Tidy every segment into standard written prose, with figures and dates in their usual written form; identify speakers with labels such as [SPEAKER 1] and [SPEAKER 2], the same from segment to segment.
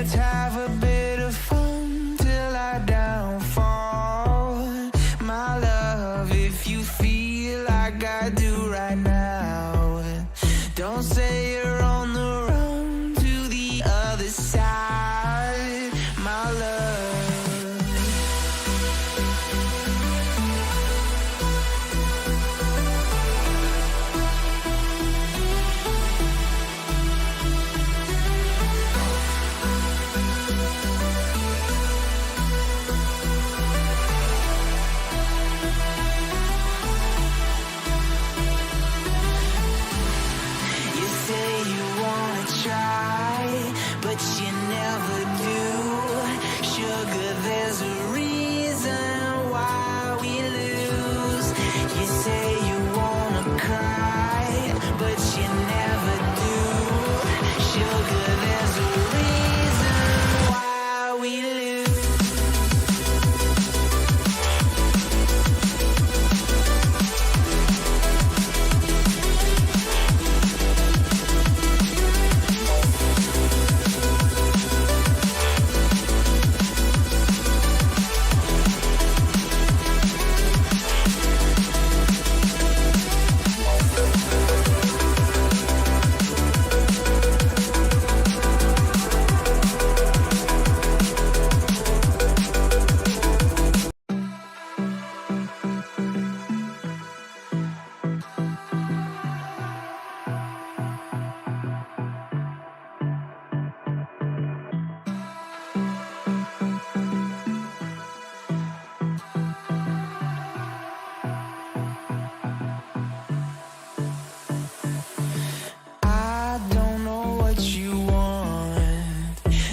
[SPEAKER 1] Let's have a bit of fun till I downfall. My love, if you feel like I do right now, don't say you're on the run to the other side, my love.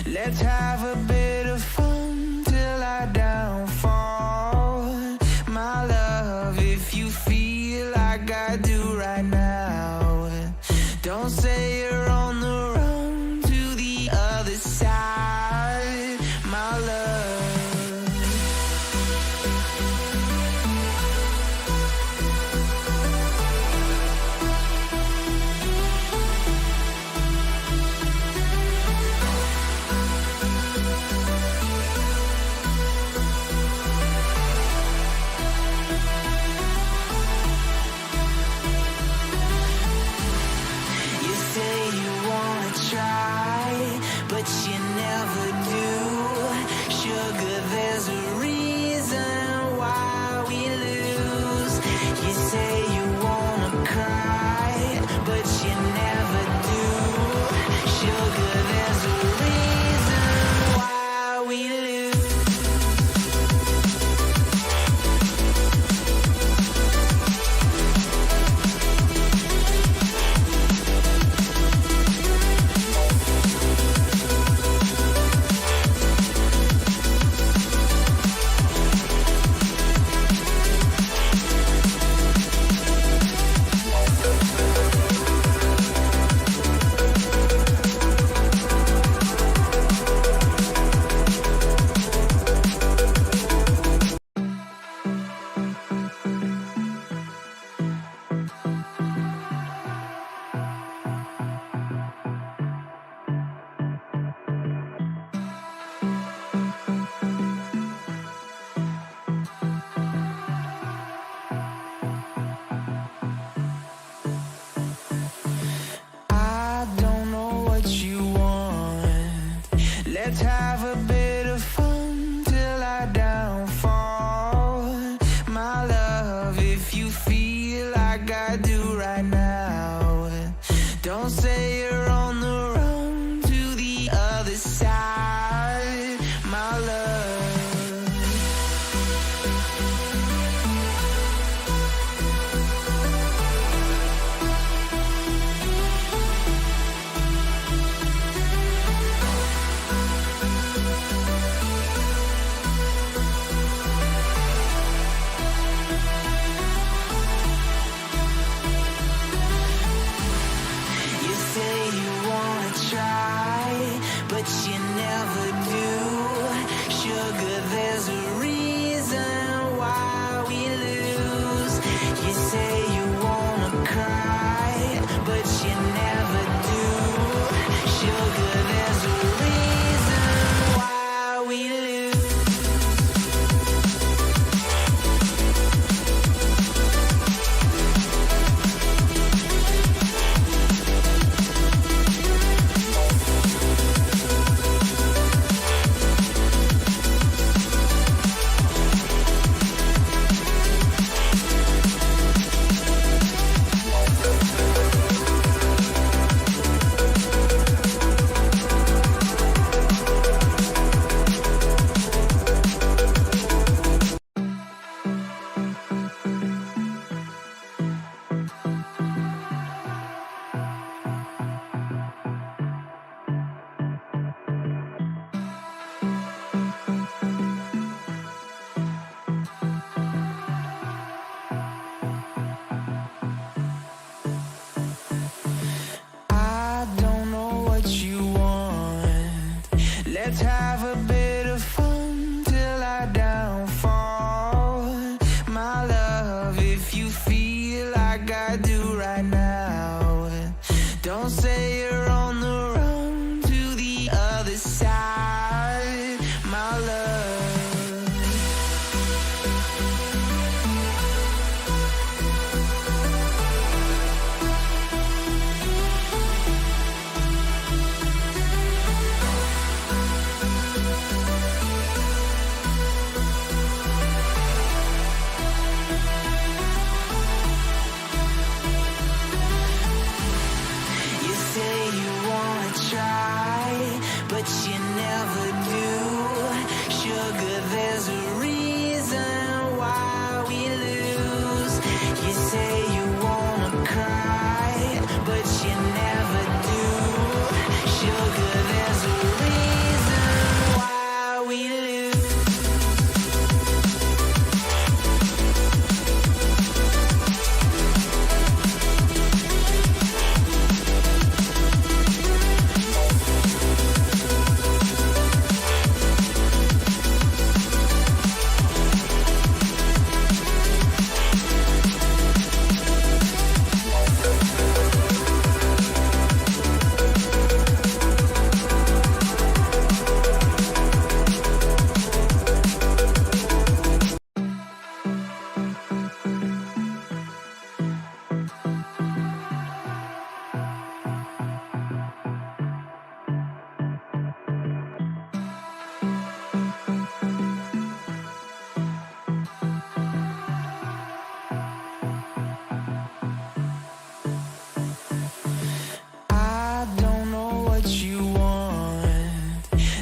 [SPEAKER 1] Let's have a bit of fun till I downfall. My love, if you feel like I do right now, don't say you're on the run to the other side, my love. Let's have a bit of fun till I downfall. My love, if you feel like I do right now, don't say you're on the run to the other side, my love. But you never do. Sugar, there's a reason Let's have a bit of fun till I downfall. My love, if you feel like I do right now, don't say you're on the run to the other side, my love.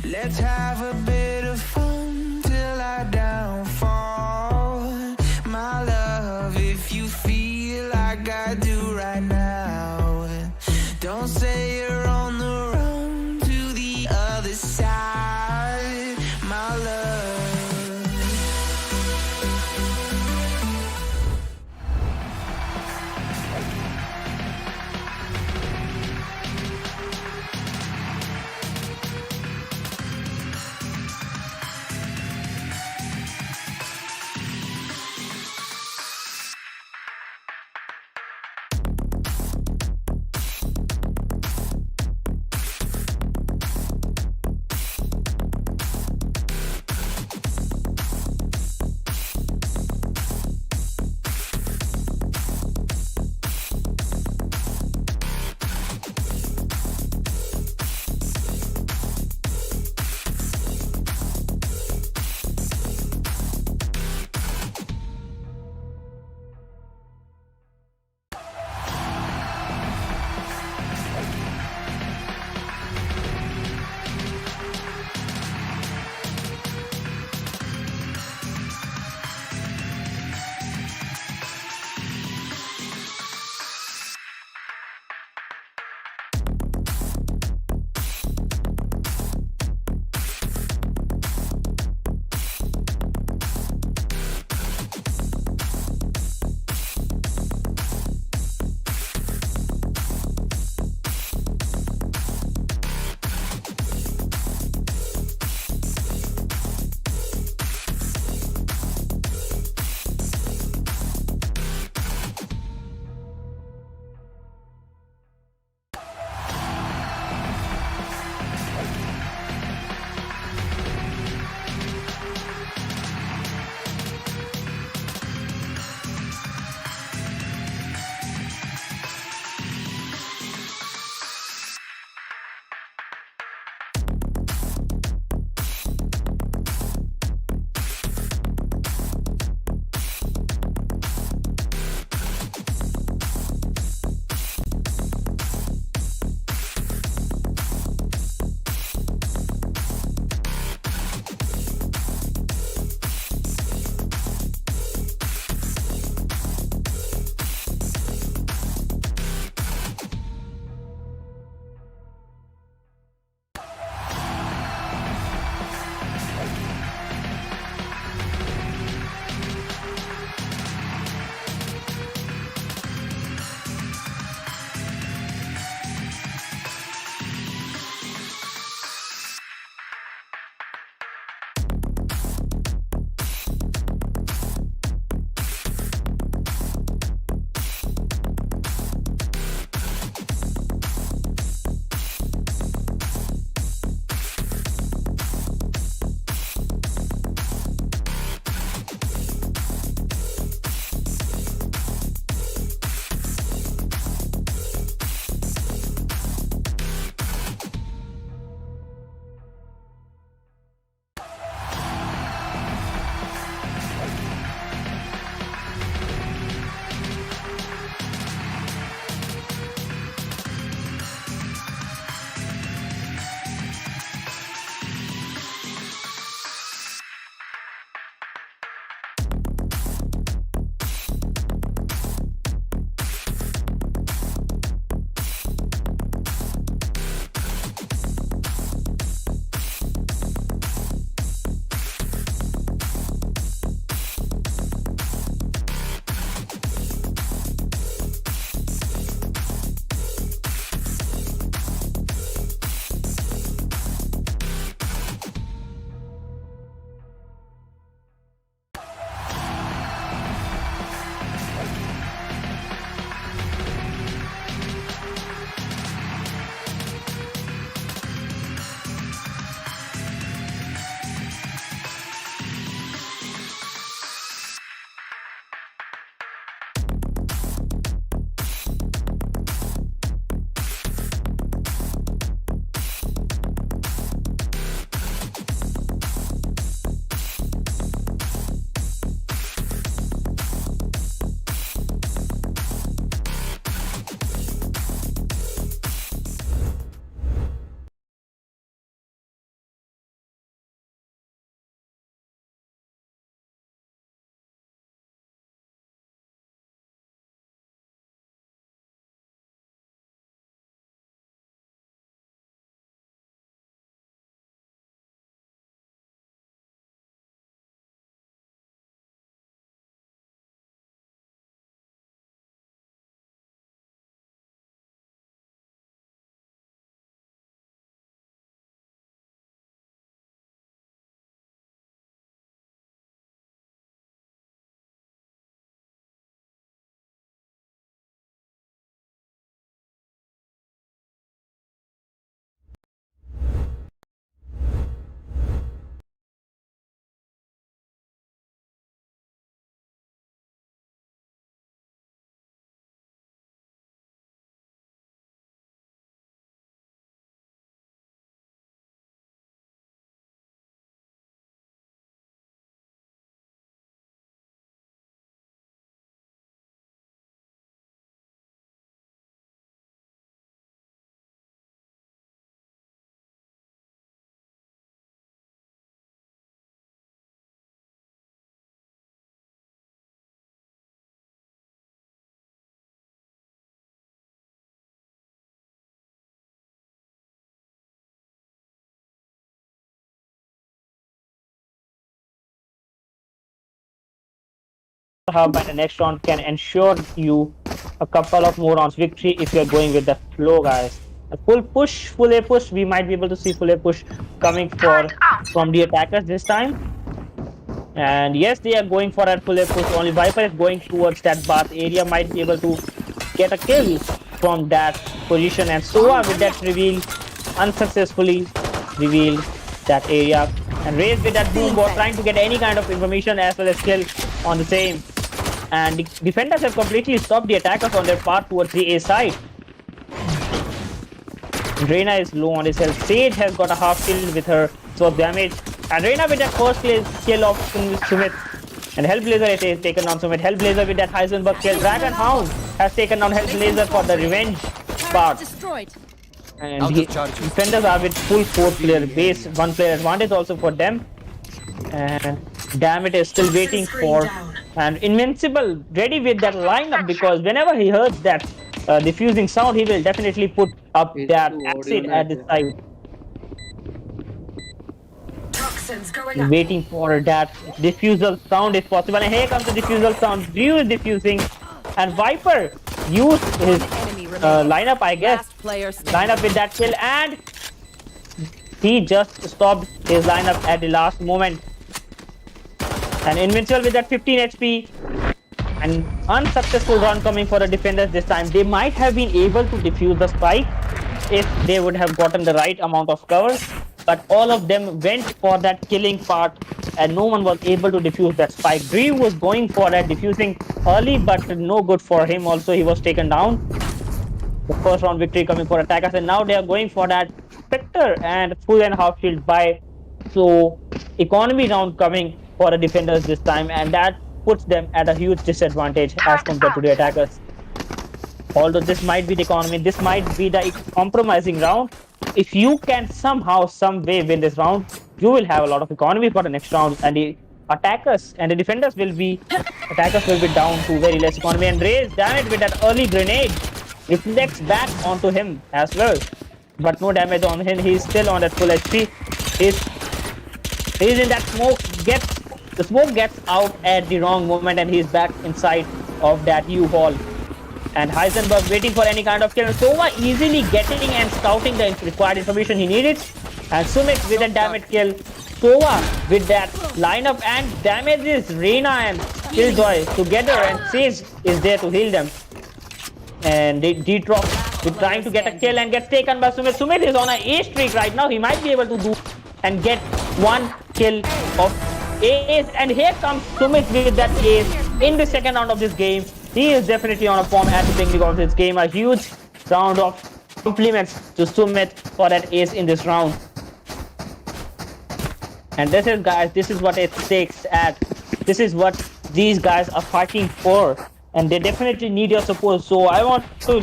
[SPEAKER 1] Let's have a bit of fun till I downfall. My love, if you feel like I do right now, don't say you're on the run to the other side, my love.
[SPEAKER 2] hub, and the next round can ensure you a couple of more rounds victory if you're going with the flow, guys. A full push, full A push. We might be able to see full A push coming from the attackers this time. And yes, they are going for a full A push. Only Viper is going towards that bath area. Might be able to get a kill from that position. And Soa with that reveal unsuccessfully revealed that area. And Raze with that boom bot trying to get any kind of information as well as kill on the same. And the defenders have completely stopped the attackers on their path towards the A side. Reyna is low on his health. Sage has got a half kill with her sword damage. And Reyna with that first kill of Sumit. And Hellblazer has taken down Sumit. Hellblazer with that Heisenberg kill. Dragon Hound has taken down Hellblazer for the revenge part. And the defenders are with full 4-player base. 1-player advantage also for them. And Damn It is still waiting for and Invincible ready with that lineup, because whenever he hears that diffusing sound, he will definitely put up that acid at the side. Waiting for that diffusal sound if possible. And here comes the diffusal sound. Drew is diffusing. And Viper used his lineup, I guess. Lineup with that kill. And he just stopped his lineup at the last moment. And Invincible with that 15 HP. An unsuccessful run coming for the defenders this time. They might have been able to defuse the spike if they would have gotten the right amount of cover. But all of them went for that killing part and no one was able to defuse that spike. Drew was going for that defusing early, but no good for him. Also, he was taken down. The first round victory coming for attackers, and now they are going for that Spectre and full and half shield buy. So economy round coming for the defenders this time, and that puts them at a huge disadvantage as compared to the attackers. Although this might be the economy, this might be the compromising round. If you can somehow, some way win this round, you will have a lot of economy for the next round, and the attackers and the defenders will be down to very less economy. And Raze damage with that early grenade reflects back onto him as well, but no damage on him. He's still on that full HP. He's in that smoke. The smoke gets out at the wrong moment, and he's back inside of that U-Haul. And Heisenberg waiting for any kind of kill. Sova easily getting and scouting the required information he needed. And Sumit with a damage kill. Sova with that lineup and damages Reyna and Killjoy together, and Sage is there to heal them. And D-Drop with trying to get a kill and gets taken by Sumit. Sumit is on an A streak right now. He might be able to do and get one kill of ace. And here comes Sumit with that ace in the second round of this game. He is definitely on a form at the beginning of this game. A huge round of compliments to Sumit for that ace in this round. And this is, guys, this is what it takes at. This is what these guys are fighting for. And they definitely need your support. So I want to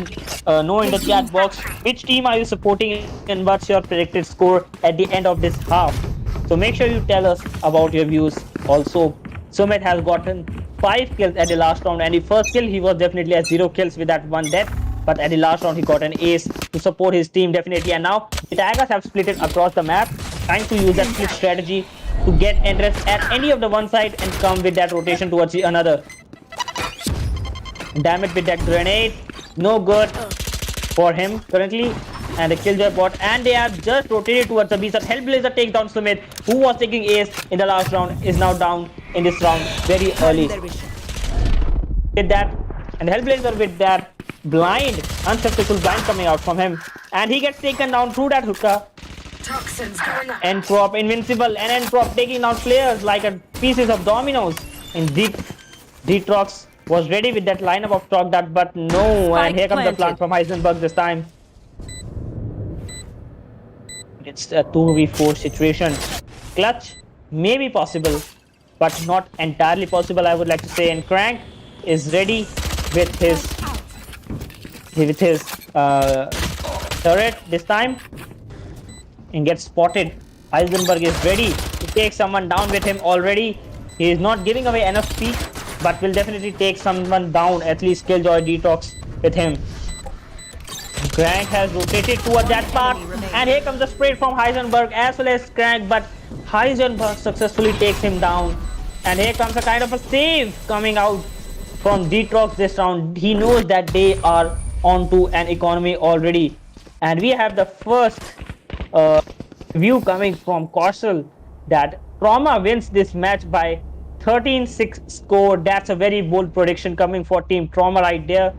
[SPEAKER 2] know in the chat box, which team are you supporting and what's your predicted score at the end of this half. So make sure you tell us about your views. Also, Sumit has gotten 5 kills at the last round, and the first kill he was definitely at 0 kills with that one death, but at the last round he got an ace to support his team definitely. And now the Tigers have split it across the map, trying to use that split strategy to get interest at any of the one side and come with that rotation towards the another. Damn it with that grenade, no good for him currently. And the Killjoy bot, and they are just rotated towards the B side. Hellblazer takes down Sumit, who was taking ace in the last round, is now down in this round very early. With that, and Hellblazer with that blind, unsuccessful blind coming out from him, and he gets taken down through that hookah. N-Prop invincible, and N-Prop taking down players like a pieces of dominoes. And D-Trox was ready with that lineup of Trox that, but no. And here comes the plant from Heisenberg this time. It's a 2v4 situation. Clutch may be possible, but not entirely possible, I would like to say. And Crank is ready with his turret this time and gets spotted. Heisenberg is ready to take someone down with him already. He is not giving away enough speed, but will definitely take someone down, at least Killjoy Detox with him. Crank has rotated towards that part, and here comes the spray from Heisenberg as well as Crank, but Heisenberg successfully takes him down. And here comes a kind of a save coming out from Detrox this round. He knows that they are onto an economy already. And we have the first view coming from Korsal that Trauma wins this match by 13-6 score. That's a very bold prediction coming for Team Trauma right there.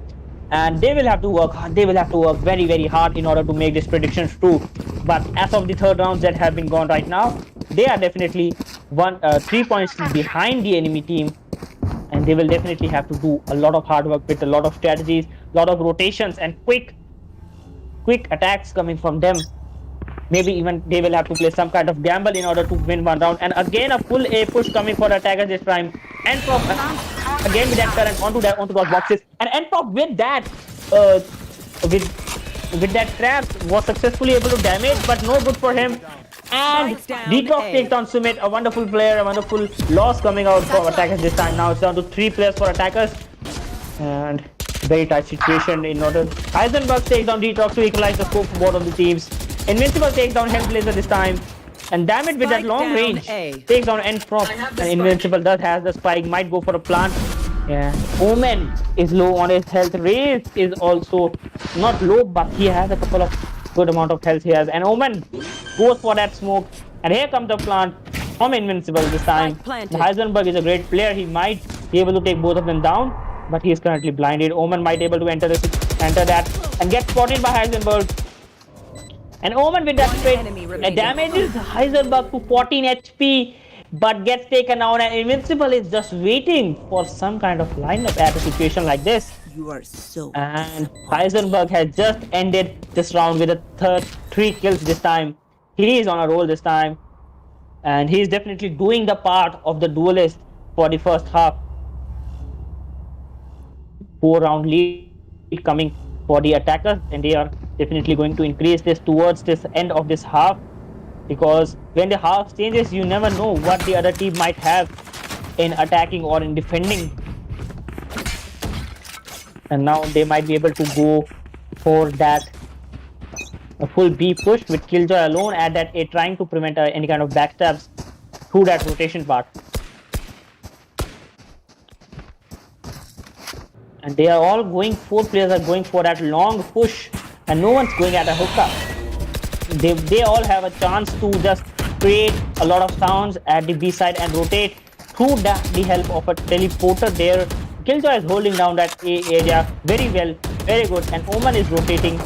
[SPEAKER 2] And they will have to work hard. They will have to work very, very hard in order to make this prediction true. But as of the third rounds that have been gone right now, they are definitely 3 points behind the enemy team. And they will definitely have to do a lot of hard work with a lot of strategies, a lot of rotations, and quick attacks coming from them. Maybe even they will have to play some kind of gamble in order to win one round. And again, a full A push coming for the attackers this time. And from again with that current onto those boxes. And Nprop with that with that trap was successfully able to damage, but no good for him. And Detrox takes down Sumit, a wonderful player, a wonderful loss coming out for attackers this time. Now it's down to 3 players for attackers. And very tight situation in order. Heisenberg takes down Detrox to equalize the scope for both of the teams. Invincible takes down Hellblazer this time. And damn it, with that long range, takes down Nprop. And Invincible does have the spike, might go for a plant. Yeah, Omen is low on his health. Raze is also not low, but he has a couple of good amount of health he has. And Omen goes for that smoke. And here comes the plant from Invincible this time. Heisenberg is a great player. He might be able to take both of them down, but he is currently blinded. Omen might be able to enter that and get spotted by Heisenberg. And Omen with that straight damages Heisenberg to 14 HP, but gets taken out. And Invincible is just waiting for some kind of lineup at a situation like this.
[SPEAKER 3] You are so.
[SPEAKER 2] And Heisenberg has just ended this round with a 3 kills this time. He is on a roll this time, and he is definitely doing the part of the duelist for the first half. 4-round lead coming for the attackers, and they are definitely going to increase this towards this end of this half, because when the half changes, you never know what the other team might have in attacking or in defending. And now they might be able to go for that a full B push with Killjoy alone at that A, trying to prevent any kind of backstabs through that rotation part. And they are all going, 4 players are going for that long push, and no one's going at a hookah. They all have a chance to just create a lot of sounds at the B side and rotate through the help of a teleporter there. Killjoy is holding down that A area very well, very good, and Omen is rotating.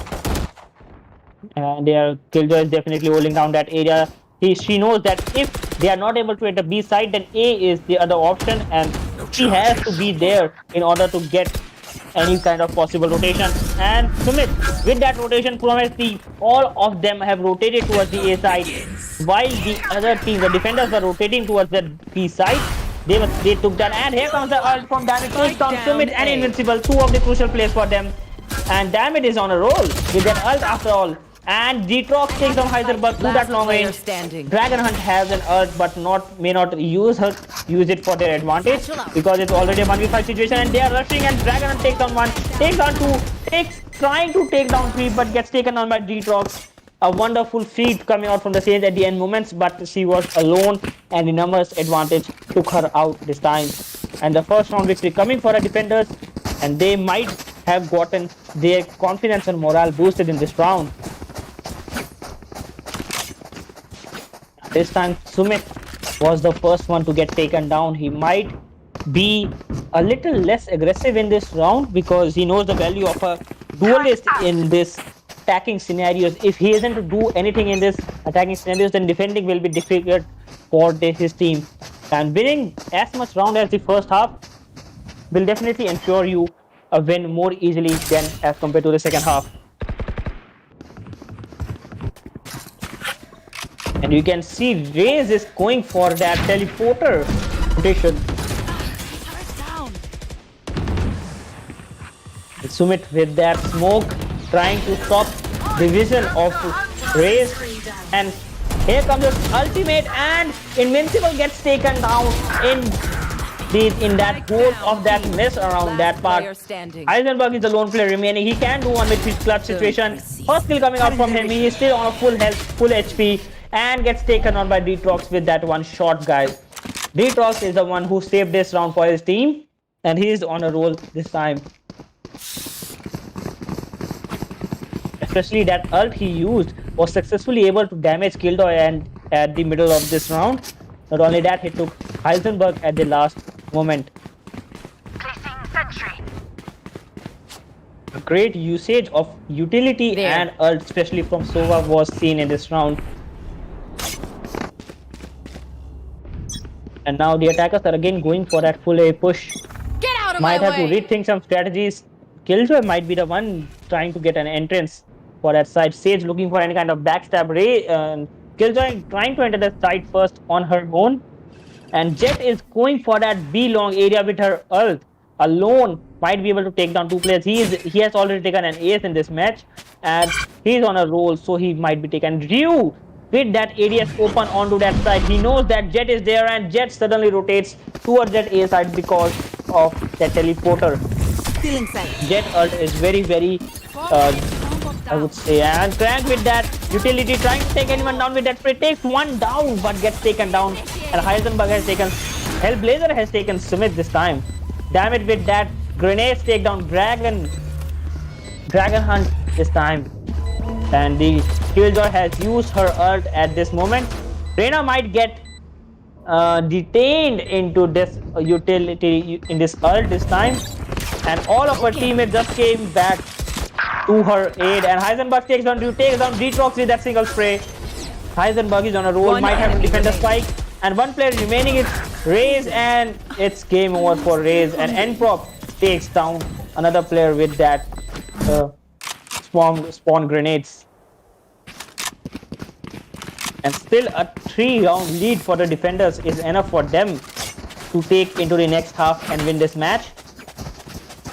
[SPEAKER 2] Killjoy is definitely holding down that area. She knows that if they are not able to enter B side, then A is the other option, and she has to be there in order to get any kind of possible rotation. And Sumit, with that rotation from SC, all of them have rotated towards the A side, while the other team, the defenders, were rotating towards the B side. They took that, and here comes the ult from Damage, takes down Sumit and Invincible, 2 of the crucial plays for them. And Damage is on a roll with that ult after all. And Detrox takes down Heisenberg to that long range. Dragon Hunt has an ult, but may not use it for their advantage, because it's already a 1v5 situation, and they are rushing, and Dragon Hunt takes down 1, takes down 2, trying to take down 3, but gets taken down by Detrox. A wonderful feed coming out from the Sage at the end moments, but she was alone, and the numbers advantage took her out this time. And the first round victory coming for the defenders, and they might have gotten their confidence and morale boosted in this round. This time Sumit was the first one to get taken down. He might be a little less aggressive in this round, because he knows the value of a duelist in this attacking scenarios. If he isn't to do anything in this attacking scenarios, then defending will be difficult for his team. And winning as much round as the first half will definitely ensure you a win more easily than as compared to the second half. And you can see Raze is going for that teleporter rotation. Sumit with that smoke, trying to stop the vision of Raze. And here comes the ultimate, and Invincible gets taken down in that hole of that mess around that part. Heisenberg is the lone player remaining. He can do one with his clutch situation. First kill coming out from him. He is still on a full health, full HP, and gets taken on by Detrox with that one shot, guys. Detrox is the one who saved this round for his team. and he is on a roll this time. Especially that ult he used was successfully able to damage Killjoy and at the middle of this round. Not only that, he took Heisenberg at the last moment. A great usage of utility and ult, especially from Sova, was seen in this round. And now the attackers are again going for that full A push.
[SPEAKER 3] Get out of
[SPEAKER 2] Might
[SPEAKER 3] my
[SPEAKER 2] have
[SPEAKER 3] way.
[SPEAKER 2] to rethink some strategies. Killjoy might be the one trying to get an entrance for that side. Sage looking for any kind of backstab. Ray Killjoy trying to enter the side first on her own. And Jet is going for that B long area with her ult. Alone might be able to take down two players. He has already taken an ace in this match, and he's on a roll, so he might be taken. Ryu with that ADS open onto that side. He knows that Jet is there, and Jet suddenly rotates towards that A side because of that teleporter.
[SPEAKER 3] Feeling safe.
[SPEAKER 2] Jet ult is very I would say, and Crank with that utility trying to take anyone down with that spray, takes one down but gets taken down, and Heisenberg has taken, Hellblazer has taken Sumit this time. Damage with that grenades take down Dragon Hunt this time, and the Killjoy has used her ult at this moment. Reyna might get detained into this utility in this ult this time, and all of her teammates just came back to her aid, and Heisenberg takes down Detrox with that single spray. Heisenberg is on a roll, might have to defend the spike, and one player remaining is Raze, and it's game over for Raze, and Nprop takes down another player with that spawn grenades. And still a 3-round lead for the defenders is enough for them to take into the next half and win this match.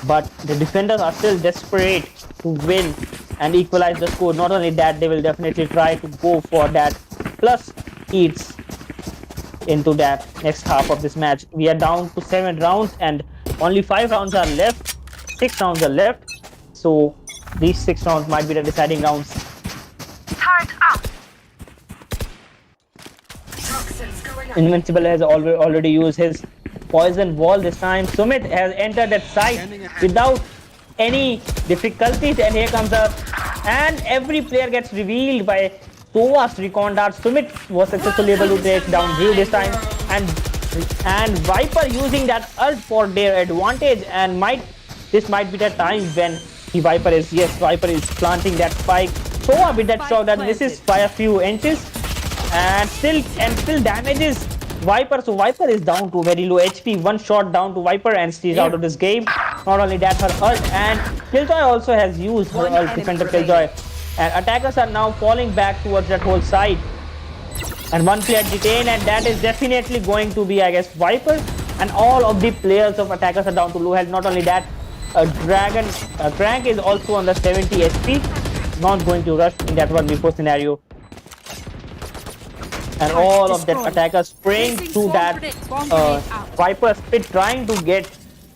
[SPEAKER 2] But the defenders are still desperate to win and equalize the score. Not only that, they will definitely try to go for that plus heats into that next half of this match. We are down to 7 rounds and only 5 rounds are left. 6 rounds are left. So these 6 rounds might be the deciding rounds. Invincible has already used his poison wall this time. Sumit has entered that site without any difficulties, and here comes up, and every player gets revealed by Sova's recon dart. Sumit was successfully able to take down Ryu this time, and Viper using that ult for their advantage, and this might be the time when the Viper is planting that spike. Sova with that shot that misses by a few inches, and still damages Viper. So Viper is down to very low HP. One shot down to Viper and she's out of this game. Not only that, her ult, and Killjoy also has used her ult, defender Killjoy. And attackers are now falling back towards that whole side. And one player detained, and that is definitely going to be, I guess, Viper. And all of the players of attackers are down to low health. Not only that, Crank is also on the 70 HP. Not going to rush in that 1v4 scenario. And all of that attackers spraying through that Viper spit, trying to get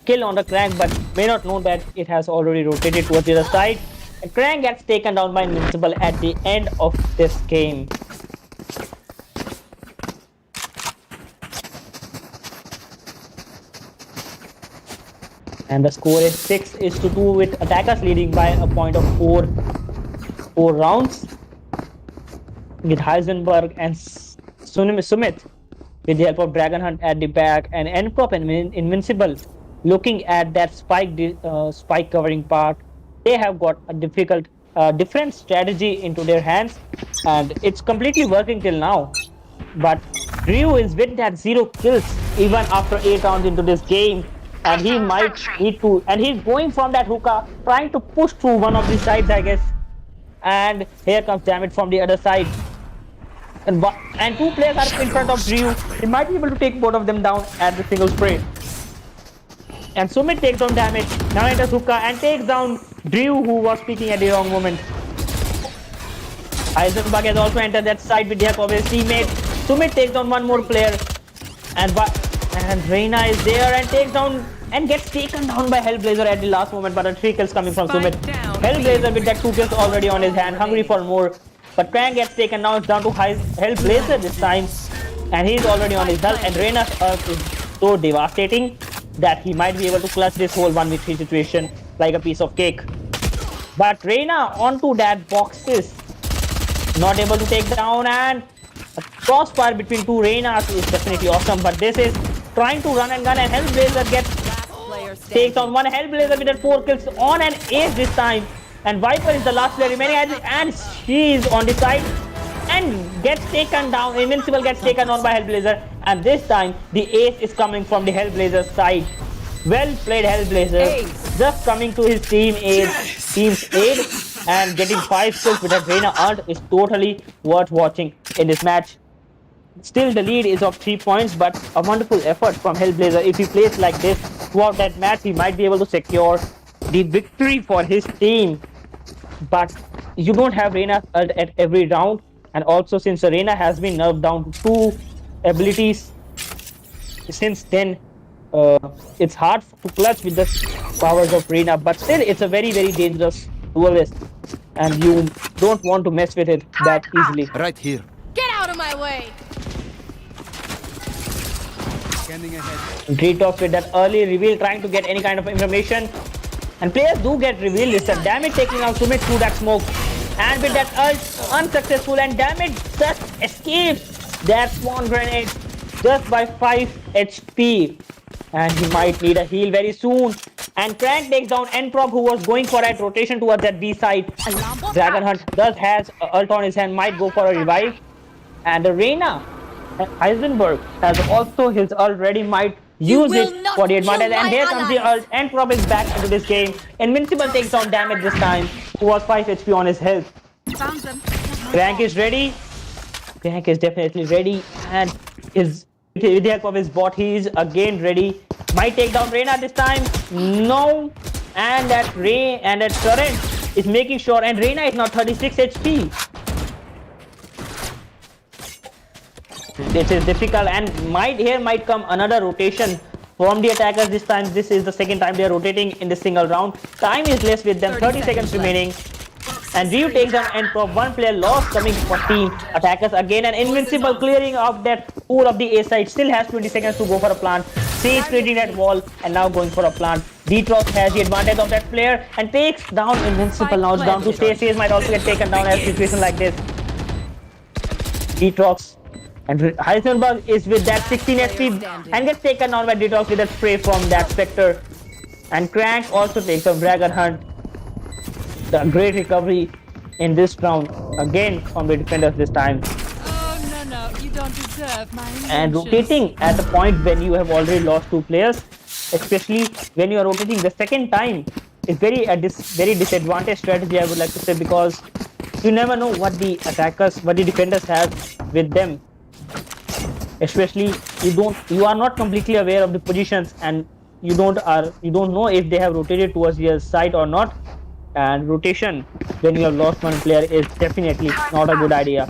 [SPEAKER 2] kill on the Crank, but may not know that it has already rotated towards the other side. And Crank gets taken down by Invincible at the end of this game. And the score is 6-2 with attackers leading by a point of 4 rounds. With Heisenberg and Sumit with the help of Dragon Hunt at the back, and Nprop and Invincible looking at that spike covering part. They have got a different strategy into their hands, and it's completely working till now. But Ryu is with that 0 kills even after 8 rounds into this game, and he might need to, and he's going from that hookah, trying to push through one of the sides, I guess. And here comes damage from the other side. And 2 players are in front of Ryu. He might be able to take both of them down at the single spray. And Sumit takes down damage. Now enters hookah and takes down Ryu, who was peeking at the wrong moment. Heisenberg has also entered that side with the help of his teammate. Sumit takes down one more player. And Reyna is there and takes down and gets taken down by Hellblazer at the last moment, but a 3 kills coming from Sumit. Hellblazer with that 2 kills already on his hand, hungry for more. But Crank gets taken down. It's down to Hellblazer this time, and he's already on his health. And Reyna's ult is so devastating. that he might be able to clutch this whole 1v3 situation like a piece of cake. But Reina onto that boxes, not able to take down, and a crossfire between two Reinas is definitely awesome. But this is trying to run and gun, and Hellblazer takes on one Hellblazer with that 4 kills on an ace this time. And Viper is the last player remaining, and she is on the side and gets taken down. Invincible gets taken down by Hellblazer, and this time the ace is coming from the Hellblazer side. Well played, Hellblazer. Just coming to his team's aid and getting 5 kills with that Reina ult is totally worth watching in this match. Still, the lead is of 3 points, but a wonderful effort from Hellblazer. If he plays like this throughout that match, he might be able to secure the victory for his team. But you don't have Reina ult at every round, and also since Reina has been nerfed down to 2 abilities since then, it's hard to clutch with the powers of Reina. But still, it's a very dangerous duelist, and you don't want to mess with it that easily.
[SPEAKER 4] Right here.
[SPEAKER 3] Get out of my way.
[SPEAKER 4] Scanning ahead.
[SPEAKER 2] Detox with that early reveal, trying to get any kind of information, and players do get revealed. It's a damage taking out Sumit through that smoke, and with that ult unsuccessful, and damage just escapes that spawn grenade just by 5 HP, and he might need a heal very soon. And Crank takes down N-Prop, who was going for that rotation towards that B side. Dragon Hunt does has a ult on his hand, might go for a revive. And the Reina, Heisenberg, has also his ult ready, might use it for the advantage. And here comes the ult. N-Prop is back into this game. Invincible takes down damage this time, who was 5 HP on his health.
[SPEAKER 3] Found them.
[SPEAKER 2] Crank is ready. Crank is definitely ready, and with the help of his bot, he is again ready. Might take down Reina this time. No. And that turret is making sure, and Reina is now 36 HP. This is difficult, and here might come another rotation from the attackers this time. This is the second time they are rotating in the single round. Time is less with them, 30 seconds remaining. And Ryu takes down N-Prop, 1 player lost coming for team attackers again, and Invincible clearing out that pool of the A side, still has 20 seconds to go for a plant. Sage creating that wall and now going for a plant. Detrox has the advantage of that player and takes down Invincible. Now it's down to Sage might also get taken down as a situation like this. Detrox and Heisenberg is with that 16 HP and gets taken down by Detrox with that spray from that Spectre. And Crank also takes a Dragon Hunt. The great recovery in this round again from the defenders this time.
[SPEAKER 3] Oh no, you don't deserve my emotions.
[SPEAKER 2] And rotating at the point when you have already lost 2 players, especially when you are rotating the second time, is very disadvantaged strategy, I would like to say, because you never know what the defenders have with them. Especially you are not completely aware of the positions, and you don't know if they have rotated towards your side or not. And rotation when you have lost 1 player is definitely not a good idea.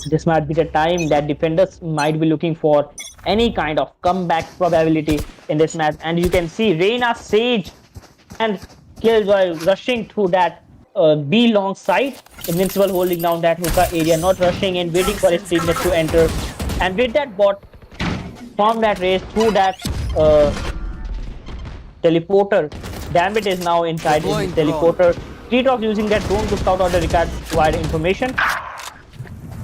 [SPEAKER 2] This might be the time that defenders might be looking for any kind of comeback probability in this match. And you can see Reina, Sage and Killjoy rushing through that B long side. Invincible holding down that hookah area, not rushing and waiting for his teammates to enter. And with that bot from that race through that teleporter, Gambit is now inside his teleporter. Detrox using that drone to scout out the required information.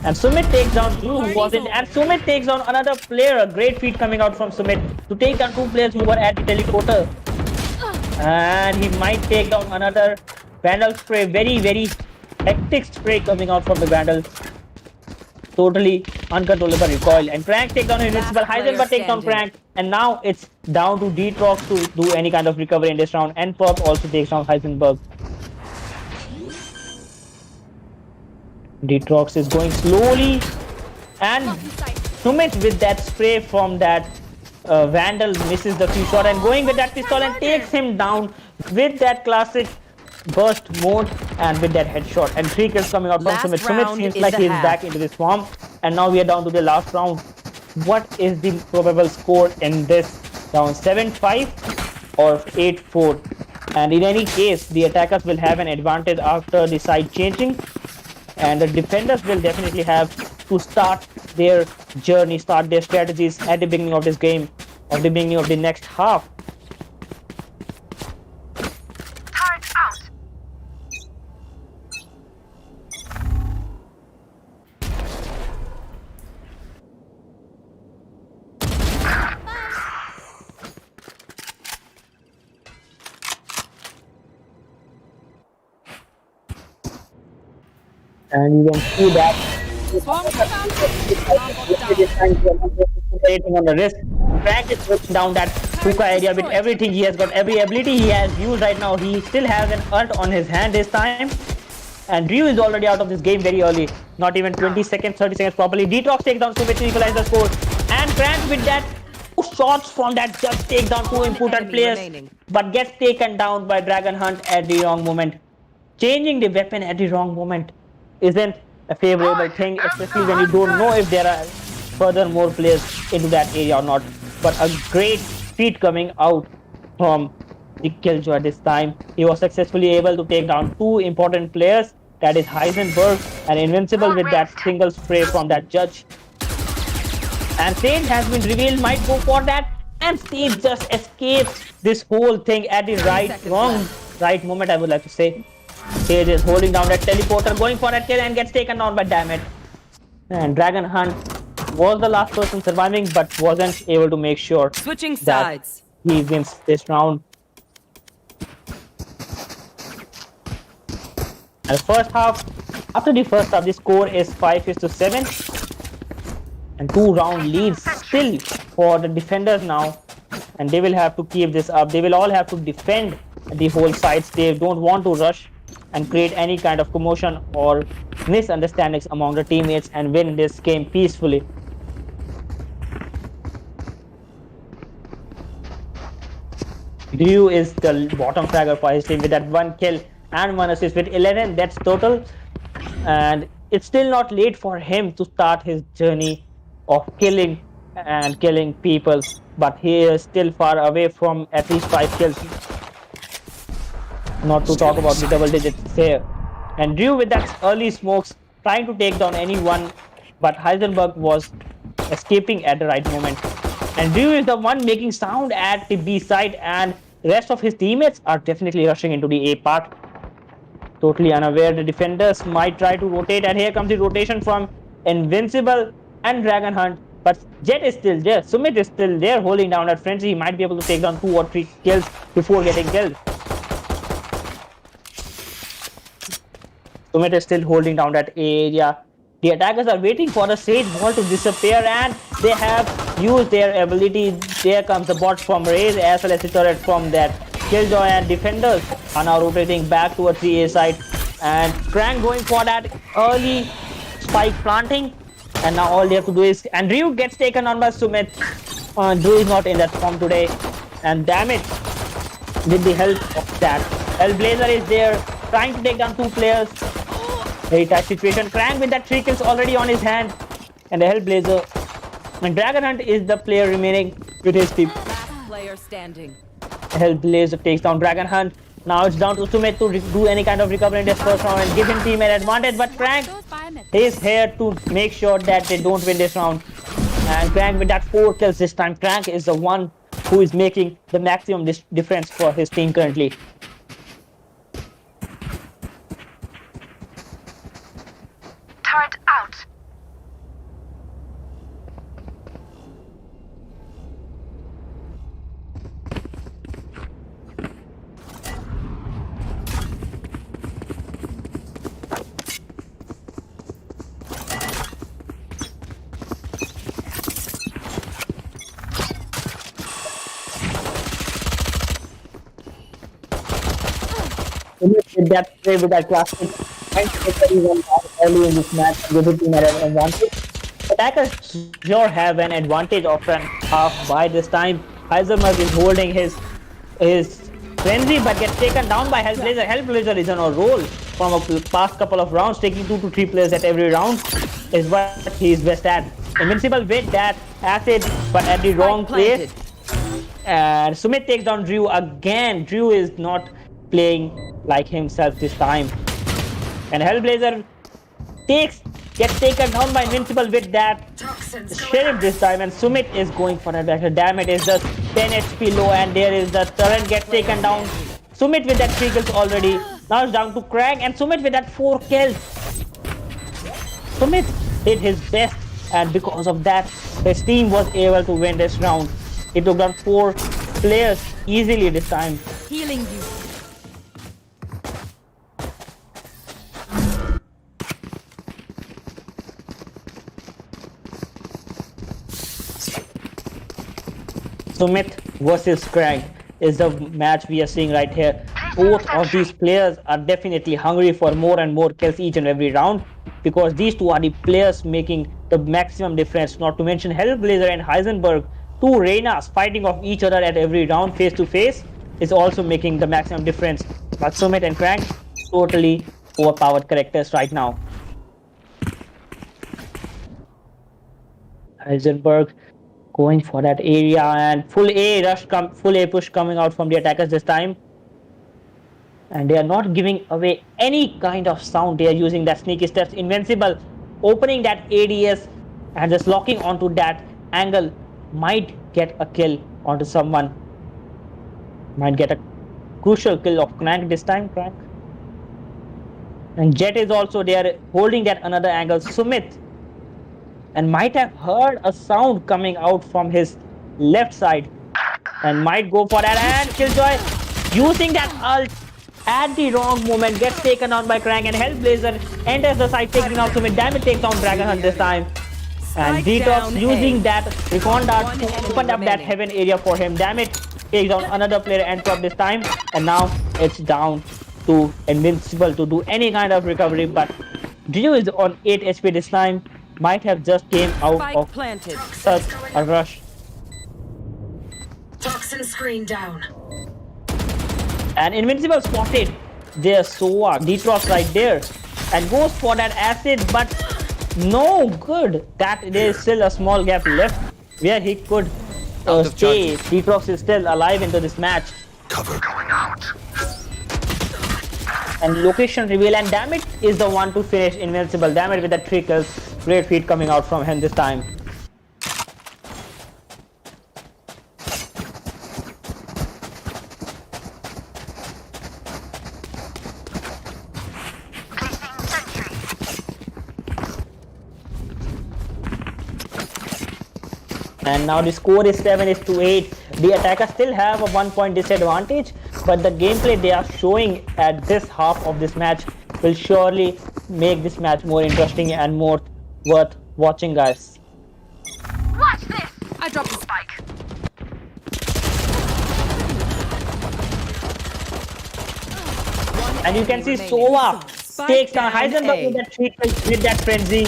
[SPEAKER 2] And Sumit takes down Drew, who was in, and Sumit takes down another player. A great feat coming out from Sumit to take down 2 players who were at the teleporter. And he might take down another Vandal spray. Very hectic spray coming out from the Vandal. Totally uncontrollable recoil. And Crank takes down Invincible. Heisenberg takes down Crank. And now it's down to Detrox to do any kind of recovery in this round. And Prop also takes down Heisenberg. Detrox is going slowly. And Sumit with that spray from that Vandal misses the few shot and going with that pistol and takes him down with that classic burst mode and with that headshot. And 3 kills coming out from Sumit. Sumit seems like he is back into this form. And now we are down to the last round. What is the probable score in this round? 7-5 or 8-4? And in any case, the attackers will have an advantage after the side changing. And the defenders will definitely have to start their journey, start their strategies at the beginning of this game, or the beginning of the next half. And you can see that on the wrist. Frank is pushing down that hookah area with everything he has got, every ability he has used right now. He still has an ult on his hand this time. And Ryu is already out of this game very early. Not even 20 seconds, 30 seconds properly. Detox takedown to which equalize the score. And Frank with that shots from that just takedown two important players. But gets taken down by Dragon Hunt at the wrong moment. Changing the weapon at the wrong moment isn't a favorable thing, especially when you don't know if there are further more players into that area or not. But a great feat coming out from the Killjoy this time. He was successfully able to take down two important players, that is Heisenberg and Invincible, with that single spray from that judge. And Sage has been revealed, might go for that, and Sage just escapes this whole thing at the right moment, I would like to say. Sage is holding down that teleporter, going for that kill, and gets taken down by Damage. And Dragon Hunt was the last person surviving, but wasn't able to make sure
[SPEAKER 5] Switching
[SPEAKER 2] that
[SPEAKER 5] sides.
[SPEAKER 2] he wins this round. And after the first half, the score is 5-7. And 2-round leads still for the defenders now. And they will have to keep this up. They will all have to defend the whole sides. They don't want to rush and create any kind of commotion or misunderstandings among the teammates and win this game peacefully. Ryu is the bottom fragger for his team with that 1 kill and 1 assist with 11. That's total. And it's still not late for him to start his journey of killing people. But he is still far away from at least 5 kills. Not to talk about the double digits here. And Ryu with that early smokes trying to take down anyone, but Heisenberg was escaping at the right moment. And Ryu is the one making sound at the B side, and the rest of his teammates are definitely rushing into the A part. Totally unaware the defenders might try to rotate, and here comes the rotation from Invincible and Dragon Hunt. But Jet is still there, Sumit is still there holding down that frenzy. He might be able to take down 2 or 3 kills before getting killed. Sumit is still holding down that area. The attackers are waiting for the Sage wall to disappear, and they have used their ability. There comes the bot from Raze as well as the turret from that Killjoy, and defenders are now rotating back towards the A side. And Crank going for that early spike planting. And now all they have to do is... And Ryu gets taken on by Sumit. Drew is not in that form today. And Damage with the help of that. Hellblazer is there trying to take down 2 players. Very tight situation. Crank with that 3 kills already on his hand. And the Hellblazer. And Dragon Hunt is the player remaining with his team.
[SPEAKER 5] Last player standing.
[SPEAKER 2] Hellblazer takes down Dragon Hunt. Now it's down to Sumit to do any kind of recovery in this first round and give him team an advantage. But Crank is here to make sure that they don't win this round. And Crank with that 4 kills this time. Crank is the one who is making the maximum difference for his team currently.
[SPEAKER 6] Turret out.
[SPEAKER 2] With that play with that classic early in this match, give the team an advantage. Attackers sure have an advantage of an half by this time. Heisenberg is holding his frenzy but gets taken down by Hellblazer. Hellblazer is on a roll from a past couple of rounds, taking 2 to 3 players at every round is what he is best at. Invincible with that acid but at the wrong place. And Sumit takes down Drew again. Drew is not playing like himself this time. And Hellblazer takes gets taken down by Invincible with that Sheriff this time, and Sumit is going for a better. Damn, it is just 10 HP low, and there is the turret gets taken down. Sumit with that 3 kills already. Now it's down to Craig, and Sumit with that 4 kills. Sumit did his best, and because of that, his team was able to win this round. He took down 4 players easily this time.
[SPEAKER 3] Healing you.
[SPEAKER 2] Sumit versus Craig is the match we are seeing right here. Both of these players are definitely hungry for more and more kills each and every round, because these two are the players making the maximum difference. Not to mention Hellblazer and Heisenberg, two Reynas fighting off each other at every round face to face, is also making the maximum difference. But Sumit and Craig, totally overpowered characters right now. Heisenberg going for that area, and full A push coming out from the attackers this time. And they are not giving away any kind of sound. They are using that sneaky steps. Invincible opening that ADS and just locking onto that angle, might get a kill onto someone. Might get a crucial kill of Crank this time. Crank. And Jet is also there holding that another angle. Sumit, and might have heard a sound coming out from his left side, and might go for that, and Killjoy using that ult at the wrong moment gets taken down by Crank, and Hellblazer enters the side taking out Sumit. Damage takes down Dragon Hunt this time, and Detox using that Recon Dart to open up that heaven area for him. Damage takes down another player and top this time, and now it's down to Invincible to do any kind of recovery, but Drew is on 8 HP this time. Might have just came out of such a rush.
[SPEAKER 5] Toxin screen down.
[SPEAKER 2] And Invincible spotted their Sova, Detrox right there, and goes for that acid, but no good. That there is still a small gap left where he could stay. Detrox is still alive into this match.
[SPEAKER 1] Cover going out.
[SPEAKER 2] And location reveal, and Damage is the one to finish Invincible. Damage with the 3 kills. Great feat coming out from him this time. And now the score is 7-8. The attackers still have a 1-point disadvantage, but the gameplay they are showing at this half of this match will surely make this match more interesting and more worth watching, guys.
[SPEAKER 6] Watch this!
[SPEAKER 3] I dropped the spike.
[SPEAKER 2] And you can see Sova takes down Heisenberg with that with that frenzy,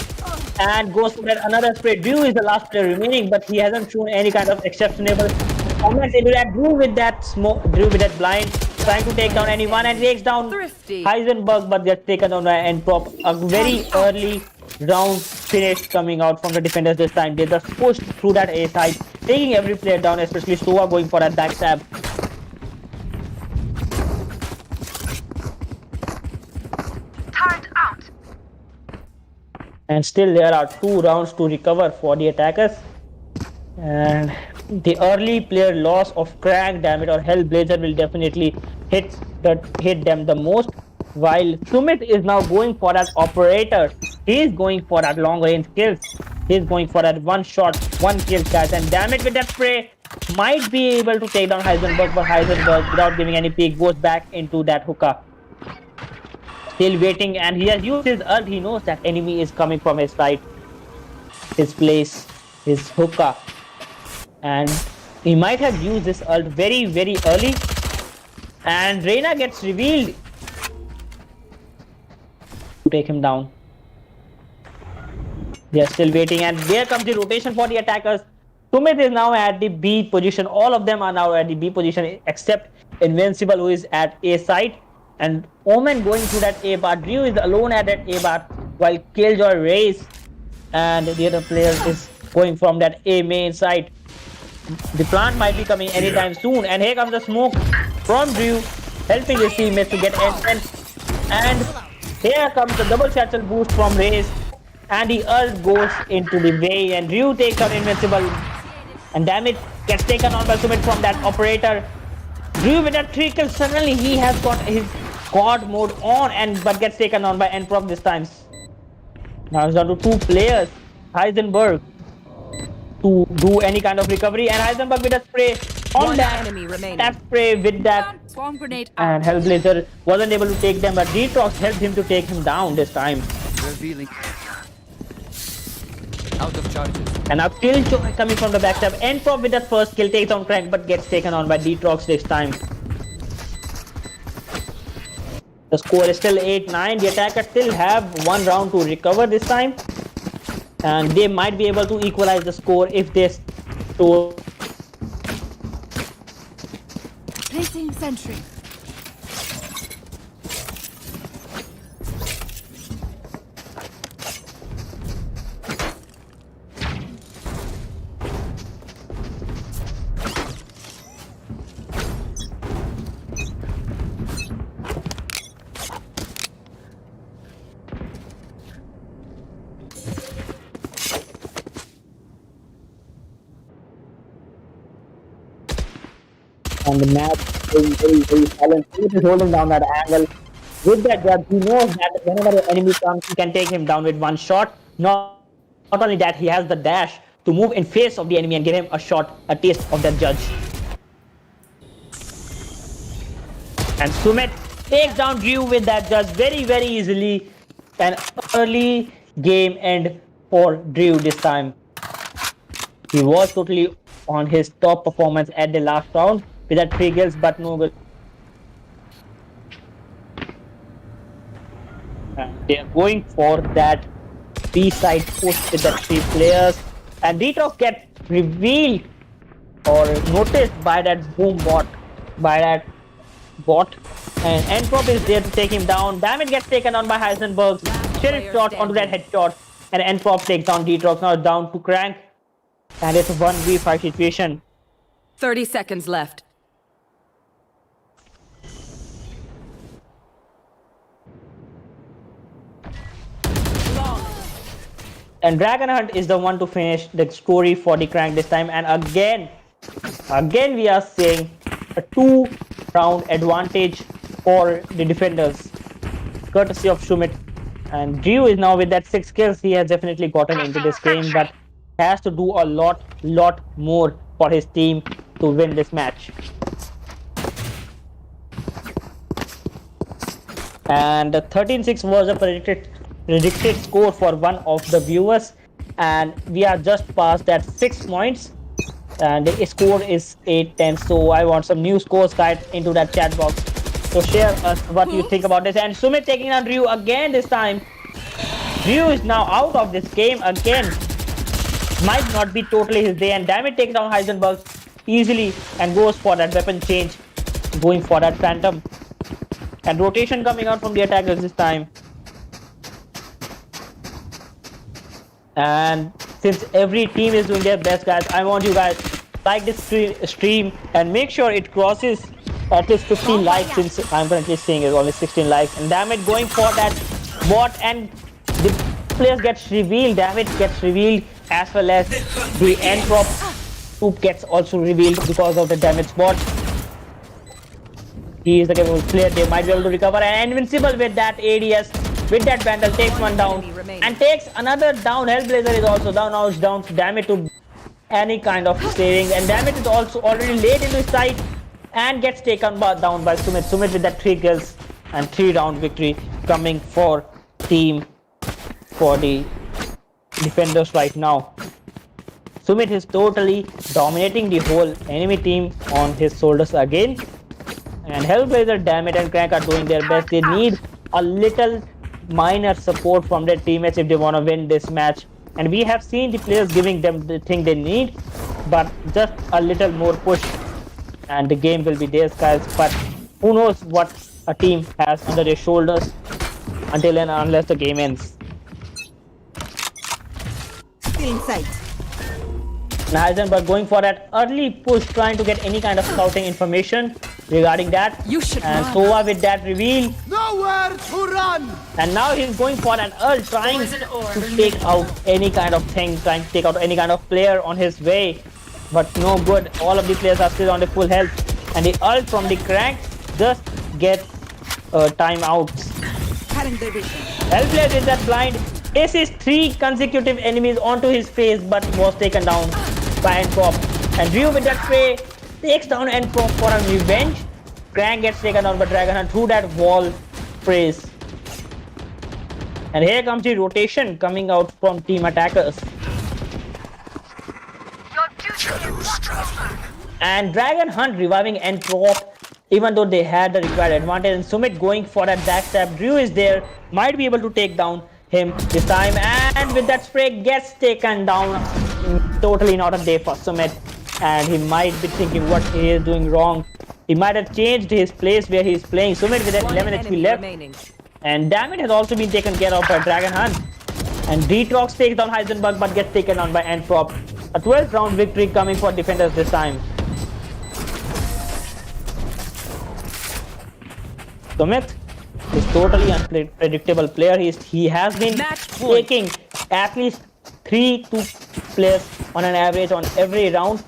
[SPEAKER 2] and goes to that another spray. Drew is the last player remaining, but he hasn't shown any kind of exceptional performance into that. Drew with that smoke, Drew with that blind, trying to take down anyone, and takes down Heisenberg, but gets taken down by N-Prop. A very early round finish coming out from the defenders this time. They just pushed through that A side, taking every player down, especially Sova going for that backstab.
[SPEAKER 6] Turret out.
[SPEAKER 2] And still there are 2 rounds to recover for the attackers. And the early player loss of Crank, Damage, or Hellblazer will definitely hit them the most. While Sumit is now going for that operator. He is going for that long range kills. He is going for that 1 shot, 1 kill, guys. And Damage with that spray might be able to take down Heisenberg, but Heisenberg, without giving any peek, goes back into that hookah. Still waiting, and he has used his ult. He knows that enemy is coming from his side, his place, his hookah, and he might have used this ult very early. And Reyna gets revealed to take him down. They are still waiting, and there comes the rotation for the attackers. Sumit is now at the B position. All of them are now at the B position except Invincible, who is at A side. And Omen going through that A bar. Drew is alone at that A bar, while Killjoy, Raze, and the other player is going from that A main side. The plant might be coming anytime soon. And here comes the smoke from Drew, helping his teammates to get entrance. And here comes the double satchel boost from Raze. and the ult goes into the way, and Ryu takes out Invincible, and damage gets taken on by Sumit from that operator. Ryu with that 3 kills, suddenly he has got his god mode on, and but gets taken on by Nprop this time. Now it's down to 2 players, Heisenberg, to do any kind of recovery, and Heisenberg with a spray on
[SPEAKER 5] One
[SPEAKER 2] that,
[SPEAKER 5] enemy remaining.
[SPEAKER 2] that spray with that,
[SPEAKER 3] Swarm grenade
[SPEAKER 2] and
[SPEAKER 3] out.
[SPEAKER 2] Hellblazer wasn't able to take them, but Detox helped him to take him down this time.
[SPEAKER 4] Revealing. Out of charges.
[SPEAKER 2] And now Killjoy coming from the backstab. Nprop with that first kill takes on Crank, but gets taken on by Detox this time. The score is still 8-9. The attackers still have 1 round to recover this time, and they might be able to equalize the score if they store.
[SPEAKER 3] Placing sentry.
[SPEAKER 2] On the map, very silent. He is holding down that angle with that judge. He knows that whenever the enemy comes, he can take him down with 1 shot. Not only that, he has the dash to move in face of the enemy and give him a shot, a taste of that judge. And Sumit takes down Ryu with that judge very easily. An early game end for Drew this time. He was totally on his top performance at the last round with that 3 kills, but no good. And they are going for that B-side push with the 3 players, and Detox gets revealed or noticed by that boom bot, and Nprop is there to take him down. Damage gets taken on by Heisenberg. Sheriff shot onto that headshot, and Nprop takes down Detox. Now down to Crank, and it's a 1v5 situation.
[SPEAKER 5] 30 seconds left.
[SPEAKER 2] And Dragon Hunt is the one to finish the story for the Crank this time. And again we are seeing a 2-round advantage for the defenders, courtesy of Sumit. And Drew is now with that 6 kills. He has definitely gotten into this game, but has to do a lot more for his team to win this match. And the 13-6 was a predicted score for one of the viewers, and we are just past that 6 points, and the score is 8-10. So I want some new scores guys into that chat box. So share us what you think about this. And Sumit taking on Ryu again this time. Ryu is now out of this game again. Might not be totally his day, and Damage takes down Heisenberg easily and goes for that weapon change, going for that Phantom. And rotation coming out from the attackers this time. And since every team is doing their best, guys, I want you guys like this stream and make sure it crosses at least 15 likes, since I'm currently seeing is only 16 likes. And Damage going for that bot, and the players gets revealed. Damage gets revealed, as well as the Nprop scoop gets also revealed because of the Damage bot. He is a capable player. They might be able to recover. And Invincible with that ADS, with that Vandal, takes one down and takes another down. Hellblazer is also down. Now it's down to Damage to any kind of saving, and Damage is also already late into his side and gets taken down by Sumit. Sumit with that 3 kills and 3-round victory coming for the defenders right now. Sumit is totally dominating the whole enemy team on his shoulders again. And Hellblazer, Damage and Crank are doing their best. They need a little minor support from their teammates if they want to win this match. And we have seen the players giving them the thing they need, but just a little more push and the game will be theirs, guys. But who knows what a team has under their shoulders until and unless the game ends.
[SPEAKER 5] Still in sight.
[SPEAKER 2] Heisenberg going for that early push, trying to get any kind of scouting information regarding that.
[SPEAKER 5] You should
[SPEAKER 2] And
[SPEAKER 5] run.
[SPEAKER 2] Sova with that reveal.
[SPEAKER 4] Nowhere to run!
[SPEAKER 2] And now he's going for an ult, trying to take out any kind of thing, trying to take out any kind of player on his way. But no good. All of the players are still on the full health. And the ult from the crank just gets timeouts.
[SPEAKER 3] Cutting the vision.
[SPEAKER 2] Helpless with that blind. Aces 3 consecutive enemies onto his face, but was taken down by Enprop. And Ryu with that spray takes down Enprop for a revenge. Crank gets taken down by Dragonhunt through that wall sprays. And here comes the rotation coming out from team attackers.
[SPEAKER 6] Your duty is traveling.
[SPEAKER 2] And Dragonhunt reviving Enprop, even though they had the required advantage. And Sumit going for that backstab. Drew is there, might be able to take down him this time. And with that spray, gets taken down. Totally not a day for Sumit. And he might be thinking what he is doing wrong. He might have changed his place where he is playing. Sumit with that 11 HP left.
[SPEAKER 5] Remaining.
[SPEAKER 2] And damage has also been taken care of by Dragonhunt. And Detox takes down Heisenberg but gets taken down by Enprop. A 12th round victory coming for defenders this time. Sumit is totally unpredictable player. He has been taking at least 3 2 players on an average on every round.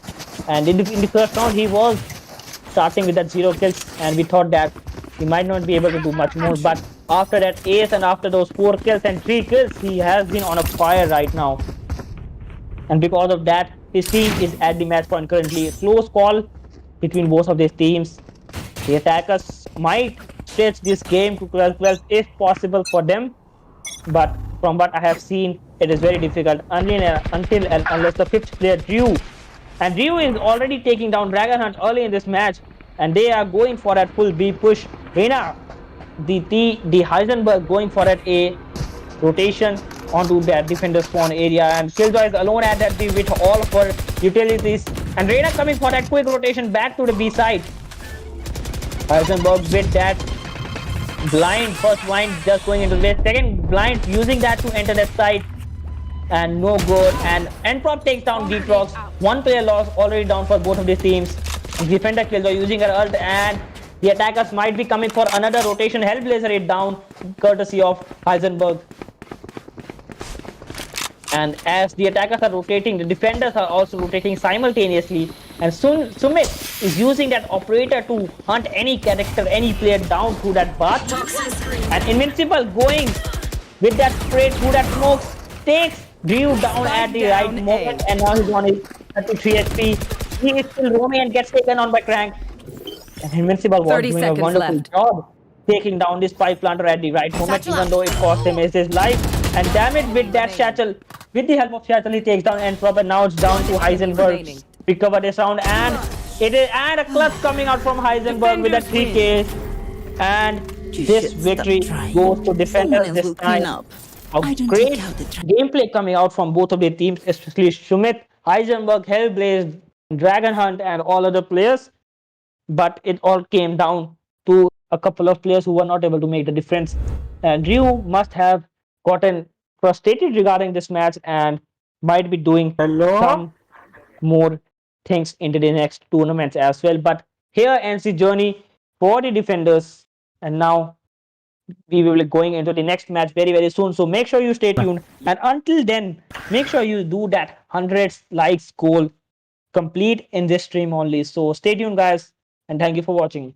[SPEAKER 2] And in the first round he was starting with that 0 kills, and we thought that he might not be able to do much more. But after that ace and after those 4 kills and 3 kills, he has been on a fire right now. And because of that, his team is at the match point currently. A close call between both of these teams. The attackers might stretch this game to 12-12 if possible for them. But from what I have seen, it is very difficult until and unless the 5th player Drew. And Drew is already taking down Dragonhunt early in this match. And they are going for that full B push. Reina, the Heisenberg going for that A rotation onto that defender spawn area. And Killjoy is alone at that B with all of her utilities. And Reina coming for that quick rotation back to the B side. Heisenberg with that blind, first blind just going into this, second blind using that to enter that side, and no good. And Enprop takes down Detox. 1 player lost, already down for both of these teams. Defender Killjoy using her ult, and the attackers might be coming for another rotation. Hellblazer it down courtesy of Heisenberg. And as the attackers are rotating, the defenders are also rotating simultaneously. And soon Sumit is using that operator to hunt any character, any player down through that bath. And Invincible going with that spray through that smoke takes Drew down at the right moment. And now he's on his 33 HP. He is still roaming and gets taken on by Crank. And Invincible was doing a wonderful job taking down this pipe planter at the right moment, even though it cost him his life. And damage with that Satchel. With the help of Satchel, he takes down Enprop, and now it's down to Heisenberg. Recover this round, and a clutch coming out from Heisenberg with a 3K. And this victory goes to defenders this time. A great gameplay coming out from both of the teams, especially Sumit, Heisenberg, Hellblaze, Dragonhunt, and all other players. But it all came down to a couple of players who were not able to make the difference. And Ryu must have gotten frustrated regarding this match and might be doing some more things into the next tournaments as well. But here ends the journey for the defenders, and now we will be going into the next match very, very soon. So make sure you stay tuned, and until then, make sure you do that 100 likes goal complete in this stream only. So stay tuned, guys, and thank you for watching.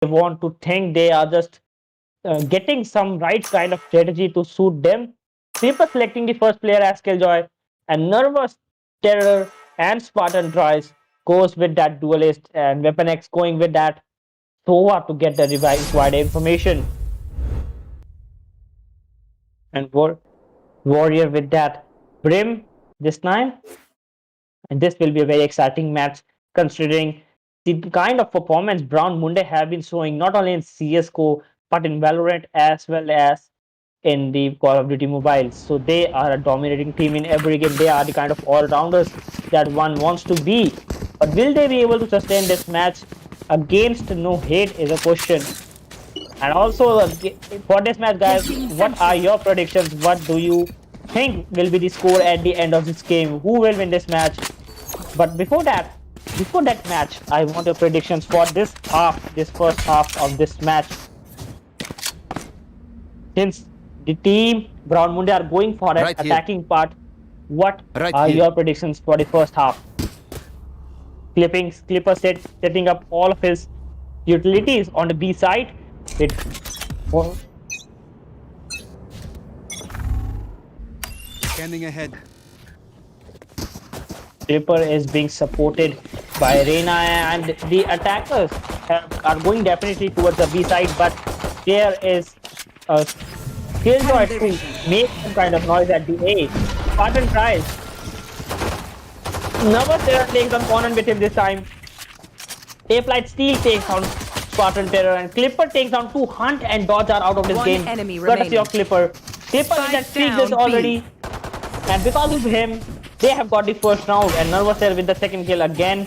[SPEAKER 2] want to think they are just getting some right kind of strategy to suit them. Clipper selecting the first player as Killjoy, and Nervous Terror and Spartan Tries goes with that duelist, and Weapon X going with that Sova to get the required information. And Warrior with that Brim this time. And this will be a very exciting match considering the kind of performance Brown Munde have been showing not only in CSGO but in Valorant as well as in the Call of Duty Mobile. So they are a dominating team in every game. They are the kind of all-rounders that one wants to be. But will they be able to sustain this match against No Hate is a question. And also for this match, guys, what are your predictions? What do you think will be the score at the end of this game? Who will win this match? But before that match, I want your predictions for this first half of this match. Since the team Brown Munde are going for an attacking part, what are your predictions for the first half? Clipper setting up all of his utilities on the B side.
[SPEAKER 4] Scanning ahead.
[SPEAKER 2] Clipper is being supported by Reina, and the attackers are going definitely towards the B side, but there is a Killjoy to make some kind of noise at the A. Spartan tries. Nervous Terror takes on Conan with him this time. A-Flight Steel takes on Spartan Terror, and Clipper takes down 2. Hunt and Dodge are out of this game. Courtesy of Clipper. Clipper is at 3 kills already, and because of him, they have got the first round, and Nervous Terror with the second kill again.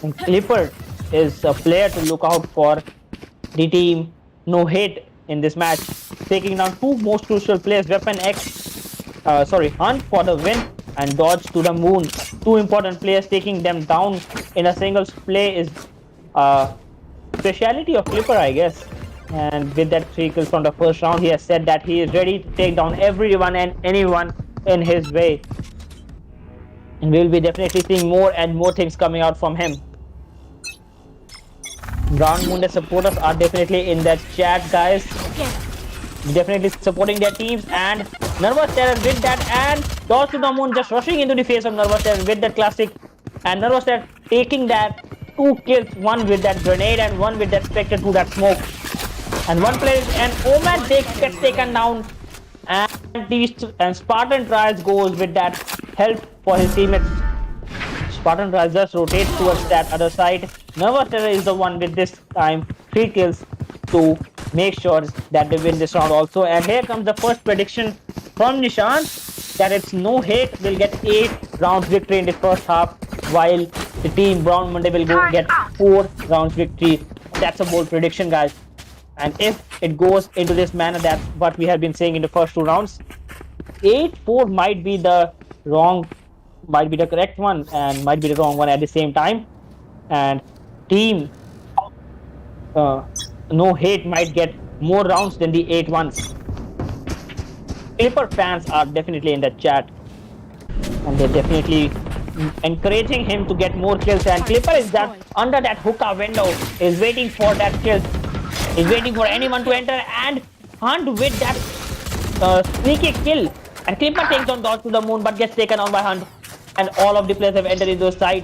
[SPEAKER 2] And Clipper is a player to look out for the team. No hate in this match, taking down 2 most crucial players, Weapon X, Hunt for the win, and Dodge to the moon. 2 important players, taking them down in a singles play is speciality of Clipper, I guess. And with that 3 kills from the first round, he has said that he is ready to take down everyone and anyone in his way. And we'll be definitely seeing more and more things coming out from him. Brown Munde supporters are definitely in that chat, guys. Definitely supporting their teams, and Nervous Terror with that, and Dodge to the moon just rushing into the face of Nervous Terror with that classic, and Nervous Terror taking that 2 kills, 1 with that grenade and 1 with that Spectre to that smoke. And 1 player, and Oman gets taken down, and Spartan Trials goes with that help for his teammates. Spartan Trials just rotates towards that other side. Nervous Terror is the one with this time 3 kills to make sure that they win this round also. And here comes the first prediction from Nishan, that it's No Hate will get 8 rounds victory in the first half, while the team Brown Munde will go get 4 rounds victory. That's a bold prediction, guys. And if it goes into this manner, that's what we have been saying in the first 2 rounds, 8-4 might be the correct one, and might be the wrong one at the same time. And team No Hate might get more rounds than the 8 ones. Clipper fans are definitely in the chat, and they're definitely encouraging him to get more kills. And Clipper is just under that hookah window, is waiting for that kill, is waiting for anyone to enter, and Hunt with that sneaky kill. And Clipper takes on Dodge to the moon, but gets taken on by Hunt. And all of the players have entered into the site.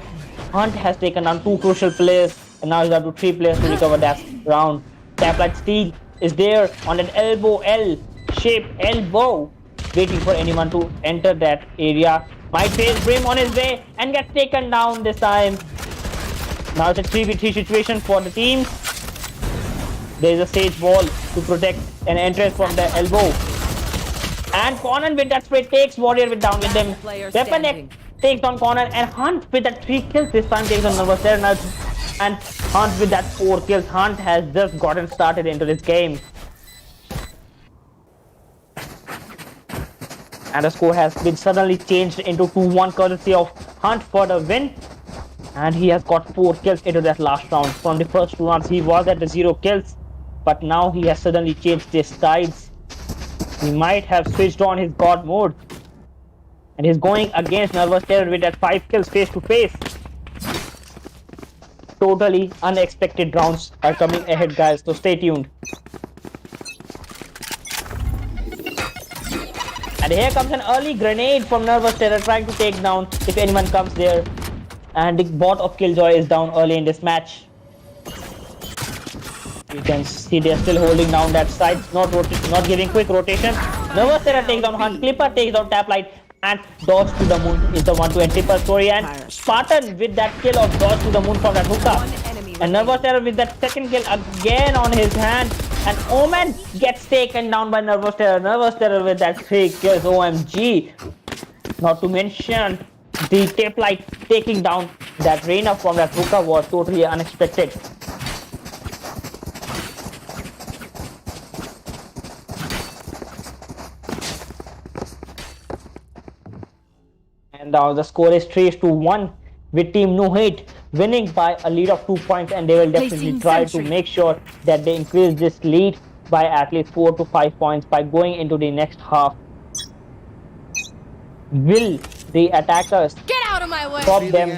[SPEAKER 2] Hunt has taken down 2 crucial players, and now he's down to 3 players to recover that round. Tap-like Steel is there on an L-shaped elbow, waiting for anyone to enter that area. Might face Brim on his way and gets taken down this time. Now it's a 3v3 situation for the team. There is a sage wall to protect an entrance from the elbow. And Conan with that spray takes Warrior down with them. Weapon X takes down Conan, and Hunt with that 3 kills this time takes on Nervous Terror, and Hunt with that 4 kills. Hunt has just gotten started into this game. And the score has been suddenly changed into 2-1 courtesy of Hunt for the win. And he has got 4 kills into that last round. From the first 2 rounds he was at the 0 kills, but now he has suddenly changed his sides. He might have switched on his god mode, and he's going against Nervous Terror with that 5 kills face to face. totally unexpected rounds are coming ahead, guys, so stay tuned. And here comes an early grenade from Nervous Terror trying to take down if anyone comes there. And the bot of Killjoy is down early in this match. You can see they're still holding down that side, not giving quick rotation. Nervous Terror takes down Hunt, Clipper takes down Taplight, and Dodge to the Moon is the one to enter per story. And Spartan with that kill of Dodge to the Moon from that hookah. And Nervous Terror with that second kill again on his hand. And Omen gets taken down by Nervous Terror. Nervous Terror with that 3 kills, OMG. Not to mention the Taplight taking down that Reina from that hookah was totally unexpected. And now the score is 3-1 with Team No Hate winning by a lead of 2 points, and they will definitely try to make sure that they increase this lead by at least 4 to 5 points by going into the next half. Will the attackers stop them?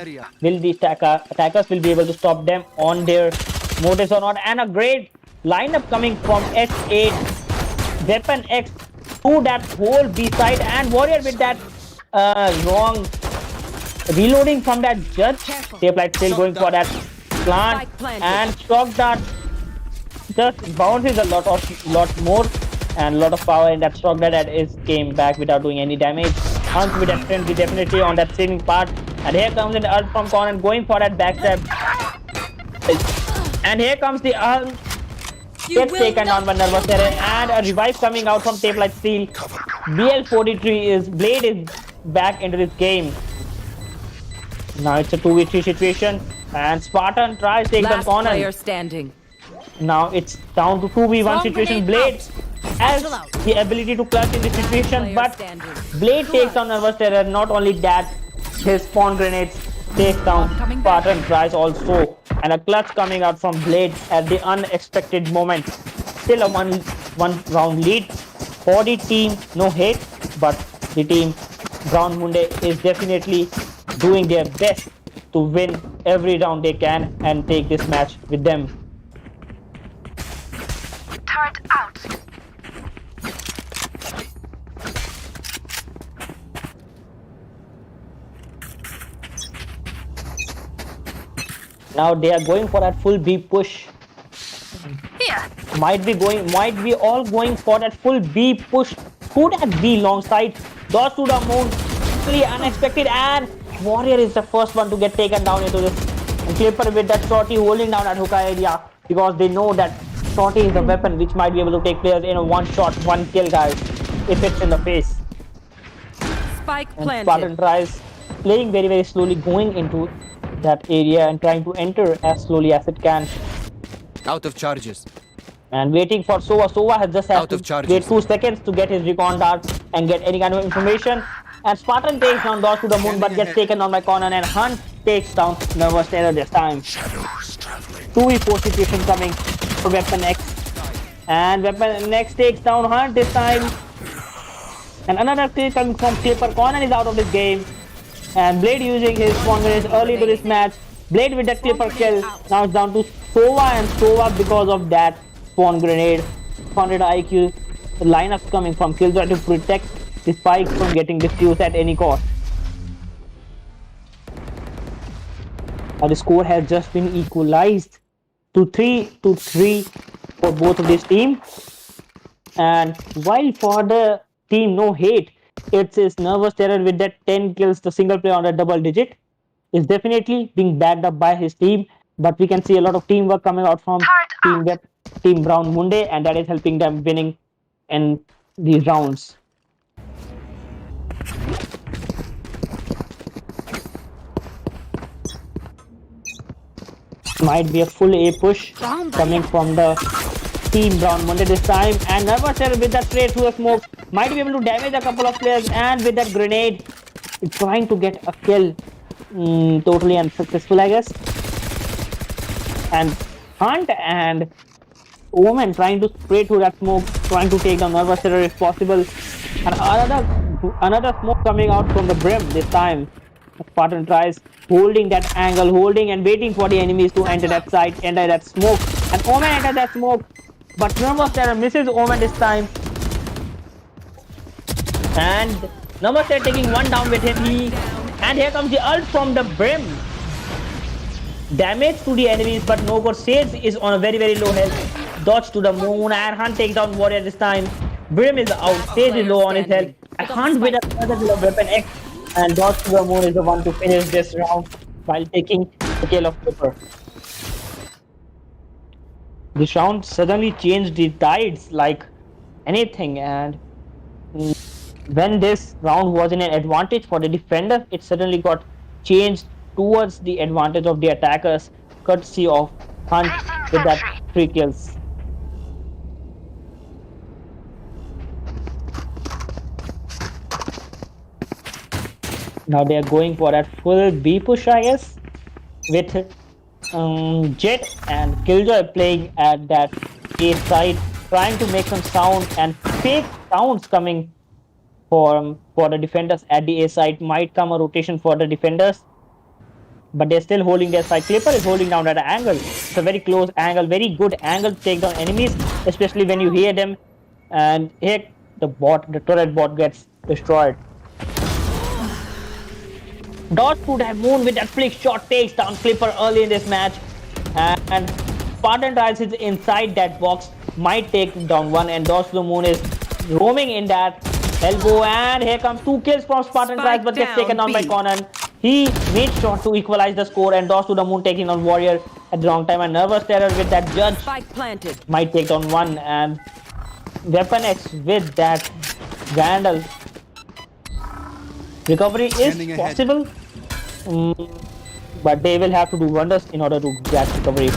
[SPEAKER 2] Will the attackers will be able to stop them on their motives or not? And a great lineup coming from X8, Weapon X to that whole B side, and Warrior with that wrong reloading from that judge. Taplight still going for that plant, and Shock Dart just bounces a lot more and a lot of power in that Shock Dart that is came back without doing any damage. Hunt with that friend definitely on that saving part, and here comes an ult from Conan going for that backstab, and here comes the ult. Gets taken down by Nervous Terror, and a revive coming out from Taplight Steel. BL43 Blade is back into this game. Now it's a 2v3 situation, and Spartan tries to take down Conan.
[SPEAKER 5] Player standing.
[SPEAKER 2] Now it's down to 2v1 situation. Blade has the ability to clutch in this situation, but Blade takes down Nervous Terror. Not only that, his spawn grenades takes down Spartan tries also, and a clutch coming out from Blade at the unexpected moment. Still a one round lead for the team No Hate, but the team Brown Munde is definitely doing their best to win every round they can and take this match with them.
[SPEAKER 7] Turret out.
[SPEAKER 2] Now they are going for that full B push.
[SPEAKER 7] Here.
[SPEAKER 2] Might be all going for that full B push to that B long side. Dodge to the Moon, really unexpected, and Warrior is the first one to get taken down into this. And Clipper with that shorty holding down that hookah area, because they know that shorty is a weapon which might be able to take players in a one shot, one kill, guys, if it's in the face.
[SPEAKER 5] Spike
[SPEAKER 2] And
[SPEAKER 5] planted.
[SPEAKER 2] Spartan tries playing very slowly, going into that area and trying to enter as slowly as it can.
[SPEAKER 4] Out of charges.
[SPEAKER 2] And waiting for Sova. Sova has just had to wait 2 seconds to get his recon dart and get any kind of information. And Spartan takes down Dodge to the Moon, but gets taken down by Conan, and Hunt takes down Nervous Terror this time. 2v4 situation coming for Weapon X. And Weapon X takes down Hunt this time. And another kill coming from Clipper. Conan is out of this game. And Blade using his spawn grenades early to this match. Blade with that Clipper kill. Now it's down to Sova, and Sova, because of that spawn grenade, 100 IQ. The lineup coming from Killjoy to protect the spike from getting diffused at any cost. Now the score has just been equalized to 3-3 for both of these teams. And while for the team No Hate, it is Nervous Terror with that 10 kills, the single player on that double digit is definitely being backed up by his team, but we can see a lot of teamwork coming out from Team Brown Munde, and that is helping them winning in these rounds. Might be a full A push coming from the Team Brown Munde this time, and Nervous Terror with that straight through the smoke might be able to damage a couple of players, and with that grenade trying to get a kill. Totally unsuccessful, I guess. And Hunt and Omen trying to spray through that smoke, trying to take down Nervous Terror if possible. And another smoke coming out from the brim this time. Spartan tries holding that angle, holding and waiting for the enemies to enter that side, enter that smoke. And Omen enters that smoke. But Nervous Terror misses Omen this time. And Nervous Terror taking one down with him. And here comes the ult from the Brim. Damage to the enemies, but no good. Sage is on a very, very low health. Dodge to the moon, and Hunt takes down Warrior this time. Brim is out. Sage is low on his health. And Hunt with another weapon X. And Dodge to the moon is the one to finish this round while taking the kill of Clipper. This round suddenly changed the tides like anything, and when this round was in an advantage for the defender, it suddenly got changed towards the advantage of the attackers, courtesy of Hunt with that 3 kills. Now they are going for that full B push, I guess, with Jet and Killjoy playing at that A side, trying to make some sound, and fake sounds coming for the defenders at the A side. Might come a rotation for the defenders, but they're still holding their side. Clipper is holding down at an angle. It's a very close angle, very good angle to take down enemies, especially when you hear them. And here the turret bot gets destroyed. Dodge to that moon with that flick shot takes down Clipper early in this match. And Spartan tries is inside that box, might take down one, and Dodge to the moon is roaming in that elbow. And here comes 2 kills from Spartan tries, but gets taken down by Conan. He made sure to equalize the score, and Dodge to the moon taking on Warrior at the wrong time. And Nervous Terror with that judge might take down one, and Weapon X with that Vandal. Recovery is possible, but they will have to do wonders in order to get recovery.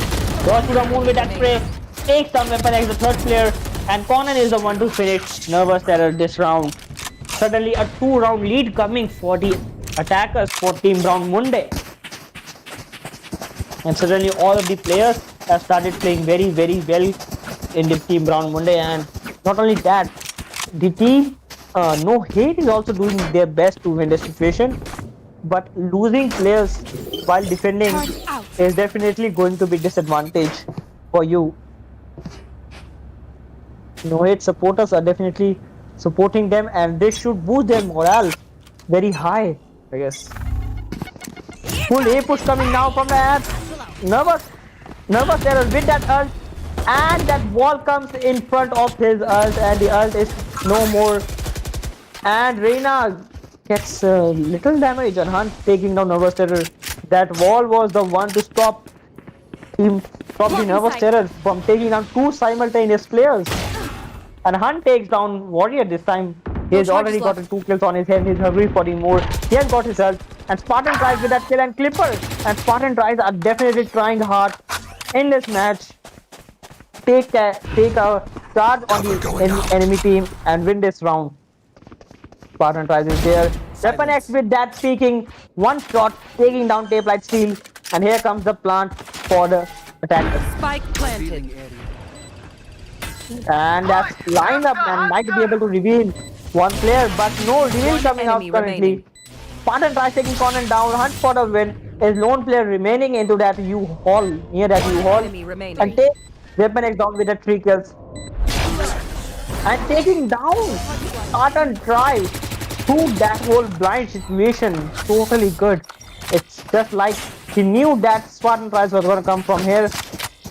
[SPEAKER 2] Dodge to the moon with that spray, takes down Weapon X, the third player, and Conan is the one to finish Nervous Terror this round. Suddenly a 2-round lead coming for the attackers for Team Brown Monday. And suddenly all of the players have started playing very, very well in the Team Brown Monday. And not only that, the team No Hate is also doing their best to win the situation, but losing players while defending is definitely going to be disadvantage for you. No Hate supporters are definitely supporting them, and this should boost their morale very high, I guess. Full A push coming now from the app. Nervous Terror with that ult, and that wall comes in front of his ult, and the ult is no more. And Reyna gets little damage on Hunt, taking down Nervous Terror. That wall was the one to stop the Nervous Terror from taking down 2 simultaneous players. And Hunt takes down Warrior this time. He has already gotten 2 kills on his head. He's hungry for the more. He has got his health. And Spartan tries with that kill, and Clipper and Spartan tries are definitely trying hard in this match. Take a charge on the enemy team and win this round. Spartan tries is there. Weapon X with that speaking, one shot taking down Tape Light Steel, and here comes the plant for the attackers.
[SPEAKER 5] Spike planted.
[SPEAKER 2] And that's lined up and might be able to reveal one player, but no reveal coming out currently. Spartan tries taking Conan down. Hunt for the win. Is lone player remaining into that U-Haul, near that U-Haul, and take Weapon X down with the 3 kills. And taking down Spartan tries through that whole blind situation. Totally good. It's just like he knew that Spartan tries was going to come from here,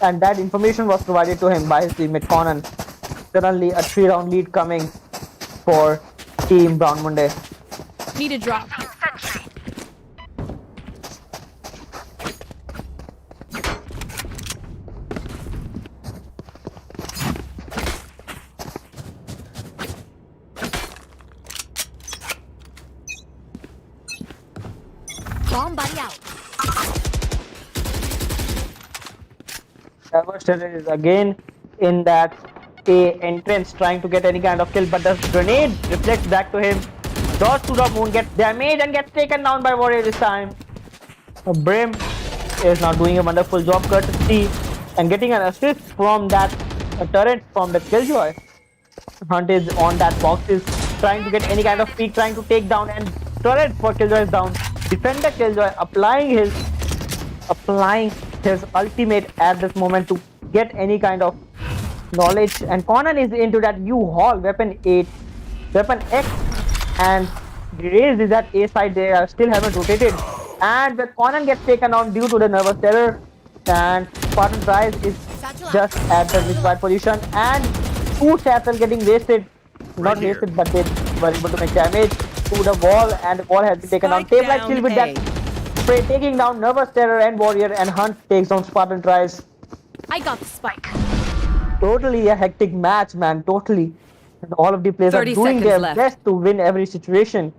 [SPEAKER 2] and that information was provided to him by his teammate Conan. Suddenly a 3-round lead coming for Team Brown Monday.
[SPEAKER 3] Need a drop. Bomb buddy out.
[SPEAKER 2] Nervous Terror is again in that A entrance trying to get any kind of kill, but the grenade reflects back to him. Dodge to the moon, gets damaged and gets taken down by Warrior this time. Brim is now doing a wonderful job, courtesy and getting an assist from that turret from the Killjoy. Hunt is on that box, is trying to get any kind of peek, trying to take down, and turret for Killjoy is down. Defender Killjoy applying his ultimate at this moment to get any kind of knowledge, and Conan is into that U-Haul weapon 8, weapon X, and Raze is at A side. They are still haven't rotated, and when Conan gets taken down due to the nervous terror, and Spartan Rise is just at the required position, and two shots are getting wasted, not wasted, but they were able to make damage to the wall, and the wall has been taken down.
[SPEAKER 5] Spike
[SPEAKER 2] Tape still with
[SPEAKER 5] down
[SPEAKER 2] that spray, taking down Nervous Terror and Warrior, and Hunt takes down Spartan Rise.
[SPEAKER 3] I got the spike.
[SPEAKER 2] Totally a hectic match, man. Totally. And all of the players are
[SPEAKER 5] 30
[SPEAKER 2] doing
[SPEAKER 5] seconds
[SPEAKER 2] their
[SPEAKER 5] left.
[SPEAKER 2] best to win every situation.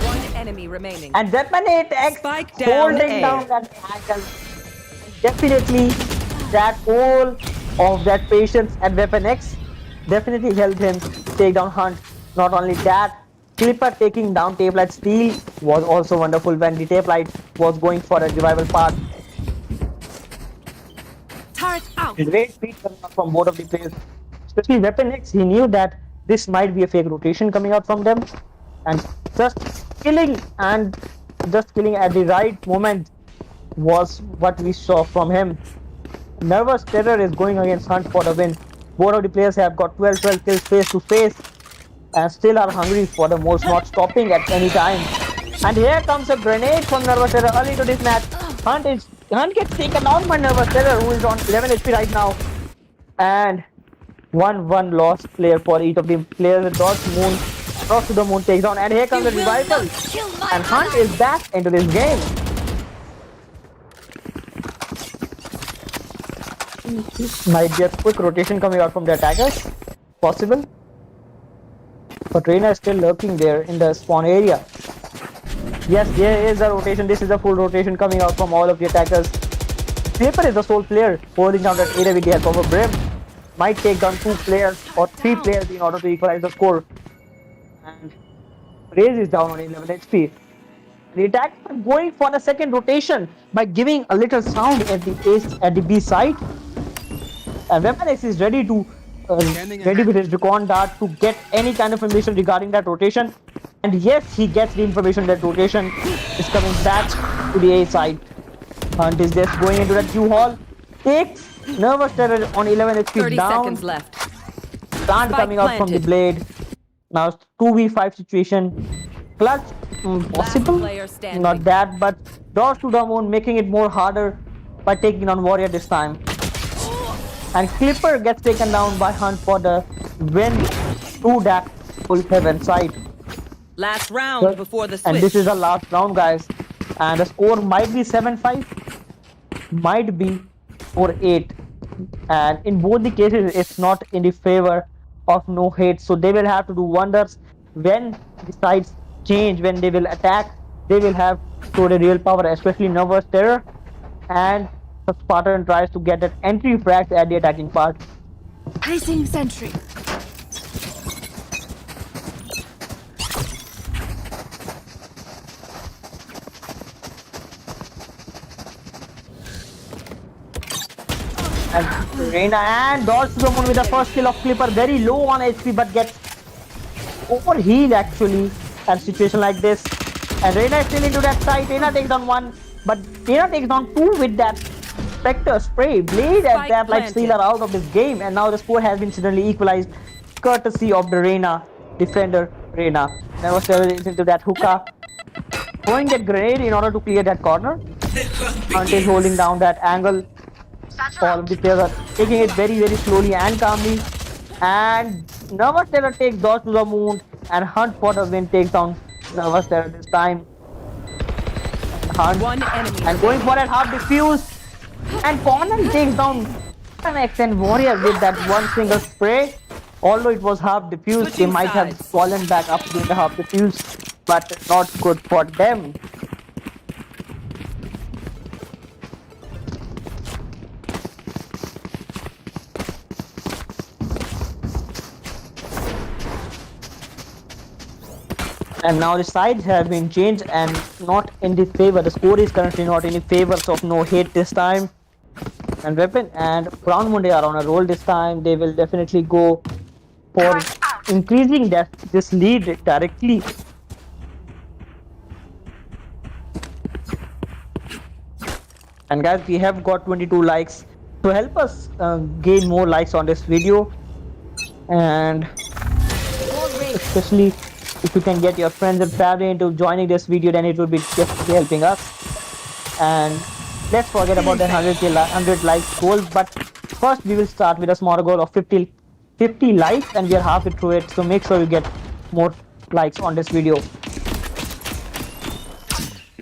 [SPEAKER 5] One enemy remaining.
[SPEAKER 2] And Weapon 8X
[SPEAKER 5] Spike down
[SPEAKER 2] holding
[SPEAKER 5] A.
[SPEAKER 2] down that angle. Definitely that whole of that patience and Weapon X definitely helped him take down Hunt. Not only that, Clipper taking down Tape Light Steel was also wonderful when the Tape Light was going for a revival path.
[SPEAKER 3] Turret out.
[SPEAKER 2] Great speed coming out from both of the players. Especially Weapon X, he knew that this might be a fake rotation coming out from them. And just killing at the right moment was what we saw from him. Nervous Terror is going against Hunt for the win. Both of the players have got 12 kills face to face and still are hungry for the most, not stopping at any time. And here comes a grenade from Nervous Terror early to this match. Hunt gets taken down by Nervous Terror, who is on 11 HP right now. And 1-1 lost player for each of the players. Dodge to the moon takes down, and here comes the revival. And Hunt is back into this game. Might be a quick rotation coming out from the attackers. Possible. But Reyna is still lurking there in the spawn area. Yes, there is a rotation. This is a full rotation coming out from all of the attackers. Paper is the sole player holding down that area with the help of a Brim. Might take down 2 players or 3 players in order to equalize the score. And Raze is down on 11 HP. The attackers are going for the second rotation by giving a little sound at the B side. And Weapon X is ready with his recon dart to get any kind of information regarding that rotation. And yes, he gets the information that rotation is coming back to the A side. Hunt is just going into that U-Haul. Takes Nervous Terror on 11 HP
[SPEAKER 5] 30
[SPEAKER 2] down.
[SPEAKER 5] seconds left.
[SPEAKER 2] Plant coming out from the blade. Now 2v5 situation. Clutch possible. Not that, but dodge to the moon, making it more harder by taking on Warrior this time. And Clipper gets taken down by Hunt for the win to that full heaven side.
[SPEAKER 5] Last round before the switch.
[SPEAKER 2] And this is the last round, guys. And the score might be 7-5, might be 4-8. And in both the cases, it's not in the favor of No Hate. So they will have to do wonders when the sides change, when they will attack. They will have showed a real power, especially Nervous Terror. And the Spartan tries to get that entry frags at the attacking part.
[SPEAKER 3] Placing sentry.
[SPEAKER 2] And Reyna and dodge to the moon with the first kill of Clipper, very low on HP but gets overhealed actually at a situation like this. And Reyna is still into that side. Reyna takes down 1, but Reyna takes down 2 with that Spectre spray. Blade and Tap Light Steel are out of this game, and now the score has been suddenly equalized courtesy of the Reyna defender Reyna. Nervous Terror is into that hookah, throwing that grenade in order to clear that corner. Until holding down that angle. All of the players are taking it very, very slowly and calmly. And Nervous Terror takes dodge to the moon, and Hunt for the win takes down Nervous Terror this time. Hunt
[SPEAKER 5] One enemy
[SPEAKER 2] and going for that half defuse. And Conan takes down X and Warrior with that one single spray. Although it was half defused, they might have fallen back up during the half defuse, but not good for them. And now the sides have been changed and not in the favor. The score is currently not in the favor of No Hate this time. And Weapon and Brown Monday are on a roll this time. They will definitely go for increasing this lead directly. And guys, we have got 22 likes. So help us gain more likes on this video. And especially if you can get your friends and family into joining this video, then it will be definitely helping us. And let's forget about the 100 likes goal. But first we will start with a smaller goal of 50 likes, and we are halfway through it. So make sure you get more likes on this video.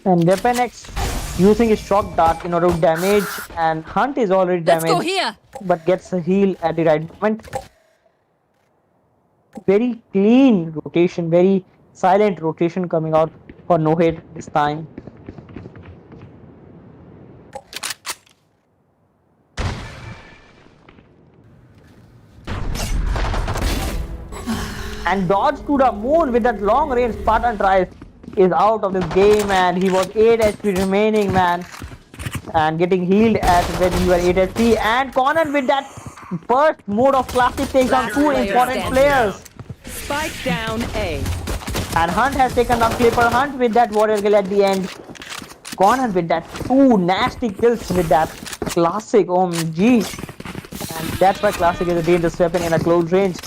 [SPEAKER 2] And Weapon X using his shock dart in order to damage, and Hunt is already damaged.
[SPEAKER 3] Let's go here.
[SPEAKER 2] But gets a heal at the right moment. Very clean rotation, very silent rotation coming out for no hit this time. And dodge to the moon with that long range Spartan tries is out of this game, and he was 8 HP remaining, man. And getting healed at when you were 8 HP. And Conan with that first mode of classic takes on two important players.
[SPEAKER 5] Spike down A.
[SPEAKER 2] And Hunt has taken down Clipper. Hunt with that warrior kill at the end. Conan with that two nasty kills with that classic OMG. And that's why classic is a dangerous weapon in a close range.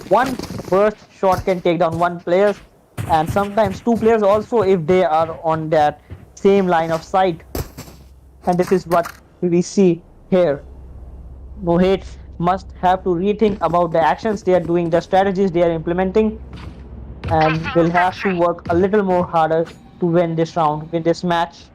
[SPEAKER 2] One burst shot can take down one player, and sometimes two players also if they are on that same line of sight. And this is what we see here. No hate must have to rethink about the actions they are doing, the strategies they are implementing, and will have to work a little more harder to win this round, win this match.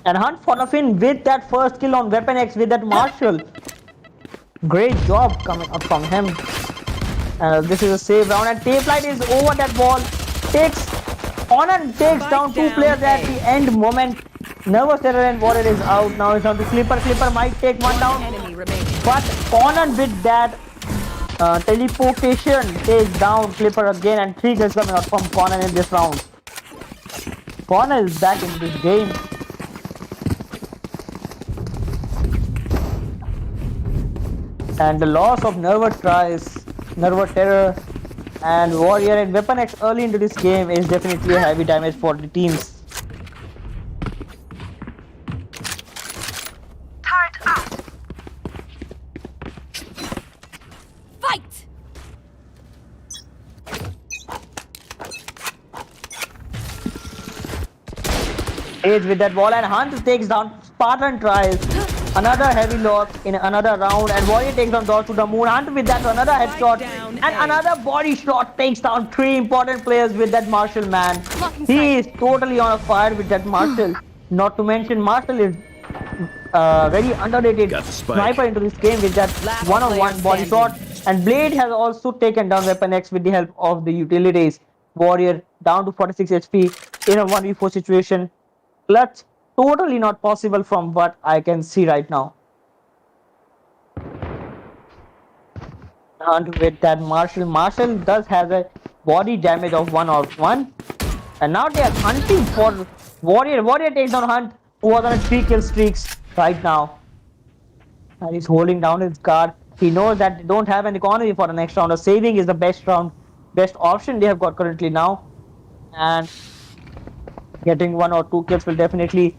[SPEAKER 2] And Hunt for the win with that first kill on Weapon X with that Marshall. Great job coming up from him. This is a save round, and Tapelight is over that wall. Takes down two players at the end moment. Nervous Terror and Warrior is out. Now it's down to Clipper. Clipper might take one down. But Conan with that teleportation takes down Clipper again, and 3 kills coming out from Conan in this round. Conan is back in this game. And the loss of Nervous Terror and Warrior and Weapon X early into this game is definitely a heavy damage for the teams.
[SPEAKER 7] Turret out.
[SPEAKER 3] Fight.
[SPEAKER 2] Age with that wall, and Hunt takes down Spartan tries. Another heavy loss in another round, and Warrior takes down Dodge to the moon. Hunt with that another headshot, and another body shot takes down 3 important players with that Marshall, man. He is totally on a fire with that Marshall. Not to mention Marshall is very underrated sniper into this game with that one-on-one body shot. And Blade has also taken down Weapon X with the help of the utilities. Warrior down to 46 HP in a 1v4 situation. Clutch. Totally not possible from what I can see right now. And with that Marshall does have a body damage of 1/1, and now they are hunting for Warrior. Warrior takes down Hunt, who was on a 3 kill streaks right now, and he's holding down his guard. He knows that they don't have an economy for the next round. Saving is the best option they have got currently now, and getting 1 or 2 kills will definitely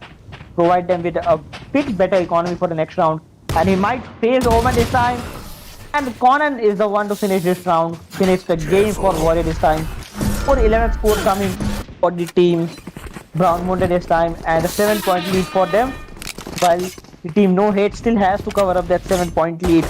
[SPEAKER 2] provide them with a bit better economy for the next round. And he might face Omen this time. And Conan is the one to finish this round, finish the game for Warrior this time. For 11th score coming for the team Brown Mountain this time, and a 7-point lead for them, while the team No Hate still has to cover up that 7-point lead.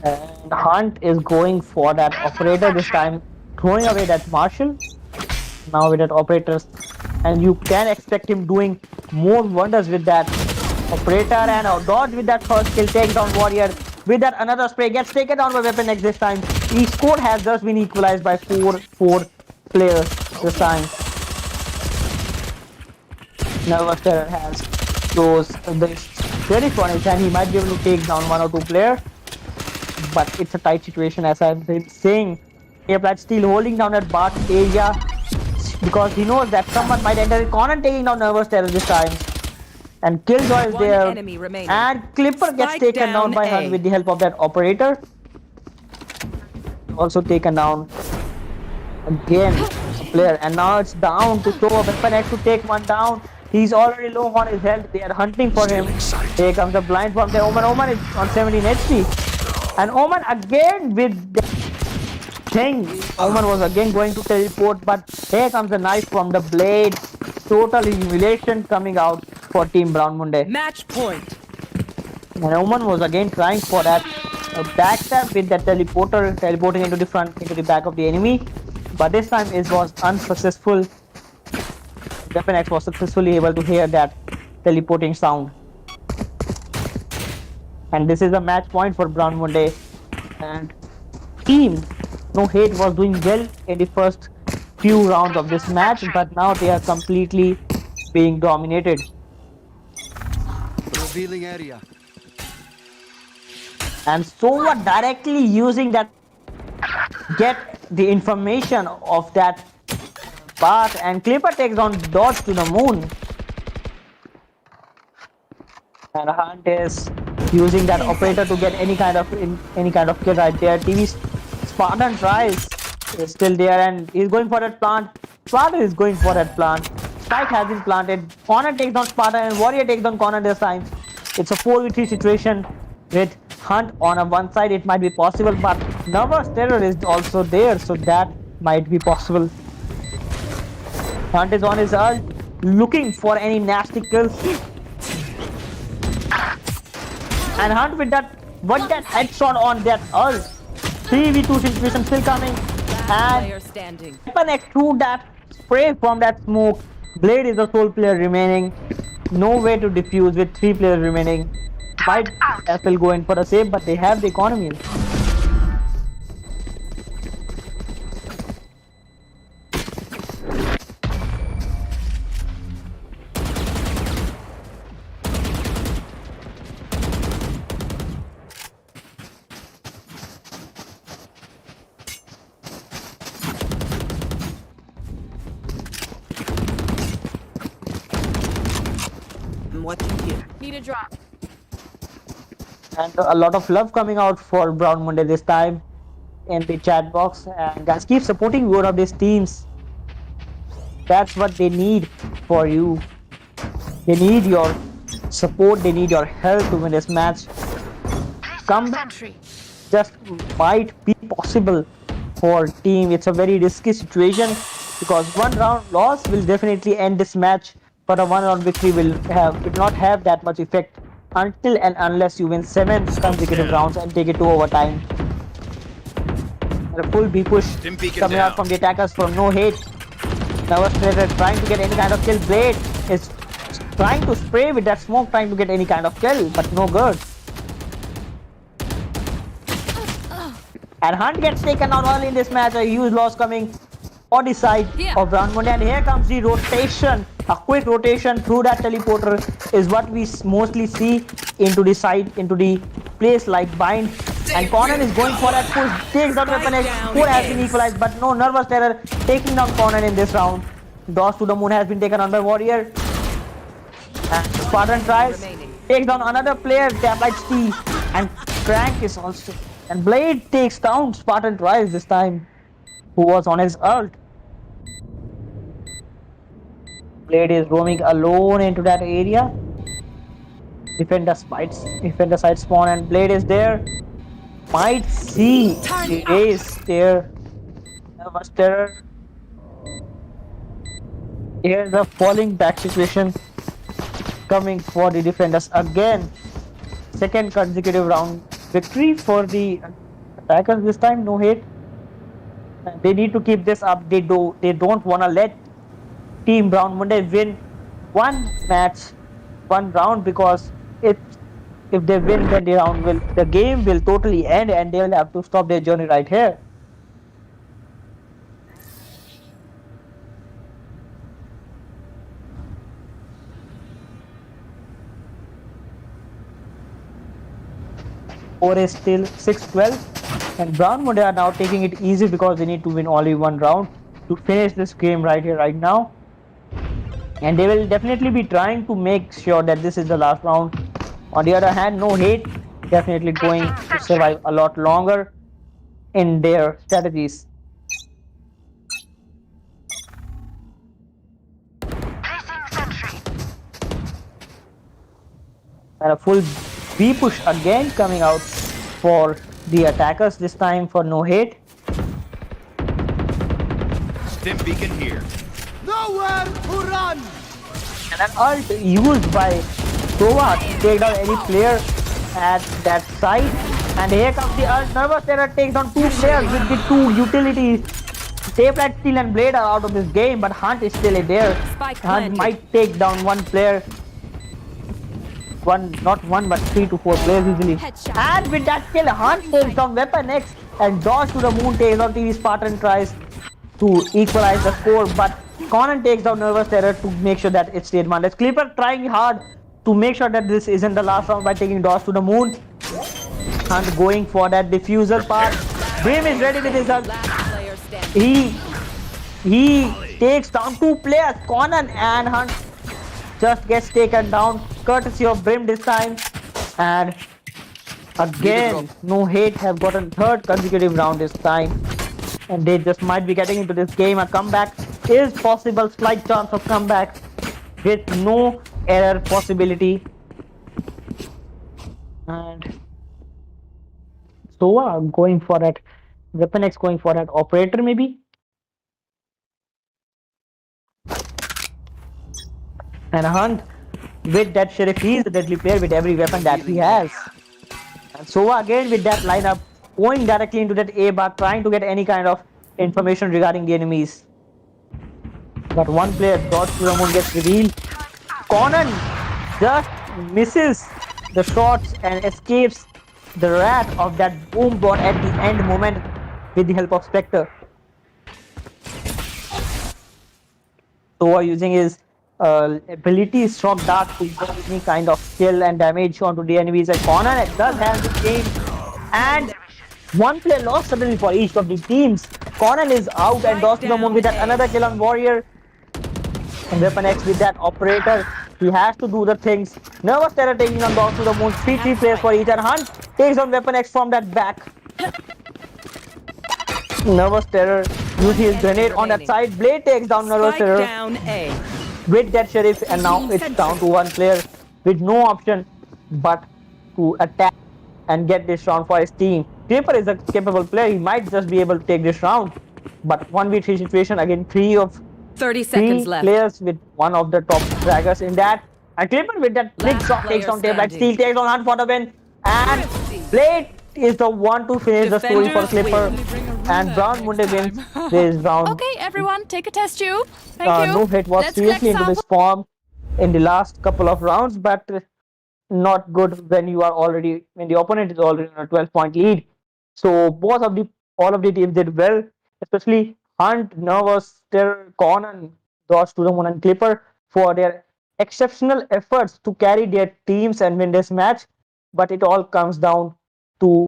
[SPEAKER 2] And Hunt is going for that operator this time, throwing away that Marshall. Now with that operator, and you can expect him doing more wonders with that operator. And a dodge with that first kill, takes down Warrior. With that another spray, gets taken down by Weapon X this time. Each score has just been equalized by 4 players this time. Nervous Terror has those very funny, and he might be able to take down 1 or 2 players. But it's a tight situation, as I've been saying He applied steal, holding down at Bart area because he knows that someone might enter the corner, taking down Nervous Terror this time. And Killjoy is
[SPEAKER 5] One
[SPEAKER 2] there.
[SPEAKER 5] enemy remaining.
[SPEAKER 2] And Clipper gets
[SPEAKER 5] Spike
[SPEAKER 2] taken down
[SPEAKER 5] down
[SPEAKER 2] by
[SPEAKER 5] A.
[SPEAKER 2] Hunt with the help of that operator. Also taken down again a player, and now it's down to throw a weapon X to take one down. He's already low on his health. They are hunting for him. Here comes the blind from there. Oman is on 17 HP. And Oman again with the thing. Oman was again going to teleport, but here comes the knife from the blade. Total humiliation coming out for Team Brown Monday.
[SPEAKER 5] Match point.
[SPEAKER 2] And Oman was again trying for that backstab with that teleporter, teleporting into the front, into the back of the enemy. But this time it was unsuccessful. Weapon X was successfully able to hear that teleporting sound. And this is a match point for Brown Monday. And Team No Hate was doing well in the first few rounds of this match, but now they are completely being dominated.
[SPEAKER 4] Revealing area.
[SPEAKER 2] And so directly using that, get the information of that path, and Clipper takes on Dodge to the moon. And Hunt is using that operator to get any kind of kill right there. TV Spartan tries, is still there, and he's going for that plant. Spartan is going for that plant. Spike has been planted. Corner takes on Spartan, and Warrior takes on Corner this time. It's a 4v3 situation with Hunt on a one side. It might be possible, but Nervous Terror is also there, so that might be possible. Hunt is on his ult, looking for any nasty kills. And Hunt with that headshot on that ult. 3v2 situation still coming.
[SPEAKER 5] Player
[SPEAKER 2] And
[SPEAKER 5] standing.
[SPEAKER 2] weapon X through that spray from that smoke. Blade is the sole player remaining. No way to defuse with 3 players remaining. Might Apple go in for a save, but they have the economy.
[SPEAKER 5] I'm watching here.
[SPEAKER 3] Need a drop.
[SPEAKER 2] And a lot of love coming out for Brown Monday this time in the chat box. And guys, keep supporting both of these teams. That's what they need for you. They need your support, they need your help to win this match. Comeback just might be possible for team. It's a very risky situation because one round loss will definitely end this match, but a one round victory will not have that much effect until and unless you win 7 consecutive rounds and take it to overtime. And a full B push coming out from the attackers from No Hate. Nervous Terror trying to get any kind of kill. Blade is trying to spray with that smoke, trying to get any kind of kill, but no good. And Hunt gets taken out early in this match. A huge loss coming on the side of Brown Monday. And here comes the rotation. A quick rotation through that teleporter is what we mostly see into the side, into the place like Bind. And Conan is going for that push. Takes that weapon X. 4 has been equalized, but no. Nervous Terror taking down Conan in this round. Dodge to the moon has been taken on by Warrior. And Spartan tries. Takes down another player. Tap like Steve. And Crank is also. And Blade takes down Spartan tries this time, who was on his ult. Blade is roaming alone into that area. Defender side spawn, and Blade is there. Might see the ace there. Nervous Terror. Here's a falling back situation coming for the defenders again. Second consecutive round victory for the attackers this time. No Hate. They need to keep this up. They don't want to let Team Brown Monday win one match, one round, because if they win, then the game will totally end and they will have to stop their journey right here. Score is still 6-12. And Brown Munde are now taking it easy because they need to win only one round to finish this game right here, right now. And they will definitely be trying to make sure that this is the last round. On the other hand, No Hate definitely going to survive a lot longer in their strategies.
[SPEAKER 7] Placing sentry.
[SPEAKER 2] And a full B push again coming out for the attackers, this time for No Hate.
[SPEAKER 6] Stim beacon here.
[SPEAKER 5] Nowhere to run.
[SPEAKER 2] And an ult used by Sova to take down any player at that site. And here comes the ult. Nervous Terror takes down two players with the two utilities. Tapered Steel and Blade are out of this game, but Hunt is still there.
[SPEAKER 3] Spike
[SPEAKER 2] Hunt
[SPEAKER 3] planted.
[SPEAKER 2] might take down one player. Not one, but 3 to 4 players easily.
[SPEAKER 3] Headshot.
[SPEAKER 2] And with that kill, Hunt takes down Weapon X and Dodge to the Moon takes down TV Spartan, tries to equalize the score, but Conan takes down Nervous Terror to make sure that it's the advantage. Clipper trying hard to make sure that this isn't the last round by taking Dodge to the Moon. Hunt going for that diffuser part. Brim is ready with his ult.
[SPEAKER 3] Last player standing.
[SPEAKER 2] He takes down two players, Conan and Hunt just gets taken down courtesy of Brim this time. And again, No Hate have gotten third consecutive round this time, and they just might be getting into this game. A comeback is possible, slight chance of comeback with no error possibility. And Sova going for that Weapon X, going for that operator maybe. And Hunt with that Sheriff, he is a deadly player with every weapon that he has. And Sova again with that lineup, going directly into that A bar, trying to get any kind of information regarding the enemies. But one player, Dodge to the Moon, gets revealed. Conan just misses the shots and escapes the wrath of that boom bot at the end moment with the help of Spectre. Sova using his ability Shock Dart to do any kind of skill and damage onto the enemies, and Conan does have the game. And one player lost suddenly for each of the teams. Conan is out and Dodge to the Moon with that another kill on Warrior. And Weapon X with that operator, he has to do the things. Nervous Terror taking on Dodge to the Moon, 3 players for each, and Hunt takes on Weapon X from that back. Nervous Terror uses his grenade on that side. Blade takes down Nervous
[SPEAKER 5] Spike
[SPEAKER 2] Terror
[SPEAKER 5] down A.
[SPEAKER 2] with that Sheriff, and now it's down to one player with no option but to attack and get this round for his team. Creeper is a capable player, he might just be able to take this round, but 1v3 situation again,
[SPEAKER 3] 30 seconds left.
[SPEAKER 2] players with one of the top draggers in that. And Creeper with that big
[SPEAKER 3] Last
[SPEAKER 2] shot
[SPEAKER 3] player
[SPEAKER 2] takes down Tape like
[SPEAKER 3] standing.
[SPEAKER 2] Steel, takes on Hunt for the win, and Blade is the one to finish the story for
[SPEAKER 5] Defenders
[SPEAKER 2] Clipper.
[SPEAKER 5] win.
[SPEAKER 2] And Brown Munde wins this round.
[SPEAKER 3] Okay, everyone, take a test tube. Thank you.
[SPEAKER 2] No Hate was
[SPEAKER 3] Let's
[SPEAKER 2] seriously
[SPEAKER 3] collect
[SPEAKER 2] into this
[SPEAKER 3] samples.
[SPEAKER 2] form in the last couple of rounds, but not good when the opponent is already on a 12-point lead. So all of the teams did well, especially Hunt, Nervous, Terror, Conan, Dodge to the Moon, and Clipper for their exceptional efforts to carry their teams and win this match. But it all comes down to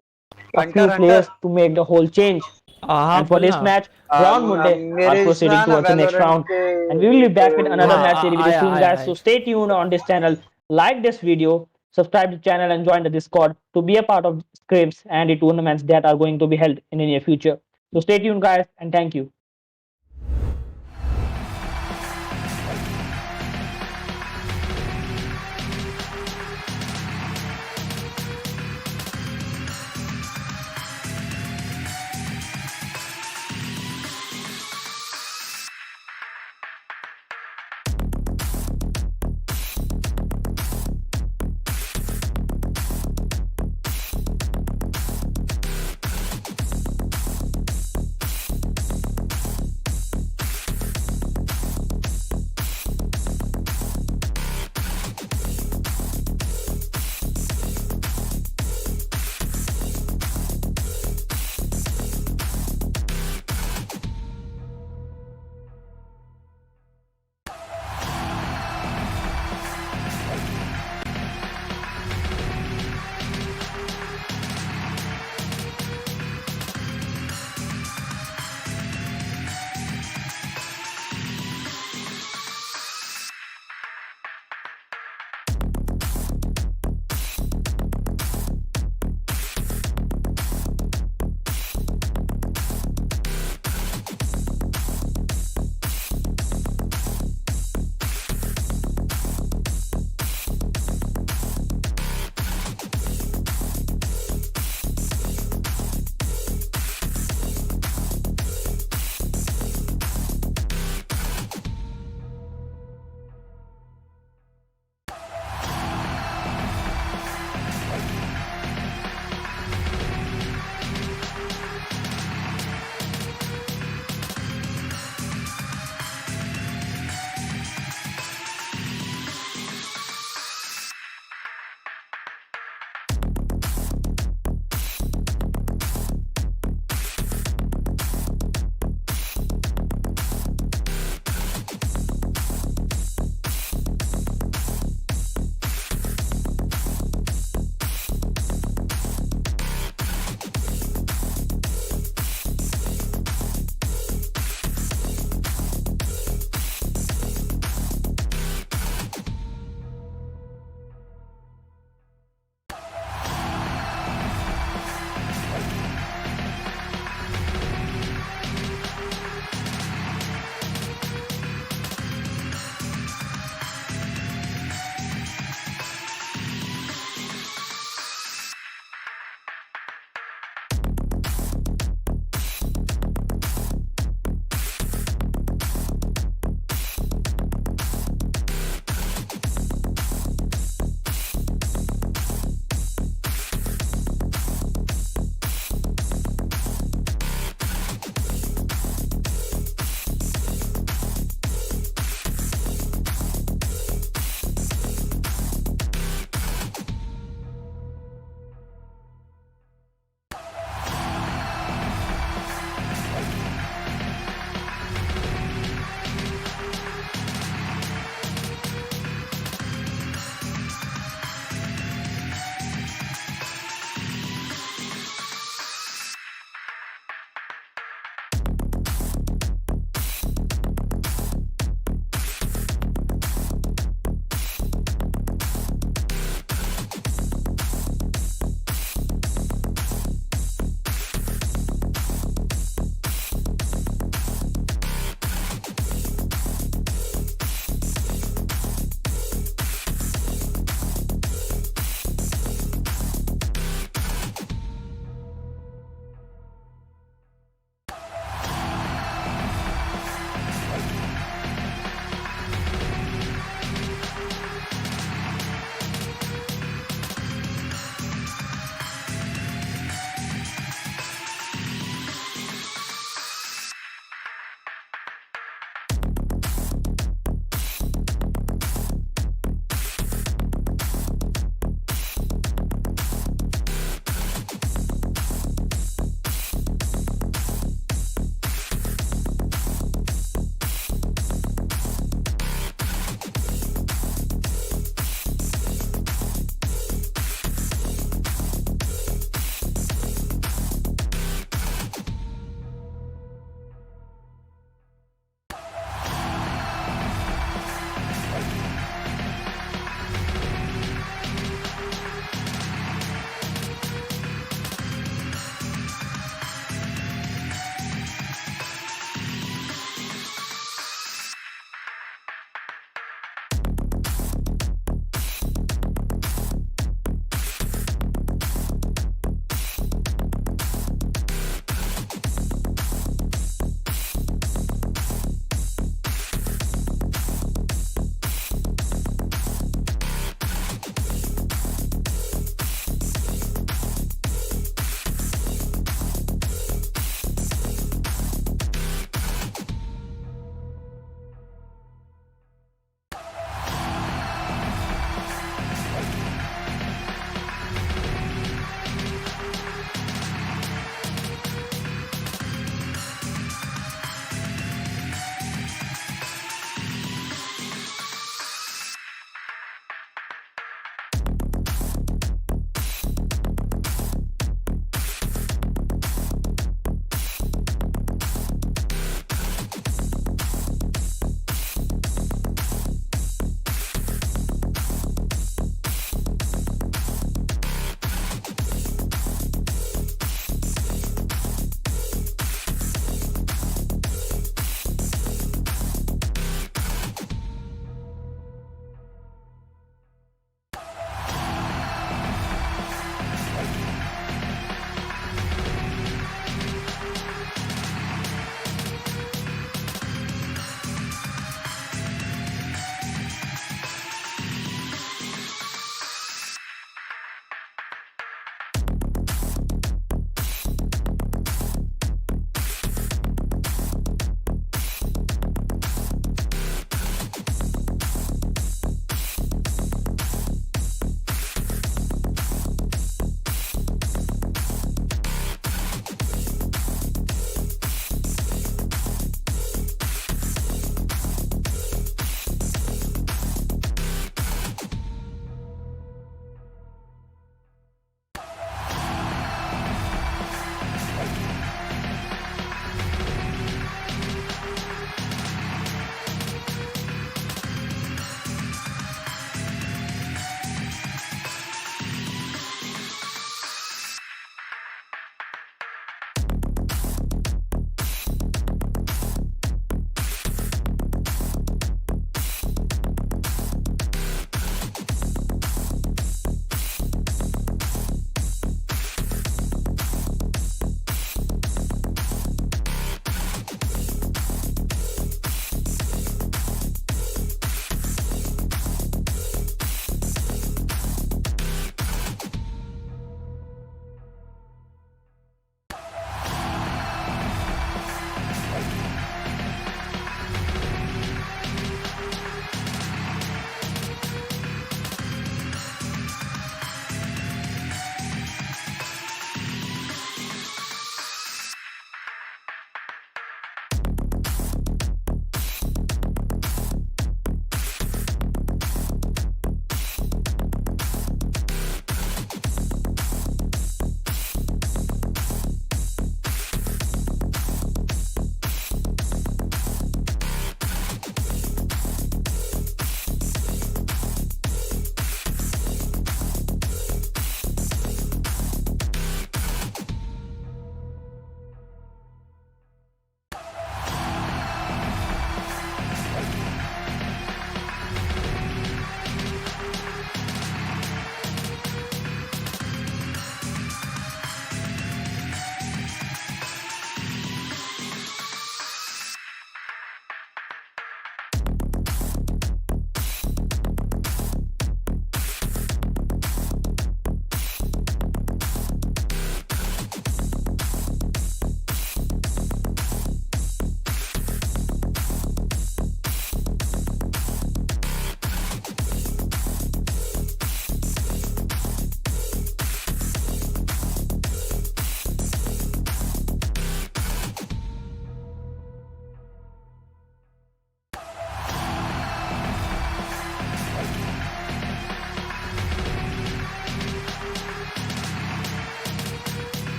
[SPEAKER 2] a few players to make the whole change. And for this match, Brown Munde are proceeding towards the next round. And we will be back with another match series very soon, guys. So stay tuned on this channel, like this video, subscribe to the channel, and join the Discord to be a part of scrims and the tournaments that are going to be held in the near future. So stay tuned, guys, and thank you.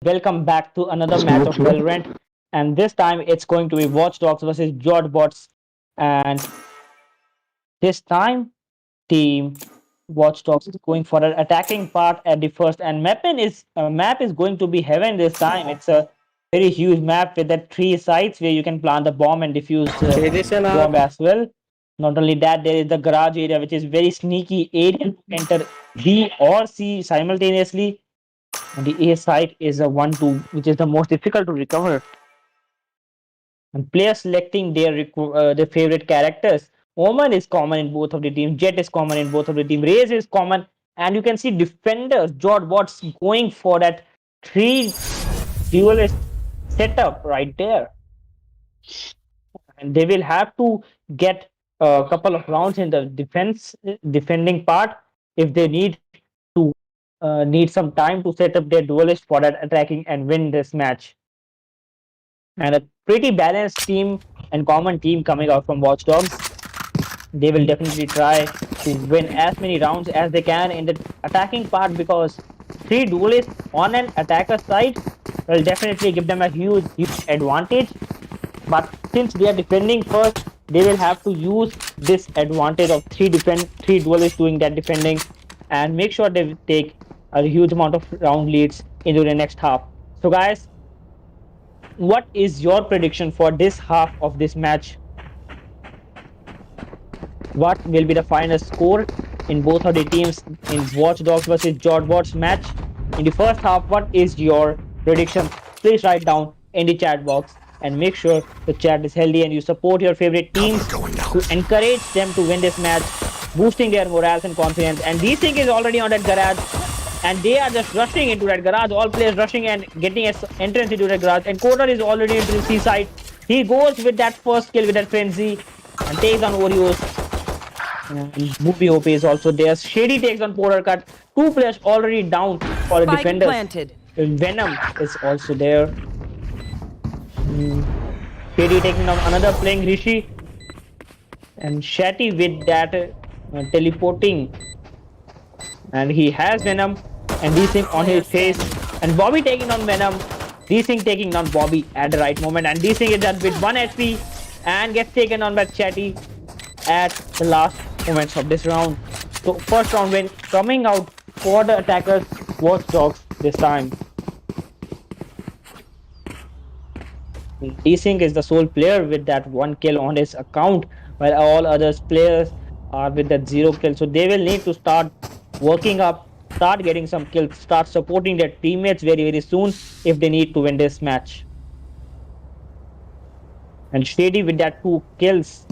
[SPEAKER 2] Welcome back to another match of Valorant, and this time it's going to be Watch Dogs versus Jod Bots, and this time team Watch Dogs is going for an attacking part at the first, and map is going to be heaven this time. It's a very huge map with the three sites where you can plant the bomb and defuse the bomb as well. Not only that, there is the garage area, which is very sneaky area to enter B or C simultaneously. And the A site is a 1-2, which is the most difficult to recover. And players selecting their favorite characters. Omen is common in both of the teams. Jet is common in both of the teams. Raze is common. And you can see defenders, Jod Bots going for that three duelist setup right there. And they will have to get a couple of rounds in the defending part if they need some time to set up their duelist for that attacking and win this match. And a pretty balanced team and common team coming out from Watch Dogs. They will definitely try to win as many rounds as they can in the attacking part, because three duelists on an attacker side will definitely give them a huge advantage. But since they are defending first, they will have to use this advantage of three duelists doing that defending and make sure they take a huge amount of round leads into the next half. So guys, what is your prediction for this half of this match? What will be the final score in both of the teams in Watch Dogs versus Jod Bots match? In the first half, what is your prediction? Please write down in the chat box, and make sure the chat is healthy and you support your favorite teams to encourage them to win this match, boosting their morale and confidence. And Singh is already on that garage, and they are just rushing into that garage. All players rushing and getting an entrance into the garage. And Coder is already into the C side. He goes with that first kill with that frenzy and takes on Ojus. Movie OP is also there. Shady takes on Porter Cut. Two players already down for the
[SPEAKER 3] Spike
[SPEAKER 2] defenders.
[SPEAKER 3] planted.
[SPEAKER 2] Venom is also there. Shady taking on another playing Rishi. And Shatty with that teleporting. And he has Venom. And Singh on his face. And Bobby taking on Venom. Singh taking on Bobby at the right moment. And Singh is done with 1 HP. And gets taken on by Chatty at the last moments of this round. So first round win coming out for the attackers, Watch Dogs this time. Singh is the sole player with that 1 kill on his account, while all other players are with that 0 kill. So they will need to start working up, start getting some kills, start supporting their teammates very soon if they need to win this match. And Shady with that 2 kills,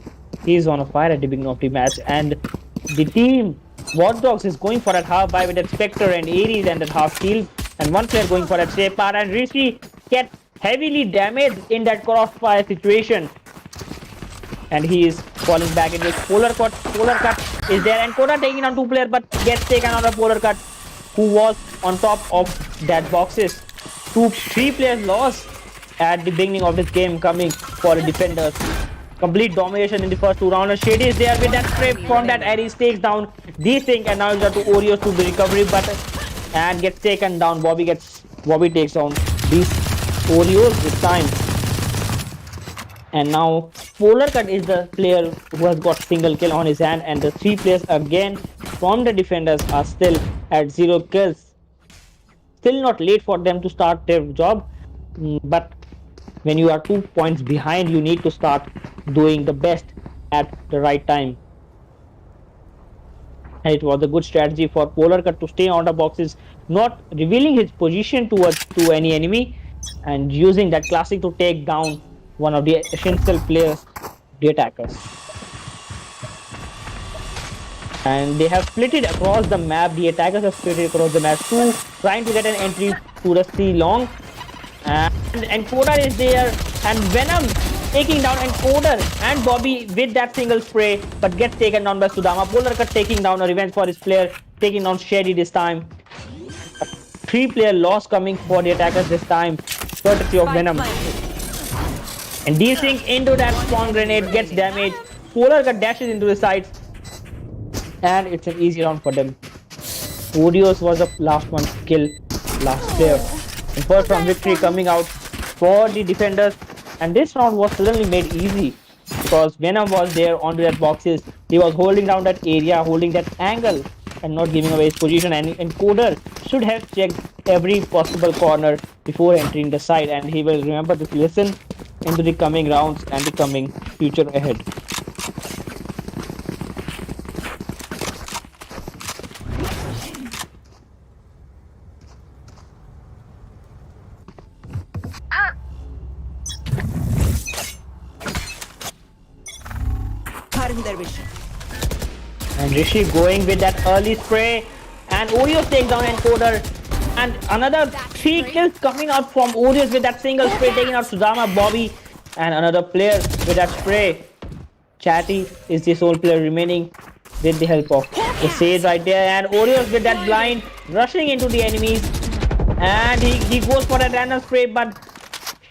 [SPEAKER 2] he's on a fire at the beginning of the match. And the team Watch Dogs is going for that half buy with that Spectre and Ares and that half shield, and one player going for that safe part, and Rishi gets heavily damaged in that crossfire situation, and he is falling back into his polar cut. Is there, and Koda taking on 2 players but gets taken on a polar cut, who was on top of that boxes. 3 players lost at the beginning of this game coming for the defenders. Complete domination in the first 2 rounds. Shady is there with that strip from that Ares, takes down Singh, and now it's up to Ojus to the recovery button and gets taken down. Bobby takes down these Ojus this time. And now Polar Cut is the player who has got single kill on his hand, and the 3 players again from the defenders are still at 0 kills. Still not late for them to start their job, but when you are 2 points behind, you need to start doing the best at the right time. And it was a good strategy for Polar Cut to stay on the boxes, not revealing his position to any enemy, and using that classic to take down one of the essential players, the attackers. And they have split it across the map. The attackers have split it across the map too, trying to get an entry to the C long. And Coder is there, and Venom taking down Encoder and Bobby with that single spray, but gets taken down by Sudama. Polar Cut taking down a revenge for his player, taking down Shady this time. 3 player loss coming for the attackers this time, courtesy of Venom. And Singh into that spawn grenade, gets damaged. Polar Cut dashes into the sides, and it's an easy round for them. Ojus was the last one to kill last player. First round victory coming out for the defenders, and this round was suddenly made easy because Venom was there onto that boxes. He was holding down that area, holding that angle, and not giving away his position. And Encoder should have checked every possible corner before entering the side, and he will remember this lesson into the coming rounds and the coming future ahead. And Rishi going with that early spray, and Ojus takes down Encoder, and another 3 kills coming out from Ojus with that single spray, taking out Suzama, Bobby, and another player with that spray. Chatty is the sole player remaining with the help of the Sage right there, and Ojus with that blind rushing into the enemies, and he goes for a random spray, but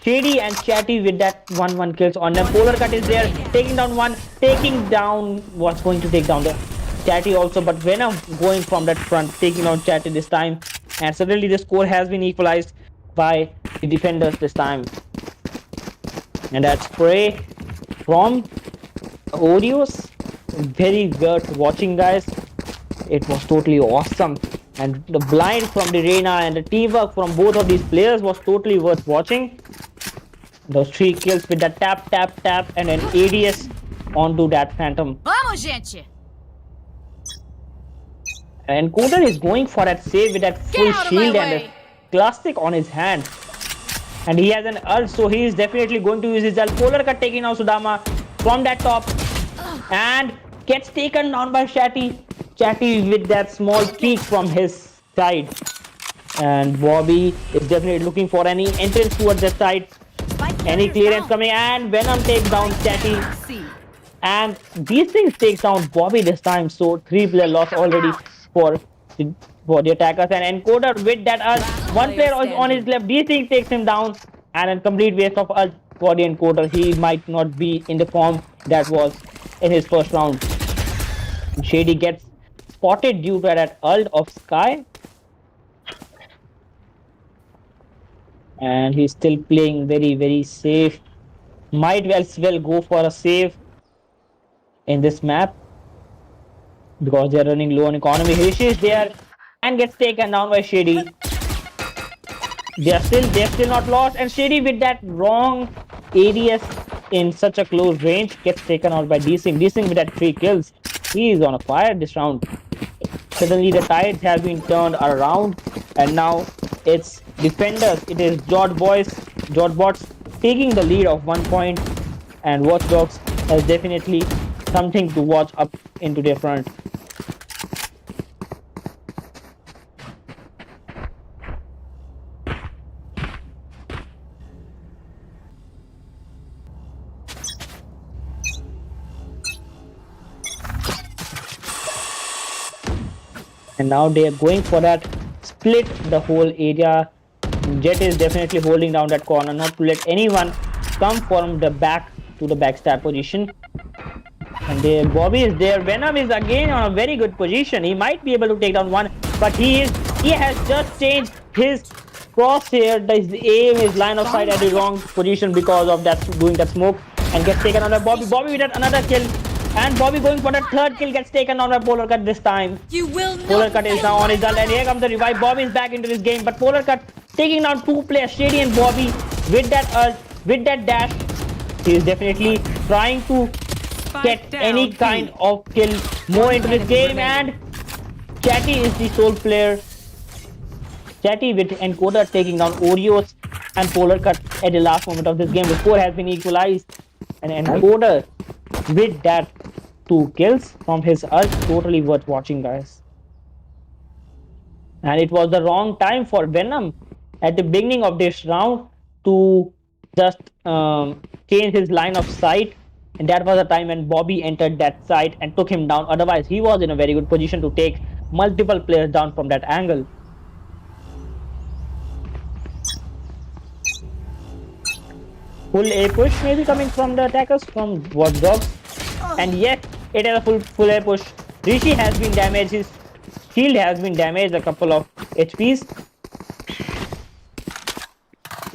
[SPEAKER 2] Shady and Chatty with that 1-1 kills on them. Polar Cut is there, taking down one, was going to take down the Chatty also, but Venom going from that front, taking down Chatty this time, and suddenly the score has been equalized by the defenders this time. And that spray from Ojus, very worth watching, guys. It was totally awesome, and the blind from the Reina and the teamwork from both of these players was totally worth watching. Those 3 kills with that tap, and an ADS onto that Phantom.
[SPEAKER 3] Vamos, gente!
[SPEAKER 2] And Encoder is going for that save with that full shield and a classic on his hand. And he has an ult, so he is definitely going to use his ult. Polar Cut taking out Sudama from that top, and gets taken down by Chatty. Chatty with that small peek from his side. And Bobby is definitely looking for any entrance towards that side. Any clearance coming, and Venom takes down Chatty. And these things takes down Bobby this time, so 3-player loss already for the attackers. And Encoder with that ult, 1 player on his left, these things takes him down, and a complete waste of ult for the Encoder. He might not be in the form that was in his first round. Shady gets spotted due to that ult of Sky, and he's still playing very safe. Might well go for a save in this map because they're running low on economy. Rishi is there and gets taken down by Shady. They're still not lost, and Shady with that wrong ADS in such a close range gets taken out by D-Sing. D-Sing with that 3 kills. He is on a fire this round. Suddenly the tides have been turned around, and now it's defenders. It is Jod Bots taking the lead of 1 point, and Watch Dogs has definitely something to watch up into their front. And now they are going for that split the whole area. Jet is definitely holding down that corner, not to let anyone come from the back to the backstab position. And there Bobby is there. Venom is again on a very good position. He might be able to take down one, but he has just changed his crosshair. His aim, his line of sight at the wrong position because of that doing that smoke, and gets taken on by Bobby. Bobby with another kill. And Bobby going for the 3rd kill, gets taken down by Polar Cut this time. Polar Cut is now on his ult, and here comes the revive. Bobby is back into this game, but Polar Cut taking down 2 players, Shady and Bobby, with that ult, with that dash. He is definitely trying to get any kind of kill more into this game, and Chatty is the sole player. Chatty with Encoder taking down Ojus and Polar Cut at the last moment of this game. The score has been equalized, and Encoder with that 2 kills from his ult, totally worth watching, guys. And it was the wrong time for Venom at the beginning of this round to just change his line of sight, and that was the time when Bobby entered that site and took him down. Otherwise he was in a very good position to take multiple players down from that angle. Full A push maybe coming from the attackers from Watch Dogs. And yes, it is a full A push. Rishi has been damaged, his shield has been damaged, a couple of HPs.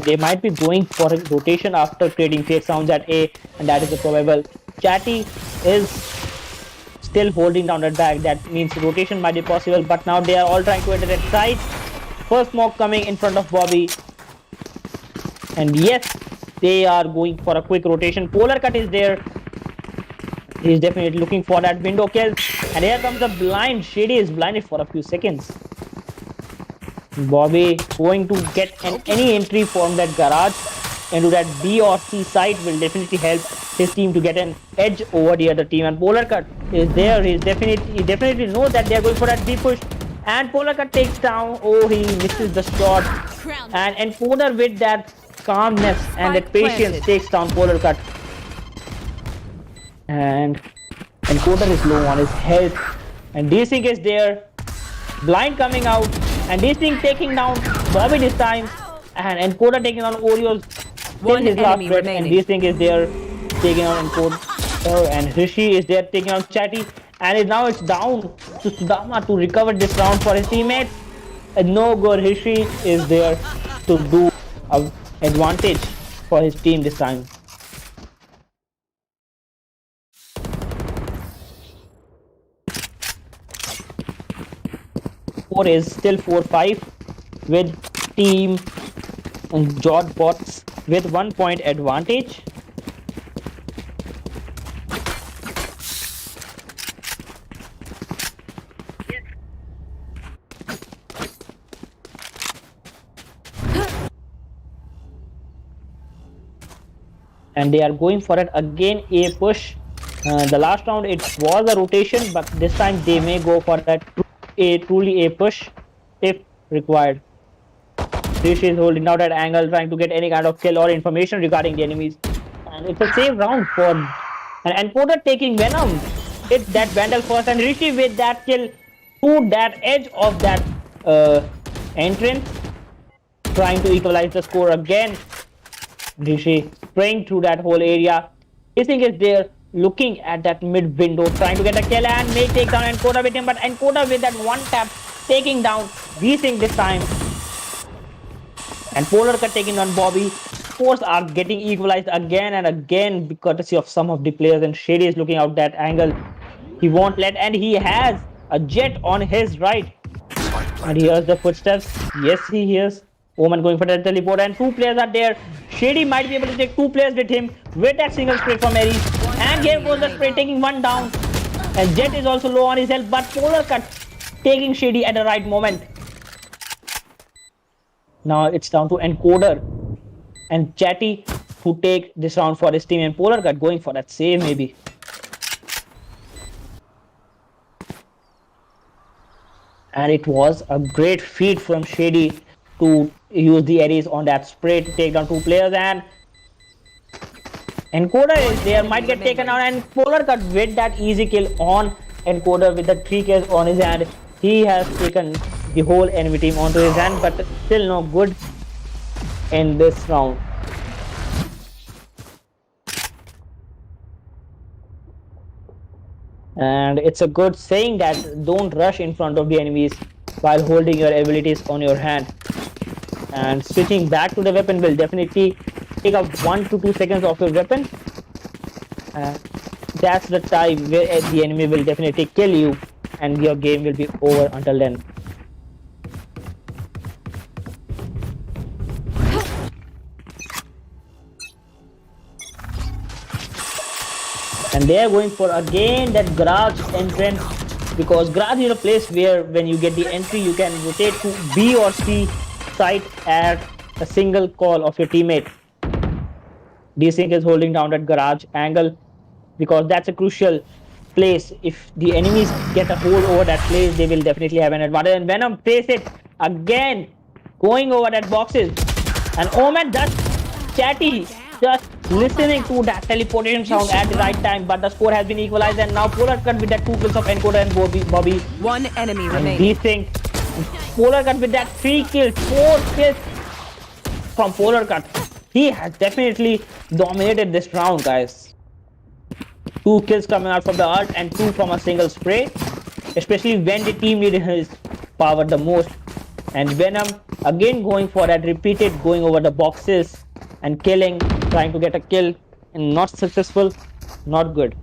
[SPEAKER 2] They might be going for a rotation after creating fake sounds at A, and that is the probable. Chatty is still holding down that back. That means rotation might be possible, but now they are all trying to enter that side. First smoke coming in front of Bobby. And yes, they are going for a quick rotation. Polar Cut is there. He's definitely looking for that window kill. And here comes the blind. Shady is blinded for a few seconds. Bobby going to get any entry from that garage into that B or C site will definitely help his team to get an edge over the other team. And Polar Cut is there. He definitely knows that they are going for that B push. And Polar Cut takes down. Oh, he misses the shot. And Encoder with that calmness and that patience takes down Polar Cut. And Encoder is low on his health. And D-Sync is there. Blind coming out. And D-Sync taking down Bobby this time. And Encoder taking down Oreos.
[SPEAKER 3] One
[SPEAKER 2] his last
[SPEAKER 3] enemy
[SPEAKER 2] breath.
[SPEAKER 3] remaining.
[SPEAKER 2] And D-Sync is there taking out Encoder. And Rishi is there taking out Chatty. And now it's down to Sudama to recover this round for his teammates. And no good. Rishi is there to do an advantage for his team this time. Score is still 4-5 with team Jod Bots with 1 point advantage. And they are going for it again, a push. The last round it was a rotation, but this time they may go for that truly a push if required. Rishi is holding out at angle, trying to get any kind of kill or information regarding the enemies. And it's a safe round for and Encoder taking Venom. Hit that Vandal first, and Rishi with that kill to that edge of that entrance, trying to equalize the score again. Rishi spraying through that whole area. Singh is there looking at that mid window, trying to get a kill and may take down Encoder with him, but Encoder with that one tap taking down Singh this time. And Polar Cut taking on Bobby. Scores are getting equalized again and again courtesy of some of the players, and Shady is looking out that angle. He won't let, and he has a jet on his right. And he hears the footsteps. Yes, he hears. Omen going for that teleport, and 2 players are there. Shady might be able to take 2 players with him with that single spray from Aries. And here goes the spray, taking 1 down. And Jet is also low on his health, but Polar Cut taking Shady at the right moment. Now it's down to Encoder and Chatty to take this round for his team, and Polar Cut going for that save maybe. And it was a great feat from Shady to use the Aries on that spray to take down 2 players, and Encoder is there, might get taken out, and Polar Cut with that easy kill on Encoder with the 3 kills on his hand. He has taken the whole enemy team onto his hand, but still no good in this round. And it's a good saying that don't rush in front of the enemies while holding your abilities on your hand. And switching back to the weapon will definitely take up 1 to 2 seconds of your weapon. That's the time where the enemy will definitely kill you, and your game will be over until then. And they are going for again that garage entrance, because garage is a place where when you get the entry you can rotate to B or C site at a single call of your teammate. D-Sync is holding down that garage angle because that's a crucial place. If the enemies get a hold over that place, they will definitely have an advantage. And Venom plays it again, going over that boxes. And Omen just Chatty just listening to that teleportation sound at the right time, but the score has been equalized, and now Polar Cut with that 2 kills of Encoder and Bobby.
[SPEAKER 3] 1 enemy
[SPEAKER 2] And
[SPEAKER 3] remaining.
[SPEAKER 2] D-Sync, Polar Cut with that 3 kills, 4 kills from Polar Cut. He has definitely dominated this round, guys. 2 kills coming out from the ult and 2 from a single spray, especially when the team needed his power the most. And Venom again going for that repeated, going over the boxes and killing, trying to get a kill and not successful. Not good.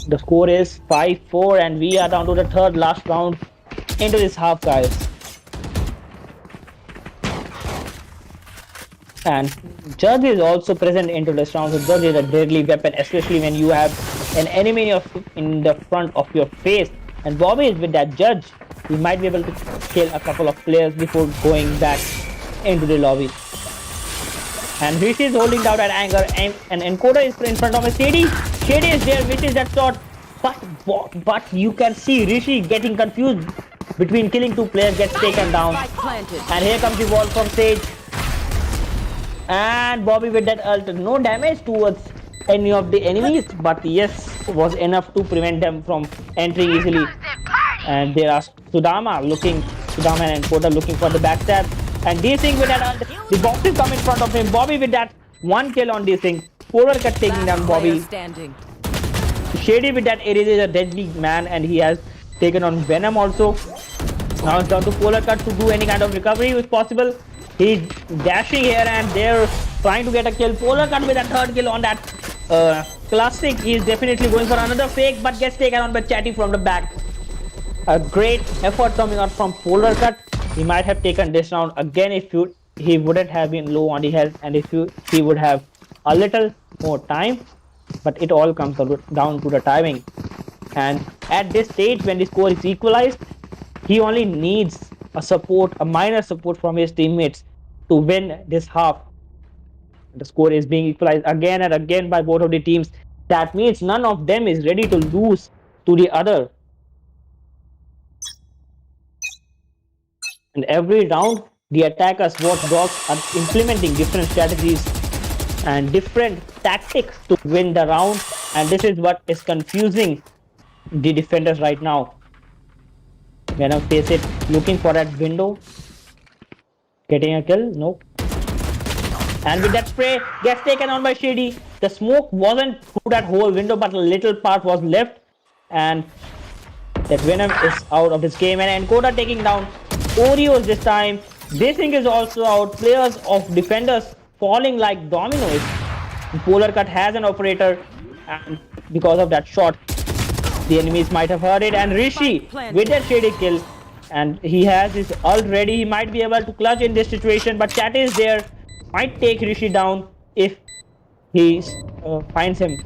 [SPEAKER 2] The score is 5-4 and we are down to the third last round into this half, guys. And Judge is also present into this round. So Judge is a deadly weapon, especially when you have an enemy in the front of your face. And Bobby is with that Judge. He might be able to kill a couple of players before going back into the lobby. And Rishi is holding down that anger, and Encoder is in front of a Shady. Shady is there, which is that shot. But you can see Rishi getting confused between killing two players, gets taken down. And here comes the wall from Sage. And Bobby with that ult, no damage towards any of the enemies, but yes, was enough to prevent them from entering easily. And there are Sudama and Encoder looking for the backstab. And D-Sing with that ult, the boxes come in front of him. Bobby with that one kill on D-Sing. Polar cut taking down Bobby. Shady with that area is a deadly man, and he has taken on Venom also. Now it's down to Polar Cut to do any kind of recovery if possible. He's dashing here and they're trying to get a kill. Polar Cut with a third kill on that classic. He's definitely going for another fake, but gets taken on by Chatty from the back. A great effort coming out from Polar Cut. He might have taken this round again if he wouldn't have been low on the health, and if he would have a little more time. But it all comes down to the timing. And at this stage, when the score is equalized, he only needs a minor support from his teammates to win this half. The score is being equalized again and again by both of the teams. That means none of them is ready to lose to the other. And every round, the attackers, watchdogs, are implementing different strategies and different tactics to win the round. And this is what is confusing the defenders right now. Venom face it, looking for that window, getting a kill, nope. And with that spray, gets taken on by Shady. The smoke wasn't through that whole window, but a little part was left, and that Venom is out of this game. And Encoder taking down Ojus this time. This thing is also out. Players of defenders falling like dominoes. Polar Cut has an operator, and because of that shot, the enemies might have heard it. And Rishi with that Shady kill, and he has his ult ready. He might be able to clutch in this situation, but Chat is there, might take Rishi down if he finds him.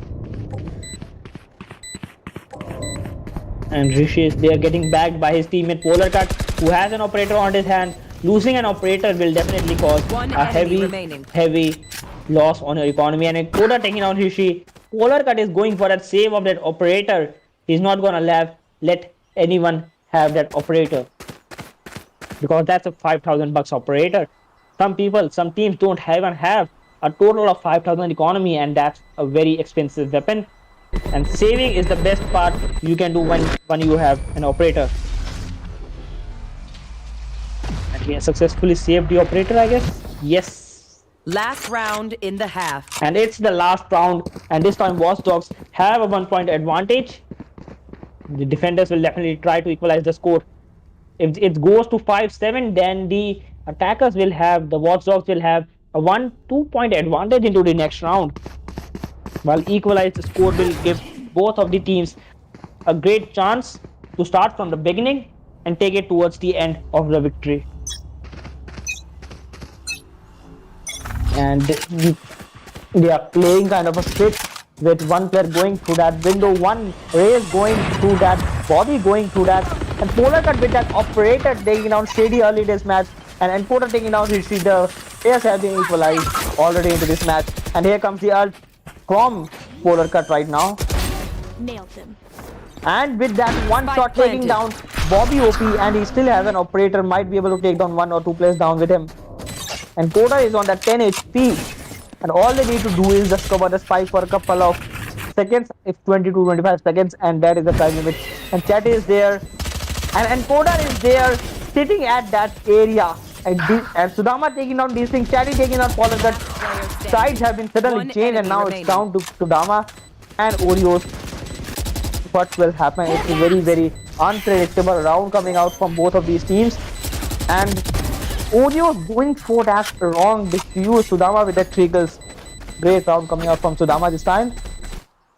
[SPEAKER 2] And Rishi is there, getting backed by his teammate Polar Cut, who has an operator on his hand. Losing an operator will definitely cause a heavy loss on your economy. And Encoder taking down Rishi. Polar Cut is going for that save of that operator. He's not gonna let anyone have that operator, because that's a 5,000 bucks operator. Some teams don't even have a total of 5,000 economy, and that's a very expensive weapon. And saving is the best part you can do when you have an operator. And he has successfully saved the operator, I guess. Yes.
[SPEAKER 3] Last round in the half.
[SPEAKER 2] And it's the last round, and this time Watchdogs have a 1-point advantage. The defenders will definitely try to equalize the score. If it goes to 5-7, then the Watchdogs will have a 1-2 point advantage into the next round. While equalized score will give both of the teams a great chance to start from the beginning and take it towards the end of the victory. And they are playing kind of a script, with one player going through that window, one Raze going through that, Bobby going through that, and Polar Cut with that operator taking down Shady early this match, and Encoder taking down Rishi. The players have been equalized already into this match. And here comes the ult from Polar Cut right now.
[SPEAKER 7] Nailed him.
[SPEAKER 2] And with that one shot taking down Bobby OP, and he still has an operator, might be able to take down 1 or 2 players down with him. And Coda is on that 10 HP. And all they need to do is just cover the spike for a couple of seconds. It's 20 to 25 seconds, and that is the time limit. And Chat is there, and Coda is there, sitting at that area, And Sudama taking down these things, Chatty taking down Polar Cut. Sides have been suddenly
[SPEAKER 3] One
[SPEAKER 2] changed and
[SPEAKER 3] enemy
[SPEAKER 2] now
[SPEAKER 3] remaining.
[SPEAKER 2] it's down to Sudama and Oreos. What will happen? It's a very, very unpredictable round coming out from both of these teams. And Oreos going for that wrong diffuse. Sudama with the 3 kills. Great round coming out from Sudama this time. And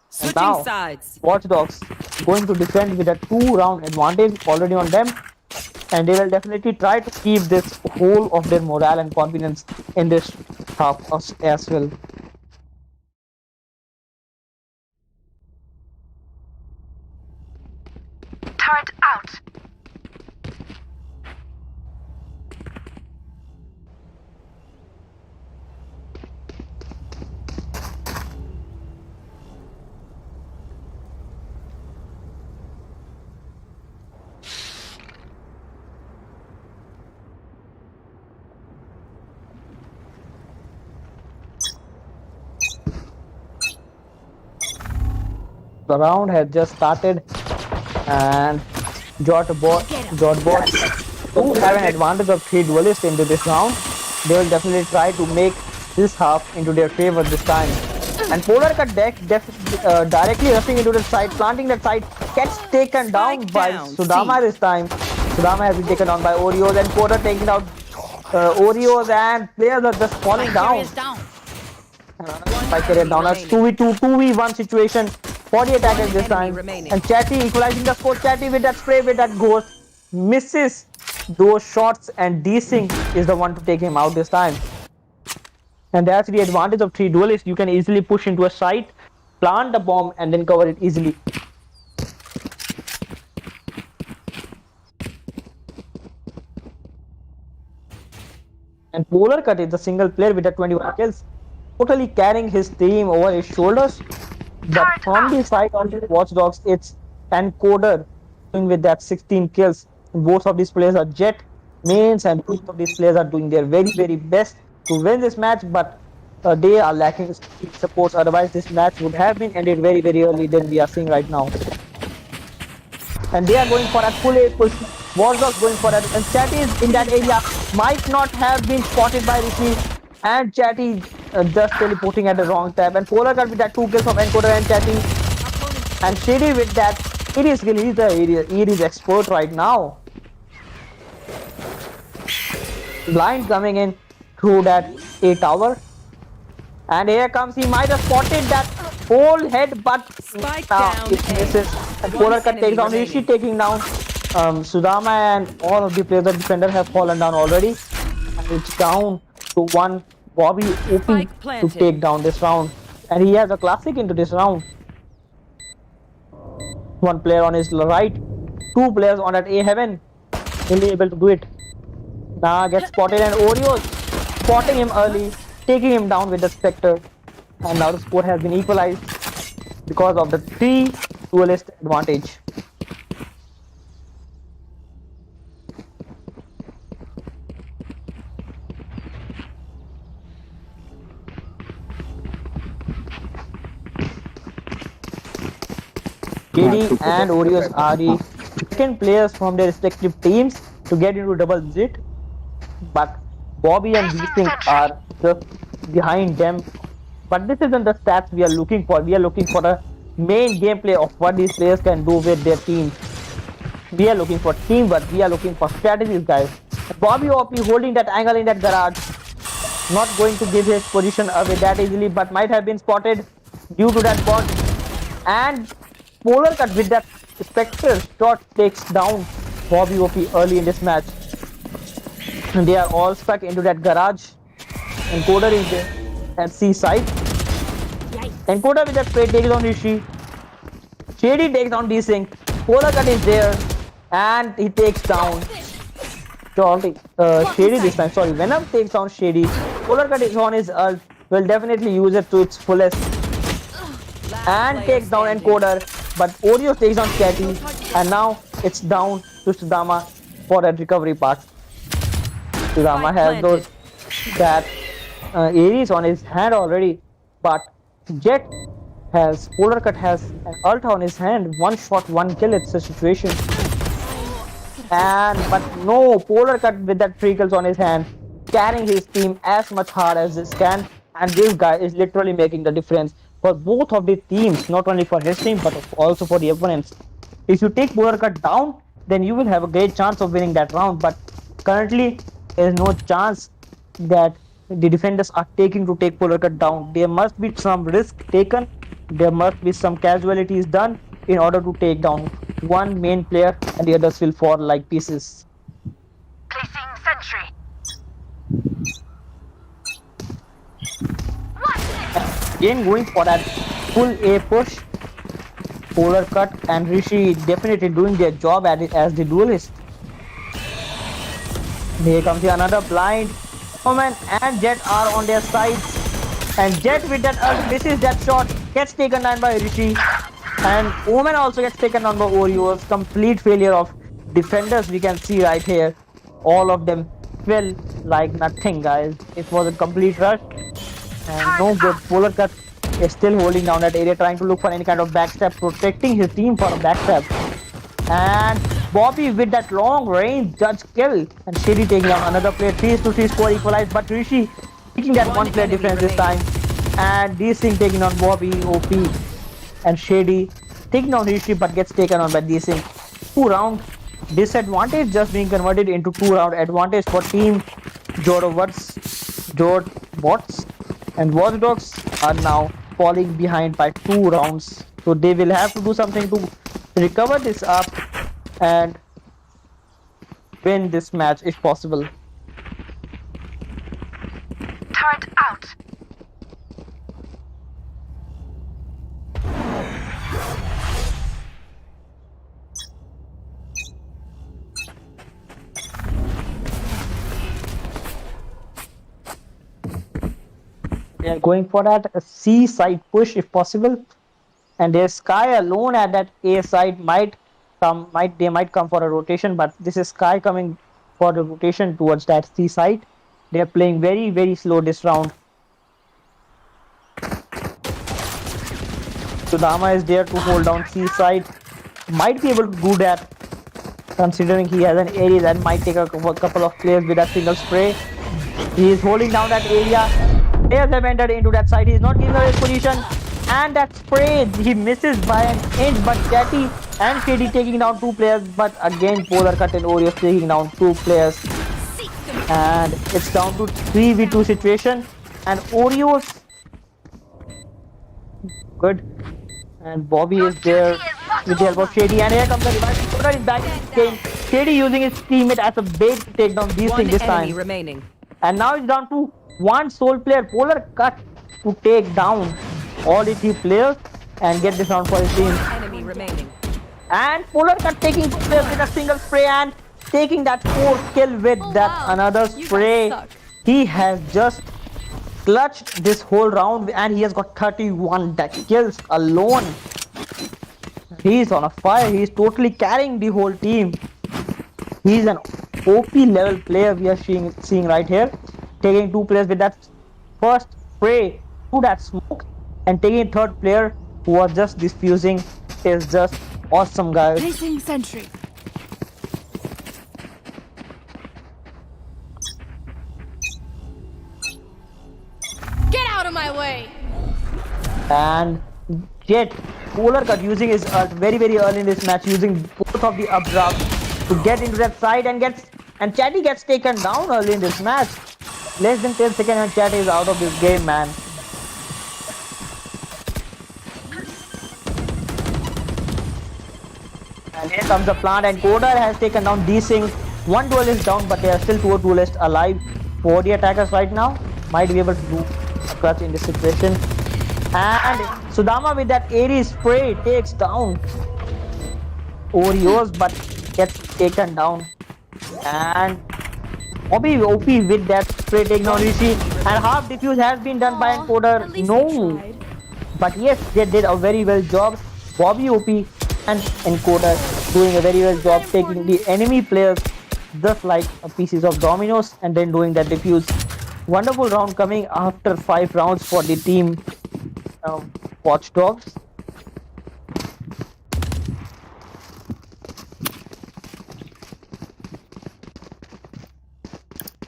[SPEAKER 3] Switching
[SPEAKER 2] now,
[SPEAKER 3] sides.
[SPEAKER 2] Watch Dogs going to defend with a 2-round advantage already on them. And they will definitely try to keep this whole of their morale and confidence in this half as well.
[SPEAKER 7] Turret out.
[SPEAKER 2] The round has just started and Jotbot do have an advantage of 3 duelists into this round. They will definitely try to make this half into their favor this time. And Polar Cut directly rushing into the side, planting that side, gets taken down by Sudama this time. Sudama has been taken down by Oreos and Polar taking out Oreos, and players are just falling down. By carrier down, a 2v2, 2v1 situation. 40 attackers this time. And Chatty equalizing the score. Chatty with that spray, with that ghost. Misses those shots, and D-Sing is the one to take him out this time. And that's the advantage of 3 duelists. You can easily push into a site, plant the bomb, and then cover it easily. And Polar Cut is the single player with the 21 kills, totally carrying his team over his shoulders. But from the side of the Watch Dogs, it's Encoder doing with that 16 kills. Both of these players are Jet mains, and both of these players are doing their very, very best to win this match. But they are lacking supports. Otherwise, this match would have been ended very, very early than we are seeing right now. And they are going for a full A push. Watch Dogs going for it. And Chatty is in that area. Might not have been spotted by Rishi. And Chatty just teleporting at the wrong tab. And Polar Cut with that 2 kills from Encoder and Chatty. And Shady with that Ares kill. He's the Ares expert right now. Blind coming in through that A tower. And here comes, he might have spotted that whole head, but it misses. And Polar Cut takes down Rishi, taking down Sudama, and all of the players, the defender have fallen down already. And it's down to 1 Bobby OP to take down this round. And he has a classic into this round. 1 player on his right, 2 players on that A heaven. He'll be able to do it. Now gets spotted, and Oreos spotting him early, taking him down with the Spectre. And now the score has been equalized because of the 3 duelist advantage. KD and Oreos are the second players from their respective teams to get into double digit, but Bobby and Singh are just behind them. But this isn't the stats we are looking for. We are looking for the main gameplay of what these players can do with their teams. We are looking for teamwork. We are looking for strategies, guys. Bobby OP holding that angle in that garage, not going to give his position away that easily, but might have been spotted due to that bot. And Polar Cut with that Spectre shot takes down Bobby OP early in this match. And they are all stuck into that garage. Encoder is there at C side. Encoder with that spray takes down Rishi. Shady takes down D-Sing. Polar Cut is there, and he takes down Shady this time. Sorry, Venom takes down Shady. Polar Cut is on his ult. Will definitely use it to its fullest and takes down Encoder. But Oreos takes down Chatty, and now it's down to Sudama for that recovery part. Sudama has those that Ares on his hand already, but Polar Cut has an ult on his hand. 1 shot, 1 kill. It's a situation. And but no, Polar cut with that 3 kills on his hand, carrying his team as much hard as this can. And this guy is literally making the difference for both of the teams, not only for his team but also for the opponents. If you take Polar cut down, then you will have a great chance of winning that round. But currently, there is no chance that the defenders are taking to take Polar cut down. There must be some risk taken. There must be some casualties done in order to take down one main player, and the others will fall like pieces.
[SPEAKER 7] Placing sentry.
[SPEAKER 2] Again, going for that full A push. Polar cut and Rishi definitely doing their job at it as the duelist. Here comes another blind. Omen and Jet are on their sides. And Jet with that misses that shot, gets taken down by Rishi. And Omen also gets taken down by Ojus. Complete failure of defenders we can see right here. All of them fell like nothing, guys. It was a complete rush. And no good. Polar cut is still holding down that area, trying to look for any kind of backstab, protecting his team for a backstab. And Bobby with that long range judge kill, and Shady taking down another player. 3-3 score equalized, but Rishi taking that one player defense this time. And Singh taking on Bobby, OP, and Shady taking on Rishi but gets taken on by Singh. 2-round disadvantage just being converted into 2-round advantage for team Jord bots, and Watchdogs are now falling behind by 2 rounds. So they will have to do something to recover this up and win this match if possible.
[SPEAKER 7] Turret out.
[SPEAKER 2] They are going for that C side push if possible, and their Sky alone at that A side might come for a rotation, but this is Sky coming for the rotation towards that C side. They are playing very slow this round. So Lama is there to hold down C side, might be able to do that considering he has an area that might take a couple of players with a single spray. He is holding down that area. Players have entered into that side. He is not giving away his position. And that spray, he misses by an inch. But Chatty and Shady taking down 2 players. But again, Polar Cut and Ojus taking down 2 players. And it's down to 3v2 situation. And Ojus, good. And Bobby is there with the help of Shady. And here comes the revive. Polar is back in the game. Shady using his teammate as a bait to take down these things this time.
[SPEAKER 3] Remaining.
[SPEAKER 2] And now it's down to 1 sole player. Polar Cut to take down all the 3 players and get this round for his team.
[SPEAKER 3] Enemy remaining.
[SPEAKER 2] And Polar Cut taking 2 players with a single spray and taking that 4th kill with another spray. He has just clutched this whole round and he has got 31 kills alone. He's on a fire. He's totally carrying the whole team. He's an OP level player we are seeing right here. Taking 2 players with that first spray to that smoke and taking 3rd player who was just diffusing is just awesome, guys.
[SPEAKER 8] Placing sentry. Get out of my way!
[SPEAKER 2] And Jet, Polar Cut using his ult very early in this match, using both of the updraft to get into that side and Chatty gets taken down early in this match. Less than 10 seconds and Chatty is out of this game, man. And here comes the plant and Coder has taken down Singh. 1 duelist down, but there are still 2 duelists alive. 4 the attackers right now might be able to do a clutch in this situation. And Sudama with that airy spray takes down Ojus but gets taken down. And Bobby OP with that spray taking down Rishi. And half defuse has been done by Encoder. No. But yes, they did a very well job. Bobby OP and Encoder doing a very well job taking the enemy players just like pieces of dominoes and then doing that defuse. Wonderful round coming after 5 rounds for the team Watchdogs.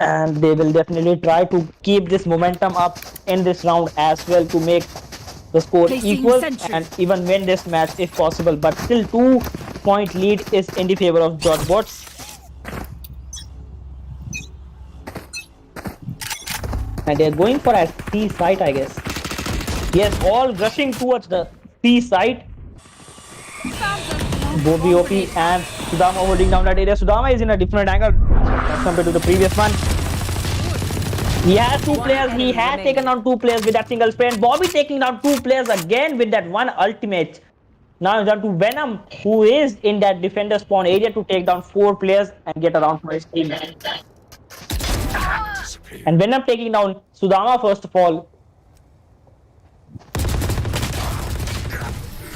[SPEAKER 2] and they will definitely try to keep this momentum up in this round as well to make the score
[SPEAKER 8] Placing
[SPEAKER 2] equal
[SPEAKER 8] sentry.
[SPEAKER 2] and even win this match if possible. But still 2-point lead is in the favor of Jotbots. And they're going for a C site, I guess. Yes, all rushing towards the C site. Bobby OP and Sudama holding down that area. Sudama is in a different angle as compared to the previous one. He has two players. He has taken down two players with that single spray. And Bobby taking down two players again with that one ultimate. Now it's down to Venom, who is in that defender spawn area to take down 4 players and get around for his team. And Venom taking down Sudama first of all.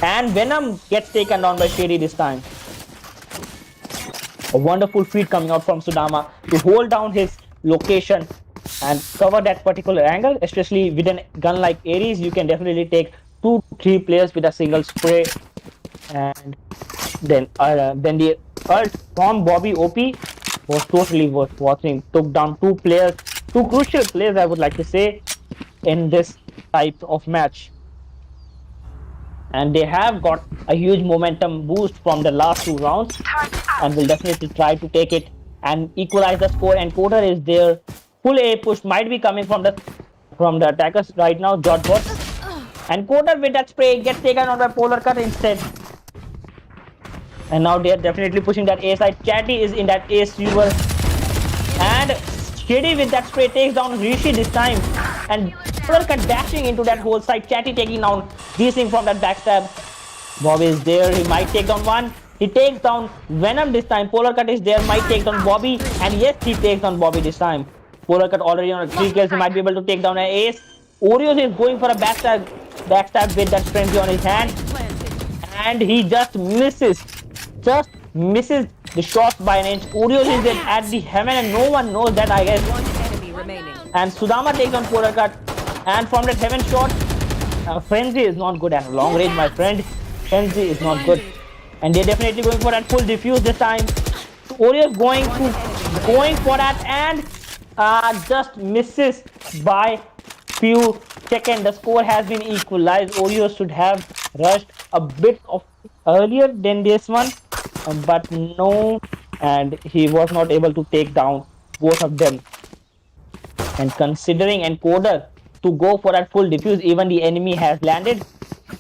[SPEAKER 2] And Venom gets taken down by Shady this time. A wonderful feat coming out from Sudama to hold down his location and cover that particular angle, especially with a gun like Ares. You can definitely take 2-3 players with a single spray. And then the ult from Bobby OP was totally worth watching. Took down 2 players, 2 crucial players I would like to say, in this type of match. And they have got a huge momentum boost from the last 2 rounds and will definitely try to take it and equalize the score. And Coder is there. Full A push might be coming from the attackers right now, Jotbot. And Coder with that spray gets taken out by Polar Cut instead. And now they are definitely pushing that A side. Chatty is in that A sewer. And Shady with that spray takes down Rishi this time. And Polar Cut dashing into that whole side. Chatty taking down Singh from that backstab. Bobby is there. He might take down one. He takes down Venom this time. Polar Cut is there. Might take down Bobby. And yes, he takes down Bobby this time. Polar Cut already on 3 kills. He might be able to take down an ace. Ojus is going for a backstab with that frenzy on his hand. And he just misses. Just misses the shots by an inch. Ojus is in at the heaven and no one knows that, I guess.
[SPEAKER 3] One enemy remaining.
[SPEAKER 2] And Sudama takes on Polar Cut. And from that heaven shot, frenzy is not good at long range, my friend. Frenzy is not good. And they're definitely going for that full defuse this time. Ojus going for that and just misses by few seconds. The score has been equalized. Ojus should have rushed a bit of earlier than this one, but no, and he was not able to take down both of them. And considering Encoder to go for that full defuse, even the enemy has landed,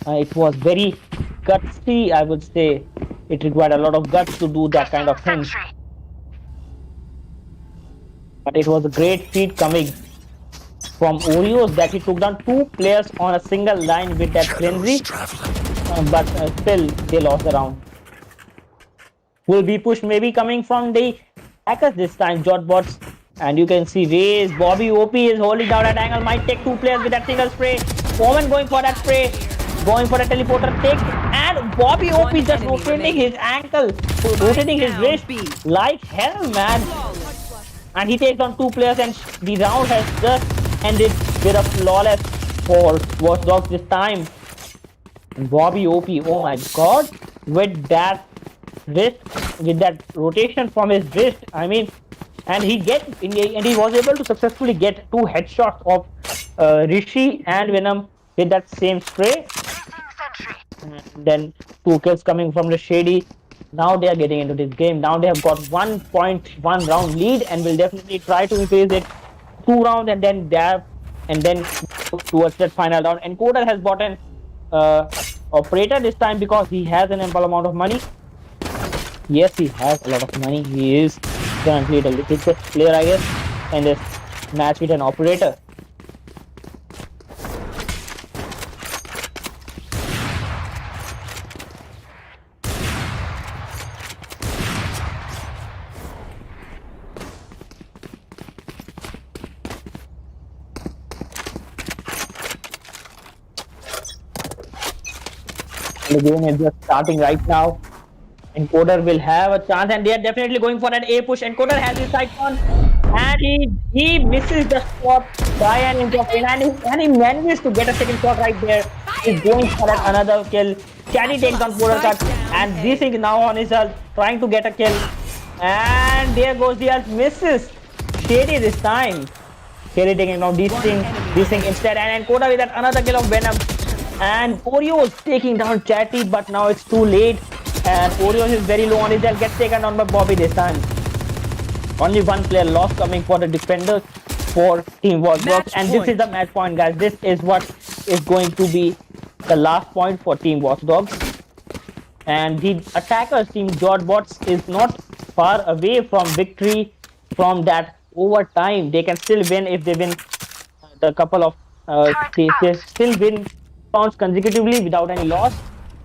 [SPEAKER 2] it was very gutsy, I would say. It required a lot of guts to do that kind of thing. But it was a great feat coming from Ojus that he took down 2 players on a single line with that frenzy. But still, they lost the round. Will be pushed maybe coming from the hackers this time, Jotbots. And you can see Raze, Bobby OP is holding down that angle. Might take 2 players with that single spray. Omen going for that spray. Going for a teleporter take. And Bobby OP just rotating his ankle. Rotating his wrist like hell, man. And he takes on 2 players and the round has just ended with a flawless for Watchdogs this time. And Bobby OP, oh my god, with that wrist, with that rotation from his wrist, I mean, and he was able to successfully get 2 headshots of Rishi and Venom with that same spray. And then 2 kills coming from the Shady. Now they are getting into this game. Now they have got 1.1 round lead and will definitely try to increase it 2 rounds and then towards that final round. And Encoder has bought an operator this time because he has an ample amount of money. Yes, he has a lot of money. He is currently the richest player, I guess, in this match with an operator. The game is just starting right now. Encoder will have a chance and they are definitely going for an A push. Encoder has his sight on and he misses the spot by an inch of and he manages to get a second shot right there. He's going for another kill. Chatty takes on Polar Cut and Singh now on his ult trying to get a kill. And there goes the ult, misses Shady this time. Shady taking down Singh instead, and Koda with that another kill of Venom. And Ojus taking down Chatty, but now it's too late. And Ojus is very low on his health, gets taken down by Bobby this time. Only one player lost coming for the defenders for Team Watchdogs, and this is the match point, guys. This is what is going to be the last point for Team Watchdogs. And the attackers, Team Jodbots, is not far away from victory from that overtime. They can still win if they win the couple of they still win rounds consecutively without any loss.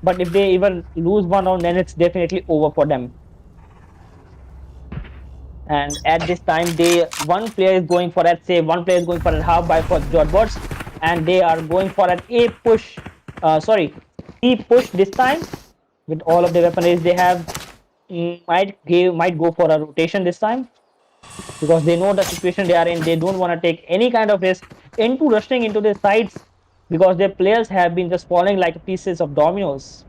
[SPEAKER 2] But if they even lose one round, then it's definitely over for them. And at this time, one player is going for that save, one player is going for a half buy for Jodbots, and they are going for an C push this time. With all of the weaponry they have, might go for a rotation this time, because they know the situation they are in. They don't want to take any kind of risk into rushing into the sides, because their players have been just falling like pieces of dominoes.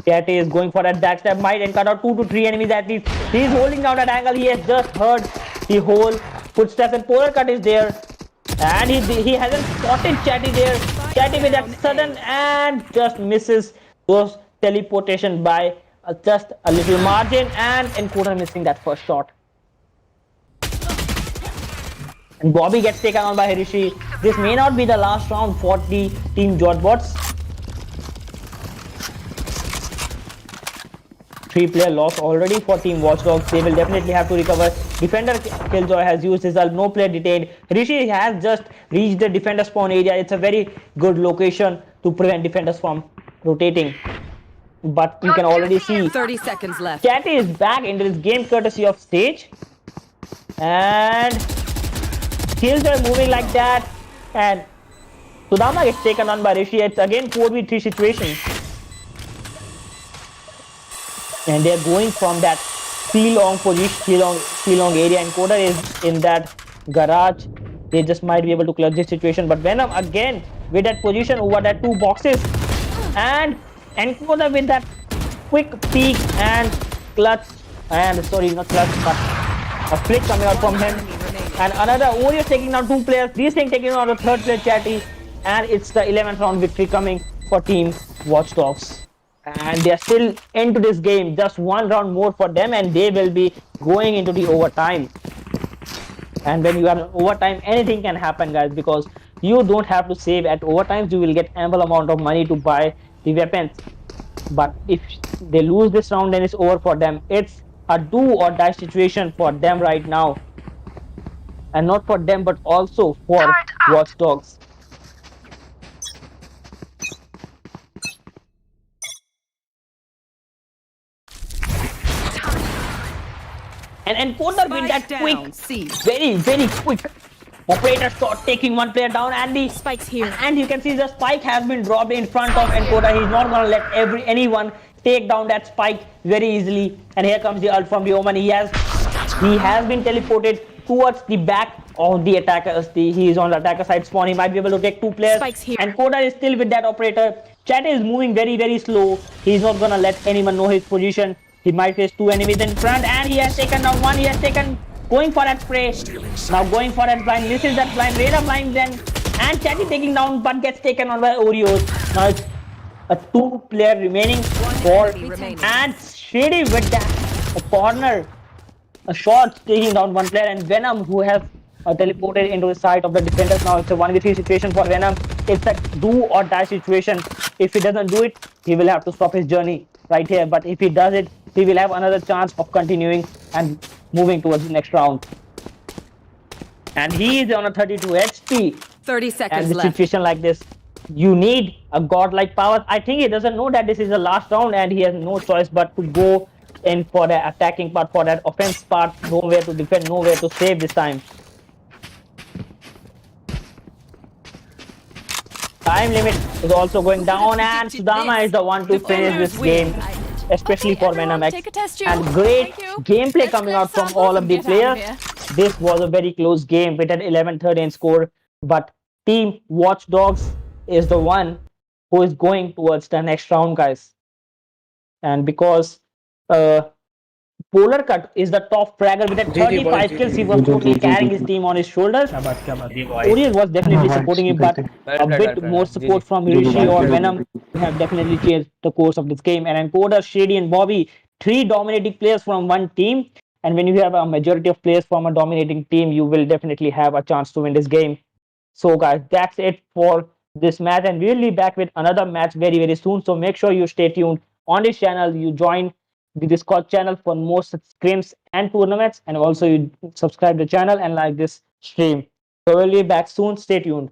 [SPEAKER 2] Cat is going for a backstab, might encounter 2 to 3 enemies at least. He is holding down that angle. He has just heard the whole footsteps, and Polar Cut is there, and he hasn't spotted Chatty there. Chatty with that sudden and just misses those teleportation by just a little margin, and Encoder missing that first shot. And Bobby gets taken on by Hirishi. This may not be the last round for the Team Jodbots. 3-player loss already for Team Watchdogs. They will definitely have to recover. Defender Killjoy has used his ult. No player detained. Rishi has just reached the defender spawn area. It's a very good location to prevent defenders from rotating. But you can already see
[SPEAKER 3] 30 seconds left.
[SPEAKER 2] Chatty is back into this game courtesy of Stage. And Killjoy moving like that. And Sudama gets taken on by Rishi. It's again 4v3 situation. And they're going from that C-long position, C-long area, and Koda is in that garage. They just might be able to clutch this situation, but Venom again with that position over that 2 boxes, and Koda with that quick peek and clutch, and sorry, not clutch, but a flick coming out from him. And another Ojus taking down 2 players, these things taking out the 3rd player Chatty, and it's the 11th round victory coming for Team Watchdogs. And they are still into this game, just 1 round more for them, and they will be going into the overtime. And when you are in overtime, anything can happen, guys, because you don't have to save at overtimes. You will get ample amount of money to buy the weapons. But if they lose this round, then it's over for them. It's a do or die situation for them right now, and not for them but also for Watchdogs. And Koda with that quick, very quick operator shot, taking 1 player down, and the
[SPEAKER 8] Spike's here.
[SPEAKER 2] And you can see the spike has been dropped in front of Encoder. He's not gonna let anyone take down that spike very easily. And here comes the ult from the Omen. He has been teleported towards the back of the attackers. He is on the attacker side spawn. He might be able to take 2 players.
[SPEAKER 8] Spike's here.
[SPEAKER 2] And Koda is still with that operator. Chat is moving very slow. He's not gonna let anyone know his position. He might face 2 enemies in front, and he has taken down 1. He has taken, going for that spray. Now going for that blind. This is that blind. Radar blind then. And Chatty taking down, but gets taken on by Ojus. Now it's a 2-player remaining for. And Shady with that a corner. A shot taking down 1 player, and Venom, who has teleported into the side of the defenders. Now it's a 1v3 situation for Venom. It's a do or die situation. If he doesn't do it, he will have to stop his journey right here. But if he does it, he will have another chance of continuing and moving towards the next round. And he is on a 32 HP.
[SPEAKER 3] 30 seconds
[SPEAKER 2] and in a
[SPEAKER 3] left.
[SPEAKER 2] situation like this, you need a godlike power. I think he doesn't know that this is the last round, and he has no choice but to go in for the attacking part, for that offense part. Nowhere to defend, nowhere to save this time. Time limit is also going down, and Sudama is the one to finish this game, especially for Venom X. And great gameplay coming out from all of the players. This was a very close game with an 11-13 score, but Team Watchdogs is the one who is going towards the next round, guys. And because Polar Cut is the top fragger with a 35 kills. He was totally carrying his team on his shoulders. Ojus was definitely supporting him, but a bit more support from Rishi or Venom have definitely changed the course of this game. And Encoder, Shady, and Bobby, three dominating players from one team. And when you have a majority of players from a dominating team, you will definitely have a chance to win this game. So, guys, that's it for this match, and we'll be back with another match very, very soon. So make sure you stay tuned on this channel. You join the Discord channel for more such scrims and tournaments, and also you subscribe the channel and like this stream. So we'll be back soon. Stay tuned.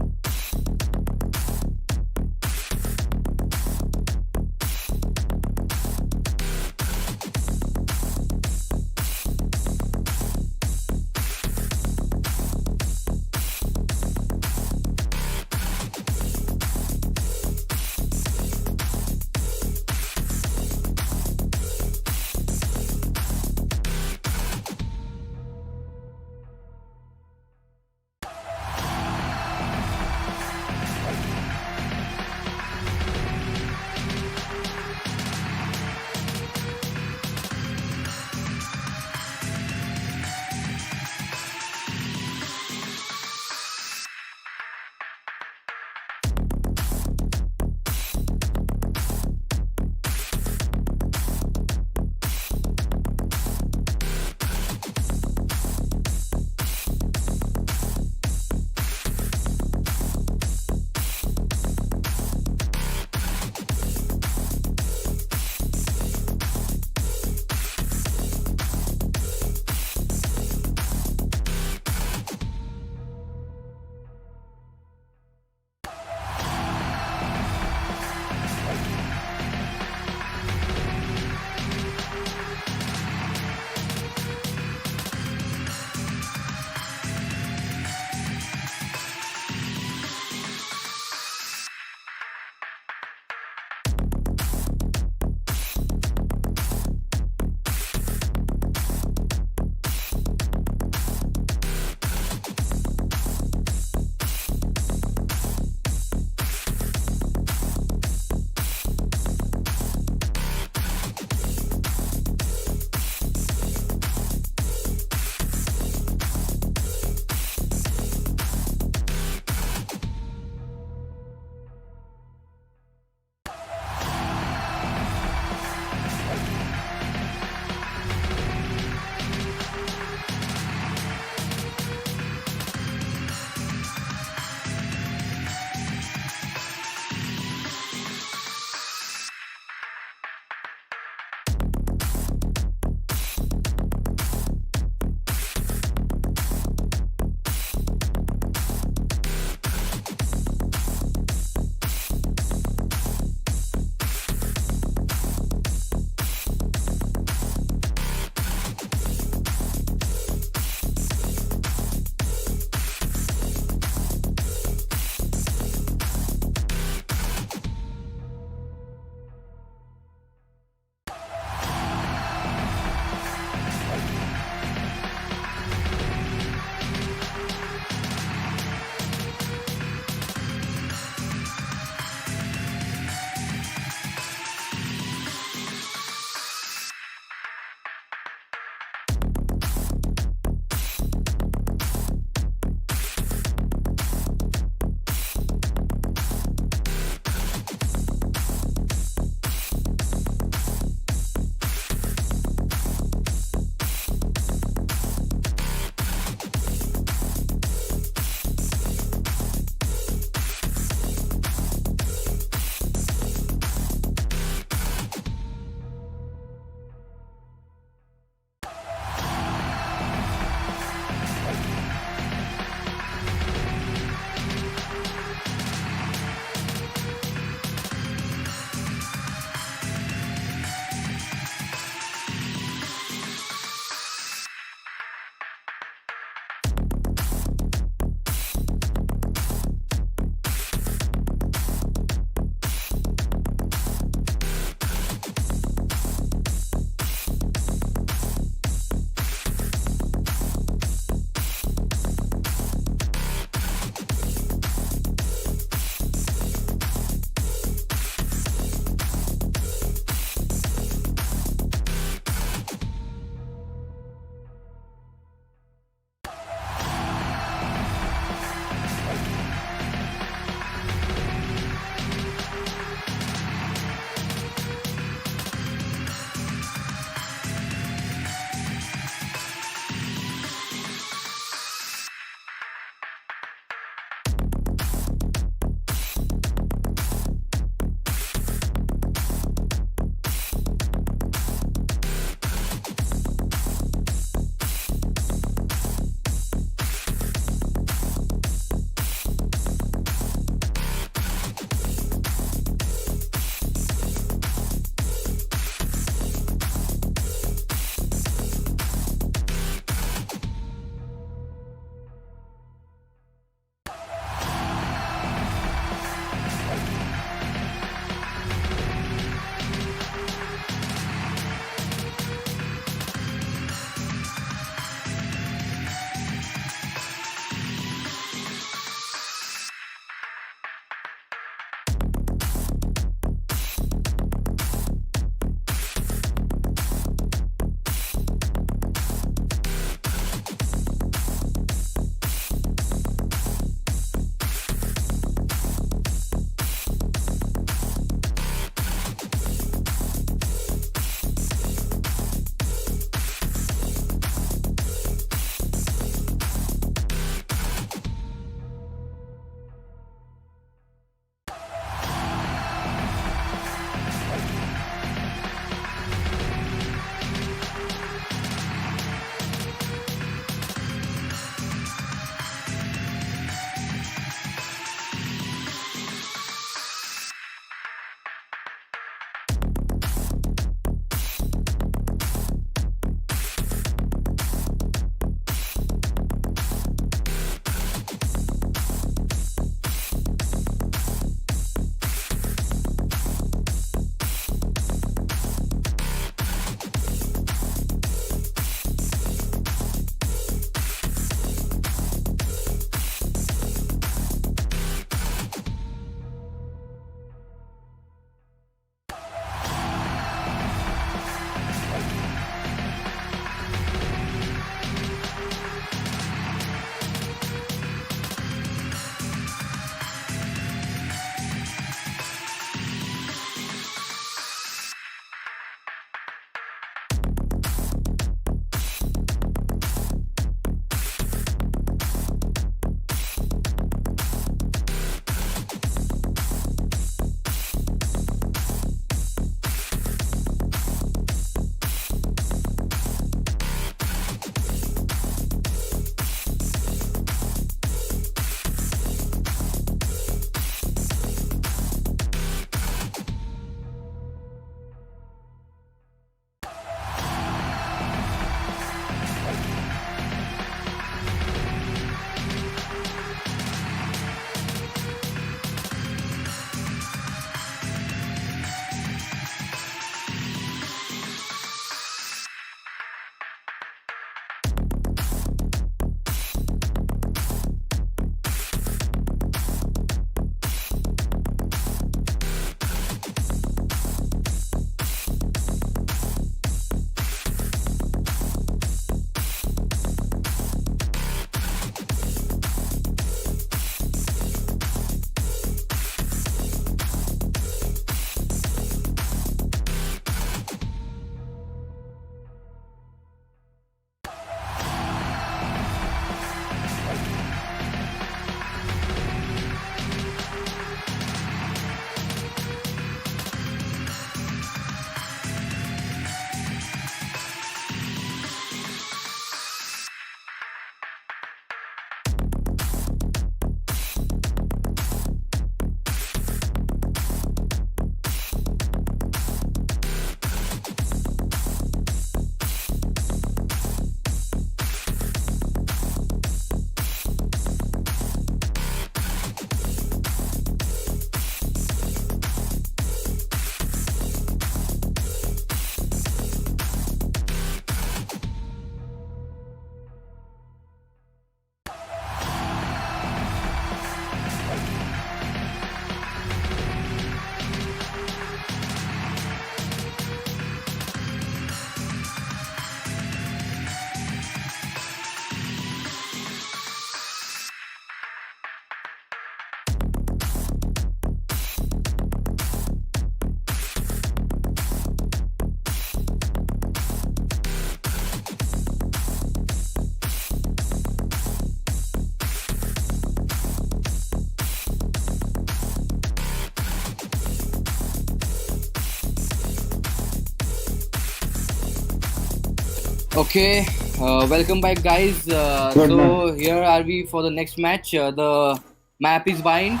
[SPEAKER 9] Okay, welcome back, guys. So here are we for the next match. The map is bind,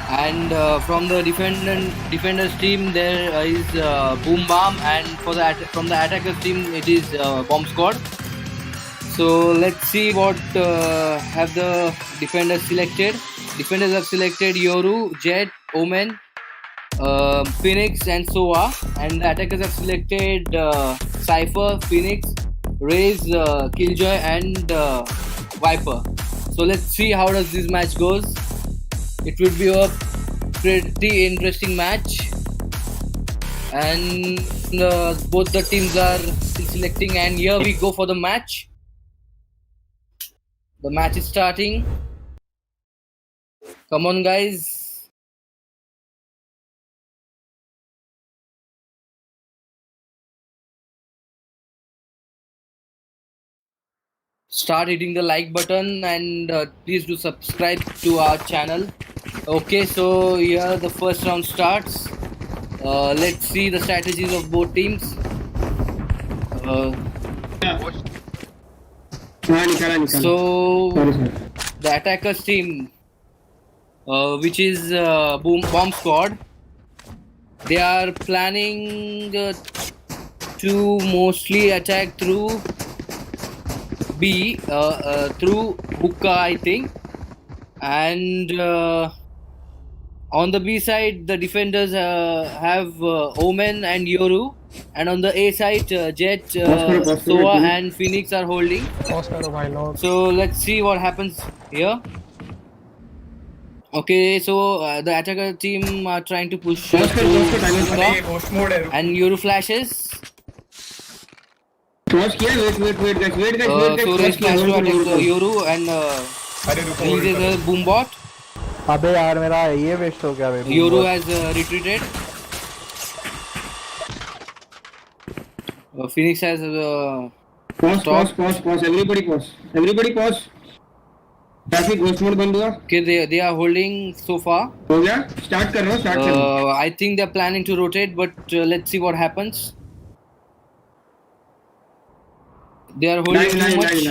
[SPEAKER 9] and from the defenders team there is Boom Bomb, and from the attackers team it is Bomb Squad. So let's see what have the defenders selected. Defenders have selected Yoru, Jet, Omen, Phoenix, and Soa, and the attackers have selected Cypher, Phoenix, Raze, Killjoy, and Viper. So let's see how does this match goes. It will be a pretty interesting match, and both the teams are still selecting. And here we go for the match. The match is starting. Come on, guys. Start hitting the like button, and please do subscribe to our channel. Okay, so here the first round starts. Let's see the strategies of both teams. So the attackers team, which is Bomb Squad, they are planning to mostly attack through B, through hookah, I think. And on the B side, the defenders have Omen and Yoru, and on the A side, Jet, Soa, and Phoenix are holding. So let's see what happens here. Okay, so the attacker team are trying to push through hookah, and Yoru flashes.
[SPEAKER 10] Wait, guys.
[SPEAKER 9] So Raze flash to attack Yoru and releases a boom bot.
[SPEAKER 11] अबे यार मेरा ये waste हो गया बे.
[SPEAKER 9] Yoru has retreated. Phoenix has
[SPEAKER 10] pause. Everybody pause. Traffic ghost mode बंद हुआ.
[SPEAKER 9] Okay, they are holding so far.
[SPEAKER 10] हो गया? Start कर रहा हूँ.
[SPEAKER 9] I think they're planning to rotate, but let's see what happens. They are holding too much.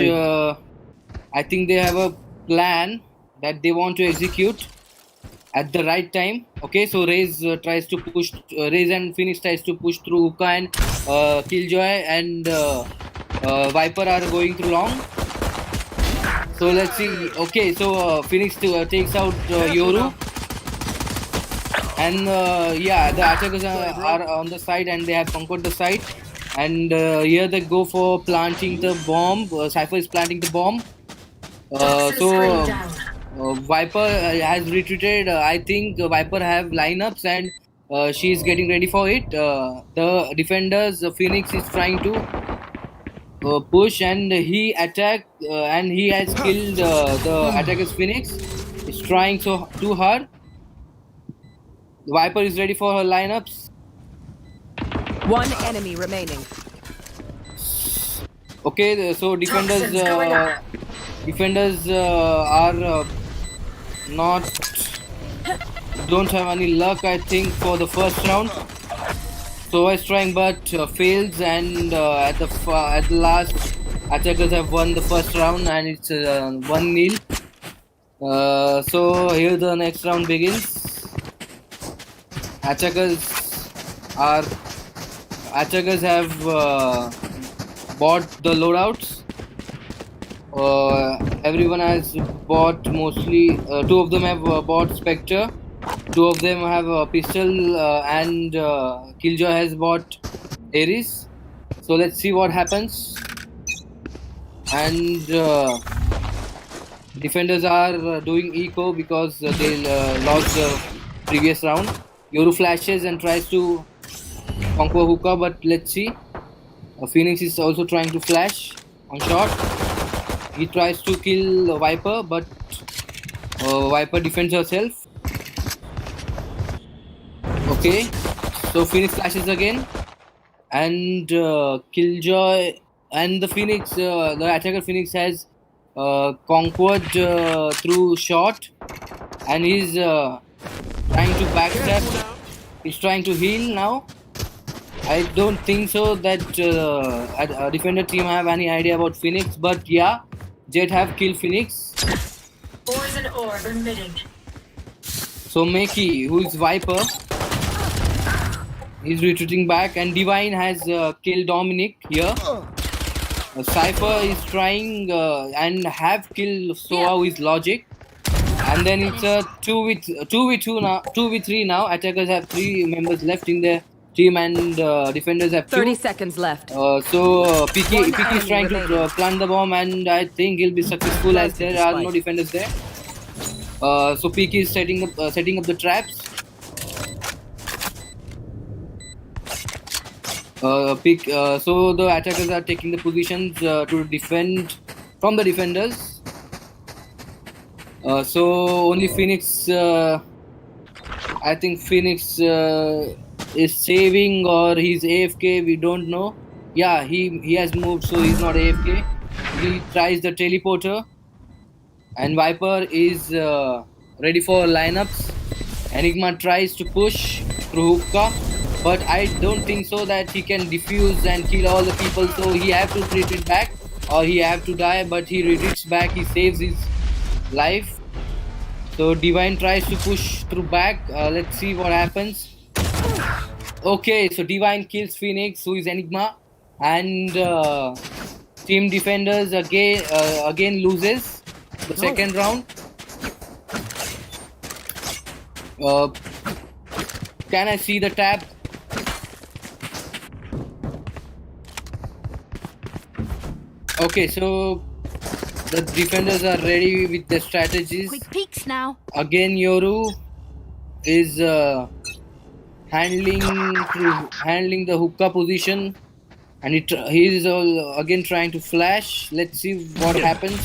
[SPEAKER 9] I think they have a plan that they want to execute at the right time. Okay, so Raze tries to push. Raze and Phoenix tries to push through hookah, and Killjoy and Viper are going through long. So let's see. Okay, so Phoenix takes out Yoru, and yeah, the attackers are on the side, and they have conquered the side. And here they go for planting the bomb. Cypher is planting the bomb. So Viper has retreated. I think Viper have lineups, and she is getting ready for it. The defenders, Phoenix is trying to push, and he attacked, and he has killed the attacker's Phoenix. He's trying so too hard. Viper is ready for her lineups.
[SPEAKER 3] One enemy remaining.
[SPEAKER 9] Okay, so defenders are don't have any luck, I think, for the first round. So is trying but fails, and at the last, attackers have won the first round, and it's 1-0. So here the next round begins. Attackers have bought the loadouts. Everyone has bought mostly. Two of them have bought Spectre. Two of them have a pistol, and Killjoy has bought Ares. So let's see what happens. And defenders are doing eco because they lost the previous round. Yoru flashes and tries to conquer hookah, but let's see. Phoenix is also trying to flash on shot. He tries to kill Viper, but Viper defends herself. Okay, so Phoenix flashes again, and Killjoy and the Phoenix, the attacker Phoenix has conquered through shot, and he's trying to backstab. He's trying to heal now. I don't think so that defender team have any idea about Phoenix, but yeah, Jet have killed Phoenix.
[SPEAKER 7] Poison orb emitting.
[SPEAKER 9] So Meki, who is Viper, is retreating back, and Divine has killed Dominic here. Cypher is trying and have killed Soa with Logic, and then it's a 2v2 now, 2v3 now. Attackers have 3 members left in their team, and defenders have 2.
[SPEAKER 3] 30 seconds left.
[SPEAKER 9] So Piki is trying to
[SPEAKER 3] remaining.
[SPEAKER 9] plant the bomb, and I think he'll be successful as there are no defenders there. So Piki is setting up the traps. So the attackers are taking the positions to defend from the defenders. So only Phoenix, I think Phoenix is saving, or he's AFK, we don't know. Yeah, he has moved, so he's not AFK. He tries the teleporter, and Viper is ready for lineups. Enigma tries to push through hookah, but I don't think so that he can defuse and kill all the people, so he have to retreat back or he have to die, but he retreats back, he saves his life. So Divine tries to push through back. Let's see what happens. Okay, so Divine kills Phoenix, who is Enigma, and team defenders again loses the second round. Can I see the tab? Okay, so the defenders are ready with their strategies.
[SPEAKER 8] Quick peeks now.
[SPEAKER 9] Again, Yoru is handling the hookah position, and he is again trying to flash. Let's see what happens.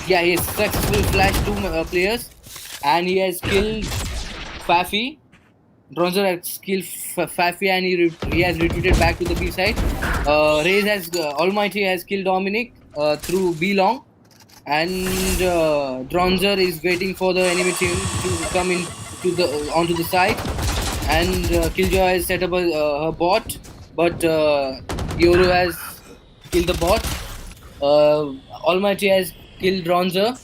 [SPEAKER 9] Yeah, he has successfully flashed 2 players, and he has killed Fafi. Bronzer has killed Fafi, and he has retreated back to the B side. Almighty has killed Dominic through B long, and Bronzer is waiting for the enemy team to come in onto the side, and Killjoy has set up her bot, but Yoru has killed the bot. Almighty has killed Bronzer.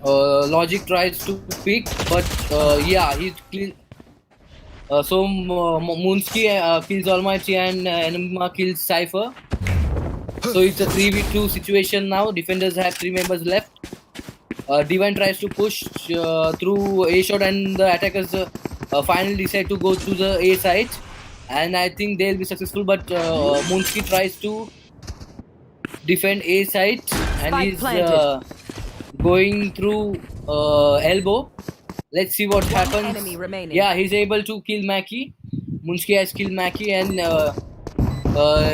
[SPEAKER 9] Logic tries to pick, but yeah, he killed. So Moonsky kills Almighty, and Enigma kills Cypher. So it's a 3v2 situation now. Defenders have 3 members left. Divine tries to push through A shot, and the attackers finally decide to go to the A side, and I think they'll be successful. But Moonsky tries to defend A side, and he's going through elbow. Let's see what happens.
[SPEAKER 3] Enemy remaining.
[SPEAKER 9] Yeah, he's able to kill Maki. Moonsky has killed Maki, and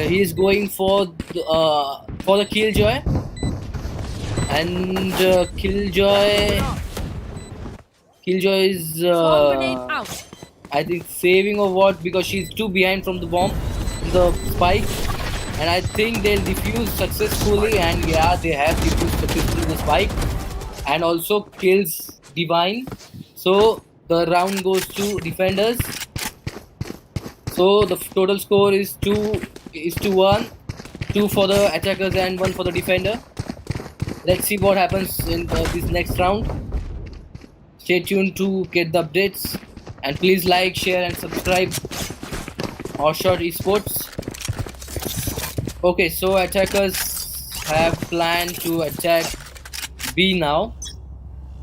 [SPEAKER 9] he's going for the Killjoy. And Killjoy is I think saving or what, because she's too behind from the bomb, the spike, and I think they'll defuse successfully, and yeah, they have defused successfully the spike, and also kills Divine. So the round goes to defenders. So the total score is 2-1, 2 for the attackers and 1 for the defender. Let's see what happens in this next round. Stay tuned to get the updates, and please like, share and subscribe HotShot Esports. Okay, so attackers have planned to attack B now,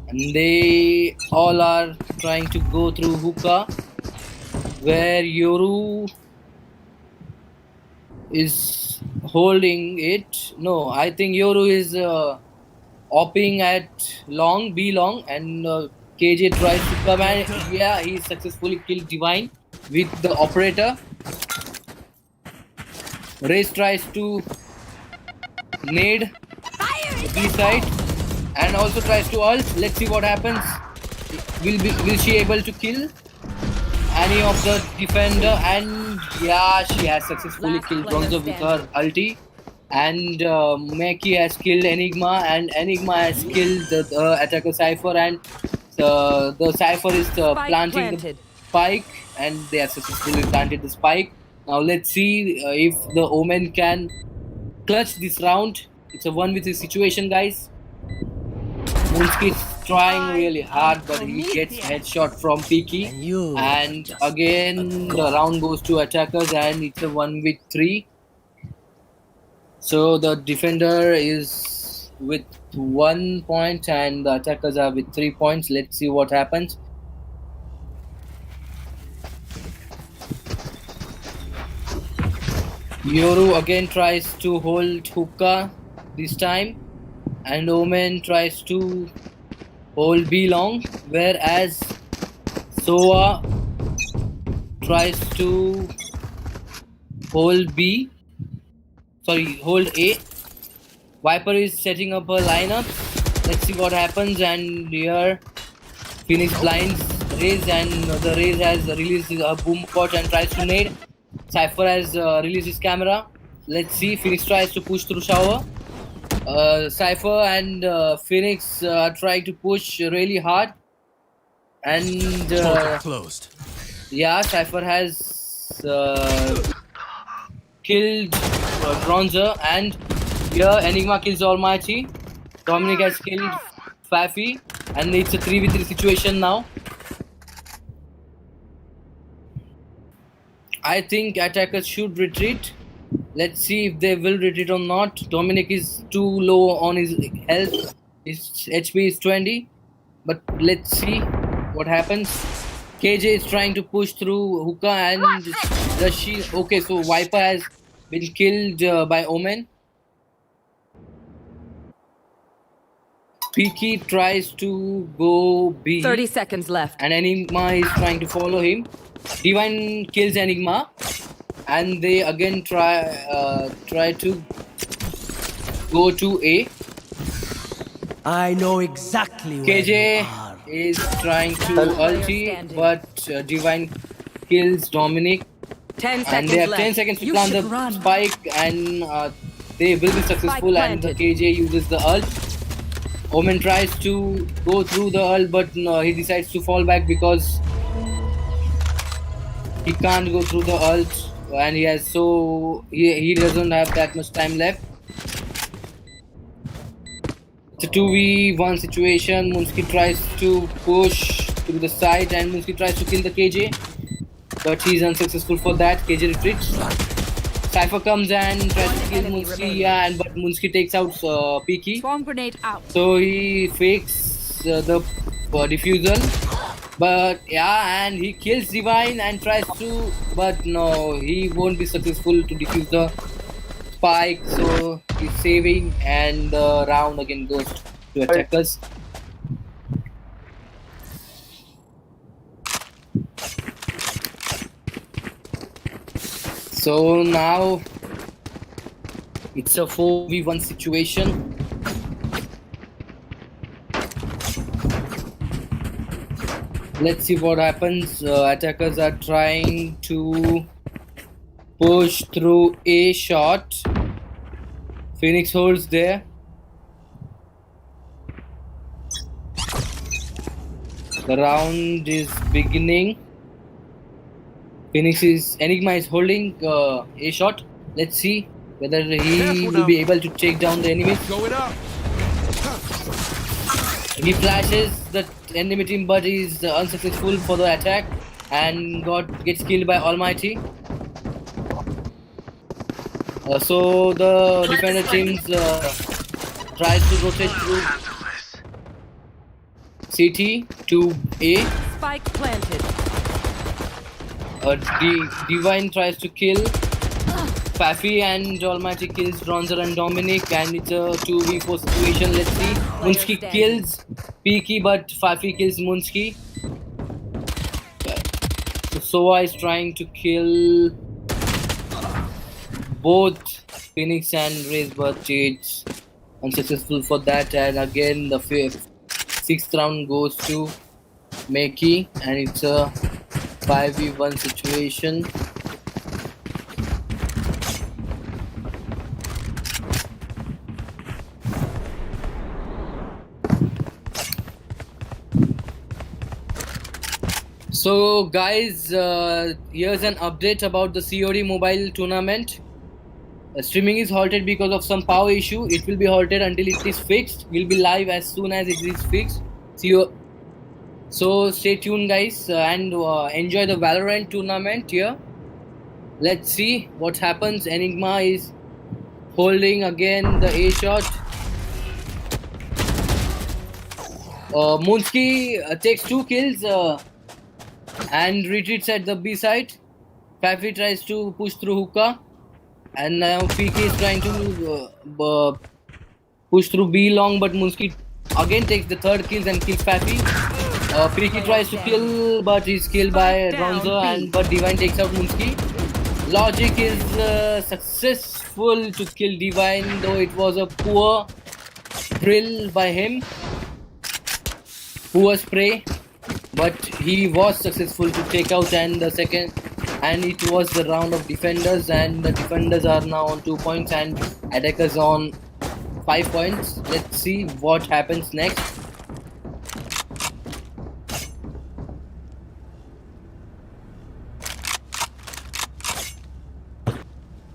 [SPEAKER 9] and they all are trying to go through hookah, where Yoru is holding it. No, I think Yoru is opping at long, B long, and KJ tries to come, and yeah, he successfully killed Divine with the operator. Race tries to nade the B side and also tries to ult. Let's see what happens. Will she able to kill any of the defender? And yeah, she has successfully killed Bronzer with her ulti. And Meki has killed Enigma, and Enigma has killed the attacker Cypher, and the Cypher is planting spike, and they have successfully planted the spike. Now let's see if the Omen can clutch this round. It's a 1v3 situation, guys. Moonski is trying really hard, but he gets headshot from Peaky. And again, the round goes to attackers, and it's a 1v3. So the defender is with 1 point, and the attackers are with 3 points. Let's see what happens. Yoru again tries to hold hookah this time, and Omen tries to hold B long, whereas Soa tries to hold hold A. Viper is setting up a lineup. Let's see what happens. And here Phoenix blinds Raze, and the Raze has released a boom pot and tries to nade. Cypher has released his camera. Let's see. Phoenix tries to push through shower. Cypher and Phoenix are trying to push really hard. And
[SPEAKER 6] closed.
[SPEAKER 9] yeah, Cypher has killed Bronzer, and here Enigma kills Almighty. Dominic has killed Fafi, and it's a 3v3 situation now. I think attackers should retreat. Let's see if they will retreat or not. Dominic is too low on his health. His HP is 20. But let's see what happens. KJ is trying to push through hookah, and Rashid. Okay, so Viper has been killed by Omen. Peaky tries to go B.
[SPEAKER 3] 30 seconds left.
[SPEAKER 9] And Enigma is trying to follow him. Divine kills Enigma, and they again try to go to A.
[SPEAKER 5] I know exactly where
[SPEAKER 9] KJ
[SPEAKER 5] you are.
[SPEAKER 9] is trying to ulti, but Divine kills Dominic.
[SPEAKER 3] 10
[SPEAKER 9] And
[SPEAKER 3] seconds
[SPEAKER 9] they have
[SPEAKER 3] left.
[SPEAKER 9] 10 seconds to
[SPEAKER 3] You
[SPEAKER 9] plant
[SPEAKER 3] should
[SPEAKER 9] the
[SPEAKER 3] run.
[SPEAKER 9] spike, and they will be successful. And the KJ uses the ult. Omen tries to go through the ult, but no, he decides to fall back because he can't go through the ult, and he doesn't have that much time left. It's a 2v1 situation. Moonski tries to push through the side, and Moonski tries to kill the KJ, but he's unsuccessful for that. KJ retreats. Cypher comes and tries to kill Moonski, but Moonski takes out Peaky.
[SPEAKER 8] Swarm grenade out.
[SPEAKER 9] So he fakes the diffusal, but yeah, and he kills Divine and tries to, but no, he won't be successful to defuse the spike. So he's saving, and the round again goes to attackers. So now it's a 4v1 situation. Let's see what happens. Attackers are trying to push through A shot. Phoenix holds there. The round is beginning. Enigma is holding A shot. Let's see whether he will be able to take down the enemies.
[SPEAKER 6] Going up.
[SPEAKER 9] He flashes the enemy team, but is unsuccessful for the attack, and gets killed by Almighty. So the defender teams tries to rotate through CT to A.
[SPEAKER 3] Spike planted.
[SPEAKER 9] Divine tries to kill Fafi, and Almighty kills Bronzer and Dominic, and it's a 2v4 situation. Let's see. Moonski kills Peaky, but Fafi kills Moonski. So Soa is trying to kill both Phoenix and Raze, but it's unsuccessful for that. And again, the sixth round goes to Meki, and it's a 5v1 situation. So guys, here's an update about the COD mobile tournament. Streaming is halted because of some power issue. It will be halted until it is fixed. We'll be live as soon as it is fixed. So stay tuned guys, and enjoy the Valorant tournament here. Let's see what happens. Enigma is holding again the A shot. Moonsky takes 2 kills and retreats at the B side. Fafi tries to push through hookah, and now PK is trying to push through B long, but Moonsky again takes the 3rd kills and kills Fafi. PK tries to kill, but he's killed by Bronzer, but Divine takes out Moonsky. Logic is successful to kill Divine, though it was a poor drill by him. Poor spray, but he was successful to take out, and it was the round of defenders, and the defenders are now on 2 points and attackers on 5 points. Let's see what happens next.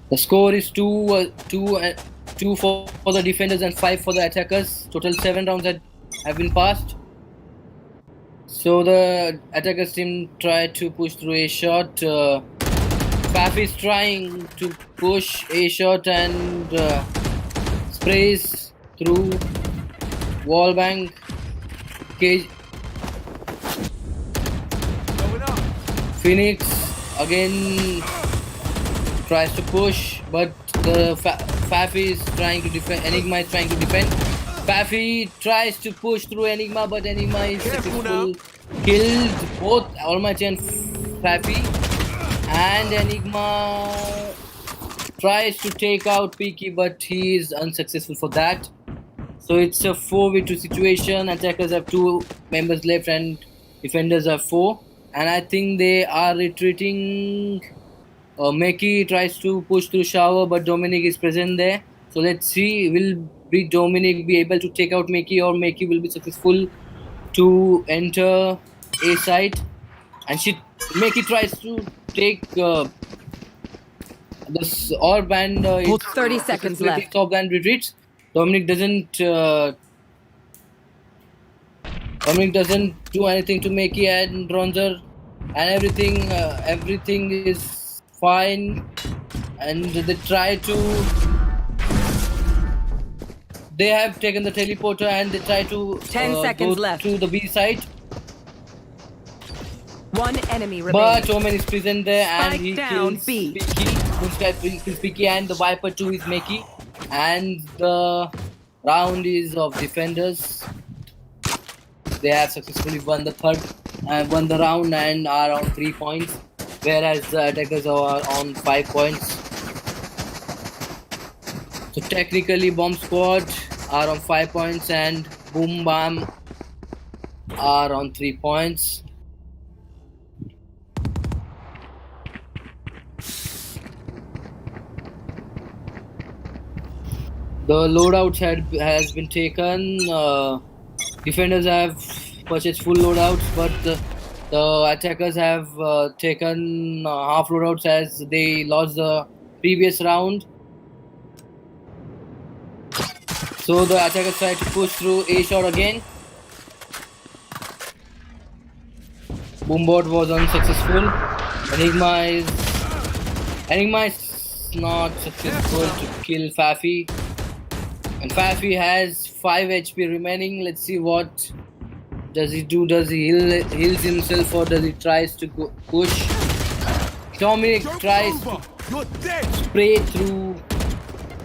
[SPEAKER 9] The score is 2 for the defenders and 5 for the attackers. Total 7 rounds have been passed. So the attackers team tried to push through A shot. Faf is trying to push A shot and sprays through wall bang. Phoenix again tries to push, but the Fafi is trying to defend. Enigma is trying to defend. Fafi tries to push through Enigma, but Enigma is successful. Killed both Almighty and Fafi, and Enigma tries to take out Peaky, but he is unsuccessful for that. So it's a 4v2 situation. Attackers have 2 members left and defenders have 4, and I think they are retreating. Meki tries to push through shower, but Dominic is present there. So let's see, will Dominic be able to take out Meki, or Meki will be successful to enter A side? And Meki tries to take this orb and
[SPEAKER 3] 30 seconds left.
[SPEAKER 9] Top and retreats. Dominic doesn't do anything to Meki and Bronzer, and everything is fine, and they have taken the teleporter and they try to
[SPEAKER 3] 10 seconds left
[SPEAKER 9] to the B side.
[SPEAKER 3] 1 enemy
[SPEAKER 9] But
[SPEAKER 3] remaining.
[SPEAKER 9] Omen is present there, and
[SPEAKER 3] Spike
[SPEAKER 9] he
[SPEAKER 3] down
[SPEAKER 9] kills
[SPEAKER 3] B.
[SPEAKER 9] Piki, and the Viper 2 is Meki, and the round is of defenders. They have successfully won the round and are on 3 points, whereas the attackers are on 5 points. So technically Bomb Squad are on 5 points and Boom Bam are on 3 points. The loadouts has been taken. Defenders have purchased full loadouts, but the attackers have taken half loadouts as they lost the previous round. So the attackers try to push through A shot again. Boombot was unsuccessful. Enigma is not successful to kill Fafi. And Fafi has 5 HP remaining. Let's see what does he do. Does he heals himself, or does he tries to push? Dominic tries to spray through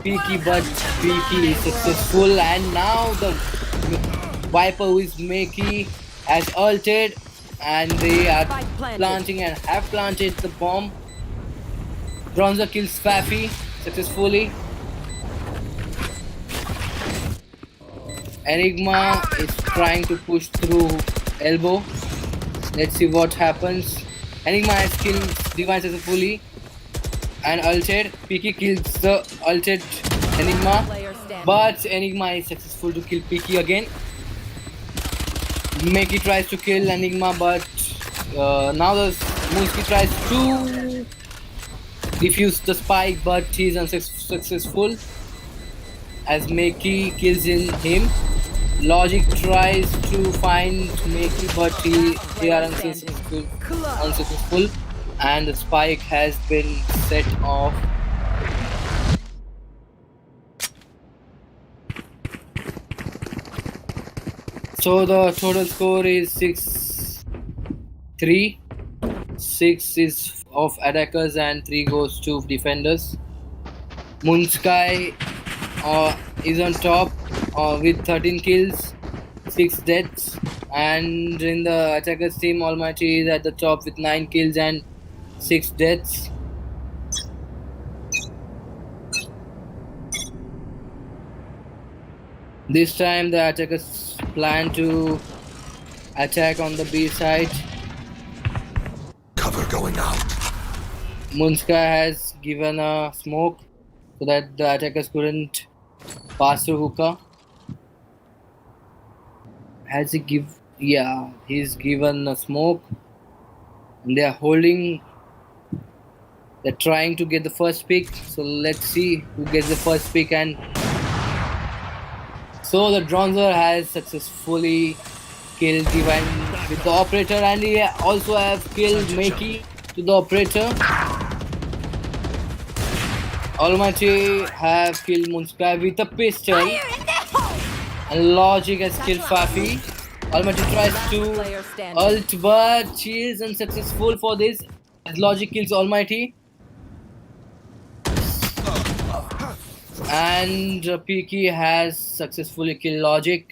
[SPEAKER 9] Peaky, but Peaky is successful, and now the Viper who is Meki has ulted, and they are planting and have planted the bomb. Bronzer kills Fafi successfully. Enigma is trying to push through elbow. Let's see what happens. Enigma has killed Divine successfully and ulted. Peaky kills the ulted Enigma, but Enigma is successful to kill Peaky again. Meki tries to kill Enigma, but Now the Moonsky tries to defuse the spike, but he's unsuccessful as Makey kills him. Logic tries to find Makey, but they are unsuccessful, and the spike has been set off. So the total score is 6-3. 6 is of attackers and 3 goes to defenders. Moonsky is on top with 13 kills, 6 deaths, and in the attackers team, Almighty is at the top with 9 kills and 6 deaths. This time the attackers plan to attack on the B side.
[SPEAKER 6] Cover going out.
[SPEAKER 9] Moonsky has given a smoke so that the attackers couldn't pass through hookah. Has he give? Yeah, he's given a smoke. And they are holding. They're trying to get the first pick. So let's see who gets the first pick. And so the Dronzer has successfully killed Divine with the operator, and he also have killed Makey to the operator. Almighty have killed Moonsky with a pistol, and Logic has killed Fafi. Almighty tries to ult, but she is unsuccessful for this as Logic kills Almighty. And Peaky has successfully killed Logic.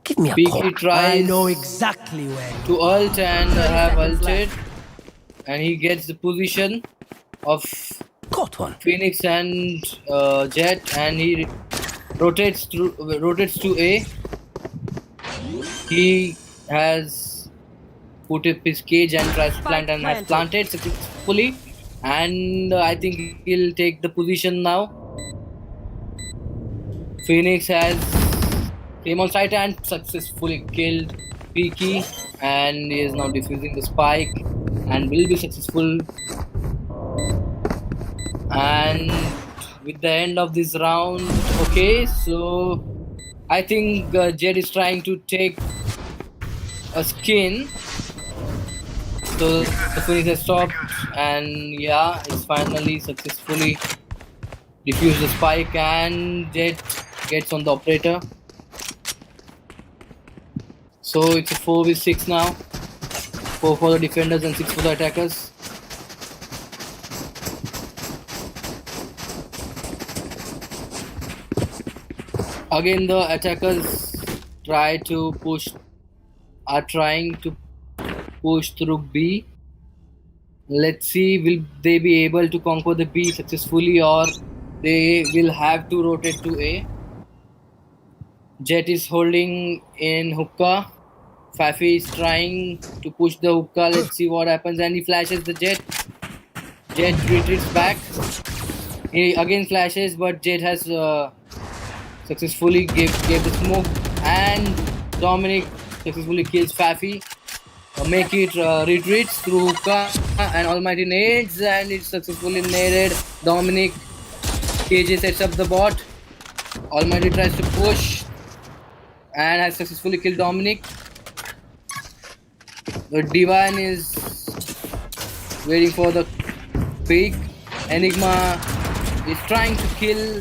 [SPEAKER 5] Give me a
[SPEAKER 9] Peaky
[SPEAKER 5] call.
[SPEAKER 9] tries
[SPEAKER 5] I know exactly where.
[SPEAKER 9] to ult and have
[SPEAKER 3] seconds
[SPEAKER 9] ulted, and he gets the position of
[SPEAKER 5] Got one.
[SPEAKER 9] Phoenix and Jet, and he rotates to A. He has put up his cage and tries to plant and has planted successfully, and I think he'll take the position now. Phoenix has came on site and successfully killed Peaky, and he is now defusing the spike and will be successful. And with the end of this round, okay, so I think Jed is trying to take a skin. So the Phoenix has stopped, and yeah, it's finally successfully defused the spike, and Jed gets on the operator. So it's a 4v6 now. 4 for the defenders and 6 for the attackers. Again, the attackers are trying to push through B. Let's see, will they be able to conquer the B successfully, or they will have to rotate to A. Jet is holding in hookah. Fafi is trying to push the hookah. Let's see what happens, and he flashes the Jet. Jet retreats back. He again flashes, but Jet has successfully gave the smoke, and Dominic successfully kills Fafi. Make it retreats through hookah and Almighty nades, and it's successfully naded. Dominic KJ sets up the bot. Almighty tries to push and has successfully killed Dominic. The Divine is waiting for the pick. Enigma is trying to kill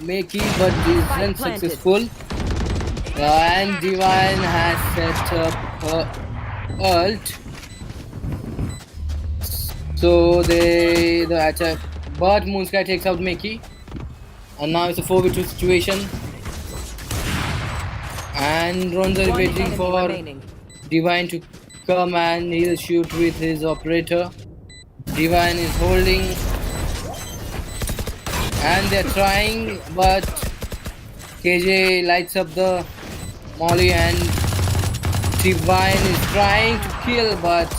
[SPEAKER 9] Makey, but is unsuccessful. And Divine has set up her ult. So the attack, but Moonsky takes out Makey, and now it's a 4v2 situation. And Ronza is waiting for Divine to come, and he'll shoot with his operator. Divine is holding, and they're trying, but KJ lights up the molly, and Divine is trying to kill, but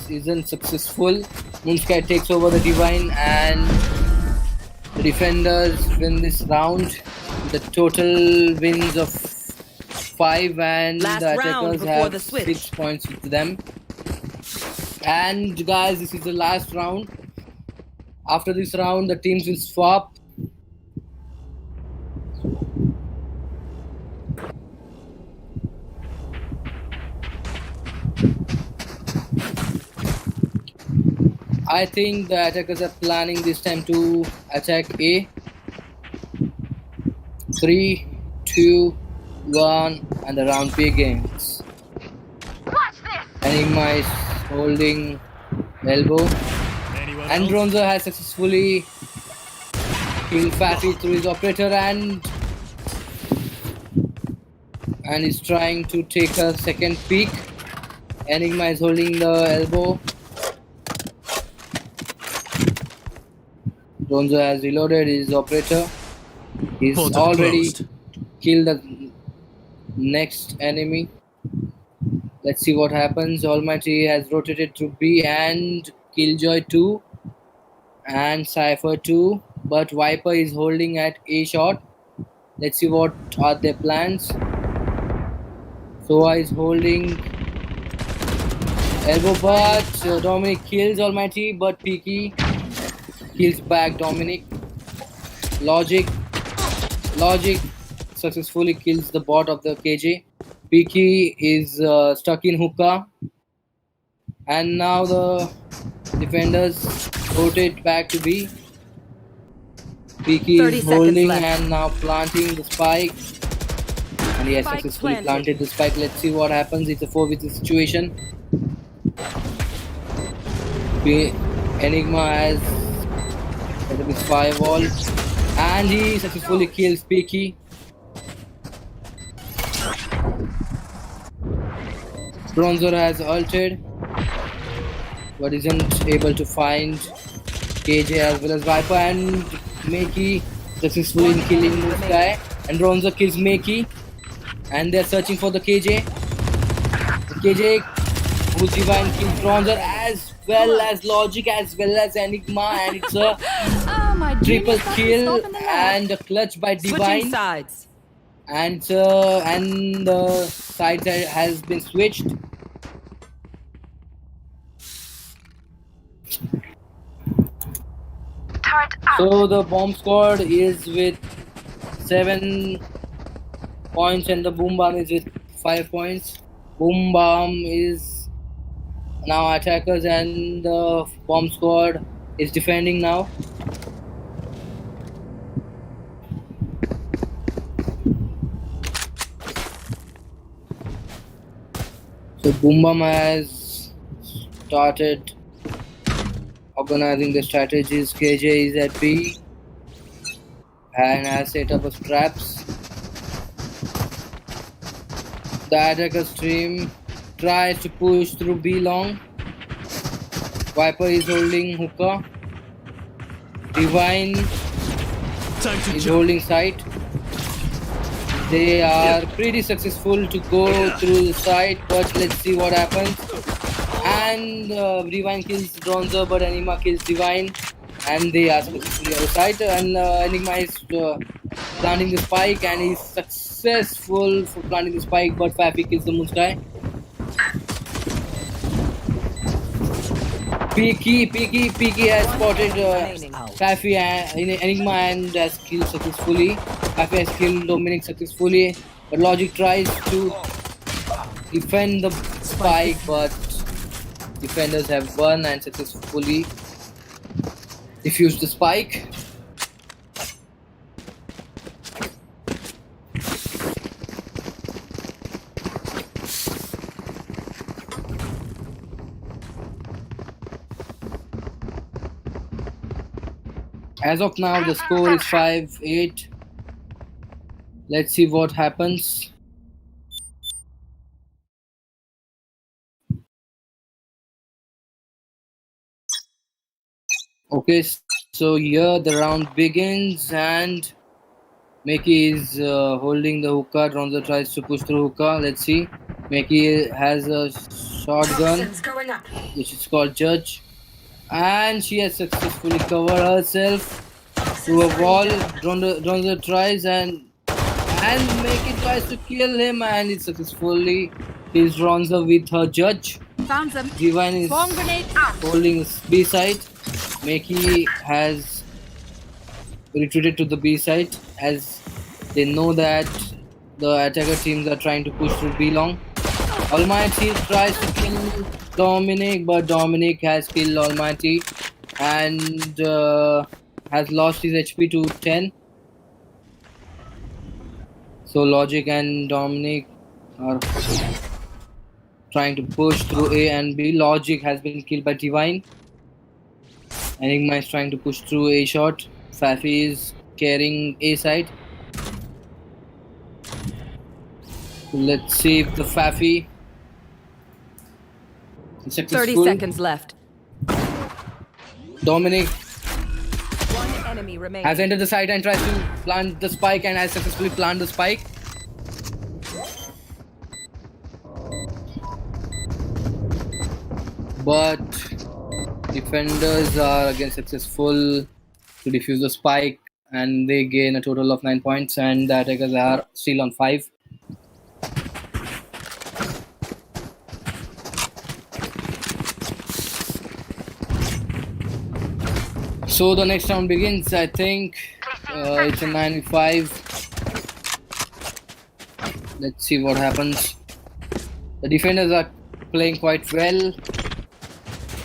[SPEAKER 9] isn't successful. Moonsky takes over the Divine, and the defenders win this round. The total wins of 5 and
[SPEAKER 3] Last
[SPEAKER 9] the
[SPEAKER 3] round
[SPEAKER 9] attackers
[SPEAKER 3] before
[SPEAKER 9] have
[SPEAKER 3] the switch.
[SPEAKER 9] 6 points with them. And guys, this is the last round. After this round, the teams will swap. I think the attackers are planning this time to attack A. 3, 2, 1, and the round begins. Enigma is holding elbow. And Bronzer has successfully killed Fafi through his operator and is trying to take a second peek. Enigma is holding the elbow. Bronzer has reloaded his operator. He's already killed the next enemy. Let's see what happens. Almighty has rotated to B and Killjoy 2 and Cypher 2, but Viper is holding at A shot. Let's see what are their plans. Soa is holding elbow, but Dominic kills Almighty, but Peaky kills back Dominic. Logic successfully kills the bot of the KJ. Peaky is stuck in hookah, and now the defenders rotate back to B. Peaky
[SPEAKER 3] 30
[SPEAKER 9] is
[SPEAKER 3] seconds
[SPEAKER 9] holding
[SPEAKER 3] left.
[SPEAKER 9] and now planting the spike, and he has
[SPEAKER 3] Spike
[SPEAKER 9] successfully
[SPEAKER 3] planted.
[SPEAKER 9] planted the spike. Let's see what happens. It's a 4v3 situation. Enigma has set up his firewall, and he successfully kills Peaky. Bronzer has ulted, but isn't able to find KJ as well as Viper, and Makey successful in killing this guy. And Bronzer kills Makey, and they're searching for the KJ. The KJ, who's divine, kills Bronzer as well as Logic as well as Enigma, and it's a
[SPEAKER 8] Oh, my
[SPEAKER 9] triple
[SPEAKER 8] dream is
[SPEAKER 9] kill
[SPEAKER 8] stopping the lab.
[SPEAKER 9] and a clutch by
[SPEAKER 3] Switching
[SPEAKER 9] Divine.
[SPEAKER 3] sides.
[SPEAKER 9] And the side has been switched. So the bomb squad is with 7 points and the boom bomb is with 5 points. Boom bomb is now attackers and the bomb squad is defending now. So Boom Bam has started organizing the strategies. KJ is at B and has set up a traps. The attacker stream tries to push through B long. Viper is holding hookah. Divine is holding site. They are pretty successful to go through the site, but let's see what happens. And Divine kills Bronzer, but Enigma kills Divine, and they are successfully on the site. And Enigma is planting the spike, and he's successful for planting the spike, but Fafi kills the Moonsky. Peaky has spotted Fafi and Enigma and has killed successfully. Fafi has killed Dominic successfully, but Logic tries to defend the spike, but defenders have won and successfully defused the spike. As of now, the score is 5-8. Let's see what happens. Okay, so here the round begins and Meki is holding the hookah. Ronzo tries to push through hookah. Let's see. Meki has a shotgun,
[SPEAKER 7] Toxins going up.
[SPEAKER 9] which is called Judge. And she has successfully covered herself through a wall. Ronzo tries and And Meki tries to kill him and it successfully kills Ronza with her judge.
[SPEAKER 8] Found them.
[SPEAKER 9] Divine is
[SPEAKER 8] Swarm grenade.
[SPEAKER 9] holding his B side. Meki has retreated to the B side as they know that the attacker teams are trying to push through B long. Almighty tries to kill Dominic, but Dominic has killed Almighty and has lost his HP to 10. So Logic and Dominic are trying to push through A and B. Logic has been killed by Divine. Enigma is trying to push through A shot. Fafi is carrying A side. Let's see if the Fafi is
[SPEAKER 3] 30
[SPEAKER 9] successful.
[SPEAKER 3] seconds left.
[SPEAKER 9] Dominic
[SPEAKER 3] One enemy remaining.
[SPEAKER 9] has entered the site and tries to plant the spike and has successfully planted the spike. But defenders are again successful to defuse the spike and they gain a total of 9 points and the attackers are still on 5. So the next round begins. I think it's a 9v5. Let's see what happens. The defenders are playing quite well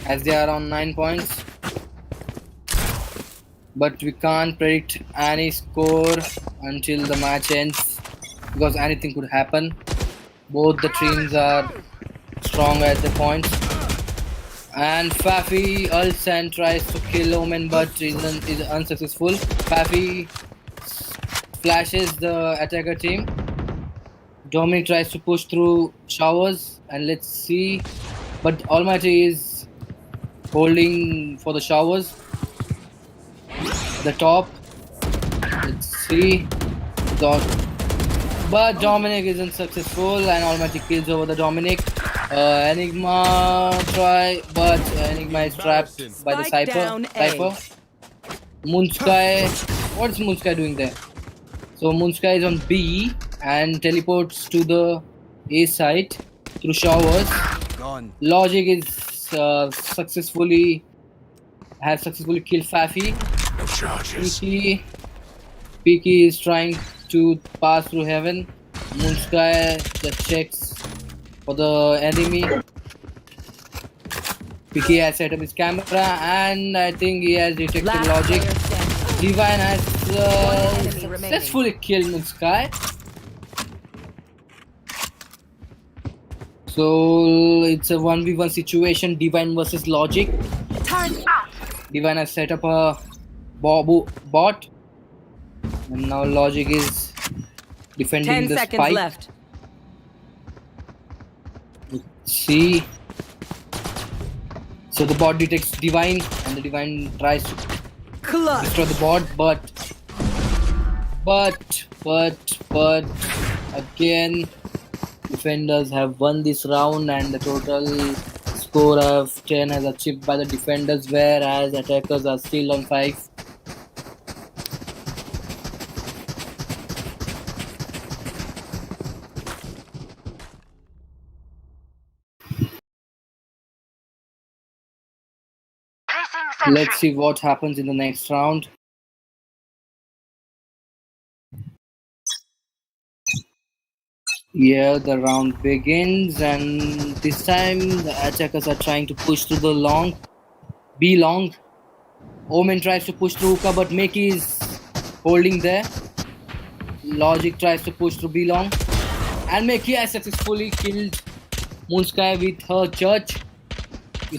[SPEAKER 9] as they are on 9 points. But we can't predict any score until the match ends because anything could happen. Both the teams are strong at the points. And Fafi ults and tries to kill Omen but is unsuccessful. Fafi flashes the attacker team. Dominic tries to push through showers and let's see. But Almighty is holding for the showers. The top. Let's see. But Dominic isn't successful and Almighty kills over the Dominic. Enigma try, but Enigma is trapped by the
[SPEAKER 3] Spike down
[SPEAKER 9] Cypher. Moonsky, what's Moonsky doing there? So Moonsky is on B and teleports to the A side through showers.
[SPEAKER 4] Gone.
[SPEAKER 9] Logic is successfully killed Fafi.
[SPEAKER 6] No charges.
[SPEAKER 9] Peaky is trying to pass through heaven. Moonsky just checks for the enemy. Peaky has set up his camera and I think he has detected
[SPEAKER 3] Last
[SPEAKER 9] Logic.
[SPEAKER 3] player standing.
[SPEAKER 9] Divine has
[SPEAKER 3] enemy remaining.
[SPEAKER 9] successfully killed Moonsky. So it's a 1v1 situation, Divine versus Logic. Divine has set up a bot and now Logic is defending
[SPEAKER 3] 10
[SPEAKER 9] the
[SPEAKER 3] seconds
[SPEAKER 9] spike.
[SPEAKER 3] left.
[SPEAKER 9] Let's see. So the bot detects Divine and the Divine tries to destroy the bot but again defenders have won this round and the total score of 10 has achieved by the defenders whereas attackers are still on 5. Let's see what happens in the next round. Yeah, the round begins and this time the attackers are trying to push through the B long. Omen tries to push through Hookah but Meki is holding there. Logic tries to push through B long and Meki has successfully killed Moonsky with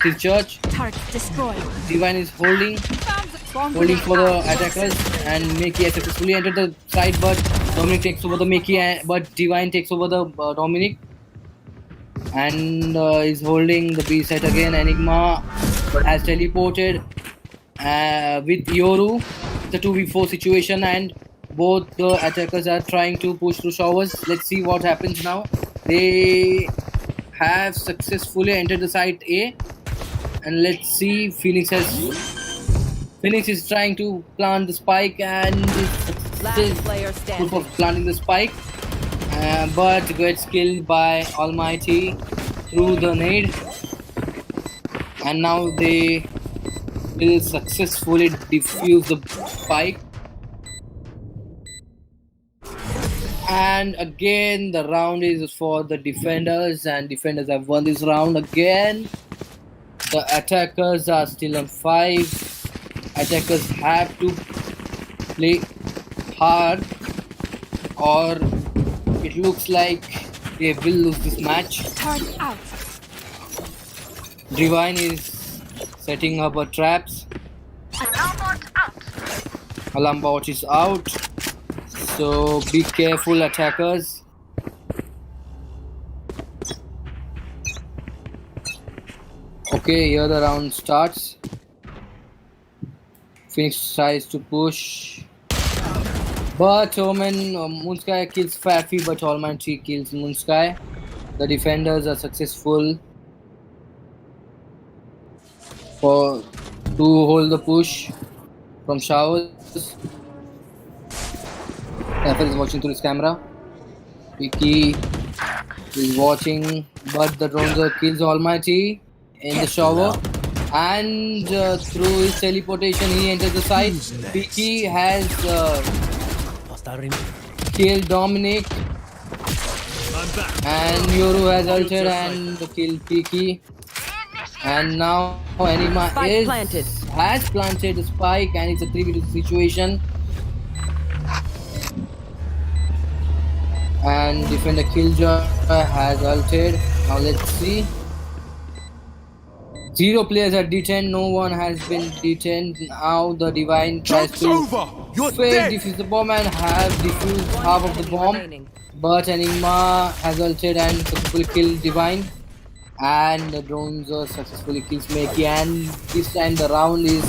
[SPEAKER 9] his church.
[SPEAKER 8] Target destroyed.
[SPEAKER 9] Divine is holding for the attackers and Meki has successfully entered the side but Dominic takes over the Meki but Divine takes over the Dominic and is holding the B side again. Enigma has teleported with Yoru. It's a 2v4 situation and both the attackers are trying to push through showers. Let's see what happens now. They have successfully entered the site A and let's see. Phoenix is trying to plant the spike and is still
[SPEAKER 3] player
[SPEAKER 9] full
[SPEAKER 3] standing.
[SPEAKER 9] for planting the spike, but gets killed by Almighty through the nade, and now they will successfully defuse the spike. And again, the round is for the defenders, and defenders have won this round again. The attackers are still on 5. Attackers have to play hard, or it looks like they will lose this match.
[SPEAKER 8] Turn out.
[SPEAKER 9] Divine is setting up her traps. Alarm bot is out. So be careful, attackers. Okay, here the round starts. Phoenix tries to push, but Moonsky kills Faffy, but Almighty kills Moonsky. The defenders are successful to hold the push from showers. Faffy is watching through his camera. Vicky is watching, but the drones kills Almighty in the shower. And through his teleportation, he enters the site. Vicky has killed Dominic, and Yoru has ulted and killed Piki. And now Enigma has planted the spike, and it's a 3v2 situation. And defender Killjoy has ulted. Now let's see. 0 players are detained. No one has been detained. Now the Divine tries to fake defuse the bomb and have defused half of the bomb. But Enigma has ulted and successfully killed Divine. And the drones successfully kills Makey. And this time the round is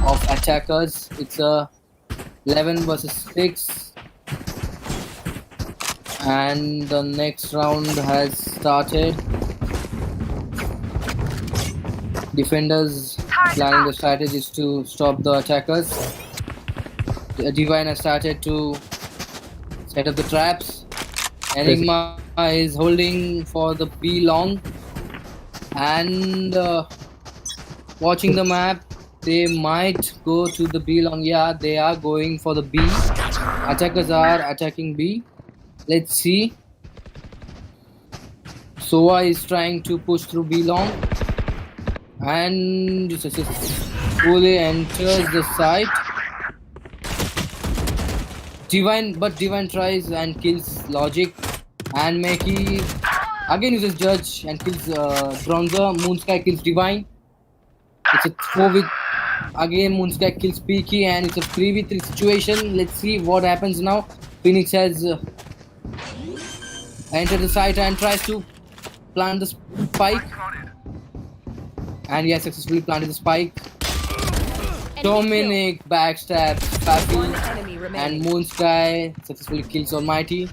[SPEAKER 9] of attackers. It's a 11 versus 6. And the next round has started. Defenders planning the strategies to stop the attackers. The Divine has started to set up the traps. Enigma is holding for the B long, and watching the map, they might go to the B long. Yeah, they are going for the B. Attackers are attacking B. Let's see. Soa is trying to push through B long, and successfully enters the site. Divine tries and kills Logic, and Makey again uses Judge and kills Bronzer. Moonsky kills Divine. It's a 4v. Again, Moonsky kills Peaky, and it's a 3v3 situation. Let's see what happens now. Phoenix has entered the site and tries to plant the spike. And he has successfully planted the spike. Dominic backstabs Faffy, and Moonsky successfully kills Almighty.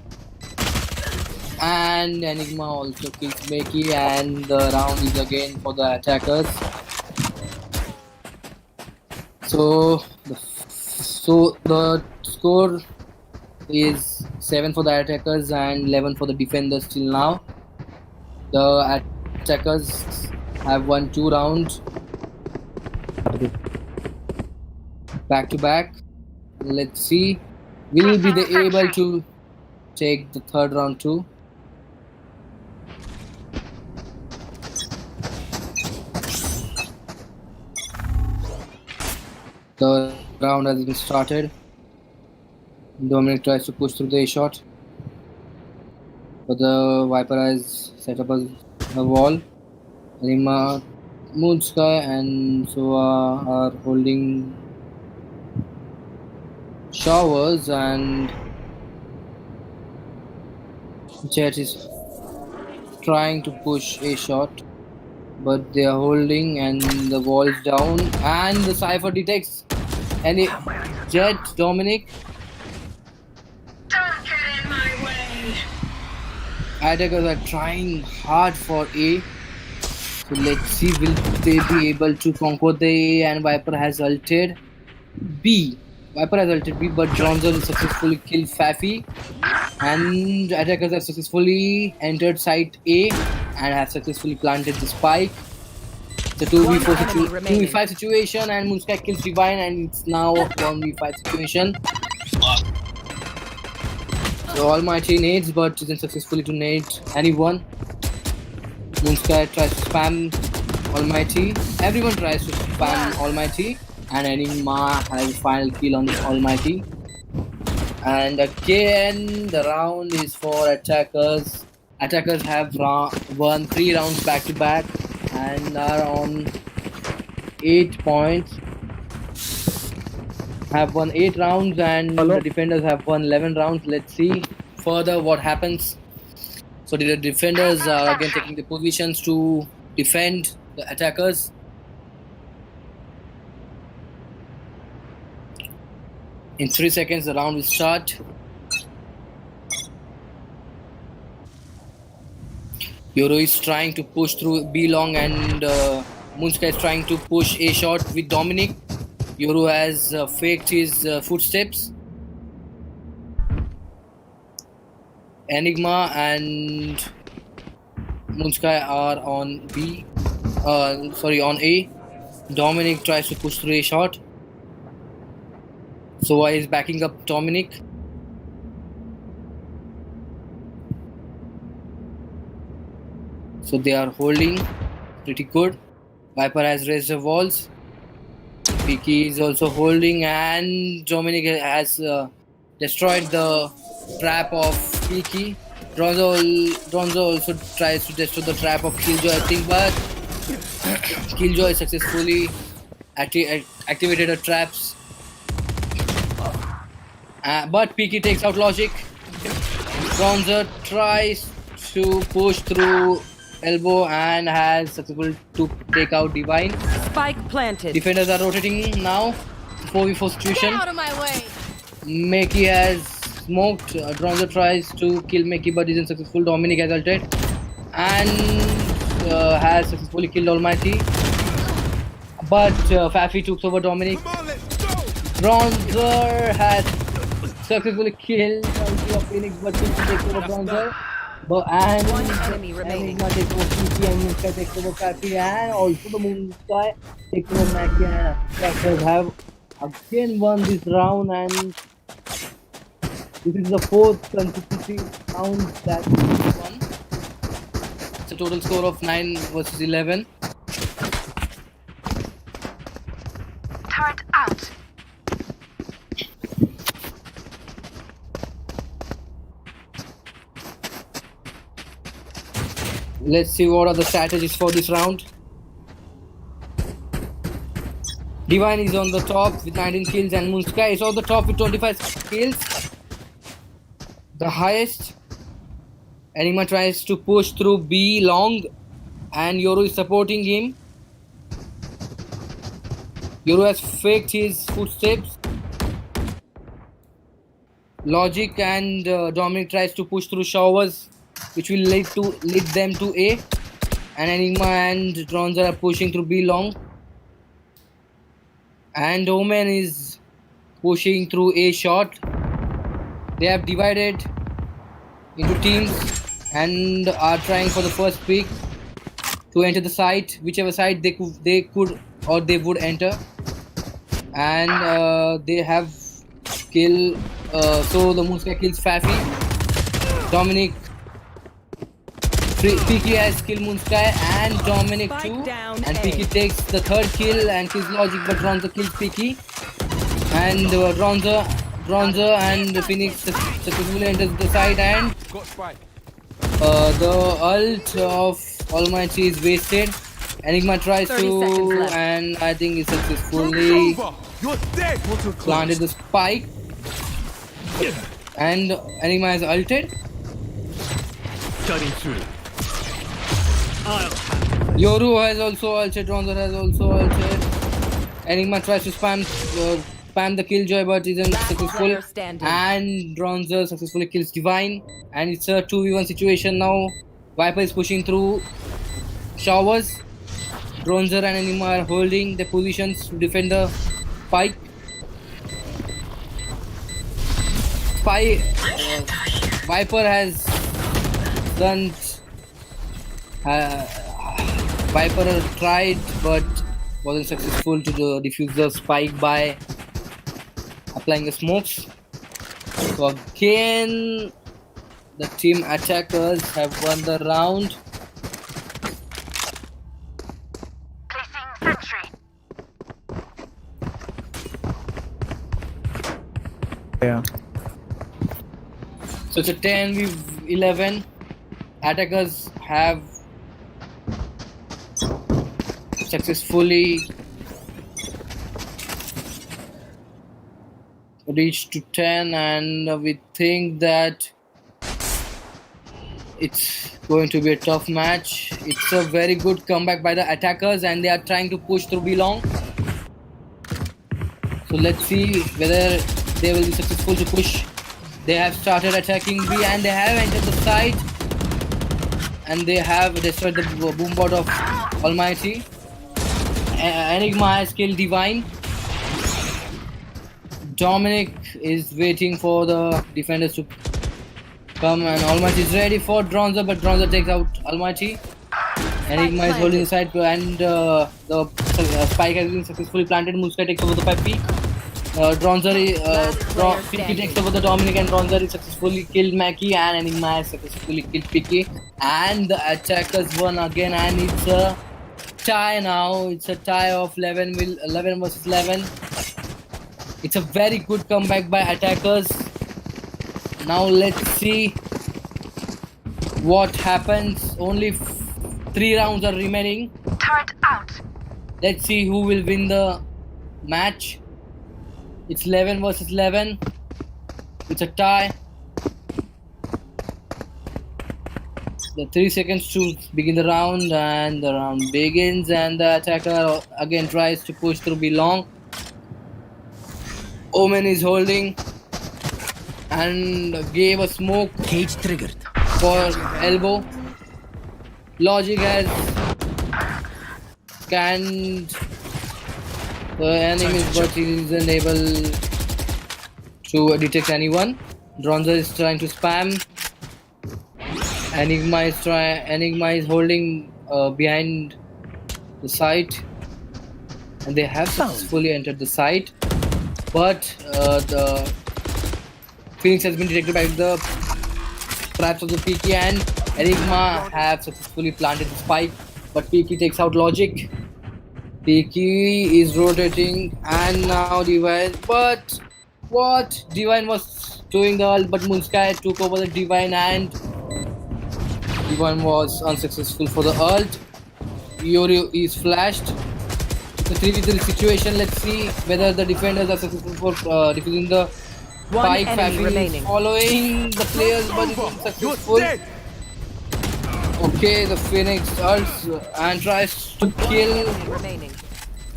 [SPEAKER 9] And Enigma also kills Makey, and the round is again for the attackers. So the score is 7 for the attackers and 11 for the defenders till now. The attackers have won 2 rounds back to back. Let's see, will be they able to take the 3rd round too? The round has been started. Dominic tries to push through the A shot, but the Viper has set up a wall. Enigma, Moonsky, and Soa are holding showers, and Jet is trying to push A shot, but they are holding, and the wall is down, and the Cypher detects any Jet. Dominic,
[SPEAKER 7] Don't get in my way.
[SPEAKER 9] attackers are trying hard for A. So let's see, will they be able to conquer the A? And Viper has ulted B. Viper has ulted B, but Bronzer successfully killed Fafi. And attackers have successfully entered site A and have successfully planted the spike. It's a 2v5 situation, and Moonsky kills Divine, and it's now 1v5 situation. So Almighty nades, but isn't successfully to nade anyone. Moonsky tries to spam Almighty. Everyone tries to spam Almighty, and Enigma has a final kill on Almighty. And again, the round is for attackers. Attackers have won 3 rounds back to back and are on 8 points. Have won 8 rounds, and the defenders have won 11 rounds. Let's see further what happens. So the defenders are again taking the positions to defend the attackers. In 3 seconds, the round will start. Euro is trying to push through B long, and Moonsky is trying to push A short with Dominic. Euro has faked his footsteps. Enigma and Moonsky are on B. On A. Dominic tries to push through A short. Sova is backing up Dominic. So they are holding pretty good. Viper has raised the walls. Piki is also holding, and Dominic has destroyed the trap of Piki. Bronzo also tries to destroy the trap of Killjoy, I think, but Killjoy successfully activated the traps. But Piki takes out Logic. Bronzer tries to push through elbow and has successful to take out Divine.
[SPEAKER 3] Spike planted.
[SPEAKER 9] Defenders are rotating now. 4v4 situation.
[SPEAKER 8] Get out of my way.
[SPEAKER 9] Meki has smoked. Bronzer tries to kill Meki, but isn't successful. Dominic has ulted and has successfully killed Almighty. But Fafi took over Dominic. Bronzer has successfully killed Phoenix, but Phoenix takes over Bronzer. And
[SPEAKER 3] One enemy remaining.
[SPEAKER 9] Enigma takes over Piki, and Moonsky takes over Fafi, and also the Moonsky takes over Maki, and attackers have again won this round, and this is the 4th consecutive round that we won. It's a total score of 9 versus 11.
[SPEAKER 7] Turret out.
[SPEAKER 9] Let's see what are the strategies for this round. Divine is on the top with 19 kills, and Moonsky is on the top with 25 kills. The highest. Enigma tries to push through B long, and Yoru is supporting him. Yoru has faked his footsteps. Logic and Dominic tries to push through showers, which will lead them to A. And Enigma and Bronzer are pushing through B long. And Omen is pushing through A short. They have divided into teams and are trying for the first pick to enter the site, whichever site they could or they would enter. And they have killed. So the Moonsky kills Fafi. Dominic. Piki has killed Moonsky and Dominic too. And Piki takes the 3rd kill and kills Logic, but Bronzer kills Piki. And Bronzer and Phoenix successfully enters the site, and the ult of Almighty is wasted. Enigma tries to, and I think he successfully planted the spike. And Enigma has ulted.
[SPEAKER 6] Cutting through.
[SPEAKER 9] Yoru has also ulted, Bronzer has also ulted. Enigma tries to spam the Killjoy, but isn't successful. And Bronzer successfully kills Divine. And it's a 2v1 situation now. Viper is pushing through showers. Bronzer and Enigma are holding their positions to defend the spike. Viper has done. Viper tried but wasn't successful to defuse the spike by applying the smokes. So again, the team attackers have won the round.
[SPEAKER 7] Placing sentry.
[SPEAKER 11] Yeah.
[SPEAKER 9] So it's a 10v11. Attackers have successfully reached to 10, and we think that it's going to be a tough match. It's a very good comeback by the attackers, and they are trying to push through B long. So let's see whether they will be successful to push. They have started attacking B, and they have entered the site, and they have destroyed the boombot of Almighty. Enigma has killed Divine. Dominic is waiting for the defenders to come, and Almighty is ready for Dronzer, but Dronzer takes out Almighty. Enigma is holding the side, and the spike has been successfully planted. Muska takes over the Peppy. Pinky takes over the Dominic, and Dronzer is successfully killed Mackie, and Enigma has successfully killed Picky. And the attackers won again, and it's a tie now. It's a tie of 11 versus 11. It's a very good comeback by attackers. Now let's see what happens. Only 3 rounds are remaining.
[SPEAKER 7] Turret out.
[SPEAKER 9] Let's see who will win the match. It's 11 versus 11. It's a tie. The 3 seconds to begin the round, and the round begins, and the attacker again tries to push through B long. Omen is holding and gave a smoke
[SPEAKER 5] Cage triggered.
[SPEAKER 9] for elbow. Logic has scanned the enemies, but he isn't able to detect anyone. Dronzer is trying to spam. Enigma is holding behind the site, and they have successfully entered the site. But the Phoenix has been detected by the traps of the Peaky, and Enigma have successfully planted the spike, but Peaky takes out Logic. Peaky is rotating, and now Divine. But what? Divine was doing the ult, but Moonsky took over the Divine, and Divine was unsuccessful for the ult. Yuri is flashed. The 3v3 situation. Let's see whether the defenders are successful for defusing the spike. Fafi is following the players, but it's unsuccessful. Okay, the Phoenix ults and tries to kill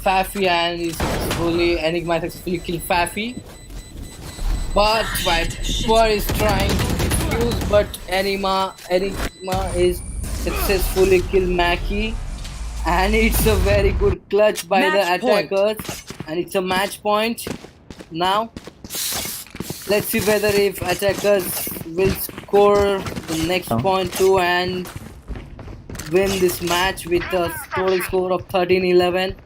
[SPEAKER 9] Fafi, and is successfully Enigma successfully killed Fafi. But Viper is trying to defuse, but Enigma is successfully killed Mackie. And it's a very good clutch by the attackers, and it's a match point. Now let's see whether if attackers will score the next point too and win this match with a total score of 13-11.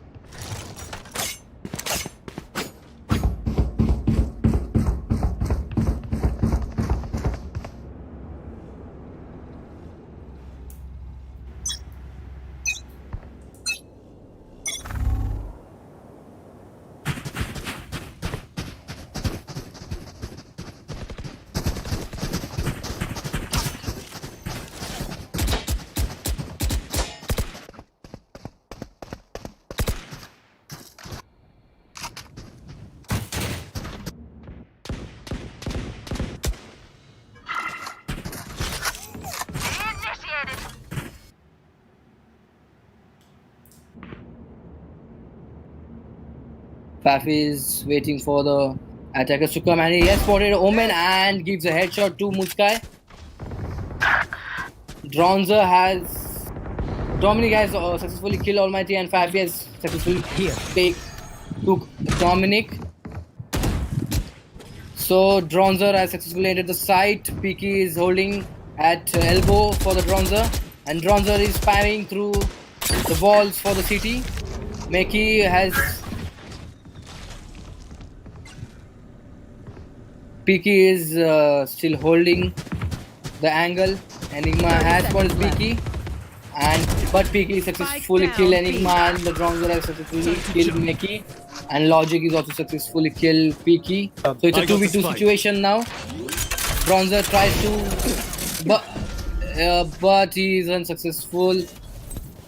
[SPEAKER 9] Fafi is waiting for the attackers to come, and he has spotted Omen and gives a headshot to Muskai. Dominic has successfully killed Almighty, and Fafi has successfully took Dominic. So Dronzer has successfully entered the site. Peaky is holding at elbow for the Dronzer, and Dronzer is spamming through the walls for the city. Meki has Peaky is still holding the angle. Enigma has spotted Peaky, but Peaky successfully killed Enigma, and the Dronzer has successfully killed Meki, and Logic is also successfully killed Peaky. So it's a 2v2 situation now. Dronzer tries to, but he is unsuccessful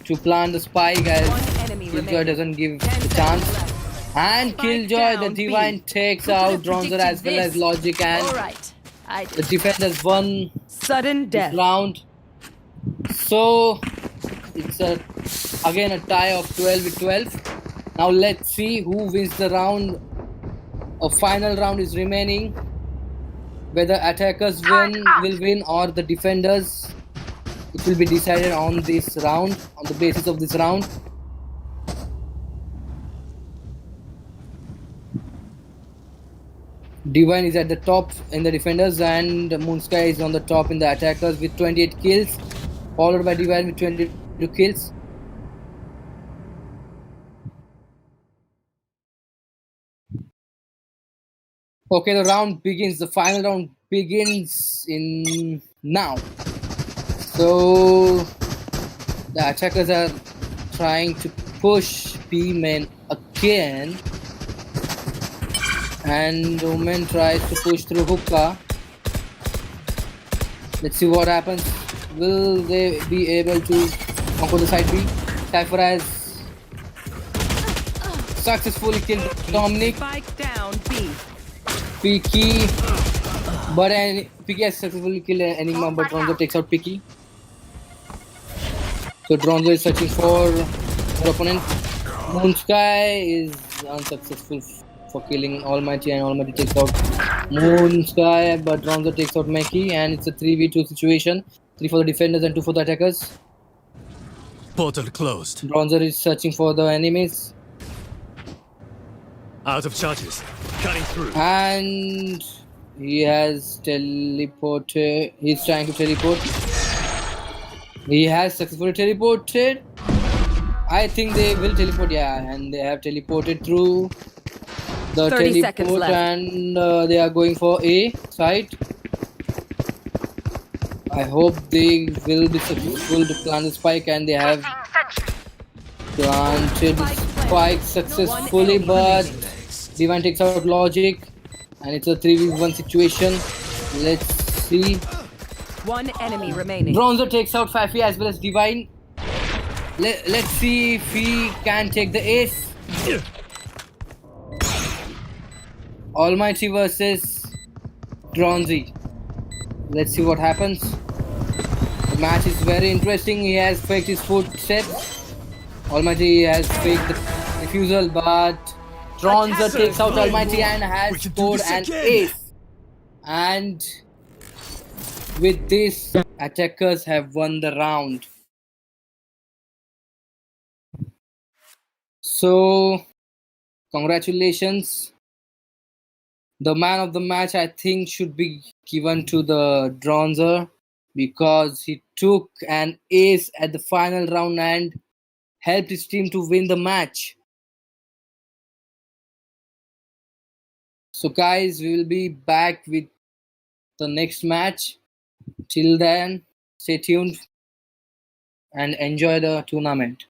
[SPEAKER 9] to plant the spike as Killjoy doesn't give the chance. And Killjoy, the Divine, takes out Dronzer as well as Logic, and the defenders won
[SPEAKER 3] Sudden
[SPEAKER 9] this
[SPEAKER 3] death.
[SPEAKER 9] round. So it's again a tie of 12 with 12. Now let's see who wins the round. A final round is remaining. Whether attackers will win or the defenders. It will be decided on this round, on the basis of this round. Divine is at the top in the defenders, and Moonsky is on the top in the attackers with 28 kills, followed by Divine with 22 kills. Okay, the round begins. The final round begins in now. So the attackers are trying to push B-men again, and Omen tries to push through hookah. Let's see what happens. Will they be able to conquer the side B? Cypher has successfully killed Dominic.
[SPEAKER 3] Spike down B.
[SPEAKER 9] Peaky, but Peaky has successfully killed Enigma, but Dronzer takes out Peaky. So Dronzer is searching for her opponent. Moonsky is unsuccessful for killing Almighty, and Almighty takes out Moonsky, but Dronzer takes out Meki, and it's a 3v2 situation. 3 for the defenders and 2 for the attackers.
[SPEAKER 6] Portal closed.
[SPEAKER 9] Dronzer is searching for the enemies.
[SPEAKER 6] Out of charges. Cutting through.
[SPEAKER 9] And he has teleported. He's trying to teleport. He has successfully teleported. I think they will teleport, yeah, and they have teleported through the
[SPEAKER 3] 30 seconds
[SPEAKER 9] teleport,
[SPEAKER 3] left.
[SPEAKER 9] and they are going for A site. I hope they will be successful to plant the spike, and they have planted the spike successfully, but Divine takes out Logic, and it's a 3v1 situation. Let's see.
[SPEAKER 3] One enemy remaining.
[SPEAKER 9] Dronzer takes out Fafi as well as Divine. Let's see if he can take the ace. Almighty versus Dronzy. Let's see what happens. The match is very interesting. He has faked his footsteps. Almighty has faked the refusal, but Dronzer takes out Almighty and has scored an ace. And with this, attackers have won the round. So, congratulations. The man of the match, I think, should be given to the Dronzer because he took an ace at the final round and helped his team to win the match. So guys, we will be back with the next match. Till then, stay tuned and enjoy the tournament.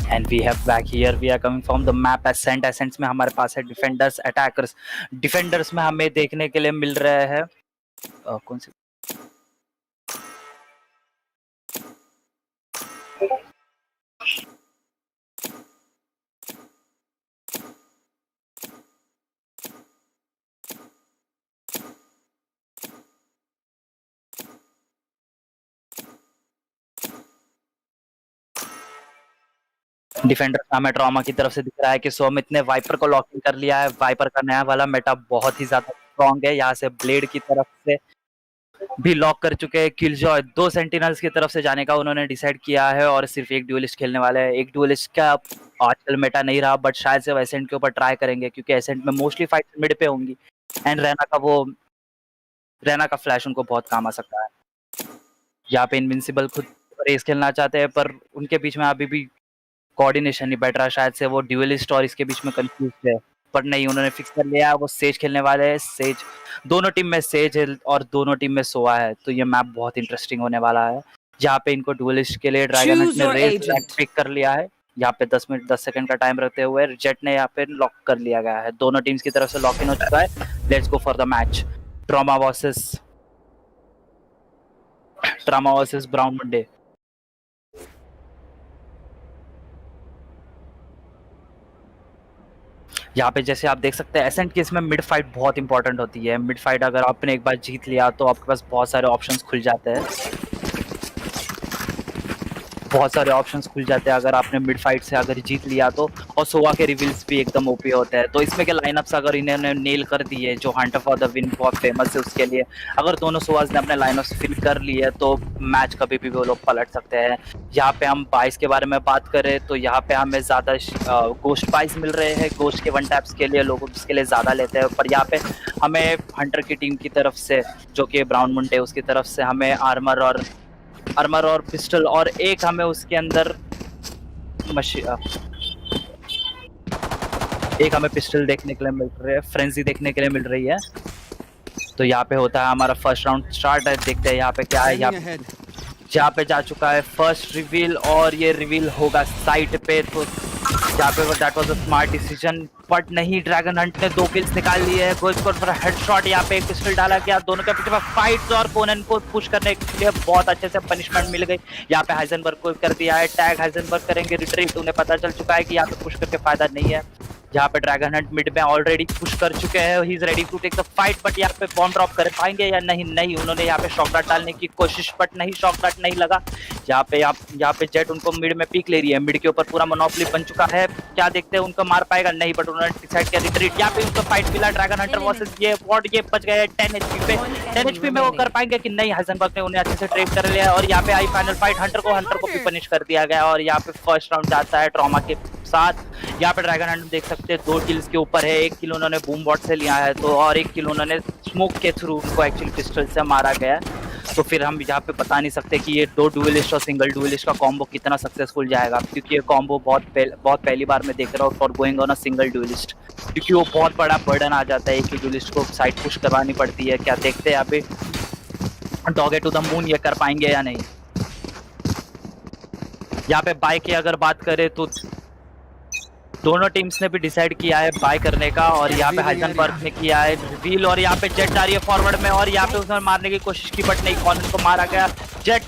[SPEAKER 12] And we have back here, we are coming from the map ascent. Ascents में हमारे पास है defenders, attackers. Defenders में हमें देखने के लिए मिल रहे हैं कौन सी डिफेंडर हमें ट्रॉमा की तरफ से दिख रहा है कि सोमित ने वाइपर को लॉक कर लिया है। वाइपर का नया वाला मेटा बहुत ही ज्यादा स्ट्रॉन्ग है। यहाँ से ब्लेड की तरफ से भी लॉक कर चुके हैं। किलजॉय 2 सेंटिनल्स की तरफ से जाने का उन्होंने डिसाइड किया है और सिर्फ एक ड्यूलिस्ट खेलने वाले हैं। एक ड्यूलिस्ट का आजकल मेटा नहीं रहा, बट शायद से एसेंट के ऊपर ट्राई करेंगे क्योंकि एसेंट में मोस्टली फाइट मिड पे होंगी एंड रैना का फ्लैश उनको बहुत काम आ सकता है। यहाँ पे इनविंसिबल खुद रेस खेलना चाहते हैं पर उनके बीच में अभी भी कोऑर्डिनेशन नहीं बैठ रहा। शायद से वो ड्यूलिस्ट और इसके बीच में कंफ्यूज है, पर नहीं, उन्होंने फिक्स कर लिया वो सेज खेलने वाले हैं। सेज दोनों टीम में सेज है और दोनों टीम में सोआ है, तो ये मैप बहुत इंटरेस्टिंग होने वाला है। जहाँ पे इनको ड्यूलिस्ट के लिए ड्रैगन हंट ने रेस पिक कर लिया है। यहाँ पे 10 मिनट 10 सेकंड का टाइम रखते हुए जेट ने यहाँ पे लॉक कर लिया गया है। दोनों टीम्स की तरफ से लॉक इन हो चुका है। Let's go for the match. Trauma versus brown Monday. यहाँ पे जैसे आप देख सकते हैं एसेंट केस में मिड फाइट बहुत इंपॉर्टेंट होती है। मिड फाइट अगर आपने एक बार जीत लिया तो आपके पास बहुत सारे ऑप्शंस खुल जाते हैं। अगर आपने मिड फाइट से अगर जीत लिया तो। और सोवा के रिवील्स भी एकदम ओपी होते हैं। तो इसमें के लाइनअप्स अगर इन्होंने नेल कर दिए, जो हंटर फॉर द विन बहुत फेमस है उसके लिए, अगर दोनों सोवाज ने अपने लाइनअप्स फिल कर लिए तो मैच कभी भी वो लोग पलट सकते हैं। यहाँ पे हम बाइस के बारे में बात करें तो यहाँ पे हमें ज़्यादा गोस्ट बाइस मिल रहे हैं। गोस्ट के वन टैप्स के लिए लोग उसके लिए ज़्यादा लेते हैं, पर यहाँ पे हमें हंटर की टीम की तरफ से, जो कि ब्राउन मुंडे, उसकी तरफ से हमें आर्मर और पिस्टल और एक हमें उसके अंदर एक हमें पिस्टल देखने के लिए मिल रही है, फ्रेंजी देखने के लिए मिल रही है। तो यहाँ पे होता है हमारा फर्स्ट राउंड स्टार्ट है। देखते हैं यहाँ पे क्या है। यहाँ पे जा चुका है फर्स्ट रिवील और ये रिवील होगा साइट पे। तो यहाँ पे that was a smart decision, but नहीं, ड्रैगन हंट ने 2 किल्स निकाल लिए है। Goes for headshot. यहाँ पे एक पिस्टल डाला गया। दोनों के पीछे फाइट्स और कोनन को पुश करने के लिए बहुत अच्छे से पनिशमेंट मिल गई। यहाँ पे हाइजनबर्ग को कर दिया है टैग। हाइजनबर्ग करेंगे रिट्रीट। उन्हें पता चल चुका है कि यहाँ पे पुश करके फायदा नहीं है। यहाँ पे ड्रैगन हंट मिड में ऑलरेडी पुश कर चुके हैं। He is ready to take the fight, but यहाँ पे बॉम्ब ड्रॉप कर पाएंगे या नहीं। उन्होंने यहाँ पे शॉक डाट डालने की कोशिश, बट नहीं, शॉक डाट नहीं लगा। यहाँ पे जेट उनको मिड में पीक ले रही है। मिड के ऊपर पूरा मोनोपोली बन चुका है। क्या देखते हैं उनको मार पाएगा? नहीं, बट उन्होंने डिसाइड किया रिट्रीट। यहाँ पे उनको फाइट मिला। ड्रैगन हंटर वर्सेस ये बच गए 10 HP पे। 10 HP में वो कर पाएंगे कि नहीं? हाइजनबर्ग ने उन्हें अच्छे से ट्रेप कर लिया और यहाँ पे आई फाइनल फाइट। हंटर को भी पनिश कर दिया गया और यहाँ पे फर्स्ट राउंड जाता है ट्रॉमा के साथ। यहाँ पे ड्रैगन हंट देख सकते हैं 2 किल्स के ऊपर है। 1 किल उन्होंने बूम बॉट से लिया है तो, और 1 किल उन्होंने स्मोक के थ्रू उनको एक्चुअली पिस्टल से मारा गया। तो फिर हम यहाँ पे बता नहीं सकते कि ये 2 डुएलिस्ट और सिंगल डुएलिस्ट का कॉम्बो कितना सक्सेसफुल जाएगा, क्योंकि ये कॉम्बो बहुत पहली बार मैं देख रहा हूँ for going on a single duellist, क्योंकि वो बहुत बड़ा बर्डन आ जाता है। एक ही डुएलिस्ट को साइड पुश करवानी पड़ती है। क्या देखते हैं यहाँ पे डॉग टू द मून ये कर पाएंगे या नहीं। यहाँ पे बाय की अगर बात करें तो दोनों टीम्स ने भी डिसाइड किया है बाय करने का, और यहाँ पे हाइजनबर्ग ने किया है रिवील, और यहाँ पे जेट जा रही है फॉरवर्ड में, और यहाँ पे उसने मारने की कोशिश की बट नहीं, कॉर्नर को मारा गया। जेट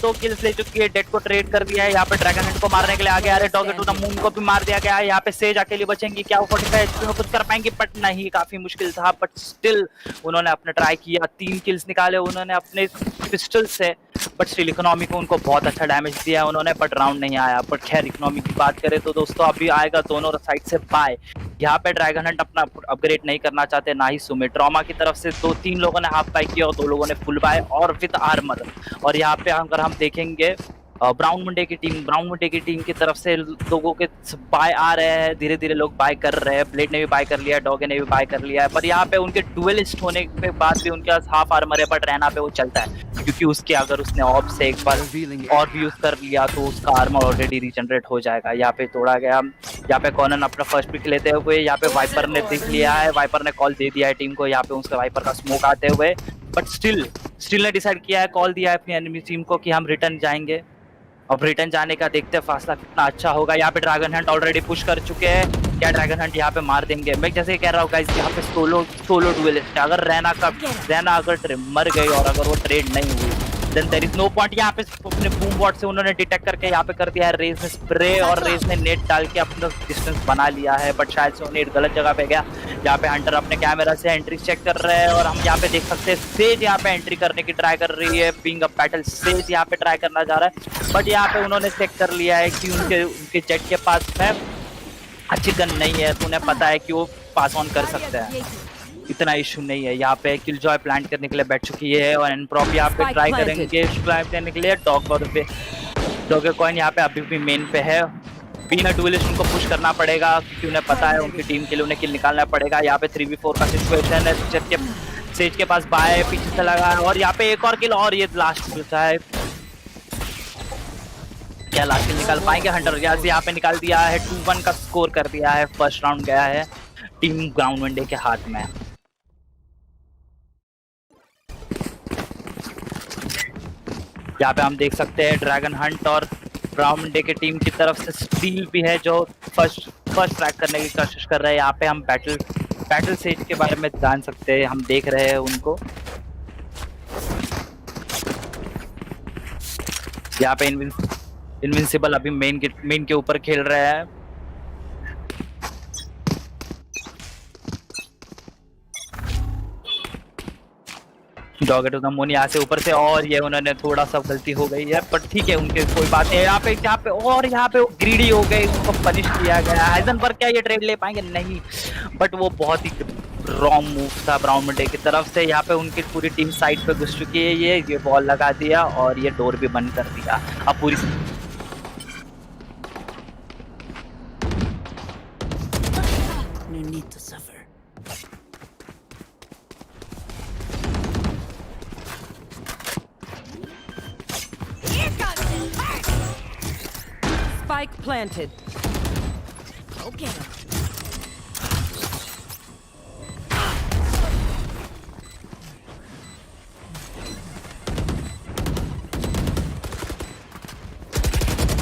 [SPEAKER 12] 2 किल्स ले चुकी है, डेट को ट्रेड कर दिया है। यहाँ पे ड्रैगन हंट को मारने के लिए आगे आ रहे, डॉग टू द मून को भी मार दिया गया है। यहाँ पे सेज अकेली बचेंगी, क्या वो 45 HP में कुछ कर पाएंगी? बट नहीं, काफी मुश्किल था, बट स्टिल उन्होंने अपने ट्राई किया। 3 किल्स निकाले उन्होंने अपने पिस्टल से, बट स्टिल इकोनॉमी को उनको बहुत अच्छा डैमेज दिया है उन्होंने, बट राउंड नहीं आया। बट खैर, इकोनॉमी की बात करें तो दोस्तों अभी आएगा दोनों साइड से बाय। यहाँ पे ड्रैगन हंट अपना अपग्रेड नहीं करना चाहते, ना ही सुमित। ट्रॉमा की तरफ से 2-3 लोगों ने हाफ बाय किया और 2 लोगों ने फुल बाय और विद आर्मर। और यहाँ पे अगर हम देखेंगे ब्राउन मुंडे की टीम की तरफ से लोगों के बाय आ रहे हैं, धीरे धीरे लोग बाय कर रहे हैं। ब्लेड ने भी बाय कर लिया, डॉगे ने भी बाय कर लिया है, पर यहाँ पे उनके डुएलिस्ट होने के बाद भी उनके पास हाफ आर्मर है, बट रहना पे वो चलता है, क्योंकि उसके अगर उसने ऑफ से एक बार और भी यूज कर लिया तो उसका आर्मर ऑलरेडी रीजनरेट हो जाएगा। यहाँ पे तोड़ा गया। यहाँ पे कॉनन अपना फर्स्ट पिक लेते हुए, यहाँ पे वाइपर ने देख लिया है, वाइपर ने कॉल दे दिया है टीम को। यहाँ पे उसके वाइपर का स्मोक आते हुए, बट स्टिल ने डिसाइड किया है, कॉल दिया है अपनी एनिमी टीम को कि हम रिटर्न जाएंगे। अब रिटर्न जाने का देखते हैं फासला कितना अच्छा होगा। यहाँ पे ड्रैगन हंट ऑलरेडी पुश कर चुके हैं, क्या ड्रैगन हंट यहाँ पे मार देंगे? मैं जैसे कह रहा हूँ गाइस, यहाँ पे सोलो डुएलिस्ट है। अगर रैना अगर मर गई और अगर वो ट्रेड नहीं हुई then there is no point. यहाँ पे अपने बूम बॉट से उन्होंने डिटेक्ट करके यहाँ पे कर दिया है रेज ने स्प्रे, और रेज ने नेट डाल के अपना डिस्टेंस बना लिया है, बट शायद से वो नेट गलत जगह पे गया। यहाँ पे हंटर अपने कैमरा से एंट्री चेक कर रहे हैं, और हम यहाँ पे देख सकते हैं सेज यहाँ पे एंट्री करने की ट्राई कर रही है। बीइंग अ बैटल सेज यहाँ पे ट्राई करना चाह रहा है, बट यहाँ पे उन्होंने चेक कर लिया है कि उनके जेट के पास में अच्छी गन नहीं है, तो उन्हें पता है कि वो पास ऑन कर सकते हैं, इतना इशू नहीं है। यहाँ पे किल जॉय प्लांट करने के लिए बैठ चुकी है, और एनप्रॉप यहाँ पे ट्राई करेंगे प्लांट करने के लिए। डॉग कॉइन यहाँ पे अभी भी मेन पे है। बीइंग अ डुएलिस्ट उनको पुश करना पड़ेगा, क्योंकि उन्हें पता है उनकी टीम के लिए उन्हें किल निकालना पड़ेगा। यहाँ पे 3v4 का सिचुएशन है, सेज के पास बाय पीछे से लगा है, और यहाँ पे एक और किल, और ये लास्ट बचा है। क्या लास्ट किल निकाल पाएंगे हंटर? यहाँ पे निकाल दिया है, 2-1 का स्कोर कर दिया है। फर्स्ट राउंड गया है टीम ग्राउंड वनडे के हाथ में। यहाँ पे हम देख सकते हैं ड्रैगन हंट और ग्राउंड वनडे की टीम की तरफ से स्टील भी है, जो फर्स्ट ट्रैक करने की कोशिश कर रहे हैं। यहाँ पे हम बैटल सेज के बारे में जान सकते हैं, हम देख रहे हैं उनको। यहाँ पे इनविंसिबल अभी मेन के ऊपर खेल रहे हैं। डॉगेट ऑफ द मून यहाँ से ऊपर से, और ये उन्होंने थोड़ा सा गलती हो गई है, पर ठीक है, उनके कोई बात नहीं। यहाँ पे और यहाँ पे ग्रीडी हो गए, उनको पनिश किया गया। हाइजनबर्ग क्या ये ट्रेड ले पाएंगे? नहीं, बट वो बहुत ही रॉन्ग मूव था ब्राउन मंडे की तरफ से। यहाँ पे उनकी पूरी टीम साइड पे घुस चुकी है, ये बॉल लगा दिया और ये डोर भी बंद कर दिया। अब पूरी
[SPEAKER 5] No need to suffer.
[SPEAKER 3] Spike planted.
[SPEAKER 8] Okay.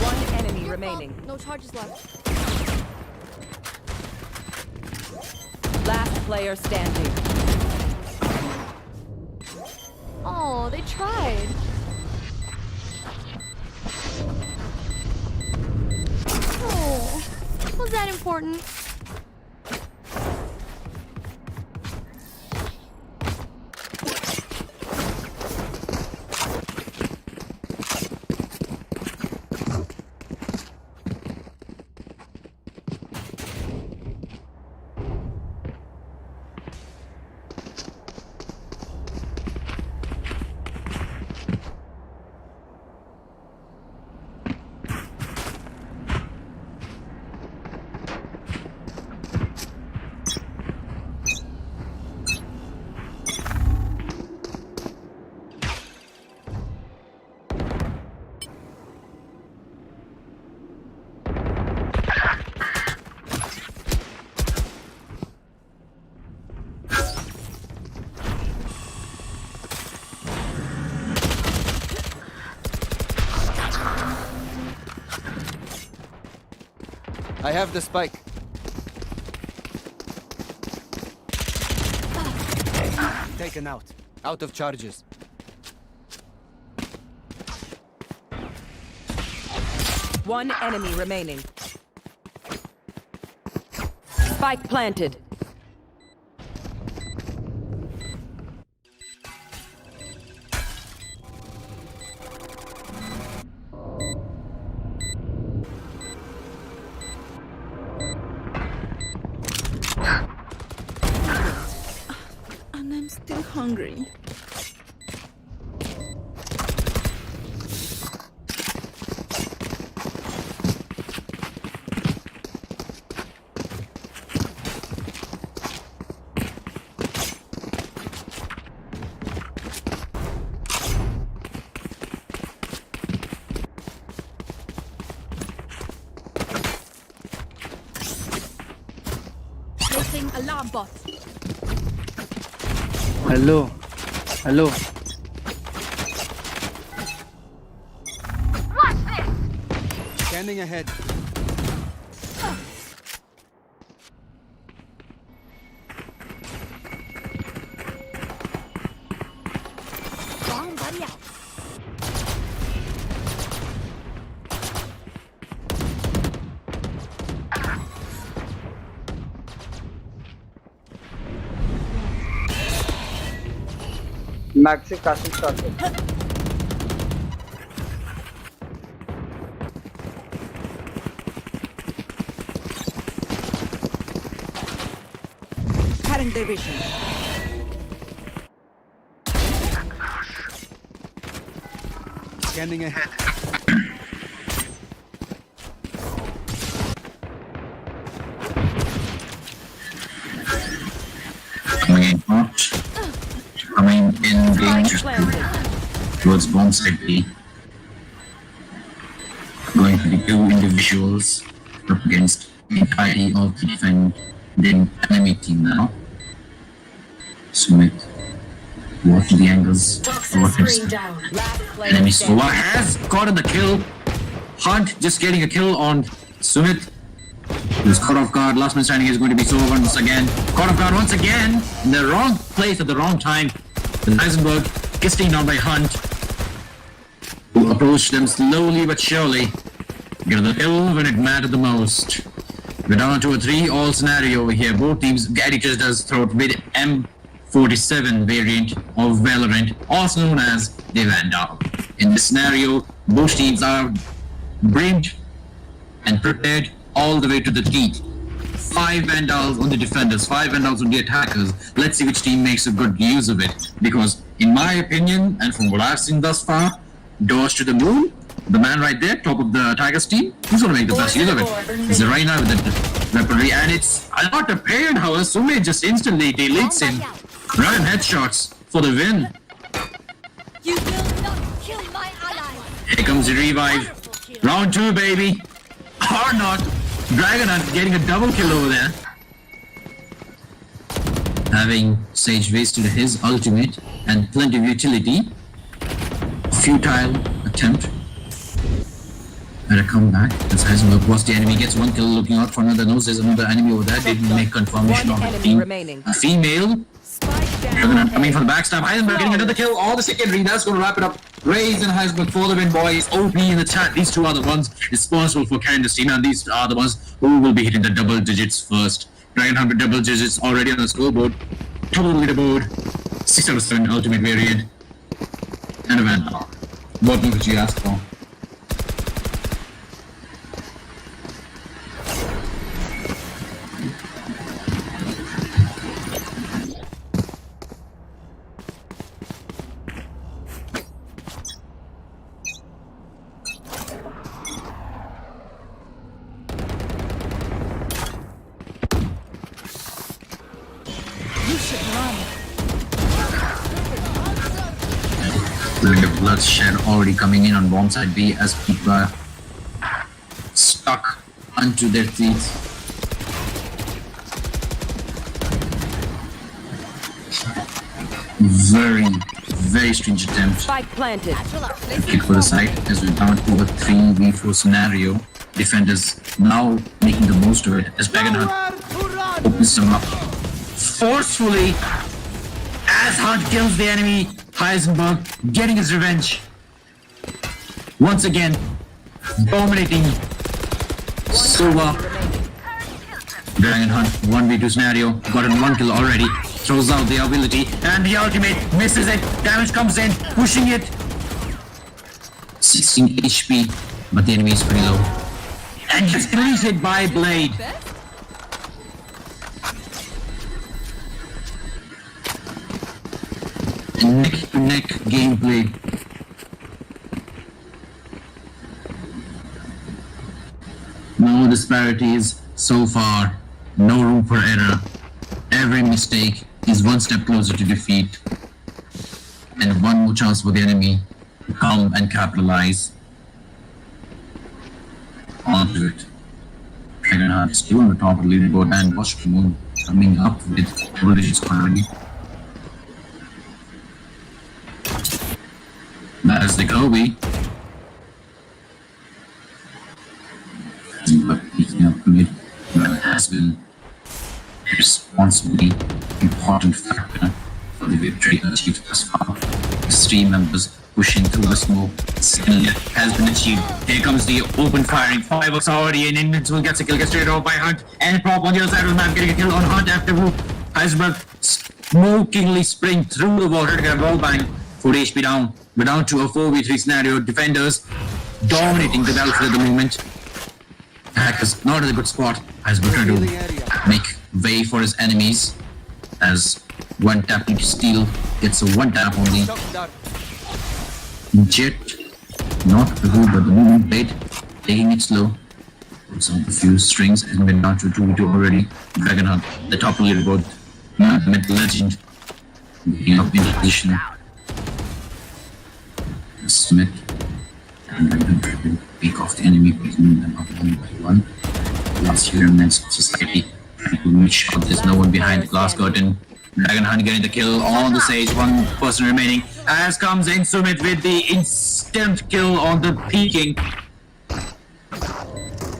[SPEAKER 3] One enemy remaining.
[SPEAKER 8] No charges left.
[SPEAKER 3] Last player standing.
[SPEAKER 8] Oh, they tried. Oh, was that important?
[SPEAKER 4] I have the spike. Taken out. Out of charges.
[SPEAKER 3] One enemy remaining. Spike planted.
[SPEAKER 8] And I'm still hungry. Placing alarm bot.
[SPEAKER 9] Hello.
[SPEAKER 7] Watch this.
[SPEAKER 4] Scanning ahead.
[SPEAKER 12] Maxi casting started.
[SPEAKER 3] Cutting their vision.
[SPEAKER 4] Scanning ahead.
[SPEAKER 13] Coming in hot. Coming in danger towards bomb side B. Going to be two individuals up against the entirety of the defending enemy team now. Smith, watch the angles. Enemy Sova has gotten the kill. Hunt just getting a kill on Sumit. Who's caught off guard. Last man standing is going to be Sova once again. Caught off guard once again. In the wrong place at the wrong time. The Heisenberg gets taken down by Hunt, who approached them slowly but surely. Get the kill when it mattered the most. We're down to a 3-all scenario over here. Both teams get each other's throat with M47 variant of Valorant, also known as the Vandal. In this scenario, both teams are brimed and prepared all the way to the teeth. 5 Vandals on the defenders, 5 Vandals on the attackers. Let's see which team makes a good use of it. Because in my opinion, and from what I've seen thus far, Doors to the Moon, the man right there, top of the Tigers team, he's gonna make the best use of it. He's right now with the weaponry, and it's not prepared, however, Sume just instantly deletes him. Random headshots for the win.
[SPEAKER 8] You will not kill my ally.
[SPEAKER 13] Here comes the revive. Round 2, baby. Or not. Dragonheart getting a double kill over there. Having Sage wasted his ultimate and plenty of utility. Futile attempt at a comeback. As Heisenberg was the enemy, gets one kill, looking out for another. Knows there's another enemy over there. Didn't make confirmation on the team. A female. Dragonheart coming from the backstab. Heisenberg getting another kill. All the secondary. That's going to wrap it up. Raze and Heisenberg for the win, boys. OP in the chat. These two are the ones responsible for carrying this team, and these are the ones who will be hitting the double digits first. Dragonheart with double digits already on the scoreboard. Top of the leaderboard. 6 out of 7 ultimate variant. And a Vandal. What would you ask for? The bloodshed already coming in on bomb side B as people are stuck onto their teeth. Very strange attempt.
[SPEAKER 3] Spike planted.
[SPEAKER 13] Kick for the side as we're down to a 3v4 scenario. Defenders now making the most of it as Dragonheart opens them up forcefully as Hunt kills the enemy. Heisenberg getting his revenge. Once again, dominating Sova. Dragonheart 1v2 scenario. Gotten 1 kill already. Throws out the ability and the ultimate misses it. Damage comes in, pushing it. 16 HP, but the enemy is pretty low. And gets deleted by Blade. Neck-to-neck gameplay. No disparities so far. No room for error. Every mistake is one step closer to defeat. And one more chance for the enemy to come and capitalize onto it. Dragonheart is still on the top of the leaderboard, and HotShot Moon coming up with double digits already. That is the Kobe. but picking up mid has been a responsibly important factor for the victory achieved thus far. His team members pushing through the smoke. Singh has been achieved. Here comes the open firing. Fireworks already in. Invincible gets a kill, gets straight off by Hunt. And Prop on the other side of the map getting a kill on Hunt after who Iceberg smokingly spraying through the water to get a wall bang. 4 HP down. We're down to a 4v3 scenario. Defenders dominating the battlefield at the moment. Hackers not in a good spot. Iceberg trying to make way for his enemies. As one tap into steal gets a one tap only. Jet, not the good, but the movement blade, taking it slow. Some few strings and been down to 2v2 already. Dragonheart, the top leaderboard, mental legend, being up in position. Smith, and then peek off the enemy, picking them up one by one. Last year, immense society, trying to reach out. There's no one behind the glass curtain. Dragonheart getting the kill on the Sage, one person remaining. As comes in Sumit with the instant kill on the peeking.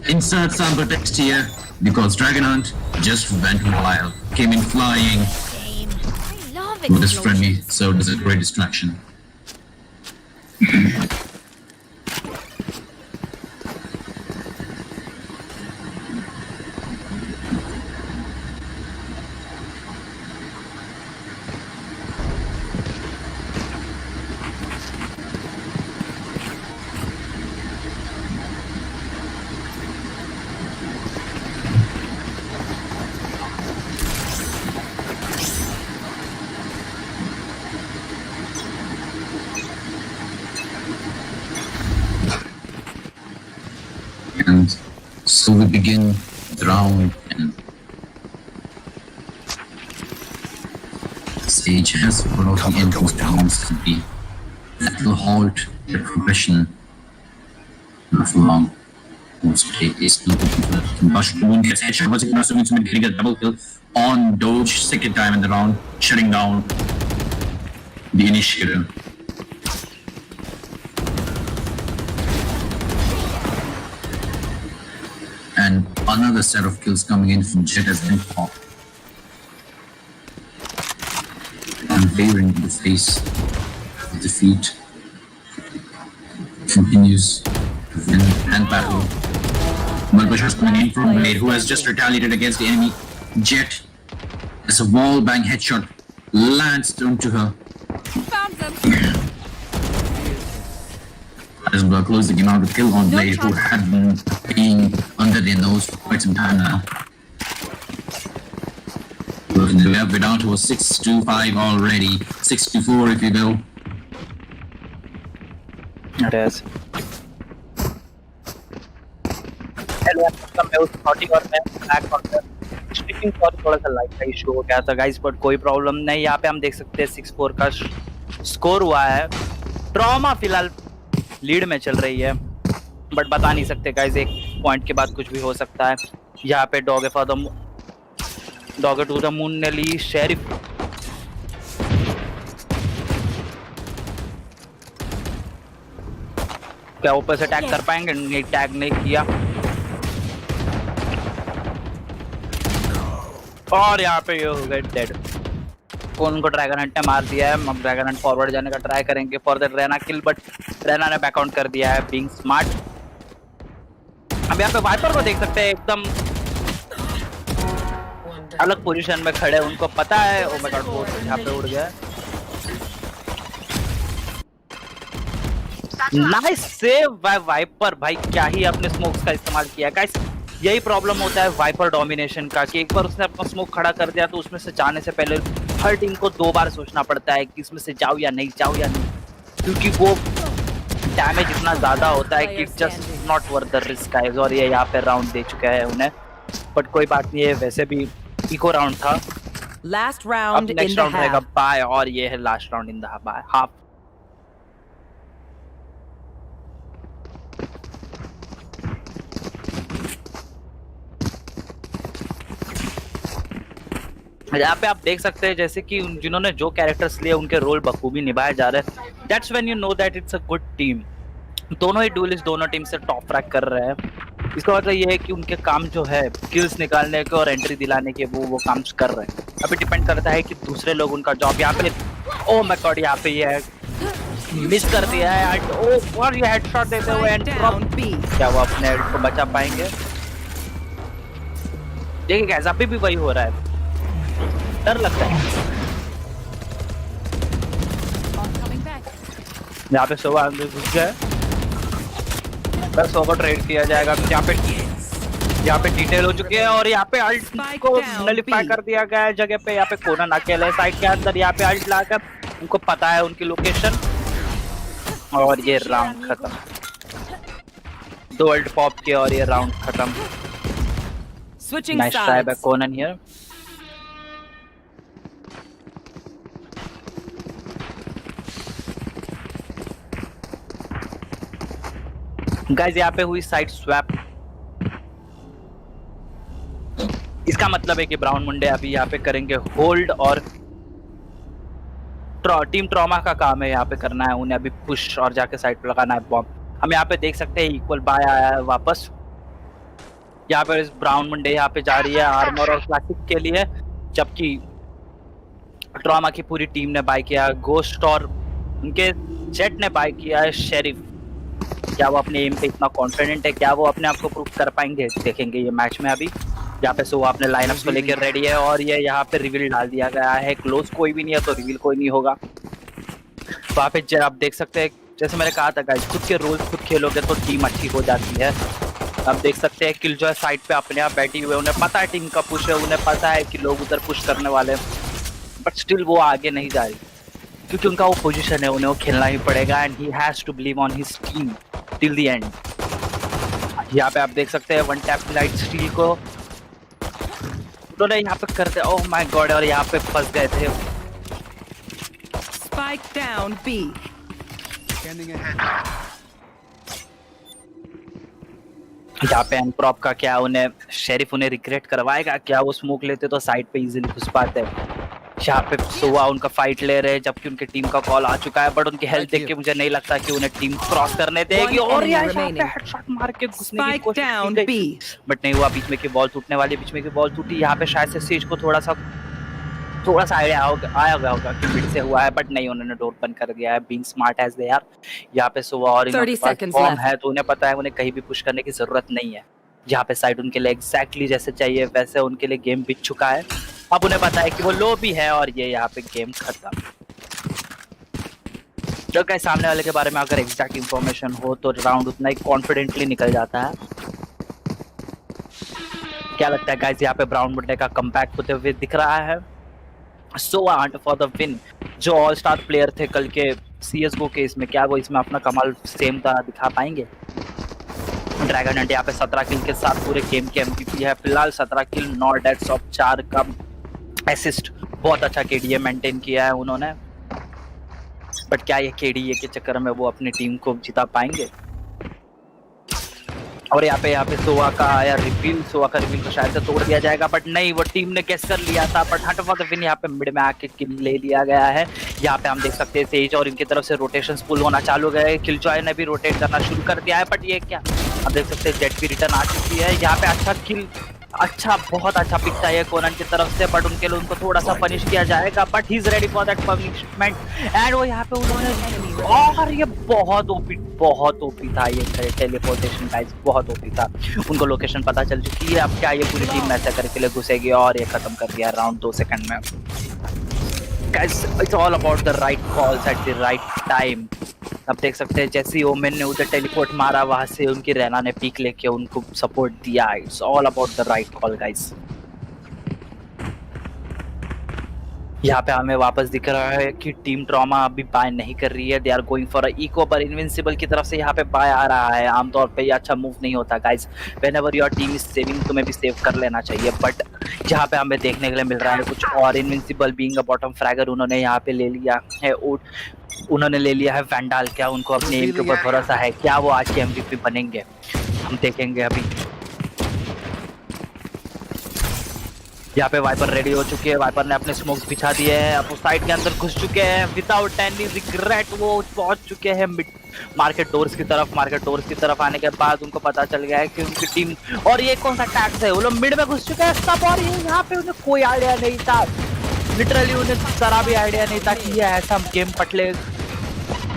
[SPEAKER 13] Insert some text here because Dragonheart just went wild. Came in flying. With his friendly, so does a great distraction. And so we begin the round, and Sage has one of the infos constantly. That will halt the progression not for long. Most play is still looking for the mushroom gets headshot. Once again, assuming Sumit getting a double kill on Doge, second time in the round, shutting down the initiator. And another set of kills coming in from Jet as then pop. Unwavering in the face of defeat. Continues to win and battle. Multiple shots coming in from Blade, who has just retaliated against the enemy. Jet, as a wall bang headshot lands onto her.
[SPEAKER 8] Found them.
[SPEAKER 13] As well closing him out with kill on Blade, who had been being under their nose for quite some time now. We're down to a 6-5 already. 6-4 if you will.
[SPEAKER 12] It is. मैं उस shooting और मैं back और sticking पर थोड़ा सा light का issue हो गया था गाइस, बट कोई प्रॉब्लम नहीं। यहाँ पे हम देख सकते हैं 6-4 का स्कोर हुआ है। ट्रॉमा फिलहाल लीड में चल रही है, बट बता नहीं सकते गाइस, एक पॉइंट के बाद कुछ भी हो सकता है। यहाँ पे डॉग टू द मून ने ली शेरिफ। क्या ऊपर से टैग कर पाएंगे? नहीं, टैग नहीं किया। और यहाँ पे ये हो गए डेड। कौन को ड्रैगन हंट ने मार दिया है। अब ड्रैगन हंट फॉरवर्ड जाने का ट्राई करेंगे for the Rena kill, but Rena ने बैक आउट कर दिया है बीइंग स्मार्ट। अब यहाँ पे वाइपर को देख सकते हैं, एकदम अलग पोजीशन में खड़े, उनको पता है। ओ माय गॉड, वो यहाँ पे उड़ गया। नाइस सेव बाय वाइपर भाई, क्या ही अपने स्मोक्स का इस्तेमाल किया गाइस। यही प्रॉब्लम होता है वाइपर डोमिनेशन का कि एक बार उसने अपना स्मोक खड़ा कर दिया तो उसमें से जाने से पहले हर टीम को 2 बार सोचना पड़ता है कि इसमें से जाओ या नहीं, क्योंकि वो डैमेज इतना ज्यादा होता है कि just not worth the risk guys. और ये यहाँ पे राउंड दे चुका है उन्हें, बट कोई बात नहीं है, वैसे भी इको राउंड था।
[SPEAKER 3] Last round in the
[SPEAKER 12] next round रहेगा बाय, और ये है last round in the half. यहाँ पे आप देख सकते हैं जैसे कि जिन्होंने जो कैरेक्टर्स लिए उनके रोल बखूबी निभाए जा रहे हैं। That's when you know that it's a good team. दोनों ही डुएलिस्ट दोनों टीम से टॉप रैक कर रहे हैं। इसका मतलब ये है कि उनके काम जो है किल्स निकालने के और एंट्री दिलाने के वो काम कर रहे हैं। अभी डिपेंड करता है कि दूसरे लोग उनका जॉब यहाँ पे, ओह माय गॉड, यहाँ पे ये मिस कर दिया है और ये हेडशॉट देते हुए एंड क्या वो अपने हेड को बचा पाएंगे? देखिए गाइस, अभी भी वही हो रहा है, डर लगता है। यहाँ पे सोवा अंदर घुस गया, बस को ट्रेड किया जाएगा। यहाँ पे डिटेल हो चुके हैं और यहाँ पे अल्ट को नलिफाई कर दिया गया है जगह पे। यहाँ पे कोनन अकेले साइड के अंदर, यहाँ पे अल्ट लाकर उनको पता है उनकी लोकेशन और ये राउंड खत्म। 2 अल्ट पॉप किया और ये राउंड खत्म। Nice try by Konan here. Guys यहाँ पे हुई साइड स्वैप, इसका मतलब है कि ब्राउन मुंडे अभी यहाँ पे करेंगे होल्ड और टीम ट्रॉमा का काम है यहाँ पे करना है उन्हें, अभी पुश और जाके साइड पे लगाना है बॉम्ब। हम यहाँ पे देख सकते हैं इक्वल बाय आया है वापस। यहाँ पे ब्राउन मुंडे यहाँ पे जा रही है आर्मर और क्लासिक के लिए, जबकि ट्रॉमा की पूरी टीम ने बाय किया गोस्ट और उनके जेट ने बाय किया है शेरिफ। क्या वो अपने एम पे इतना कॉन्फिडेंट है? क्या वो अपने आप को प्रूव कर पाएंगे? देखेंगे ये मैच में। अभी यहाँ पे सो अपने लाइनअप्स को लेकर रेडी है और ये यहाँ पे रिवील डाल दिया गया है। क्लोज कोई भी नहीं है तो रिवील कोई नहीं होगा। वहाँ पे आप देख सकते हैं, जैसे मैंने कहा था गाइस, खुद के रोल्स खुद खेलोगे तो टीम अच्छी हो जाती है। आप देख सकते हैं किल जो है साइड पे अपने आप बैठी हुए, उन्हें पता है टीम का पुश है, उन्हें पता है कि लोग उधर पुश करने वाले, बट स्टिल वो आगे नहीं जा रही क्योंकि उनका वो पोजीशन है, उन्हें वो खेलना ही पड़ेगा and he has to believe on his team till the end. यहाँ पे आप देख सकते हैं वन टैप लाइट स्टील को उन्होंने यहाँ पे करते, ओह माय गॉड, और यहाँ पे फंस गए थे।
[SPEAKER 3] Spike down B.
[SPEAKER 12] यहाँ पे एनप्रॉप का क्या, उन्हें शेरिफ उन्हें रिग्रेट करवाएगा क्या? वो स्मोक लेते तो साइड पे इजीली घुस पाते। यहाँ पे सोवा उनका फाइट ले रहे हैं जबकि उनकी टीम का कॉल आ चुका है, बट उनकी हेल्थ देख के मुझे नहीं लगता कि उन्हें टीम क्रॉस करने देगी और यहाँ पे हेडशॉट मार के घुसने की कोशिश की गई, बट नहीं हुआ। बीच में की बॉल टूटने वाली, बीच में की बॉल टूटी। यहाँ पे शायद से सीज को थोड़ा सा आइडिया आया गया होगा कि मिड से हुआ है, बट नहीं, उन्होंने डोर बंद कर दिया है, being smart as they are. यहाँ पे सोवा और फॉर्म है तो उन्हें पता है उन्हें कहीं भी पुश करने की जरूरत नहीं है। यहाँ पे साइड उनके लिए एग्जैक्टली जैसे चाहिए वैसे उनके लिए गेम बीत चुका है। अब उन्हें पता है कि वो लो भी है और ये यहाँ पे गेम खत्म। जो कहीं सामने वाले के बारे में अगर एग्जैक्ट इंफॉर्मेशन हो तो राउंड उतना ही कॉन्फिडेंटली निकल जाता है। क्या लगता है गाइस, यहाँ पे ब्राउन मुंडे का कमबैक होते हुए दिख रहा है। सो हंट फॉर द विन, जो ऑल स्टार प्लेयर थे कल के CSGO के इसमें, क्या वो इसमें अपना कमाल सेम तरह दिखा पाएंगे? ड्रैगन हंट यहाँ पे 17 किल के साथ पूरे गेम के MVP है फिलहाल। 17 किल 9 डेथ्स और 4 का असिस्ट, बहुत अच्छा KDA मेंटेन किया है उन्होंने, बट क्या ये KDA के चक्कर में वो अपनी टीम को जिता पाएंगे? और यहाँ पे सोवा का आया रिवील, सोवा का रिवील को शायद से तोड़ दिया जाएगा, बट नहीं, वो टीम ने गेस कर लिया था। But Hunt for the win यहाँ पे मिड में आके किल ले लिया गया है। यहाँ पे हम देख सकते हैं सेज और इनकी तरफ से रोटेशंस पुल होना चालू हो गए। किलजॉय ने भी रोटेट करना शुरू कर दिया है, बट ये क्या, आप देख सकते हैं जेट भी रिटर्न आ चुकी है। यहाँ पे अच्छा किल, अच्छा बहुत अच्छा पिक था ये कोनन की तरफ से, बट उनके लिए उनको थोड़ा सा पनिश किया जाएगा, but he is ready for that punishment and वो यहाँ पे उन्होंने, और ये बहुत ओपी था ये टेलीपोर्टेशन गाइस, बहुत ओपी था। उनको लोकेशन पता चल चुकी है, अब क्या ये पूरी टीम मैच करके लिए घुसेगी और ये खत्म कर दिया राउंड 2 सेकंड में। Guys it's all about the right calls at the right time. अब देख सकते हैं जैसे ही ओमेन ने उधर टेलीपोर्ट मारा, वहां से उनकी रैना ने पीक लेके उनको सपोर्ट दिया। It's all about the right call guys. यहाँ पे हमें वापस दिख रहा है कि टीम ट्रॉमा अभी बाय नहीं कर रही है, they are going for a eco, पर इनविंसिबल की तरफ से यहाँ पे बाय आ रहा है। आमतौर पे ये अच्छा मूव नहीं होता guys, whenever your team is saving तुम्हें भी सेव कर लेना चाहिए, बट यहाँ पे हमें देखने के लिए मिल रहा है कुछ और। Invincible being a bottom fragger उन्होंने यहाँ पे ले लिया है, उन्होंने ले लिया है वैंडाल। क्या उनको अपने एम के ऊपर भरोसा है? क्या वो आज के MVP बनेंगे? हम देखेंगे अभी। यहाँ पे वाइपर रेडी हो चुकी है, वाइपर ने अपने स्मोक्स बिछा दिए हैं, अब वो साइड के अंदर घुस चुके हैं विदाउट एनी रिग्रेट, वो पहुंच चुके हैं मिड मार्केट डोर्स की तरफ आने के बाद उनको पता चल गया है कि उनकी टीम, और ये कौन सा टैक्स है, वो लोग मिड में घुस चुके हैं सब, और ये यहाँ पे उन्हें कोई आइडिया नहीं था, लिटरली उन्हें जरा भी आइडिया नहीं था कि ये ऐसा गेम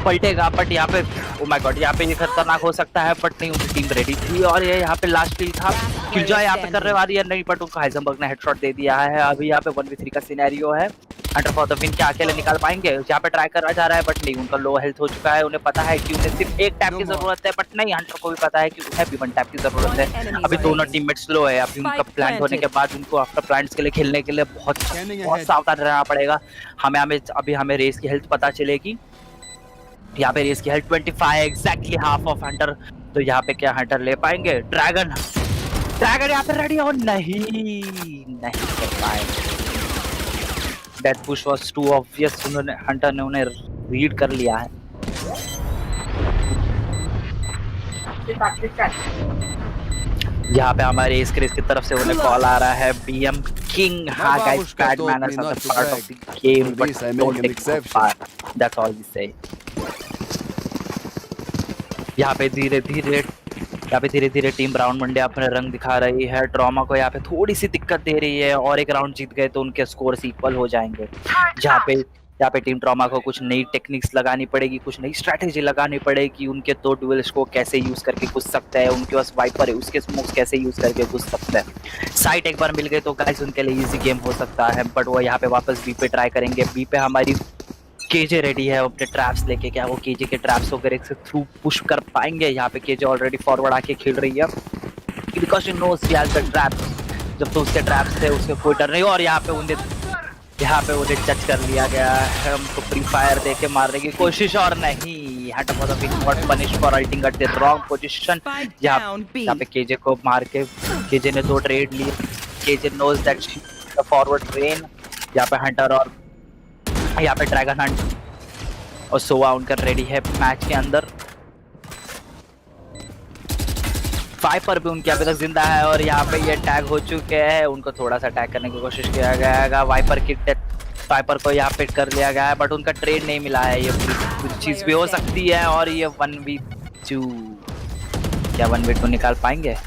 [SPEAKER 12] पलटेगा। बट यहाँ पे ओ माय गॉड, यहाँ पे ये खतरनाक हो सकता है, बट नहीं, उनकी टीम रेडी थी और ये यहाँ पे लास्ट किल था। किलजॉय यहाँ पे करने वाली है नहीं, बट उनको हाइजेनबर्ग ने हेडशॉट दे दिया है। अभी यहाँ पे 1v3 का सिनेरियो है, हंटर फॉर द विन क्या अकेले निकाल पाएंगे, यहाँ पे ट्राई करना चाह रहा है बट नहीं, उनका लो हेल्थ हो चुका है। उन्हें पता है कि उन्हें सिर्फ एक टैप की जरूरत है, बट नहीं, हंटर को भी पता है कि उन्हें भी 1 टैप की जरूरत है। अभी दोनों टीममेट्स लो है, अभी उनका प्लांट होने के बाद उनको आफ्टर प्लांट्स के लिए खेलने के लिए बहुत सावधान रहना पड़ेगा। अभी हमें रेस की हेल्थ पता चलेगी। यहाँ पे रेस की health 25, exactly half of Hunter. तो यहाँ पे क्या हंटर ले पाएंगे? ड्रैगन यहाँ पे रेडी हो, नहीं कर पाए। Death push was too obvious, Hunter ने उन्हें रीड कर लिया है। यहाँ पे हमारे रेस की तरफ से उन्हें कॉल आ रहा है, बीएम किंग, हाँ guys, bad manners are the part of the game, but don't take part, that's all we say. यहाँ पे धीरे धीरे टीम ब्राउन मंडे अपने रंग दिखा रही है। ड्रामा को यहाँ पे थोड़ी सी दिक्कत दे रही है, और एक राउंड जीत गए तो उनके स्कोर्स इक्वल हो जाएंगे। यहाँ पे टीम ड्रामा को कुछ नई टेक्निक्स लगानी पड़ेगी, कुछ नई स्ट्रैटेजी लगानी पड़ेगी। उनके दो डुएल्स को कैसे यूज करके घुस सकते हैं, उनके पास वाइपर है, उसके स्मोक्स कैसे यूज करके घुस सकते हैं। साइट एक बार मिल गए तो गाइस उनके लिए इजी गेम हो सकता है, बट वो यहाँ पे वापस बी पे ट्राई करेंगे। बी पे हमारी केजे रेडी है अपने ट्रैप्स लेके, क्या वो केजे के ट्रैप्स वगैरह से थ्रू पुश कर पाएंगे? यहाँ पे केजे ऑलरेडी फॉरवर्ड आके खेल रही है, because she nose she has the traps. जब तो उसके ट्रैप्स थे उसके कोई डर नहीं, और यहाँ पे उन्हें टच कर लिया गया है। हमको फ्री फायर दे के मारने की कोशिश, और नहीं, hunt for the win, got punish for halting at the wrong position. यहाँ पे केजे को मार के केजे ने 2 ट्रेड लिए। KJ knows that she the forward train. यहाँ पे हंटर और यहाँ पे ड्रैगन हंट और सोवा उनका रेडी है मैच के अंदर। वाइपर भी उनके अभी तक जिंदा है, और यहाँ पे ये टैग हो चुके हैं। उनको थोड़ा सा टैग करने की कोशिश किया गया है, वाइपर को यहाँ पे कर लिया गया है, बट उनका ट्रेड नहीं मिला है। ये पूरी चीज भी हो सकती है, और ये 1v2, क्या 1v2 निकाल पाएंगे?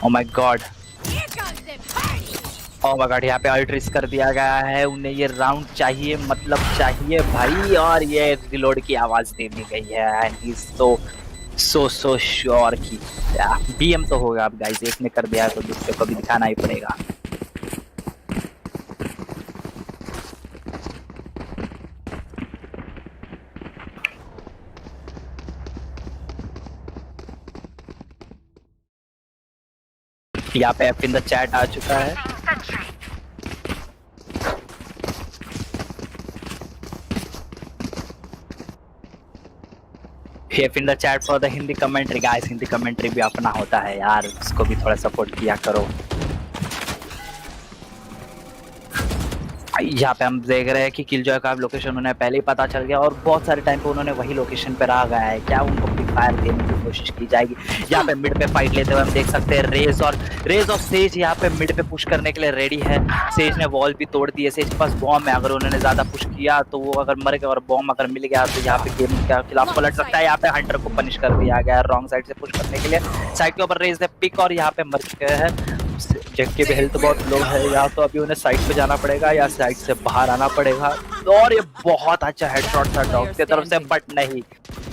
[SPEAKER 12] ओह my God, oh my god, यहाँ पे अल्ट्रिस कर दिया गया है। उन्हें ये राउंड चाहिए, मतलब चाहिए भाई, और ये रिलोड की आवाज दे दी गई है। And he is so sure कि बीएम तो होगा। अब गाइस एक ने कर दिया तो दूसरे को भी दिखाना ही पड़ेगा। यहाँ पे एफ इन द चैट आ चुका है। F in the chat for the Hindi commentary. Guys Hindi commentary भी अपना होता है यार, उसको भी थोड़ा सपोर्ट किया करो। यहाँ पे हम देख रहे हैं कि किलजॉय का लोकेशन उन्हें पहले ही पता चल गया, और बहुत सारे टाइम पे उन्होंने वही लोकेशन पे रहा गया है। क्या उनको फ्री फायर देने की कोशिश की जाएगी? यहाँ पे मिड पे फाइट लेते हुए हम देख सकते हैं रेज और सेज यहाँ पे मिड पे पुश करने के लिए रेडी है। सेज ने वॉल भी तोड़ दी है, सेज के पास बॉम्ब है, अगर उन्होंने ज्यादा पुश किया तो वो अगर मर गया, और बॉम्ब अगर मिल गया तो यहाँ पे गेम के खिलाफ पलट सकता है। यहाँ पे हंटर को पनिश कर दिया गया है रॉन्ग साइड से पुश करने के लिए। साइड के ऊपर रेज ने पिक, और यहाँ पे मर चुके हैं। जैक की भी हेल्थ बहुत लो है, या तो अभी उन्हें साइड पे जाना पड़ेगा या साइड से बाहर आना पड़ेगा। और ये बहुत अच्छा हेडशॉट था डॉग की तरफ से, बट नहीं,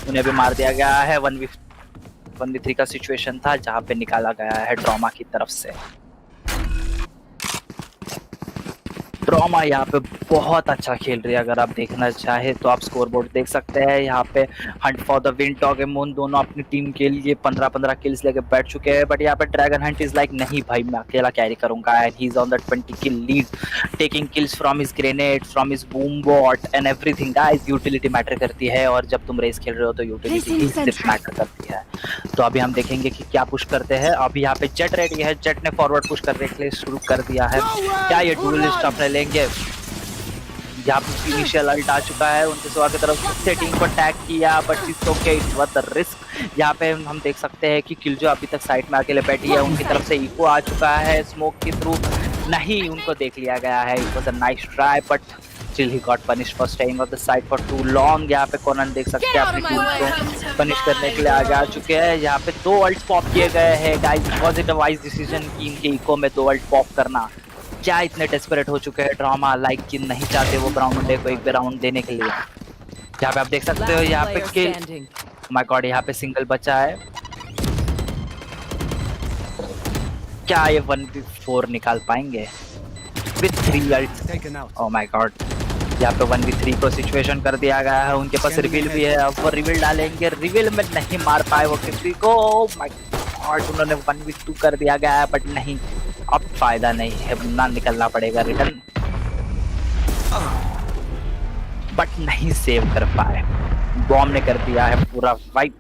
[SPEAKER 12] उन्हें भी मार दिया गया है। 1v3 का सिचुएशन था जहाँ पे निकाला गया है ड्रामा की तरफ से। ड्रामा यहाँ पे बहुत अच्छा खेल रही है। अगर आप देखना चाहे तो आप स्कोर बोर्ड देख सकते हैं। यहाँ पे hunt for the win, Tog and Moon दोनों अपनी टीम के लिए 15-15 किल्स लेके बैठ चुके हैं, बट यहाँ पे ड्रैगन हंट इज लाइक नहीं भाई, मैं अकेला कैरी करूंगा। And he is on the 20 kill lead, taking kills from his grenade, from his boom bot and everything. Guys utility matter करती है, और जब तुम रेस खेल रहे हो तो यूटिलिटी सिर्फ मैटर करती है। तो अभी हम देखेंगे कि क्या पुश करते हैं। अभी यहाँ पे जेट रेडी है, जेट ने फॉरवर्ड पुश करने के लिए शुरू कर दिया है। क्या ये डुएलिस्ट अपने लेंगे? यहाँ पे इनिशियल अल्ट आ चुका है उनके सवा की तरफ से, टीम को अटैक किया, but it's okay, it's worth the risk. यहाँ पे हम देख सकते हैं कि किलजो अभी तक साइड में अकेले बैठी है, उनकी तरफ से इको आ चुका है स्मोक के थ्रू, नहीं, उनको देख लिया गया है। It was a nice try, but still he got punish for staying on the side for too long. यहाँ पे कोनन देख सकते हैं अपनी टीम को पनिश करने के लिए आगे आ चुके हैं। यहाँ पे 2 अल्ट पॉप किए गए हैं guys, was it a wise decision कि इनके इको में 2 अल्ट पॉप करना? क्या इतने डेस्परेट हो चुके हैं ड्रामा, लाइक कि नहीं चाहते वो ब्राउन मुंडे को एक राउंड देने के लिए। यहाँ पे आप देख सकते हो यहाँ पे किल, माय गॉड, यहाँ पे सिंगल बचा है। क्या ये 1v4 निकाल पाएंगे with 3 ult? Oh my god, यहाँ पे 1v3 को सिचुएशन कर दिया गया है। उनके पास रिवील भी है, अब वो रिवील डालेंगे। रिवील में नहीं मार पाए वो किसी को। ओह माय गॉड, उन्होंने 1v2 कर दिया गया है, बट नहीं, अब फायदा नहीं है, ना निकलना पड़ेगा रिटर्न, बट नहीं सेव कर पाए। बॉम्ब ने कर दिया है पूरा वाइप।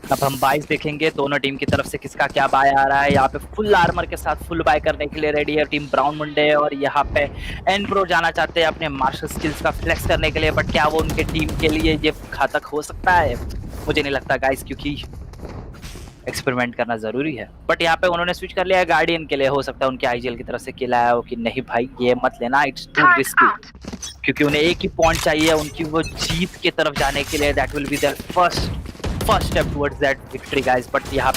[SPEAKER 12] अब हम बाइस देखेंगे दोनों टीम की तरफ से किसका क्या बाय आ रहा है। यहाँ पे फुल आर्मर के साथ फुल बाय करने के लिए रेडी है टीम ब्राउन मुंडे, और यहाँ पे एन प्रो जाना चाहते हैं अपने मार्शल स्किल्स का फ्लेक्स करने के लिए, बट क्या वो उनके टीम के लिए ये घातक हो सकता है? मुझे नहीं लगता गाइस, क्योंकि एक्सपेरिमेंट करना जरूरी है। बट यहाँ पे उन्होंने स्विच कर लिया है गार्डियन के लिए। हो सकता है उनके आईजीएल की तरफ से किल आया हो कि नहीं भाई ये मत लेना, इट्स टू रिस्की, क्योंकि उन्हें एक ही पॉइंट चाहिए उनकी वो जीत की तरफ जाने के लिए। That will be their first step towards that victory guys. But यहाँ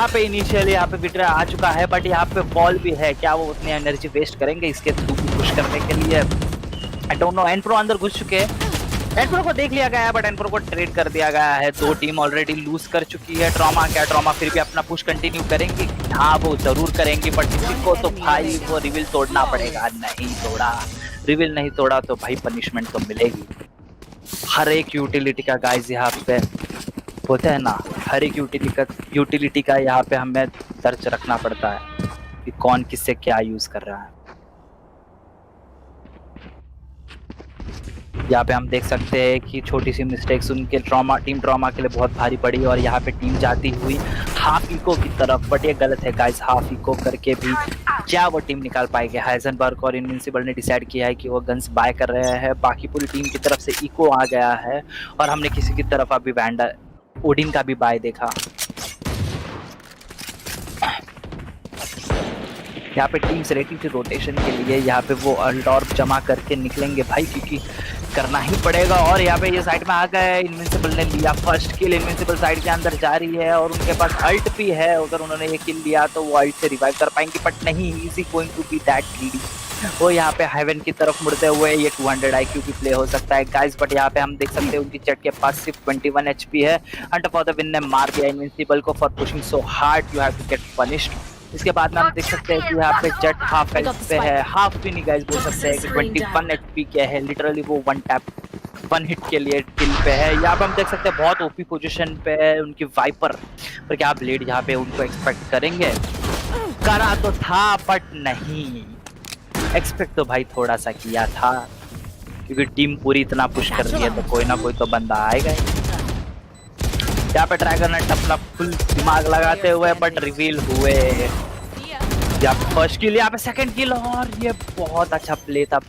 [SPEAKER 12] पे इनिशियली यहाँ पे विक्ट्री आ चुका है, बट यहाँ पे बॉल भी है। क्या वो उतनी एनर्जी वेस्ट करेंगे इसके थ्रू पुश करने के लिए? I don't know. एन प्रो अंदर घुस चुके हैं, एन प्रो को देख लिया गया है, बट एन प्रो को ट्रेड कर दिया गया है। 2 टीम ऑलरेडी लूज कर चुकी है। ट्रॉमा क्या, ट्रॉमा फिर भी अपना पुश कंटिन्यू करेंगे? हाँ वो जरूर करेंगे, बट किसी को तो भाई वो रिवील तोड़ना पड़ेगा। नहीं तोड़ा, रिवील नहीं तोड़ा तो भाई पनिशमेंट तो मिलेगी। हर एक यूटिलिटी का गाइस यहाँ पे होता है ना, हर एक यूटिलिटी का यहाँ पे हमें दर्ज रखना पड़ता है कि कौन किससे क्या यूज कर रहा है। यहाँ पे हम देख सकते हैं कि छोटी सी मिस्टेक्स उनके टीम ट्रॉमा के लिए बहुत भारी पड़ी, और यहाँ पे टीम जाती हुई हाफ इको की तरफ, बट ये गलत है गाइस। हाफ इको करके भी क्या वो टीम निकाल पाएंगे? हाइजनबर्ग और इनविंसिबल ने डिसाइड किया है कि वो गन्स बाय कर रहे हैं। बाकी पूरी टीम की तरफ से इको आ गया है, और हमने किसी की तरफ अभी वैंडा ओडिन का भी बाय देखा। यहाँ पे टीम्स रेडी थी रोटेशन के लिए। यहाँ पे वो अल्टॉर्प जमा करके निकलेंगे भाई, क्योंकि करना ही पड़ेगा। और यहाँ पे ये साइड में आ गए, इनविंसिबल ने लिया फर्स्ट किल। इनविंसिबल साइड के अंदर जा रही है, और उनके पास अल्ट भी है। अगर उन्होंने ये किल लिया तो वो अल्ट से रिवाइव कर पाएंगे, बट नहीं, is going to be that greedy. वो यहाँ पे हेवन की तरफ मुड़ते हुए ये 200 IQ की प्ले हो सकता है गाइस, बट यहाँ पे हम देख सकते हैं उनकी जेट के पास सिर्फ 21 HP है। हंटर फॉर द विन ने मार दिया इनविंसिबल को for pushing so hard, you have to get punished. इसके बाद में हम देख सकते हैं कि यहाँ पे जेट हाफ हेल्थ पे है, हाफ भी नहीं गाइस बोल सकते हैं कि 21 HP क्या है, लिटरली वो 1 हिट के लिए किल पे है। यहाँ पे हम देख सकते हैं बहुत ओपी पोजीशन पे है उनकी वाइपर, पर क्या ब्लेड यहाँ पे उनको एक्सपेक्ट करेंगे? करा तो था, बट नहीं एक्सपेक्ट तो भाई थोड़ा सा किया था, क्योंकि टीम पूरी इतना पुश कर रही है तो कोई ना कोई तो बंदा आएगा ही। यहाँ पे ड्रैगन ने अपना फुल दिमाग लगाते हुए बट रिवील हुए। यहाँ पे फर्स्ट किल, यहाँ पे सेकंड किल, और ये बहुत अच्छा प्ले था।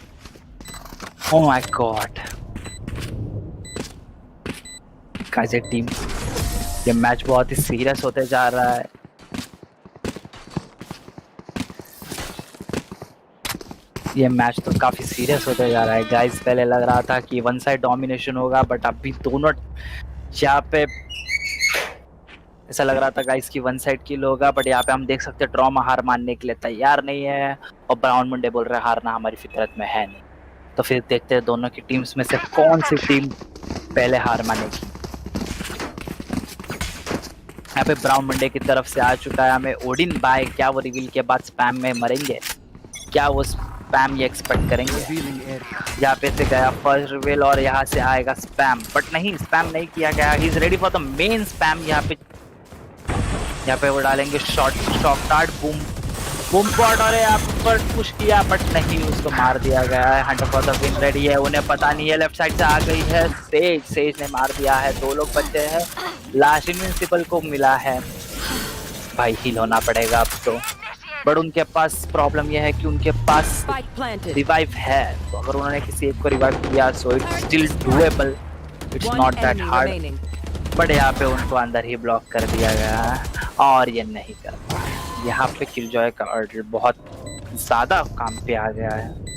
[SPEAKER 12] ओह माय गॉड गाइस, टीम ये मैच बहुत ही सीरियस होते जा रहा है। ये मैच तो काफी सीरियस होते जा रहा है गाइस। पहले लग रहा था कि वन साइड डोमिनेशन होगा, बट अभी दोनों यहाँ पे ऐसा लग रहा था गाइस कि वन साइड किल होगा, बट यहाँ पे हम देख सकते हैं ट्रॉमा हार मानने के लिए तैयार नहीं है, और ब्राउन मुंडे बोल रहे हैं हारना हमारी फितरत में है नहीं। तो फिर देखते हैं दोनों की टीम्स में से कौन सी टीम पहले हार मानेगी। यहाँ पे ब्राउन मुंडे की तरफ से आ चुका है हमें ओडिन बाय। क्या वो रिवील के बाद स्पैम में मरेंगे? क्या वो स्पैम ये एक्सपेक्ट करेंगे? यहाँ पे से गया फर्स्ट रिवील, और यहाँ से आएगा स्पैम, बट नहीं, स्पैम नहीं किया गया। ही is ready for the main spam. यहाँ पे वो डालेंगे शॉट स्टार्ट बूम पॉट, और यहाँ पर पुश किया, बट नहीं, उसको मार दिया गया है। Hunter for the win ready है, उन्हें पता नहीं है लेफ्ट साइड से आ गई है सेज ने मार दिया है। 2 लोग बचे हैं, लास्ट इनविंसिबल को मिला है। भाई हील होना पड़ेगा अब तो, बट उनके पास प्रॉब्लम यह है कि उनके पास रिवाइव है, तो अगर उन्होंने किसी एक को रिवाइव किया so it's still doable, it's not that hard. But यहाँ पे उनको अंदर ही ब्लॉक कर दिया गया है, और ये नहीं कर पाए। यहाँ पे किलजॉय का ऑर्डर बहुत ज्यादा काम पे आ गया है।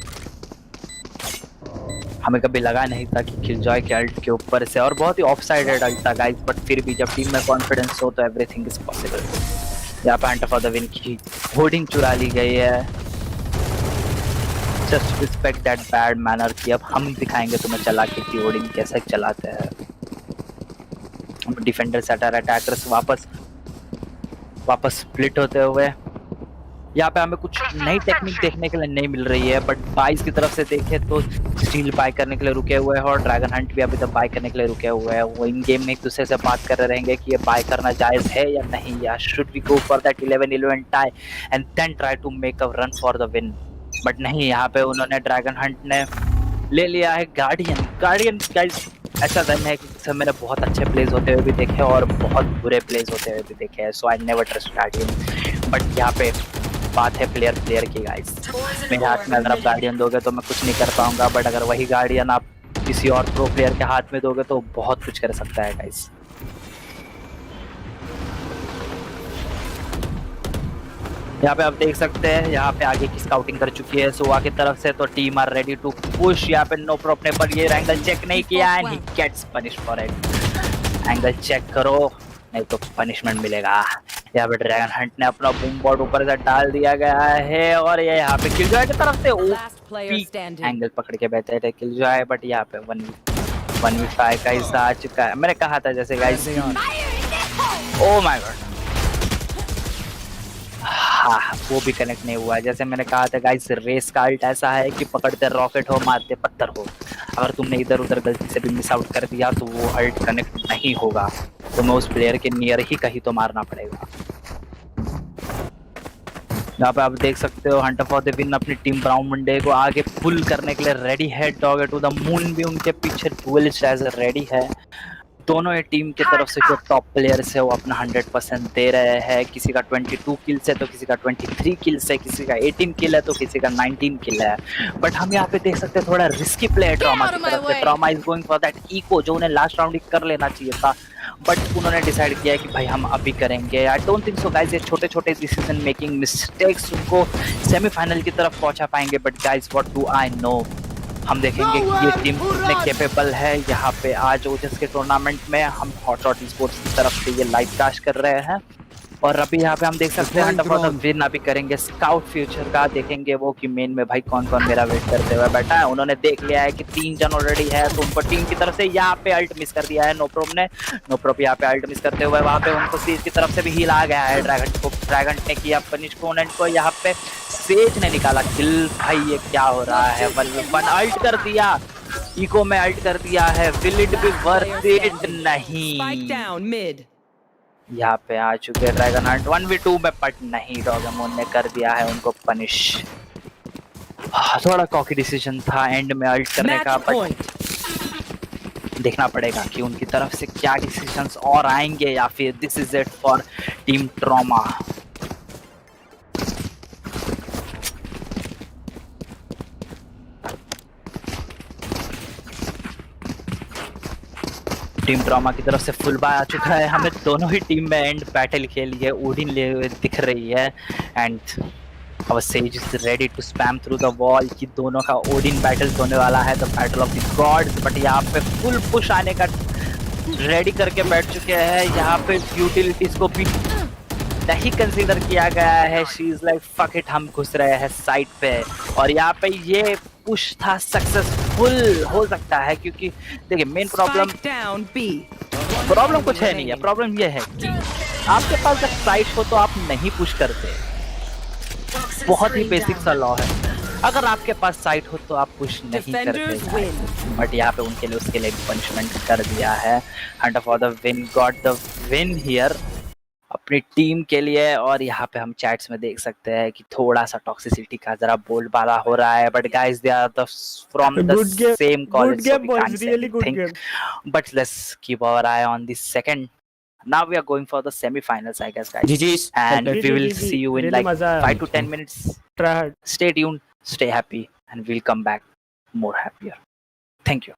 [SPEAKER 12] हमें कभी लगा नहीं था कि किलजॉय के अल्ट के ऊपर से, और बहुत ही ऑफ साइडेड अल्ट था गाइस, बट फिर भी जब टीम में कॉन्फिडेंस हो तो एवरीथिंग इज पॉसिबल। यहाँ पे हंटर फॉर द विन की होर्डिंग चुरा ली गई है। Just respect that bad manner कि अब हम दिखाएंगे तुम्हें चला के कि होर्डिंग कैसे चलाते हैं। डिफेंडर्स अटैकर्स वापस स्प्लिट होते हुए। यहाँ पे हमें कुछ नई टेक्निक देखने के लिए नहीं मिल रही है, बट बाइस की तरफ से देखें तो स्टील बाय करने के लिए रुके हुए हैं और ड्रैगन हंट भी अभी तक बाय करने के लिए रुके हुए हैं। वो इन गेम में एक दूसरे से बात कर रहे रहेंगे कि ये बाय करना जायज है या नहीं, या should we go for that 11-11 tie and then try to make a run for the win. But नहीं, यहाँ पे उन्होंने ड्रैगन हंट ने ले लिया है गार्डियन गाइस। ऐसा गन है कि सब मैंने बहुत अच्छे प्लेस होते हुए भी देखे और बहुत बुरे प्लेस होते हुए भी देखे हैं, so I never trust Guardian. But यहाँ पे बात है प्लेयर की गाइस। मेरे हाथ में अगर आप गार्डियन दोगे तो मैं कुछ नहीं कर पाऊंगा, बट अगर वही गार्डियन आप किसी और प्रो प्लेयर के हाथ में दोगे तो बहुत कुछ कर सकता है गाइस। यहाँ पे आप देख सकते हैं, यहाँ पे आगे की स्काउटिंग कर चुकी है सोवा की तरफ से, तो team are ready to push. यहाँ पे नो प्रो अपने पर ये एंगल चेक नहीं किया and he gets punish for it. Angle check करो नहीं तो पनिशमेंट मिलेगा। यहाँ पे ड्रैगन हंट ने अपना बूम बॉट ऊपर से डाल दिया गया है और ये यहाँ पे किलजॉय की तरफ से ओपी एंगल पकड़ के बैठे थे किलजॉय, बट यहाँ पे 1v5 का हिस्सा आ चुका है। मैंने कहा था जैसे गाइस, ओ माय गॉड, हाँ वो भी कनेक्ट नहीं हुआ। जैसे मैंने कहा था गाइस, रेस का अल्ट ऐसा है कि पकड़ते रॉकेट हो मारते पत्थर हो, अगर तुमने इधर उधर गलती से भी मिस आउट कर दिया तो वो अल्ट कनेक्ट नहीं होगा, तुम्हें उस प्लेयर के नियर ही कहीं तो मारना पड़ेगा। यहाँ पे आप देख सकते हो हंटर फॉर द विन अपनी टीम ब्राउन मंडे को आगे पुल करने के लिए रेडी है। डॉग टू द मून भी उनके पीछे डुएलिस्ट एज रेडी है। दोनों ही टीम की तरफ से जो टॉप प्लेयर्स है वो अपना 100% दे रहे हैं। किसी का 22 किल्स है तो किसी का 23 किल्स है, किसी का 18 किल है तो किसी का 19 किल है। बट हम यहाँ पे देख सकते हैं थोड़ा रिस्की प्ले है ट्रॉमा की तरफ से। Trauma is going for that eco जो उन्हें लास्ट राउंड ही कर लेना चाहिए था, बट उन्होंने डिसाइड किया है कि भाई हम अभी करेंगे। I don't think so guys, ये छोटे छोटे डिसीजन मेकिंग मिस्टेक्स उनको सेमीफाइनल की तरफ पहुंचा पाएंगे। But guys what do I know, हम देखेंगे कि ये टीम कितने कैपेबल है। यहाँ पे आज ओजस के टूर्नामेंट में हम हॉटशॉट स्पोर्ट्स की तरफ से ये लाइव कास्ट कर रहे हैं और अभी यहाँ पे हम देख सकते हैं हंटर फॉर द विन अभी करेंगे स्काउट फ्यूचर का। देखेंगे वो कि मेन में भाई कौन कौन मेरा वेट करते हुए बैठा है। उन्होंने देख लिया है कि 3 जन ऑलरेडी है तो उनको टीम की तरफ से यहाँ पे अल्ट मिस कर दिया है नोप्रोप ने। नोप्रोप यहाँ पे अल्ट मिस करते हुए वहाँ पे उनको सीज की तरफ से भी हील आ गया है। ड्रैगन ने किया पनिश पोनेंट को, यहाँ पे सेज ने निकाला किल। भाई ये क्या हो रहा है, 1v1 अल्ट कर दिया, इको में अल्ट कर दिया है। Will it be worth it? नहीं। यहाँ पे आ चुके हैं ड्रैगन हंट 1v2 में, बट नहीं, डॉगमोन ने कर दिया है उनको पनिश। थोड़ा कॉकी डिसीजन था एंड में अल्ट करने का, बट देखना पड़ेगा कि उनकी तरफ से क्या डिसीजंस और आएंगे या फिर this is it for team trauma. Team trauma की तरफ से फुल बाय आ चुका है। हमें दोनों ही टीम में एंड बैटल के लिए ओडिन ले हुए दिख रही है and our Sage is ready to spam through the wall कि दोनों का ओडिन बैटल होने वाला है, the battle of the gods. But यहाँ पे फुल पुश आने का रेडी करके बैठ चुके हैं। यहाँ पे यूटिलिटीज को भी नहीं कंसीडर किया गया है। She is like fuck it, हम घुस रहे हैं साइड पे। और यहाँ पे ये पुश था सक्सेसफुल हो सकता है, क्योंकि देखिए मेन प्रॉब्लम कुछ है नहीं है। प्रॉब्लम ये है कि आपके पास जब साइट हो तो आप नहीं पुश करते, बहुत ही बेसिक सा लॉ है। अगर आपके पास साइट हो तो आप पुश नहीं करते, बट यहाँ पे उनके लिए उसके लिए पनिशमेंट कर दिया है। Hunter for the win got the win here अपनी टीम के लिए। और यहाँ पे हम चैट्स में देख सकते हैं कि थोड़ा सा टॉक्सिसिटी का जरा बोलबाला हो रहा है, but guys they are the from the same college, so we can't say anything. But let's keep our eye on the second. Now we are going for the semi-finals, I guess, guys.
[SPEAKER 10] GG's.
[SPEAKER 12] And we will see you in like 5 to 10 minutes. Stay tuned, stay happy, and we'll come back more happier. Thank you.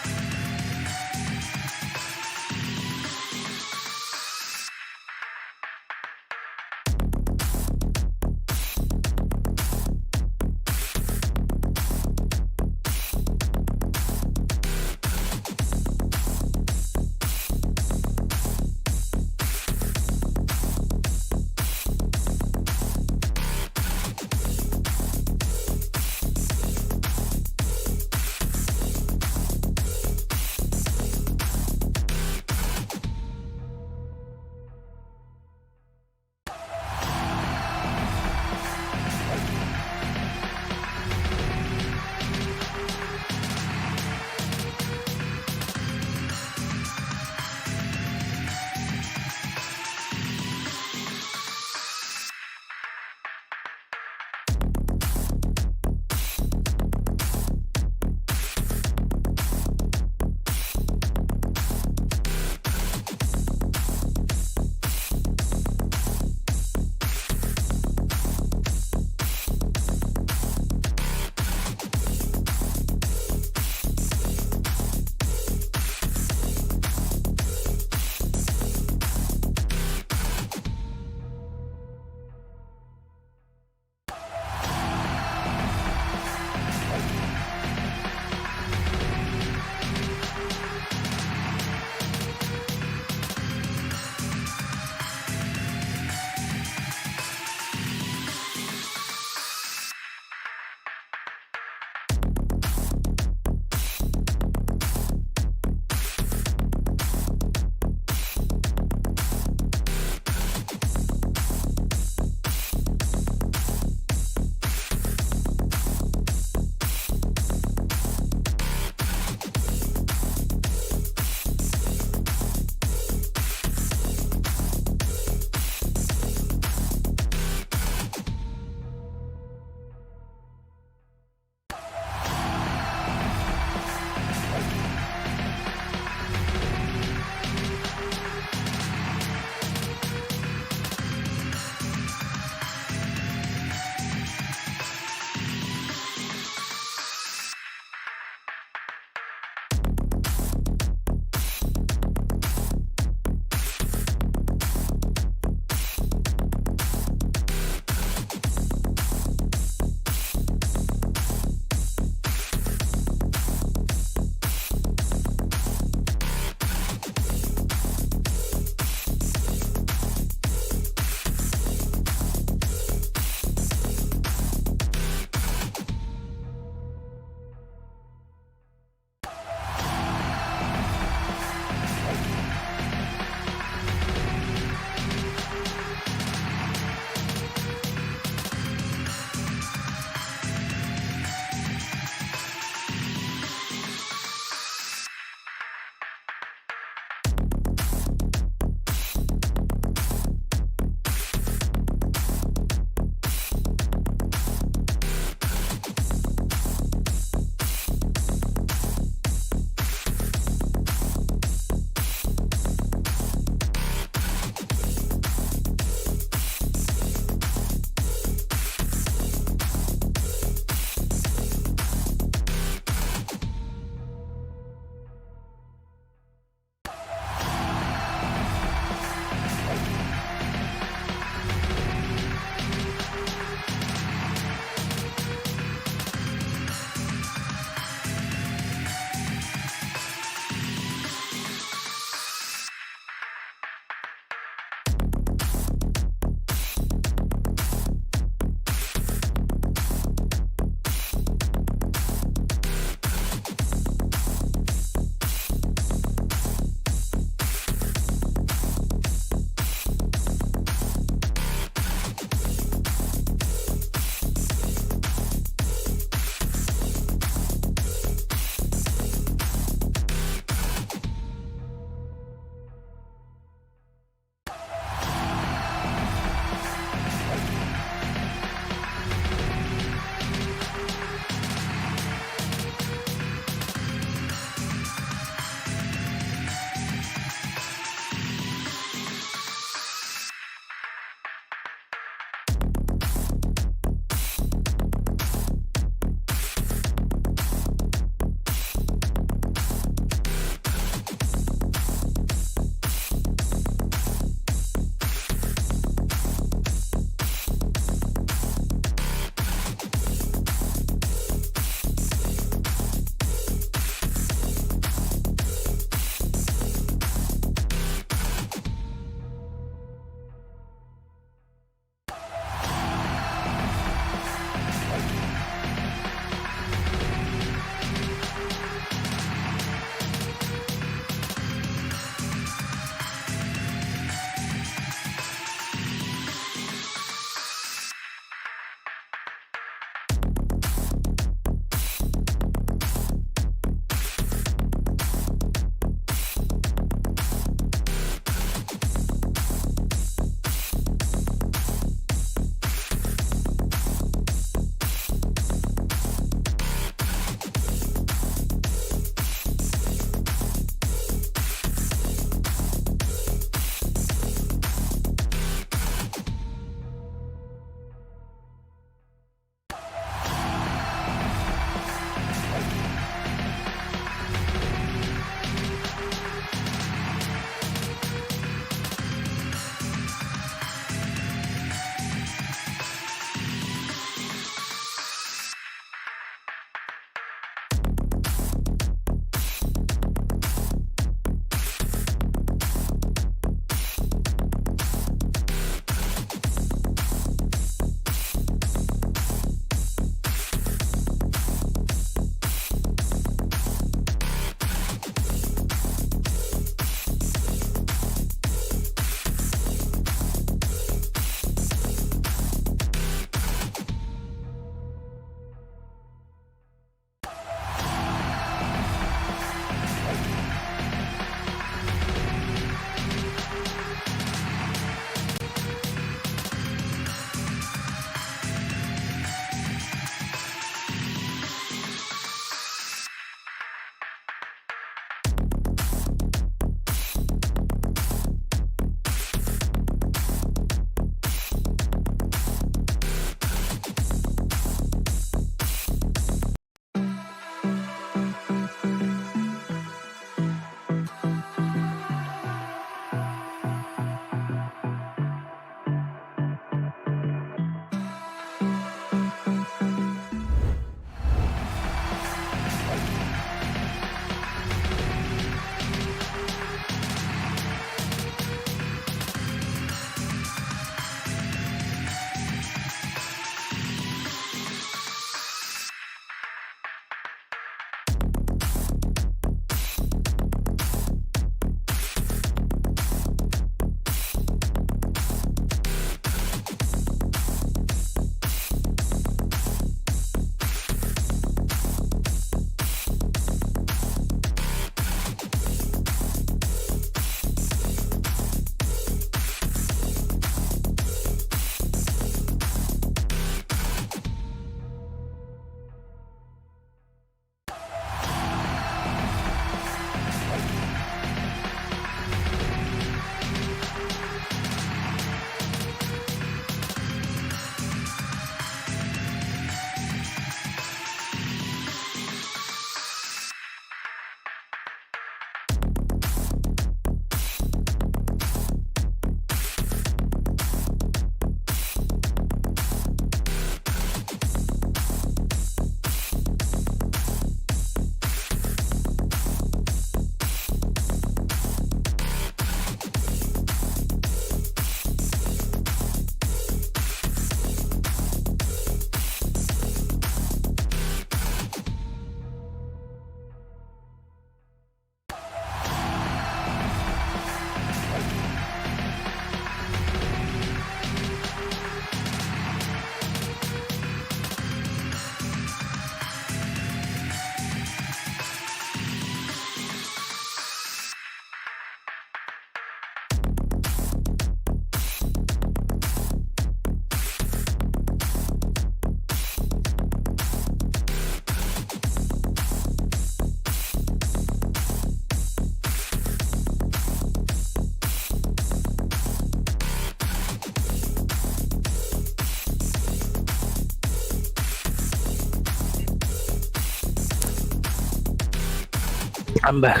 [SPEAKER 12] I'm back.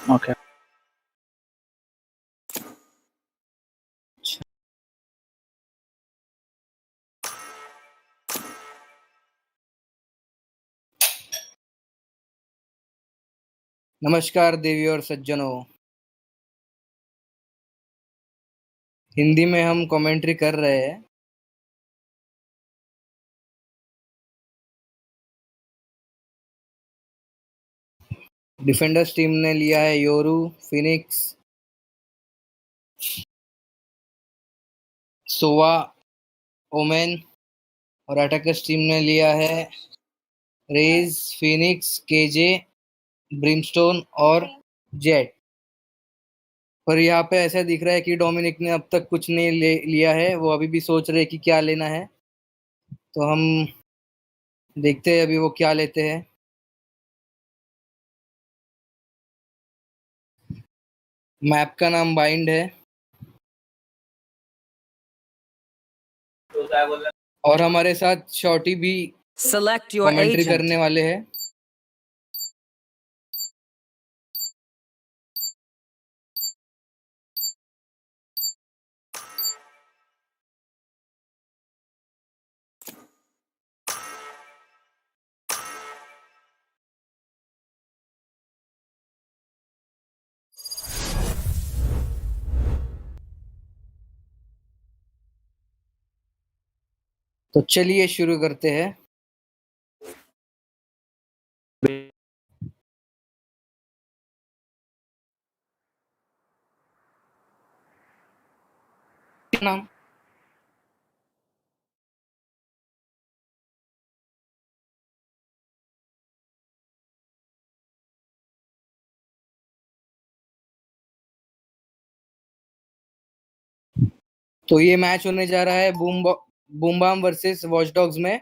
[SPEAKER 12] Okay.
[SPEAKER 9] नमस्कार देवी और सज्जनों, हिंदी में हम commentary कर रहे हैं। Defenders team ने लिया है योरू, फिनिक्स, सोवा, ओमेन, और अटैकर्स टीम ने लिया है रेज, फिनिक्स, केजे, ब्रिमस्टोन और जेट। पर यहाँ पे ऐसा दिख रहा है कि डोमिनिक ने अब तक कुछ नहीं लिया है, वो अभी भी सोच रहे कि क्या लेना है। तो हम देखते हैं अभी वो क्या लेते हैं। मैप का नाम बाइंड है और हमारे साथ शॉर्टी भी
[SPEAKER 3] Select your
[SPEAKER 9] कमेंट्री
[SPEAKER 3] agent.
[SPEAKER 9] करने वाले हैं। तो चलिए शुरू करते हैं। नाम तो ये मैच होने जा रहा है boom bam versus watch dogs में।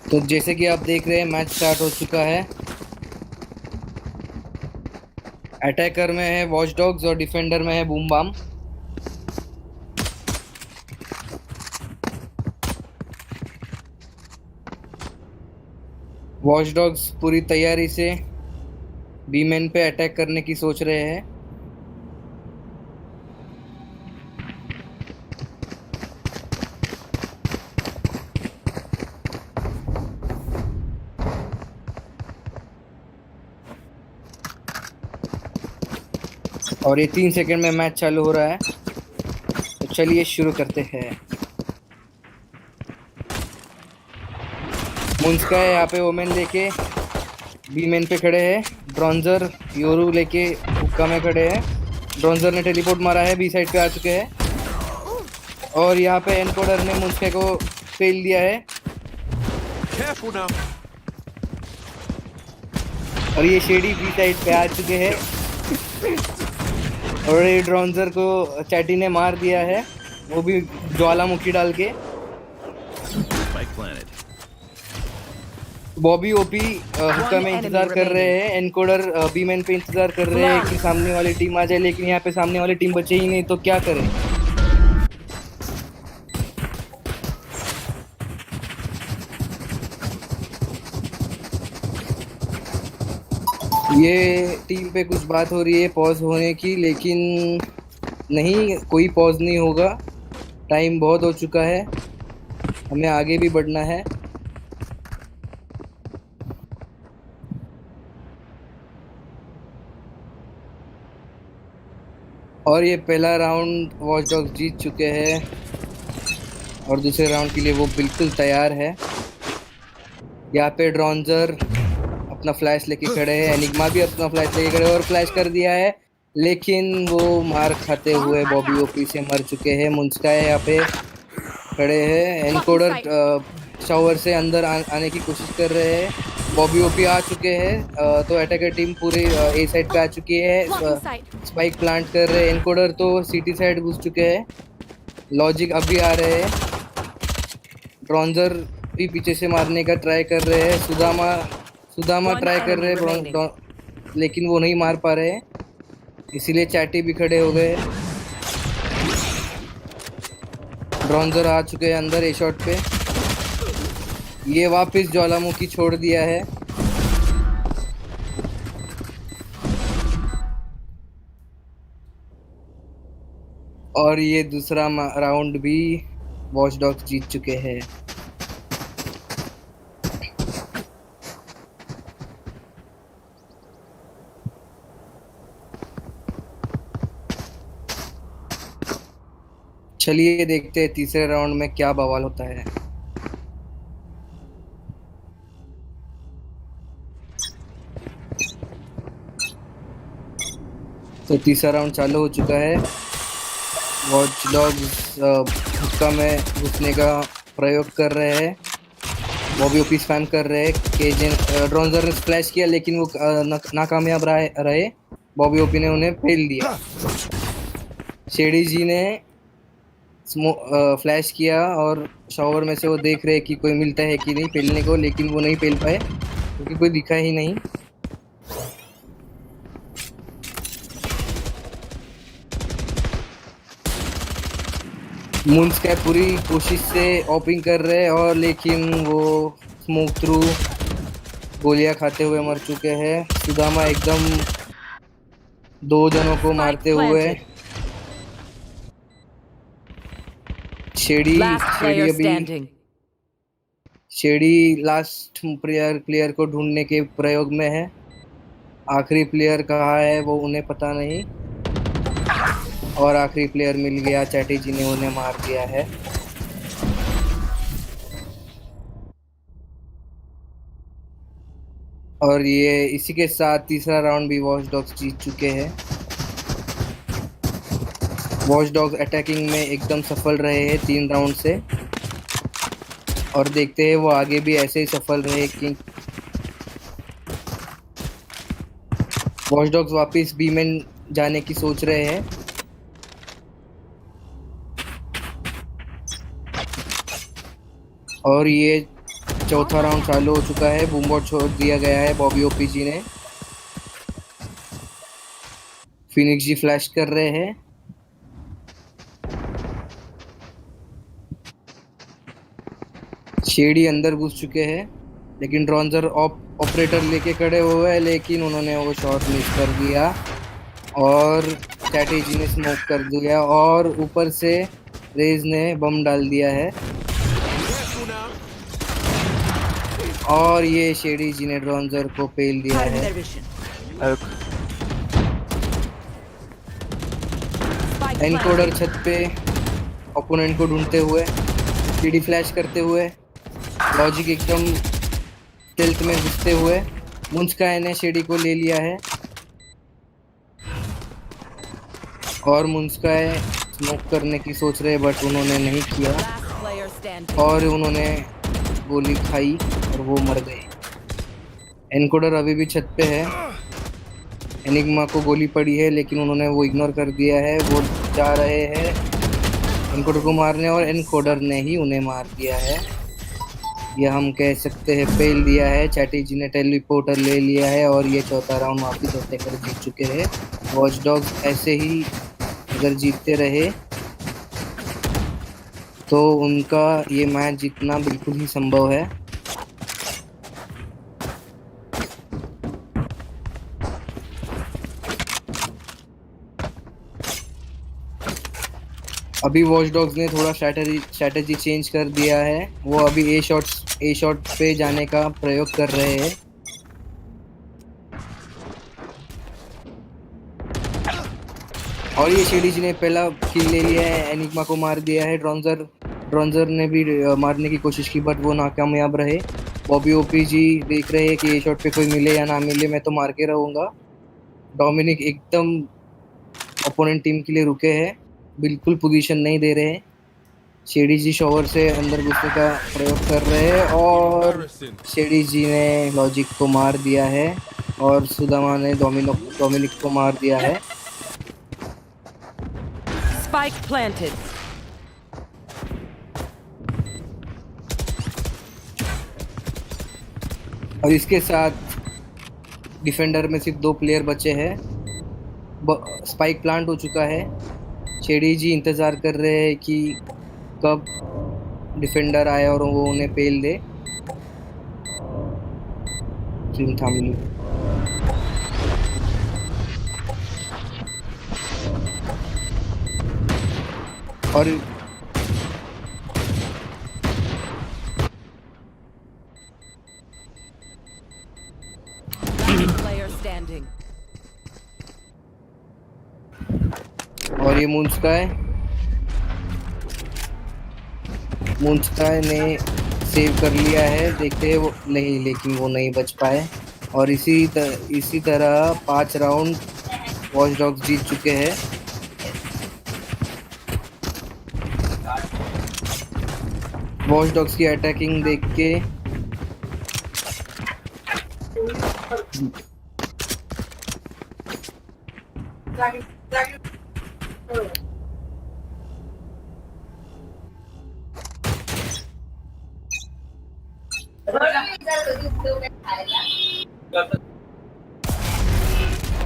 [SPEAKER 9] तो जैसे कि आप देख रहे हैं मैच स्टार्ट हो चुका है। अटैकर में है वॉच डॉग्स और डिफेंडर में है बूम बम। वॉच डॉग्स पूरी तैयारी से बी मैन पे अटैक करने की सोच रहे हैं। और ये 3 सेकंड में मैच चालू हो रहा है। तो चलिए शुरू करते हैं। मुंस्का है यहाँ पे ओमेन लेके बी मैन पे खड़े हैं। ब्रॉन्जर योरू लेके हुक्का में खड़े हैं। ब्रॉन्जर ने टेलीपोर्ट मारा है, बी साइड पे आ चुके हैं। और यहाँ पे एनकोडर ने मुंस्का को फेल दिया है। और ये शेडी बी साइड पे आ चुके हैं। और ये ड्रॉन्जर को चैटी ने मार दिया है, वो भी ज्वालामुखी डाल के। बॉबी ओपी हुक्का में इंतजार कर रहे हैं। एनकोडर बी मैन पे इंतजार कर रहे हैं कि सामने वाली टीम आ जाए, लेकिन यहाँ पे सामने वाली टीम बचे ही नहीं, तो क्या करें। ये टीम पे कुछ बात हो रही है पॉज होने की, लेकिन नहीं, कोई पॉज नहीं होगा। टाइम बहुत हो चुका है, हमें आगे भी बढ़ना है। और ये पहला राउंड वॉच डॉग्स जीत चुके हैं और दूसरे राउंड के लिए वो बिल्कुल तैयार है। यहाँ पे ड्रॉन्जर अपना फ्लैश लेके खड़े हैं, एनिग्मा भी अपना फ्लैश लेके खड़े हैं और फ्लैश कर दिया है, लेकिन वो मार खाते हुए बॉबी ओपी से मर चुके हैं। मुंस्काई यहाँ पे खड़े हैं, एनकोडर शावर से अंदर आने की कोशिश कर रहे हैं। बॉबी ओपी आ चुके हैं, तो अटैकर टीम पूरी ए साइड पे आ चुकी है, स्पाइक प्लांट कर रहे हैं। एनकोडर तो सिटी साइड घुस चुके हैं, लॉजिक अभी आ रहे हैं, ड्रॉन्जर भी पीछे से मारने का ट्राई कर रहे हैं। सुदामा ट्राई कर रहे हैं, लेकिन वो नहीं मार पा रहे हैं, इसीलिए चैटी भी खड़े हो गए। ड्रॉन्जर आ चुके हैं अंदर ए शॉट पे, ये वापस ज्वालामुखी छोड़ दिया है। और ये दूसरा राउंड भी वॉच डॉग्स जीत चुके हैं। चलिए देखते हैं तीसरे राउंड में क्या बवाल होता है। तो तीसरा राउंड चालू हो चुका है। वॉच डॉग्स हुक्का में घुसने का प्रयोग कर रहे हैं, बॉबी ओपी स्पैम कर रहे हैं। केजन ड्रॉन्जर ने स्प्लैश किया, लेकिन वो नाकामयाब रहे। बॉबी ओपी ने उन्हें फेल दिया। शेडी जी ने फ्लैश किया और शावर में से वो देख रहे कि कोई मिलता है कि नहीं पेलने को, लेकिन वो नहीं पेल पाए क्योंकि कोई दिखा ही नहीं। मून स्कैप पूरी कोशिश से ओपनिंग कर रहे हैं, और लेकिन वो स्मोक थ्रू गोलियां खाते हुए मर चुके हैं। सुदामा एकदम 2 जनों को मारते हुए। शेडी लास्ट प्लेयर को ढूंढने के प्रयोग में है। आखिरी प्लेयर कहाँ है वो उन्हें पता नहीं, और आखिरी प्लेयर मिल गया, चैटी जी ने उन्हें मार दिया है। और ये इसी के साथ तीसरा राउंड भी वॉच डॉग्स जीत चुके हैं। वॉच डॉग्स अटैकिंग में एकदम सफल रहे हैं 3 राउंड से, और देखते हैं वो आगे भी ऐसे ही सफल रहे कि वॉच डॉग्स वापस बी में जाने की सोच रहे हैं। और ये चौथा राउंड चालू हो चुका है। बूमबॉट छोड़ दिया गया है बॉबी ओपी जी ने। फिनिक्स जी फ्लैश कर रहे हैं। शेडी अंदर घुस चुके हैं, लेकिन ड्रॉन्जर ऑपरेटर लेके खड़े हुए हैं, लेकिन उन्होंने वो शॉट मिस कर दिया और चैटी जी ने स्मोक कर दिया, और ऊपर से रेज ने बम डाल दिया है। और ये शेडी जी ने ड्रॉन्जर को पेल दिया है। एनकोडर छत पे ओपोनेंट को ढूंढते हुए, सीडी फ्लैश करते हुए, लॉजिक एकदम टिल्ट में घुसते हुए। मुंस्काई ने शेडी को ले लिया है, और मुंस्काई स्मोक करने की सोच रहे, बट उन्होंने नहीं किया और उन्होंने गोली खाई और वो मर गए। एनकोडर अभी भी छत पे है। एनिग्मा को गोली पड़ी है, लेकिन उन्होंने वो इग्नोर कर दिया है। वो जा रहे हैं एनकोडर को मारने, और एनकोडर ने ही उन्हें मार दिया है। यह हम कह सकते हैं फेल दिया है। चैटी जी ने टेलीपोर्टर ले लिया है, और ये चौथा राउंड वापिस होते कर जीत चुके हैं। वॉच डॉग्स ऐसे ही अगर जीतते रहे तो उनका ये मैच जीतना बिल्कुल ही संभव है। अभी वॉच डॉग्स ने थोड़ा स्ट्रैटेजी चेंज कर दिया है। वो अभी ए शॉट पे जाने का प्रयोग कर रहे हैं। और ये शेडी जी ने पहला किल ले लिया है, एनिग्मा को मार दिया है। ड्रॉन्जर ने भी मारने की कोशिश की बट वो नाकामयाब रहे। बॉबी ओपी जी देख रहे हैं कि ये शॉट पे कोई मिले या ना मिले, मैं तो मार के रहूंगा। डोमिनिक एकदम ओपोनेंट टीम के लिए रुके हैं, बिल्कुल पोजीशन नहीं दे रहे हैं। शेडी जी शॉवर से अंदर घुसने का प्रयोग कर रहे हैं और शेडी जी ने लॉजिक को मार दिया है और सुदामा ने डोमिनिक को मार दिया है।
[SPEAKER 3] Spike planted.
[SPEAKER 9] और इसके साथ डिफेंडर में सिर्फ 2 प्लेयर बचे हैं। स्पाइक प्लांट हो चुका है। शेडी जी इंतज़ार कर रहे हैं कि कब डिफेंडर आए और वो उन्हें पेल दे। और
[SPEAKER 3] Player standing.
[SPEAKER 9] और ये मूनस्काई ने सेव कर लिया है। देखते हैं वो नहीं, लेकिन वो नहीं बच पाए। और इसी तरह 5 राउंड वॉच डॉग्स जीत चुके हैं। वॉच डॉग्स की अटैकिंग देख के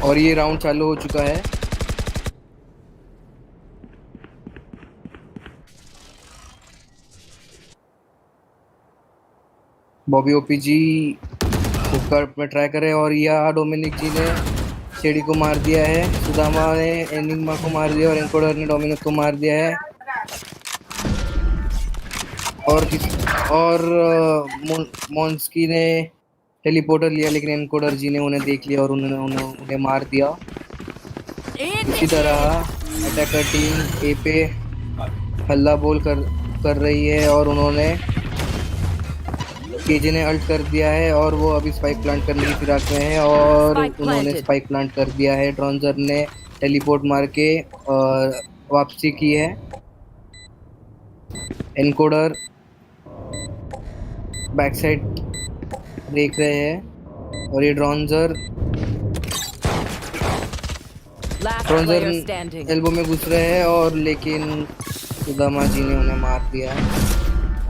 [SPEAKER 9] और ये राउंड चालू हो चुका है। बॉबी ओपीजी हुकर में ट्राई करे और यह डोमिनिक जी ने शेडी को मार दिया है। सुदामा ने एनिग्मा को मार दिया और एनकोडर ने डोमिनिक को मार दिया है। और मॉन्स्की ने टेलीपोर्टर लिया, लेकिन एनकोडर जी ने उन्हें देख लिया और उन्हें मार दिया। इसी तरह अटैकर टीम ए पे हल्ला बोल कर रही है और उन्होंने केजे ने अल्ट कर दिया है और वो अभी स्पाइक प्लांट करने की फिराक में है और उन्होंने स्पाइक प्लांट कर दिया है। ड्रॉन्जर ने टेलीपोर्ट मार के वापसी की है। एनकोडर बैक साइड देख रहे हैं और ये ड्रॉन्जर एल्बो में घुस रहे हैं और लेकिन सुदामा जी ने उन्हें मार दिया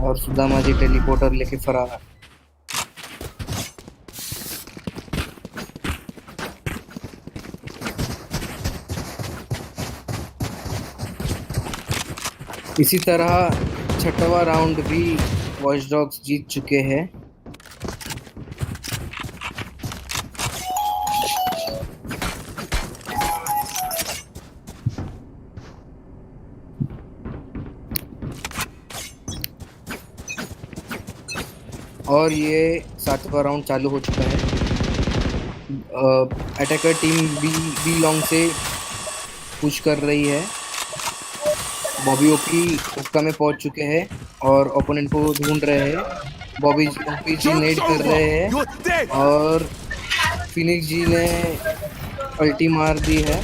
[SPEAKER 9] और सुदामा जी टेलीपोर्टर लेके फरार। इसी तरह 6वां राउंड भी वॉच डॉग्स जीत चुके हैं। और ये 7वां राउंड चालू हो चुका है। अटैकर टीम बी लॉन्ग से पुश कर रही है। बॉबी ओपी हुक्का में पहुंच चुके हैं और ओपोनेंट को ढूंढ रहे हैं। बॉबी ओपी जी नेड कर रहे हैं और फिनिक्स जी ने अल्टी मार दी है।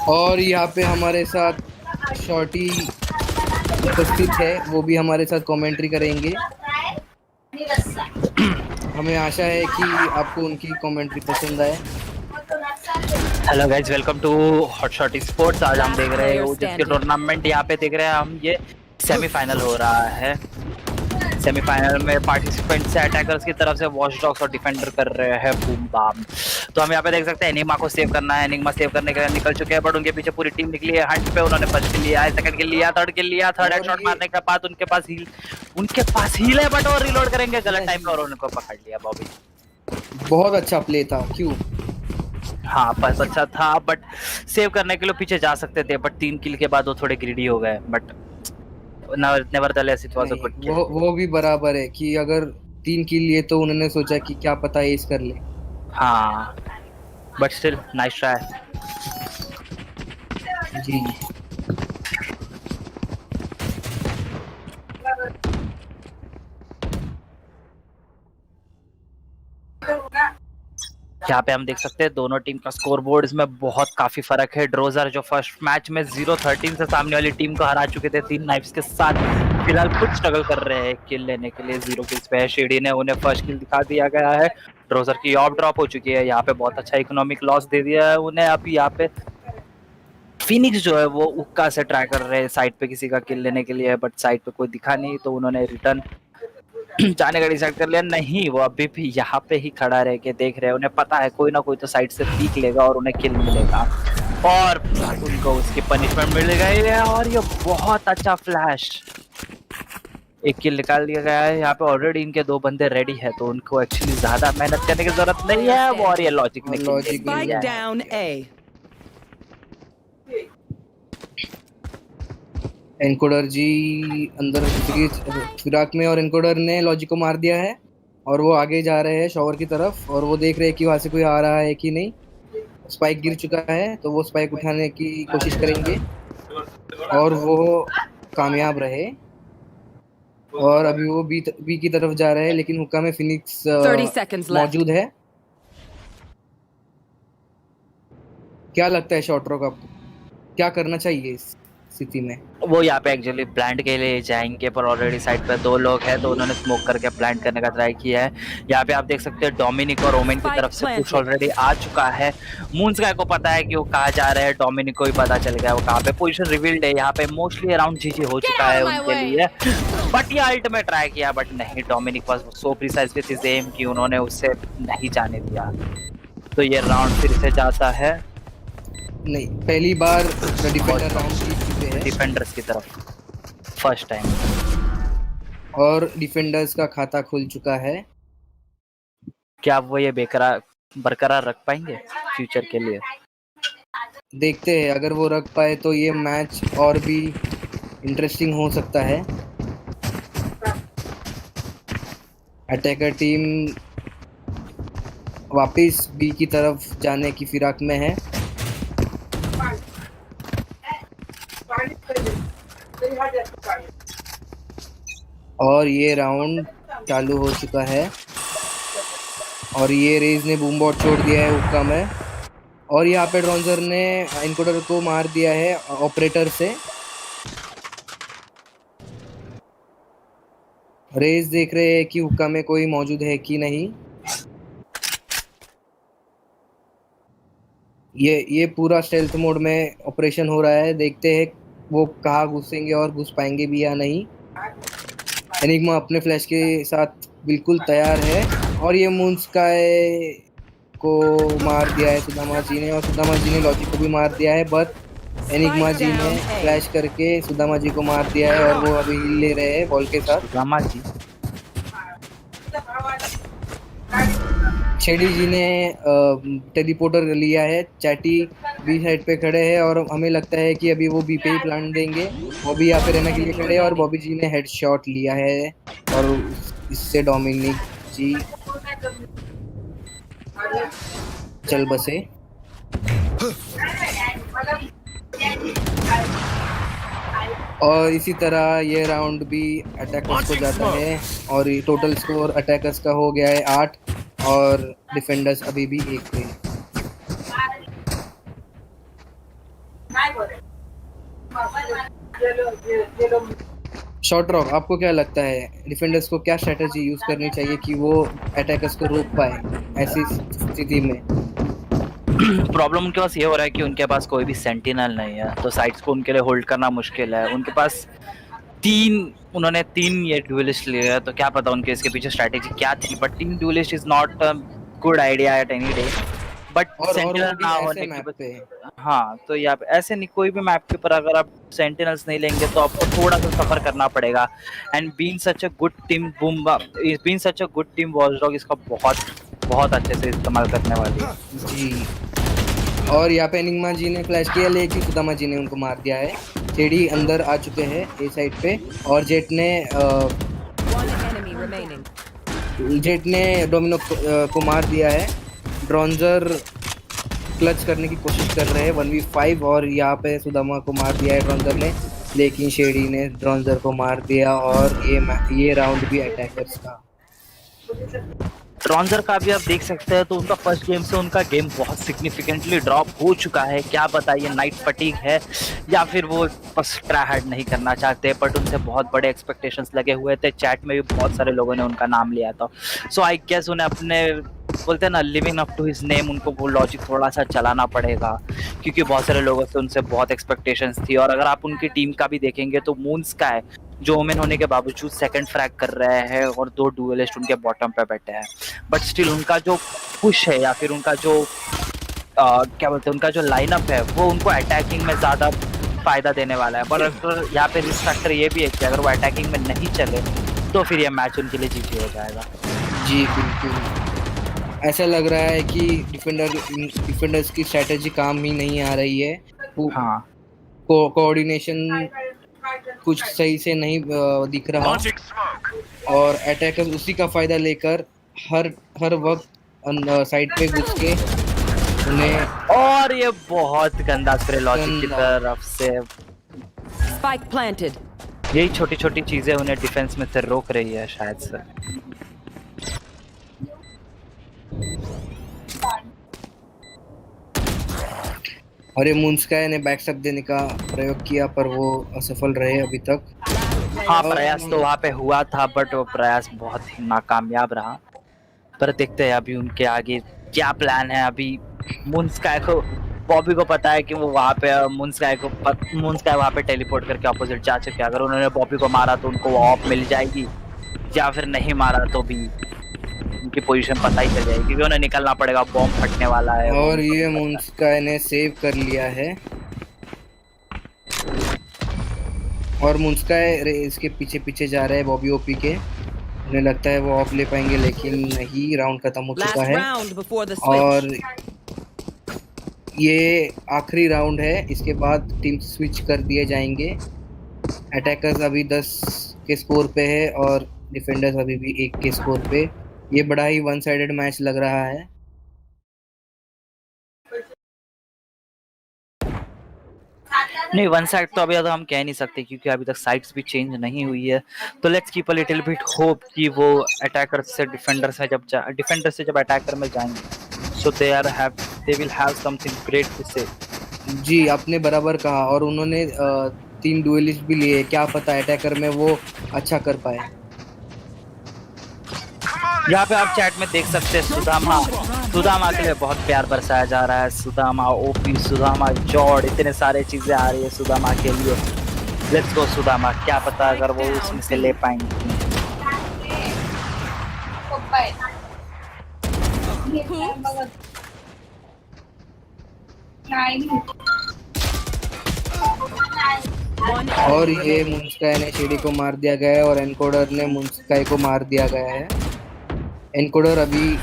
[SPEAKER 9] और यहाँ पे हमारे साथ शॉर्टी उपस्थित है, वो भी हमारे साथ कमेंट्री करेंगे। हमें आशा है कि आपको उनकी कमेंट्री पसंद आए।
[SPEAKER 12] Hello guys, welcome to Hotshot Sports. आज हम देख रहे हैं ओजस के टूर्नामेंट। यहाँ पे देख रहे हैं हम ये सेमीफाइनल हो रहा है। सेमीफाइनल में पार्टिसिपेंट्स है अटैकर्स की तरफ से वॉच डॉग्स और डिफेंडर कर रहे हैं बूम बाम। तो हम यहाँ पे देख सकते हैं एनिग्मा को सेव करना है। एनिग्मा सेव करने के लिए निकल चुके हैं बट उनके पीछे पूरी टीम निकली है हंट पे। उन्होंने फर्स्ट किल लिया है, सेकंड किल लिया, थर्ड किल लिया। थर्ड हेडशॉट मारने के बाद उनके पास हील है बट और रिलोड करेंगे गलत टाइम पे और उनको पकड़ लिया। बॉबी
[SPEAKER 9] बहुत अच्छा प्ले था। क्यों
[SPEAKER 12] हाँ पास अच्छा था, बट सेव करने के लिए पीछे जा सकते थे, बट 3 किल के बाद वो थोड़े ग्रीडी हो गए, बट नेवरदलेस इट वाज अ
[SPEAKER 9] नहीं,
[SPEAKER 12] गुड किल।
[SPEAKER 9] वो भी बराबर है कि अगर 3 किल लिए तो उन्होंने सोचा कि क्या पता एस कर ले।
[SPEAKER 12] हाँ बट स्टिल नाइस ट्राई।
[SPEAKER 9] जी
[SPEAKER 12] यहाँ पे हम देख सकते हैं दोनों टीम का स्कोर बोर्ड में बहुत काफी फर्क है। ड्रोजर जो फर्स्ट मैच में 0-13 से सामने वाली टीम को हरा चुके थे 3 नाइफ्स के साथ, फिलहाल खुद स्ट्रगल कर रहे हैं किल लेने के लिए। 0 किल्स पे है, शेडी ने उन्हें फर्स्ट किल दिखा दिया गया है। ड्रोजर की ऑफ ड्रॉप हो चुकी है, यहाँ पे बहुत अच्छा इकोनॉमिक लॉस दे दिया है उन्हें। अभी यहाँ पे फिनिक्स जो है वो उक्का से ट्राई कर रहे हैं साइड पे किसी का किल लेने के लिए, बट साइड पे कोई दिखा नहीं, तो उन्होंने रिटर्न जाने का डिसाइड कर लिया। नहीं, वो अभी भी यहाँ पे ही खड़ा रह के देख रहे हैं, उन्हें पता है कोई ना कोई तो साइड से पीक लेगा और उन्हें किल मिलेगा, और उनको उसकी पनिशमेंट मिल गई है। और ये बहुत अच्छा फ्लैश, एक किल निकाल दिया गया है। यहाँ पे ऑलरेडी इनके 2 बंदे रेडी है, तो उनको एक्चुअली ज्यादा मेहनत करने की जरूरत नहीं है। और ये लॉजिक में
[SPEAKER 3] Spike down A.
[SPEAKER 9] एनकोडर जी अंदर फिराक में, और एनकोडर ने लॉजिक को मार दिया है और वो आगे जा रहे हैं शॉवर की तरफ, और वो देख रहे हैं कि वहां से कोई आ रहा है कि नहीं। स्पाइक गिर चुका है, तो वो स्पाइक उठाने की कोशिश करेंगे और वो कामयाब रहे। और अभी वो बी की तरफ जा रहे हैं, लेकिन हुक्का में फिनिक्स मौजूद है। क्या लगता है शॉर्ट रॉक, आपको क्या करना चाहिए इस स्थिति में?
[SPEAKER 12] वो यहाँ पे एक्चुअली प्लांट के लिए जाएंगे, पर ऑलरेडी साइड पे 2 लोग हैं, तो उन्होंने स्मोक करके प्लांट करने का ट्राई किया है। यहाँ पे आप देख सकते हैं डोमिनिक और ओमेन की तरफ से पुश ऑलरेडी आ चुका है। मून स्काई को पता है कि वो कहाँ जा रहे हैं, डोमिनिक को भी पता चल गया वो कहाँ पे। पोजीशन रिवील्ड है, यहाँ पे मोस्टली अराउंड जीजी हो चुका है उनके लिए, बट ये अल्टीमेट ट्राई किया, बट नहीं, Dominic was so precise with his aim कि उन्होंने उससे नहीं जाने दिया, तो ये राउंड फिर से जाता है।
[SPEAKER 9] नहीं, पहली बार डिफेंडर राउंड जीत चुके हैं
[SPEAKER 12] डिफेंडर्स की तरफ, फर्स्ट टाइम,
[SPEAKER 9] और डिफेंडर्स का खाता खुल चुका है।
[SPEAKER 12] क्या वो ये बरकरार रख पाएंगे फ्यूचर के लिए?
[SPEAKER 9] देखते हैं, अगर वो रख पाए तो ये मैच और भी इंटरेस्टिंग हो सकता है। अटैकर टीम वापस बी की तरफ जाने की फिराक में है। और ये राउंड चालू हो चुका है, और ये रेज ने बूम बॉट छोड़ दिया है हुक्का में, और यहाँ पे ड्रोजर ने एनकोडर को मार दिया है ऑपरेटर से। रेज देख रहे हैं कि हुक्का में कोई मौजूद है कि नहीं। ये पूरा स्टेल्थ मोड में ऑपरेशन हो रहा है, देखते हैं वो कहाँ घुसेंगे और घुस पाएंगे भी या नहीं। एनिग्मा अपने फ्लैश के साथ बिल्कुल तैयार है, और ये मून स्काई को मार दिया है सुदामा जी ने, और सुदामा जी ने लॉजिक को भी मार दिया है, बट एनिग्मा जी ने फ्लैश करके सुदामा जी को मार दिया है, और वो अभी हिल ले रहे हैं बॉल के साथ।
[SPEAKER 12] सुदामा जी,
[SPEAKER 9] शेडी जी ने टेलीपोर्टर लिया है, चैटी बी साइड पे खड़े हैं, और हमें लगता है कि अभी वो बी पे ही प्लांट देंगे। बॉबी यहाँ पे रहने के लिए खड़े हैं, और बॉबी जी ने हेडशॉट लिया है, और इससे डोमिनिक जी चल बसे। और इसी तरह ये राउंड भी अटैकर्स को जाता है, और ये टोटल स्कोर अटैकर्स का हो गया है 8, और डिफेंडर्स अभी भी 1 पे। शॉर्ट रॉक, आपको क्या लगता है डिफेंडर्स को क्या स्ट्रेटजी यूज करनी चाहिए कि वो अटैकर्स को रोक पाए ऐसी स्थिति में?
[SPEAKER 12] प्रॉब्लम उनके पास ये हो रहा है कि उनके पास कोई भी सेंटिनल नहीं है, तो साइड्स को उनके लिए होल्ड करना मुश्किल है। उनके पास उन्होंने 3 ये ड्यूलिस्ट लिए हैं, तो क्या पता उनके इसके पीछे स्ट्रैटेजी क्या थी, but 3 dualist is not a good idea at any day. But sentinel ना होने के, हाँ, तो यहाँ पे ऐसे नहीं, कोई भी मैप के ऊपर अगर आप सेंटिनल्स नहीं लेंगे तो आपको थोड़ा सा सफर करना पड़ेगा। And being such a good team being such a good team watchdog इसका बहुत अच्छे से इस्तेमाल करने वाली है।
[SPEAKER 9] जी, और यहाँ पे एनिग्मा जी ने फ्लैश किया लेकिन सुदामा जी ने उनको मार दिया है। शेडी अंदर आ चुके हैं ए साइड पे और जेट ने डोमिनो को मार दिया है। ड्रॉन्जर क्लच करने की कोशिश कर रहे हैं 1v5 और यहाँ पे सुदामा को मार दिया है ड्रॉन्जर ने, लेकिन शेडी ने ड्रॉन्जर को मार दिया और ये राउंड भी अटैकर्स का।
[SPEAKER 12] ड्रॉन्जर का भी आप देख सकते हैं तो उनका फर्स्ट गेम से उनका गेम बहुत सिग्निफिकेंटली ड्रॉप हो चुका है। क्या पता ये नाइट फटीग है या फिर वो बस ट्राई हार्ड नहीं करना चाहते, बट उनसे बहुत बड़े एक्सपेक्टेशंस लगे हुए थे। चैट में भी बहुत सारे लोगों ने उनका नाम लिया था। सो आई गेस उन्हें अपने बोलते हैं ना living up to his name, उनको वो लॉजिक थोड़ा सा चलाना पड़ेगा क्योंकि बहुत सारे लोगों से उनसे बहुत एक्सपेक्टेशंस थी। और अगर आप उनकी टीम का भी देखेंगे तो मून स्काई जो वोमेन होने के बावजूद सेकंड फ्रैग कर रहे हैं और 2 डुएलिस्ट उनके बॉटम पे बैठे हैं, बट स्टिल उनका जो पुश है या फिर उनका जो क्या बोलते हैं उनका जो लाइनअप है वो उनको अटैकिंग में ज़्यादा फायदा देने वाला है। पर अगर यहाँ पे रिस्क फैक्टर ये भी है कि अगर वो अटैकिंग में नहीं चले तो फिर ये मैच उनके लिए जीती हो जाएगा।
[SPEAKER 9] जी बिल्कुल, ऐसा लग रहा है कि डिफेंडर्स की स्ट्रेटेजी काम ही नहीं आ रही है।
[SPEAKER 12] हाँ,
[SPEAKER 9] कोऑर्डिनेशन कुछ सही से नहीं दिख रहा और अटैकर उसी का फायदा लेकर हर वक्त साइड पे घुस के उन्हें, और
[SPEAKER 12] ये बहुत गंदा स्प्रे लॉजिक की तरफ से।
[SPEAKER 3] Spike planted.
[SPEAKER 12] यही छोटी छोटी चीजें उन्हें डिफेंस में से रोक रही है शायद से।
[SPEAKER 9] और मूनस्काई ने बैकस्टैप देने का प्रयोग किया पर वो असफल रहे अभी तक।
[SPEAKER 12] हाँ, प्रयास तो वहाँ पे हुआ था बट वो प्रयास बहुत ही नाकामयाब रहा। पर देखते हैं अभी उनके आगे क्या प्लान है। अभी मूनस्काई को, बॉबी को पता है कि वो वहाँ पे मूनस्काई वहाँ पे टेलीपोर्ट करके ऑपोजिट जा चुके हैं। अगर उन्होंने बॉबी को मारा तो उनको ऑफ मिल जाएगी या फिर नहीं मारा तो भी उनकी पोजीशन पता ही चल जाएगी क्योंकि उन्हें निकलना पड़ेगा, बॉम्ब फटने वाला है।
[SPEAKER 9] और ये मूनस्काई ने सेव कर लिया है और मूनस्काई इसके पीछे पीछे जा रहे हैं बॉबी ओपी के। उन्हें लगता है वो ऑफ ले पाएंगे लेकिन नहीं, राउंड खत्म हो चुका है और ये आखिरी राउंड है। इसके बाद टीम स्विच कर दिए जाएंगे। अटैकर्स अभी 10 के स्कोर पे है और डिफेंडर्स अभी भी 1 के स्कोर पे। ये बड़ा ही वन साइडेड मैच लग रहा है।
[SPEAKER 12] नहीं, वन साइड तो अभी हम कह नहीं सकते क्योंकि अभी तक साइड्स भी चेंज नहीं हुई है। तो let's keep a little bit hope कि वो अटैकर से डिफेंडर से जब अटैकर में जाएंगे so they will have something great to say.
[SPEAKER 9] जी, आपने बराबर कहा और उन्होंने 3 डुएलिस्ट भी लिए। क्या पता अटैकर में वो अच्छा कर पाए।
[SPEAKER 12] यहाँ पे आप चैट में देख सकते हैं सुदामा के लिए बहुत प्यार बरसाया जा रहा है। सुदामा ओपी, सुदामा जॉर्ड, इतने सारे चीजें आ रही है सुदामा के लिए। लेट्स गो सुदामा, क्या पता अगर वो उसमें से ले पाएंगे।
[SPEAKER 9] और ये मूनस्काई ने शेडी को मार दिया गया है और एनकोडर ने मूनस्काई को मार दिया गया है। एनकोडर अभी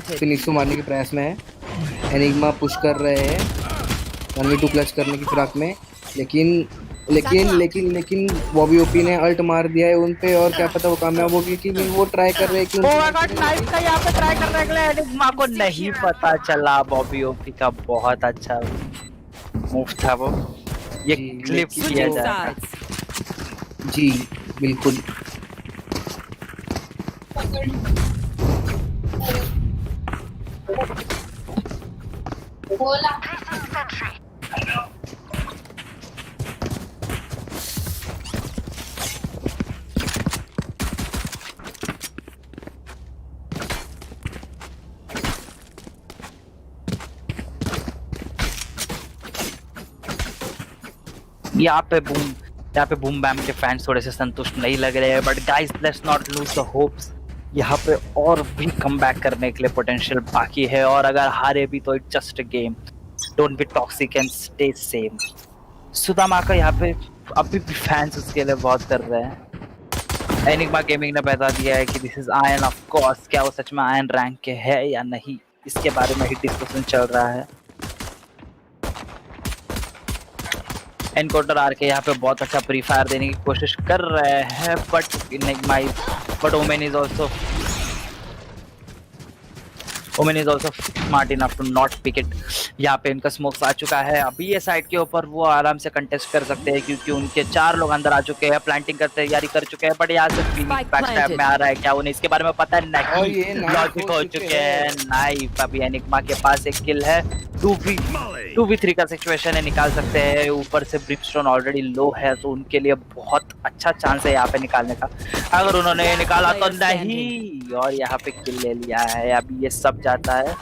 [SPEAKER 9] फिनिक्स को मारने के प्रयास में है। एनिग्मा पुश कर रहे हैं 1v2 क्लच करने की फिराक में, लेकिन बॉबी ओपी ने अल्ट मार दिया है उन पे और क्या पता वो कामयाब होगी कि वो ट्राई कर रहे हैं कि
[SPEAKER 12] नाइफ का यहाँ पे ट्राई करने के लिए एनिग्मा को नहीं पता चला। बॉबी ओपी का बहुत अच्छा मूव था वो, ये क्लिप किया जाए।
[SPEAKER 9] जी बिल्कुल।
[SPEAKER 12] यहाँ पे बूम बैम के फैंस थोड़े से संतुष्ट नहीं लग रहे हैं, but guys let's not lose the hopes. यहाँ पे और भी कम बैक करने के लिए पोटेंशियल बाकी है और अगर हारे भी तो it's just a game. Don't be toxic and stay same. Sudama का यहाँ पे अभी भी फैंस उसके लिए बहुत कर रहे हैं। एनिग्मा गेमिंग ने बता दिया है कि this is ion of course. क्या वो सच में आयन रैंक के है या नहीं, इसके बारे में ही डिस्कशन चल रहा है। एनकोडर आके यहाँ पे बहुत अच्छा प्री फायर देने की कोशिश कर रहे हैं, but Omen is also smart enough to not pick it. यहाँ पे इनका स्मोक्स आ चुका है, अभी ये साइड के ऊपर वो आराम से कंटेस्ट कर सकते हैं क्योंकि उनके 4 लोग अंदर आ चुके हैं, प्लांटिंग करते तैयारी कर चुके हैं, बट यहाँ से बैक स्टैब में आ रहा है, क्या उन्हें इसके बारे में पता नहीं। लॉजिक हो चुके हैं, नाइफ अभी एनिग्मा के पास एक किल है, 2v3 का सिचुएशन है, निकाल सकते हैं। ऊपर से ब्रिमस्टोन ऑलरेडी लो है तो उनके लिए बहुत अच्छा चांस है यहाँ पे निकालने का, अगर उन्होंने निकाला तो नहीं, और यहाँ पे किल ले लिया है। अभी ये सब जाता है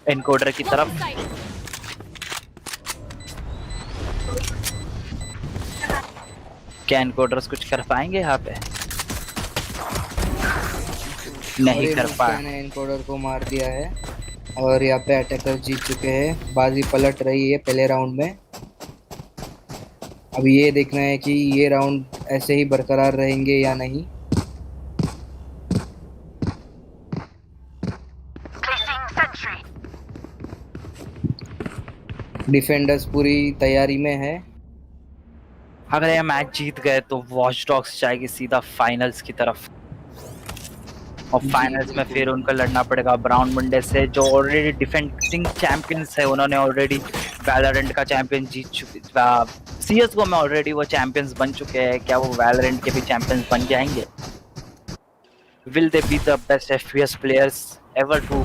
[SPEAKER 12] एनकोडर की तरफ। क्या एनकोडर्स कुछ कर पाएंगे यहाँ पे? नहीं कर पाए,
[SPEAKER 9] एनकोडर को मार दिया है और यहाँ पे अटैकर जीत चुके हैं। बाजी पलट रही है पहले राउंड में। अब ये देखना है कि ये राउंड ऐसे ही बरकरार रहेंगे या नहीं। डिफेंडर्स पूरी तैयारी में है।
[SPEAKER 12] अगर ये मैच जीत गए तो वॉच डॉग्स जाएगी सीधा फाइनल्स की तरफ, और फाइनल्स में फिर उनको लड़ना पड़ेगा ब्राउन मुंडे से, जो ऑलरेडी डिफेंडिंग चैंपियंस है। उन्होंने ऑलरेडी वैलोरेंट का चैंपियन जीत चुके, सीएसगो में ऑलरेडी वो चैंपियंस बन चुके हैं। क्या वो वैलोरेंट के भी चैंपियंस बन जाएंगे? Will they be the best FPS players ever to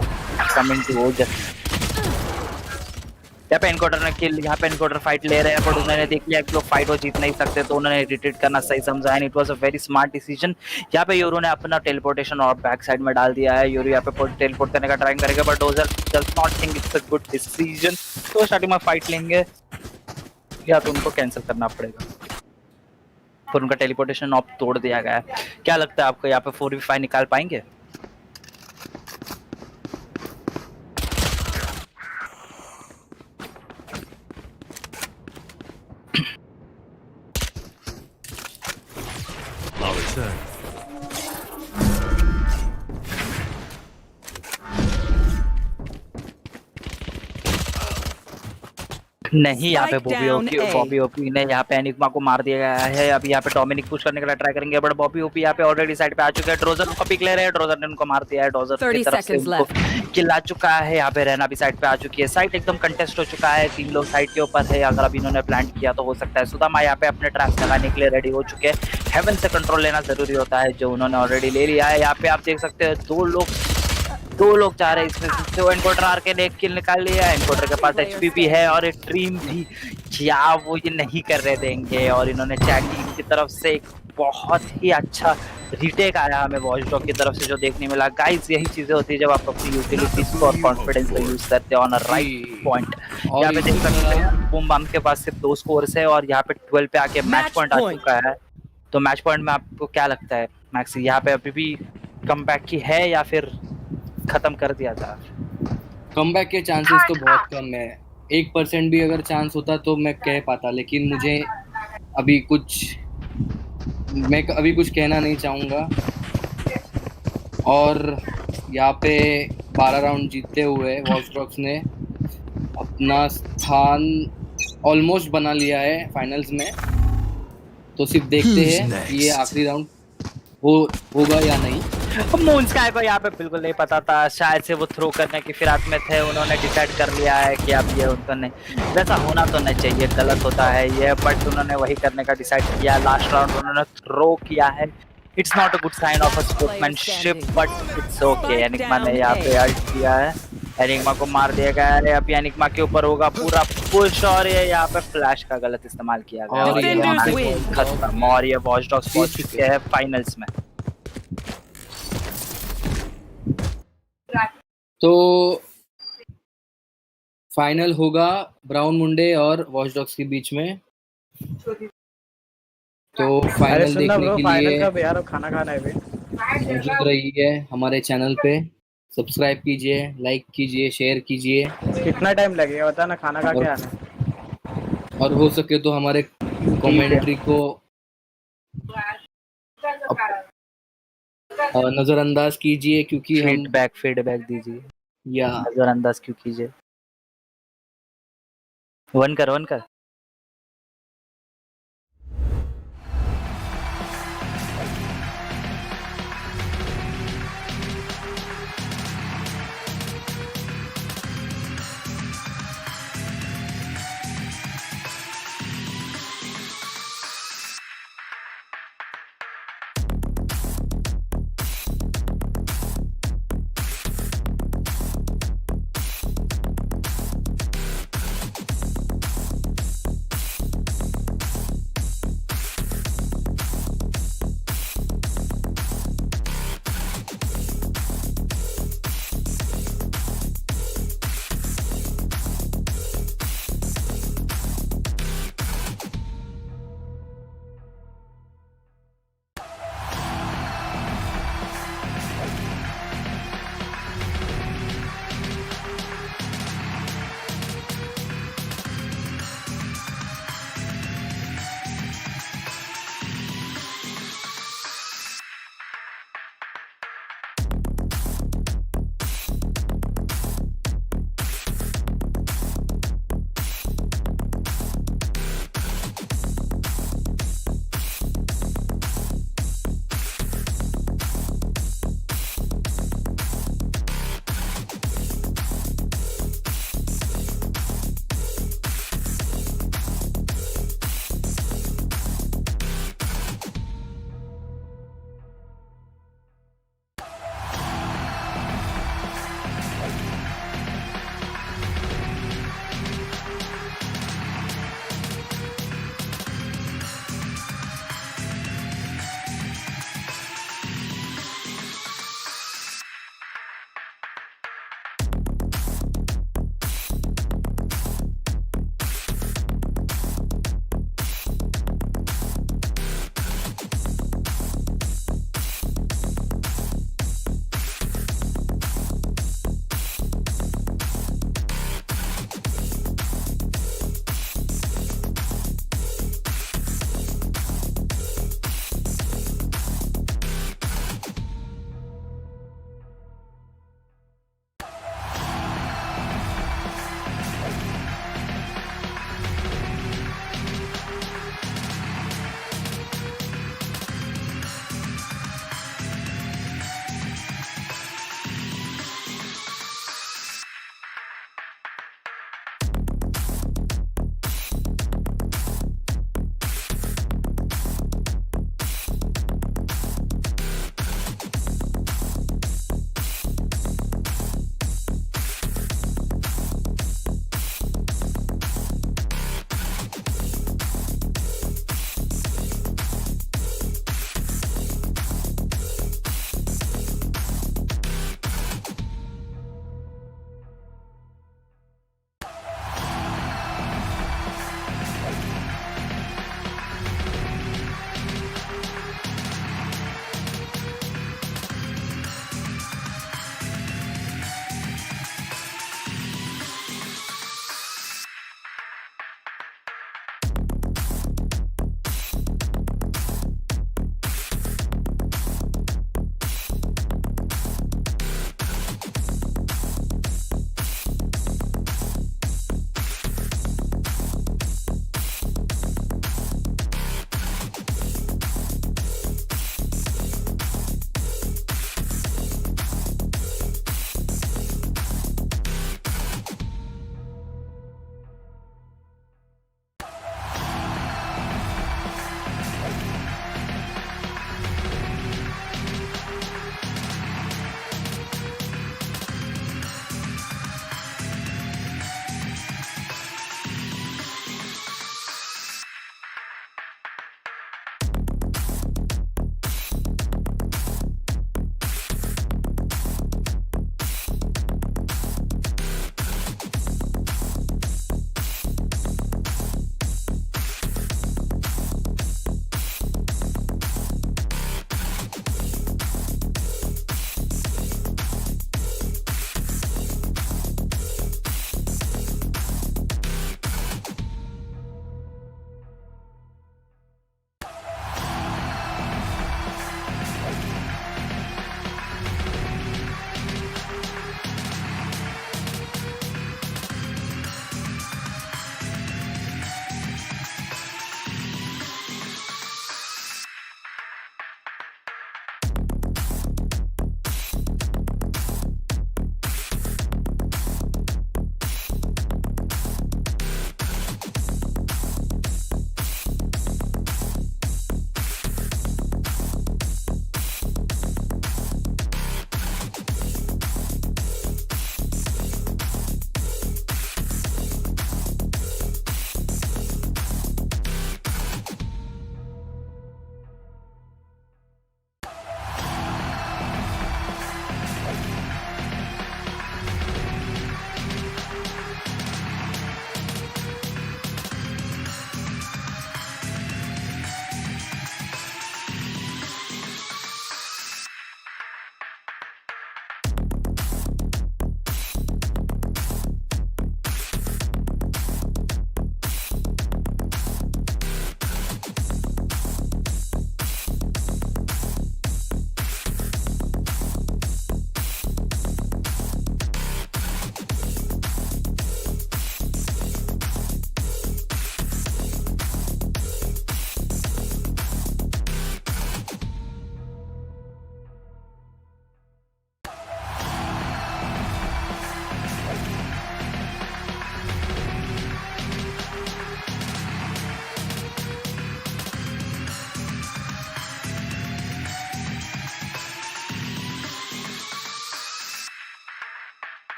[SPEAKER 12] come into ओजस? यहाँ पे एनकोडर ने किल, यहाँ पे एनकोडर फाइट ले रहे हैं, बट उन्होंने देख लिया कि वो फाइट वो जीत नहीं सकते, तो उन्होंने रिट्रीट करना सही समझा, and it was a very smart decision. यहाँ पे यूरो ने अपना टेलीपोर्टेशन और बैक साइड में डाल दिया है। यूरो यहाँ पे टेलीपोर्ट करने का ट्राई करेगा, but dozer does not think it's a good decision, तो स्टार्टिंग में फाइट लेंगे या तो उनको कैंसिल करना पड़ेगा, पर उनका टेलीपोर्टेशन ऑफ तोड़ दिया गया है। क्या लगता है आपको यहाँ पे 4v5 निकाल पाएंगे? नहीं, यहाँ पे बॉबी ओपी ने यहाँ पे एनिग्मा को मार दिया गया है। अभी यहाँ पे डोमिनिक पुश करने के लिए ट्राई करेंगे, बट बॉबी ओपी यहाँ पे ऑलरेडी साइड पे आ चुके हैं। ड्रोजर उनको पिक ले रहे हैं, ड्रोजर ने उनको मार दिया है। ड्रोजर की तरफ से उनको किल आ चुका है। यहाँ पे रहना भी साइड पे आ चुकी है। साइड एकदम कंटेस्ट हो चुका है, 3 लोग साइड के ऊपर है। अगर अभी इन्होंने प्लांट किया तो हो सकता है सुदामा यहाँ पे अपने ट्रैप लगाने के लिए रेडी हो चुके हैं। हेवन से कंट्रोल लेना जरूरी होता है, जो उन्होंने ऑलरेडी ले लिया है। यहाँ पे आप देख सकते हैं 2 लोग चाह रहे हैं इसमें से। एनकोडर आर के एक किल निकाल लिया। एनकोडर के पास एचपी भी है और एक ड्रीम भी, क्या वो ये नहीं कर रहे देंगे? और इन्होंने चैटी की तरफ से एक बहुत ही अच्छा रीटेक आया हमें वॉच डॉग की तरफ से, जो देखने मिला। गाइस, यही चीजें होती है जब आप अपनी यूटिलिटीज को और कॉन्फिडेंस को यूज करते हैं ऑन अ राइट पॉइंट। यहाँ पे देख सकते हैं बूम बम के पास सिर्फ 2 स्कोर्स है और यहाँ पे 12 पे आके मैच पॉइंट आ चुका है। तो मैच पॉइंट में आपको क्या लगता है मैक्सी, यहाँ पे अभी भी कमबैक की है या फिर खत्म कर दिया था?
[SPEAKER 9] कमबैक के चांसेस तो बहुत कम है। 1% भी अगर चांस होता तो मैं कह पाता, लेकिन मुझे अभी कुछ कहना नहीं चाहूँगा। और यहाँ पे 12 राउंड जीतते हुए वॉच डॉग्स ने अपना स्थान ऑलमोस्ट बना लिया है फाइनल्स में। तो सिर्फ देखते हैं कि ये आखिरी राउंड होगा या नहीं।
[SPEAKER 12] मून स्काई को यहाँ पे बिल्कुल नहीं पता था, शायद से वो थ्रो करने की फिराक में थे। उन्होंने डिसाइड कर लिया है कि अब ये उनको नहीं, वैसा होना तो नहीं चाहिए, गलत होता है ये, बट उन्होंने वही करने का डिसाइड किया। लास्ट राउंड उन्होंने थ्रो किया है। It's not a good sign of a sportsmanship, but it's okay. Enigma ने यहाँ पे अल्ट किया है, एनिग्मा को मार दिया गया है। अभी एनिग्मा के ऊपर होगा पूरा पुश, और ये यहाँ पे फ्लैश का गलत इस्तेमाल किया गया और ये खत्म। और ये वॉच डॉग्स पहुंच चुके हैं फाइनल्स में।
[SPEAKER 9] तो फाइनल होगा ब्राउन मुंडे और वॉच डॉग्स के बीच में। तो फाइनल देखने के लिए
[SPEAKER 11] यार खाना खाना है
[SPEAKER 9] मौजूद रहिए हमारे चैनल पे। सब्सक्राइब कीजिए, लाइक कीजिए, शेयर कीजिए।
[SPEAKER 11] कितना टाइम लगेगा बता ना, खाना खा के आना।
[SPEAKER 9] और हो सके तो हमारे कमेंट्री को नजरअंदाज कीजिए, क्योंकि
[SPEAKER 12] फीडबैक दीजिए
[SPEAKER 9] या
[SPEAKER 12] नजरअंदाज क्यों कीजिए। वन कर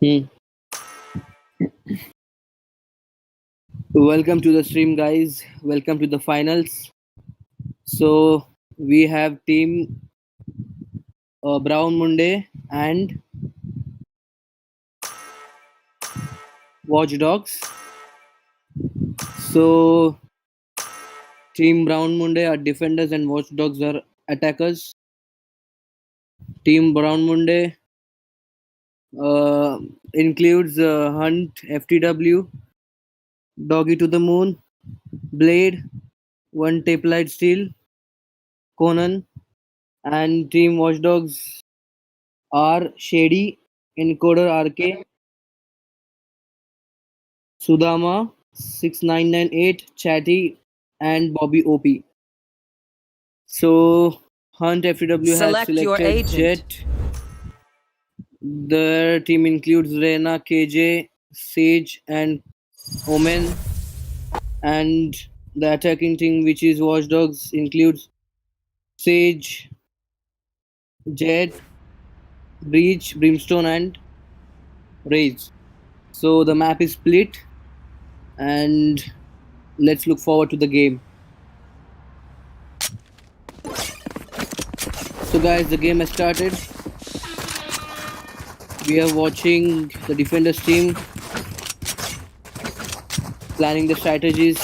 [SPEAKER 9] Hmm. Welcome to the stream, guys. Welcome to the finals. So we have team Brown Munde and Watch Dogs. So team Brown Munde are defenders and Watch Dogs are attackers. Team Brown Munde includes Hunt, FTW, Doggy to the Moon, Blade, One Tape Light Steel, Conan, and Team Watchdogs are Shady, Encoder RK, Sudama, 6998, Chatty, and Bobby OP. So Hunt FTW has
[SPEAKER 3] Select your
[SPEAKER 9] selected
[SPEAKER 3] agent.
[SPEAKER 9] Jet. Their team includes Rena, KJ, Sage, and Omen. And the attacking team, which is Watchdogs, includes Sage, Jet, Breach, Brimstone, and Rage. So the map is split, and let's look forward to the game. So guys, the game has started. We are watching the defenders team planning the strategies.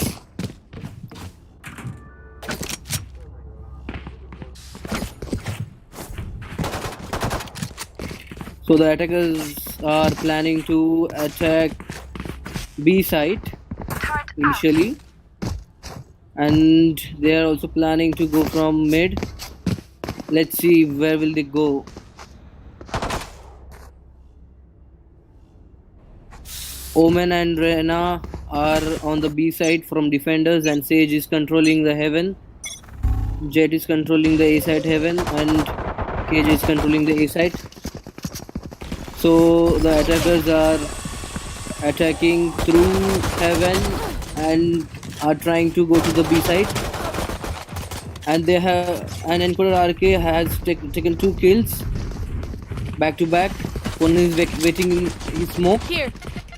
[SPEAKER 9] So the attackers are planning to attack B site initially, and they are also planning to go from mid. Let's see where will they go. Omen and Rena are on the B side from defenders, and Sage is controlling the heaven. Jet is controlling the A side heaven, and KJ is controlling the A side. So the attackers are attacking through heaven and are trying to go to the B side. And they have an Encoder RK has taken 2 kills back to back. One is waiting in his smoke.
[SPEAKER 8] Here.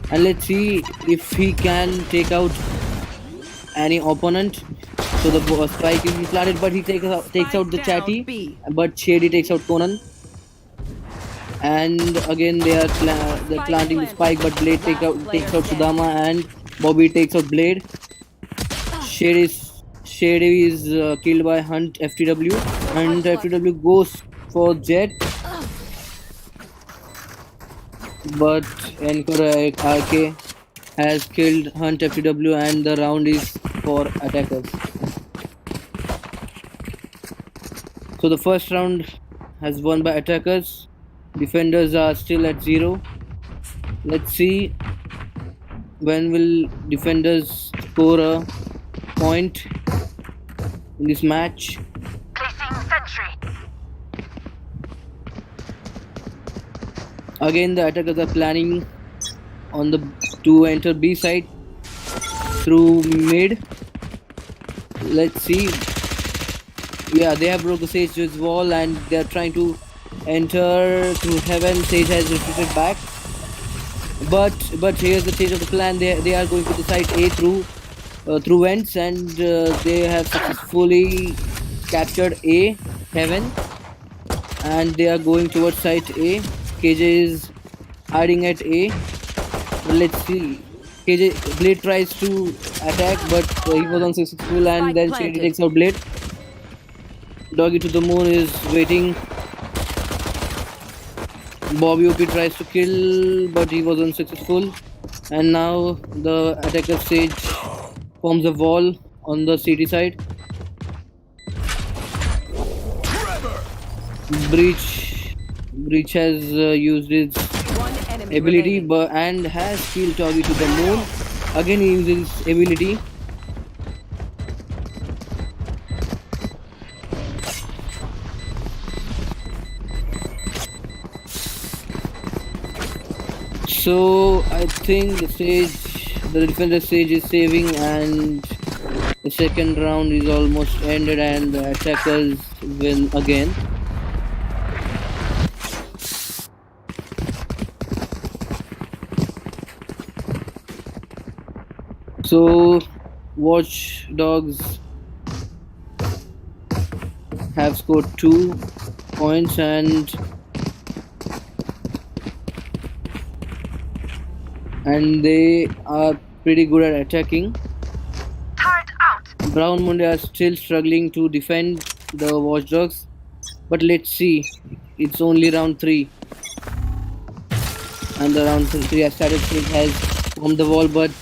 [SPEAKER 9] And let's see if he can take out any opponent. So the spike is planted, but he takes out the Chatty, but Shady takes out Conan. And again they're planting the spike, but Blade takes out Sudama, and Bobby takes out Blade. Shady is killed by Hunt FTW, and FTW goes for Jet, but Encoder RK has killed Hunt FTW, and the round is for attackers. So the first round has won by attackers. Defenders are still at 0. Let's see when will defenders score a point in this match.
[SPEAKER 7] Placing sentry.
[SPEAKER 9] Again, the attackers are planning to enter B side through mid. Let's see. Yeah, they have broken Sage's wall, and they are trying to enter through heaven. Sage has retreated back, but here's the change of the plan. They are going to the side A through vents, and they have successfully captured A heaven, and they are going towards side A. KJ is hiding at A. Let's see. KJ Blade tries to attack, but he was unsuccessful, and then Shady takes out Blade. Doggy to the Moon is waiting. Bobby OP tries to kill, but he was unsuccessful. And now the attacker Sage forms a wall on the city side. Breach has used his ability and has killed Doggy to the Moon. Again he uses his ability. So I think the defender Sage is saving, and the second round is almost ended, and the attackers win again. So, Watch Dogs have scored 2 points and they are pretty good at attacking.
[SPEAKER 7] Turret out.
[SPEAKER 9] Brown Monday are still struggling to defend the Watchdogs, but let's see. It's only round 3, and the round 3 has started. It has formed the wall, but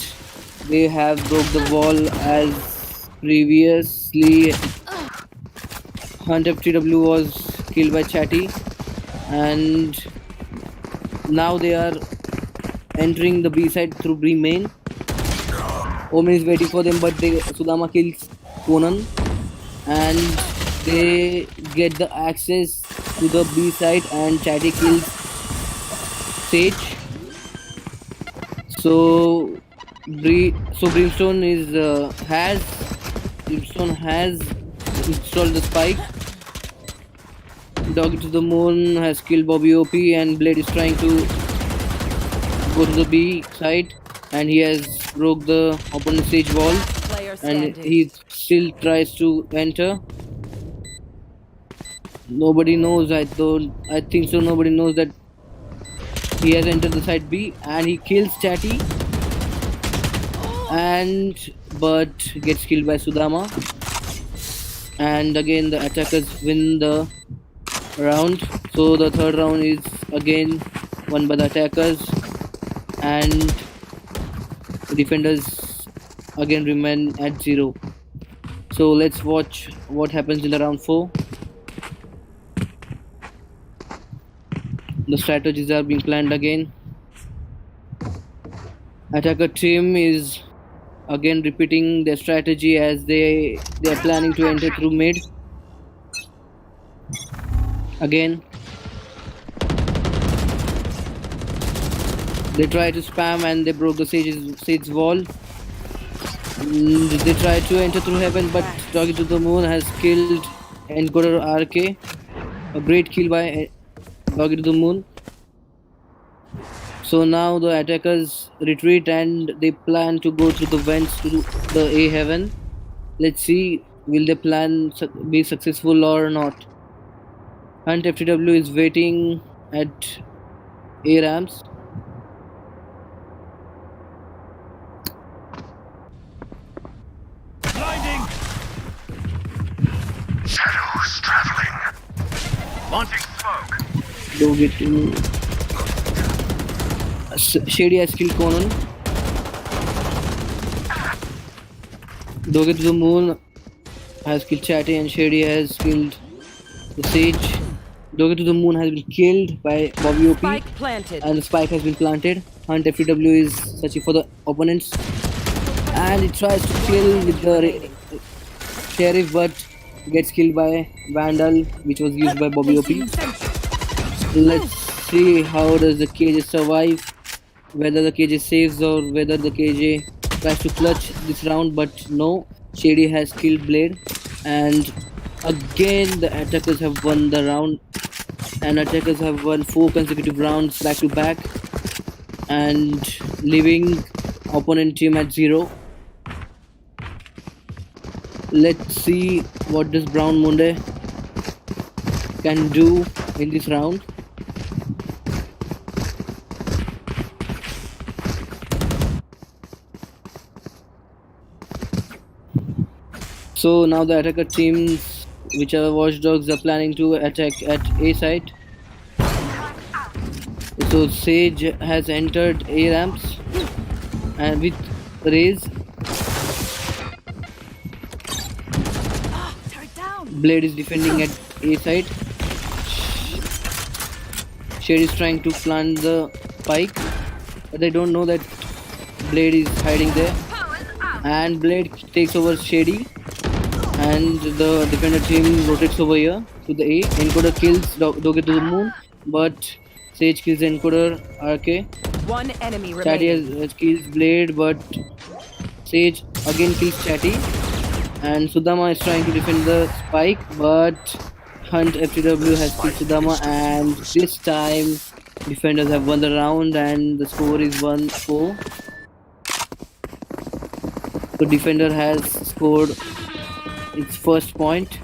[SPEAKER 9] they have broke the wall as previously. Hunt FTW was killed by Chatty, and now they are entering the B side through B main. Omen is waiting for them, but Sudama kills Conan, and they get the access to the B side, and Chatty kills Sage. So Brimstone has installed the spike. Doggy to the Moon has killed Bobby OP, and Blade is trying to go to the B side, and he has broke the opponent's stage wall, and he still tries to enter. Nobody knows. I think so. Nobody knows that he has entered the side B, and he kills Chatty, but gets killed by Sudama. And again the attackers win the round. So the third round is again won by the attackers, and the defenders again remain at 0. So let's watch what happens in the round 4. The strategies are being planned again. Attacker team is again repeating their strategy as they are planning to enter through mid. Again, they try to spam, and they broke the Sage's wall. They try to enter through heaven, but Doggy to the Moon has killed Encoder RK. A great kill by Doggy to the Moon. So now the attackers retreat, and they plan to go through the vents to the A heaven. Let's see, will their plan be successful or not? Hunt FTW is waiting at A ramps.
[SPEAKER 6] Blinding! Shadows traveling. Launching smoke.
[SPEAKER 9] Don't get to. Shady has killed Conan. Doggy to the Moon has killed Chatty, and Shady has killed the Sage. Doggy to the Moon has been killed by Bobby OP, and the spike has been planted. Hunt FTW is searching for the opponents, and he tries to kill with the Sheriff, but gets killed by Vandal, which was used by Bobby OP. Let's see how does the KJ survive, whether the KJ saves or whether the KJ tries to clutch this round, but no, Shady has killed Blade, and again the attackers have won the round, and attackers have won 4 consecutive rounds back to back, and leaving opponent team at 0. Let's see what this Brown Monday can do in this round. So now the attacker teams, which are Watchdogs, are planning to attack at A site. So Sage has entered A ramps, and with Raze, Blade is defending at A site. Shade is trying to plant the spike, but they don't know that Blade is hiding there. And Blade takes over Shady, and the defender team rotates over here to the A. Encoder kills Doggy to the Moon, but Sage kills Encoder RK.
[SPEAKER 3] One enemy
[SPEAKER 9] Chatty
[SPEAKER 3] remaining.
[SPEAKER 9] has kills Blade, but Sage again kills Chatty. And Sudama is trying to defend the spike, but Hunt FTW has killed Sudama, and this time defenders have won the round, and the score is 1-4. The defender has scored its first point.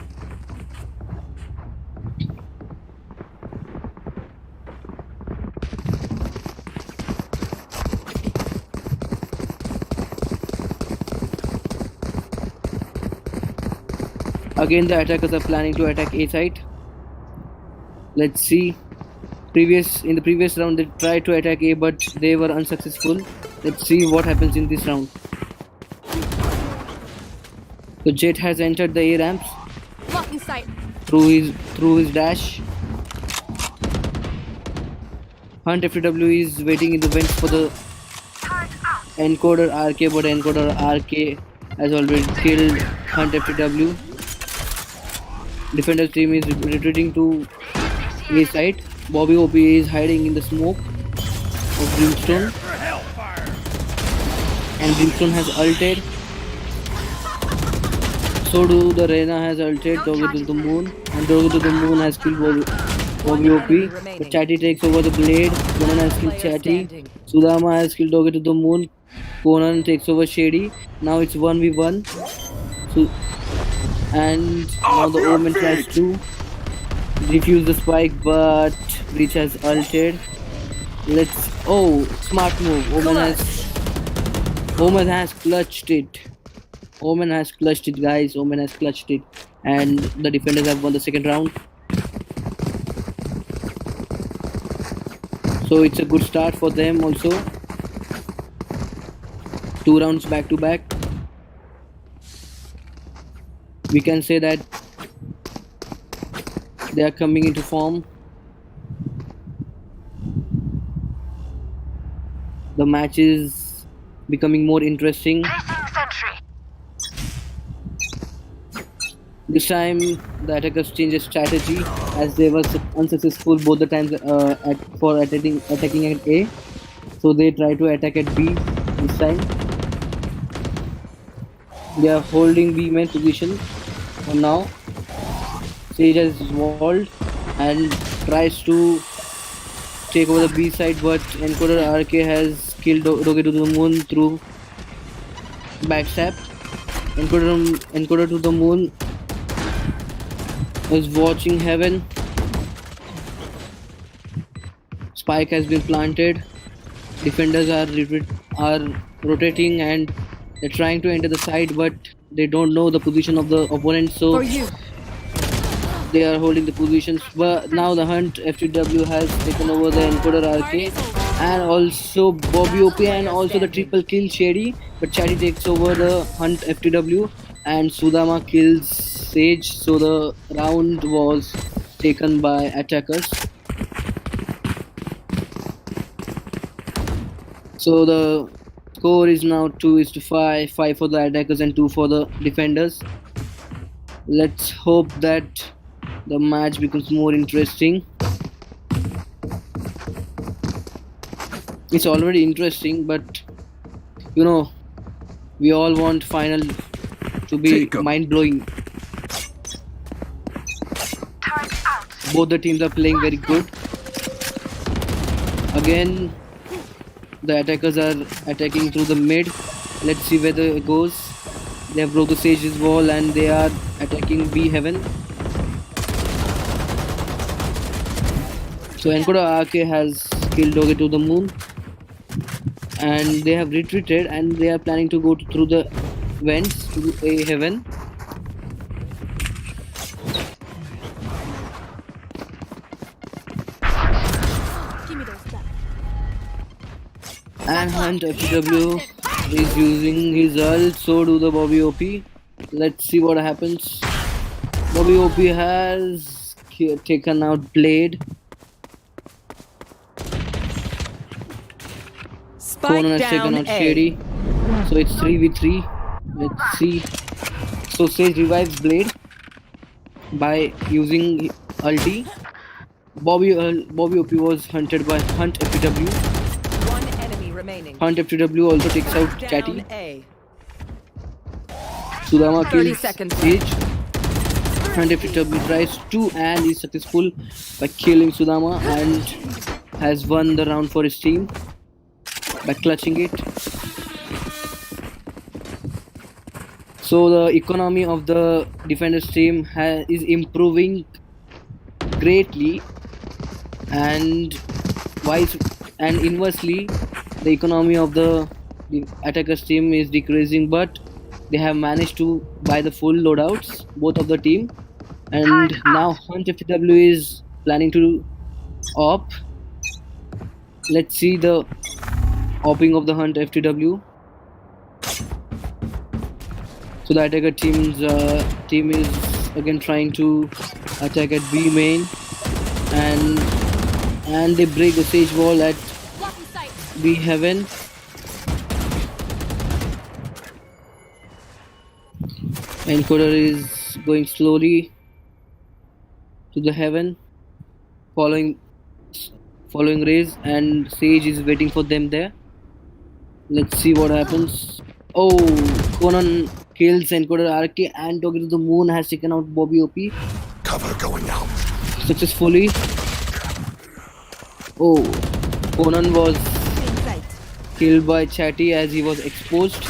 [SPEAKER 9] Again, the attackers are planning to attack A site. Let's see. In the previous round, they tried to attack A, but they were unsuccessful. Let's see what happens in this round. The Jet has entered the A ramps
[SPEAKER 8] Blocking sight.
[SPEAKER 9] through his dash. Hunt FTW is waiting in the vents for the encoder RK, but encoder RK has already killed Hunt FTW. Defender's team is retreating to A site. Bobby OP is hiding in the smoke of Brimstone. And Brimstone has ulted. So do the Reyna has ulted Doggy to the moon. And Doggy to the moon has killed Bobby OP. But Chatty takes over the blade. Conan has killed Chatty. Sudama has killed Doggy to the moon. Conan takes over Shady. Now it's 1v1. And now the Omen tries to defuse the spike, but Breach has ulted. Smart move. Omen has clutched it. Omen has clutched it, guys. Omen has clutched it. And the defenders have won the second round. So it's a good start for them also. 2 rounds back to back. We can say that they are coming into form. The match is becoming more interesting. This time the attackers changed their strategy as they were unsuccessful both the times for attacking at A. So they try to attack at B this time. They are holding B main position for now. Sage has walled and tries to take over the B side, but encoder RK has killed Doggy to the moon through backstab. Encoder to the moon is watching heaven. Spike has been planted. Defenders are rotating and they're trying to enter the side, but they don't know the position of the opponent, so they are holding the positions. But now the Hunt FTW has taken over the encoder RK and also Bobby OP and also the triple kill Shady, but Chatty takes over the Hunt FTW and Sudama kills Sage, so the round was taken by attackers. So the score is now 2:5, 5 for the attackers and 2 for the defenders. Let's hope that the match becomes more interesting. It's already interesting, but you know, we all want final to be mind-blowing. Both the teams are playing very good. Again, the attackers are attacking through the mid. Let's see where it goes. They have broke the Sage's wall and they are attacking B heaven. So encoder RK has killed Doggy to the moon. And they have retreated and they are planning to go through the vents to A heaven. And Hunt FTW is using his ult, so do the Bobby OP. Let's see what happens. Bobby OP has taken out Blade. Conan has taken out Shady. So it's 3v3. Let's see. So Sage revives Blade by using ulti. Bobby OP was hunted by Hunt FTW. Hunt FTW also takes out Chatty. Sudama kills Sage. Hunt FTW tries to and is successful by killing Sudama and has won the round for his team by clutching it. So the economy of the defenders team is improving greatly, and inversely, the economy of the attackers team is decreasing. But they have managed to buy the full loadouts, both of the team, and now Hunt FTW is planning to op. Let's see the opping of the Hunt FTW. So the attacker team is again trying to attack at B main, and they break the sage wall at B heaven. Encoder is going slowly to the heaven, following Raze, and Sage is waiting for them there. Let's see what happens. Oh, Conan kills Encoder RK, and Talking to the Moon has taken out Bobby OP.
[SPEAKER 6] Cover going out.
[SPEAKER 9] Successfully. Oh, Conan was killed by Chatty as he was exposed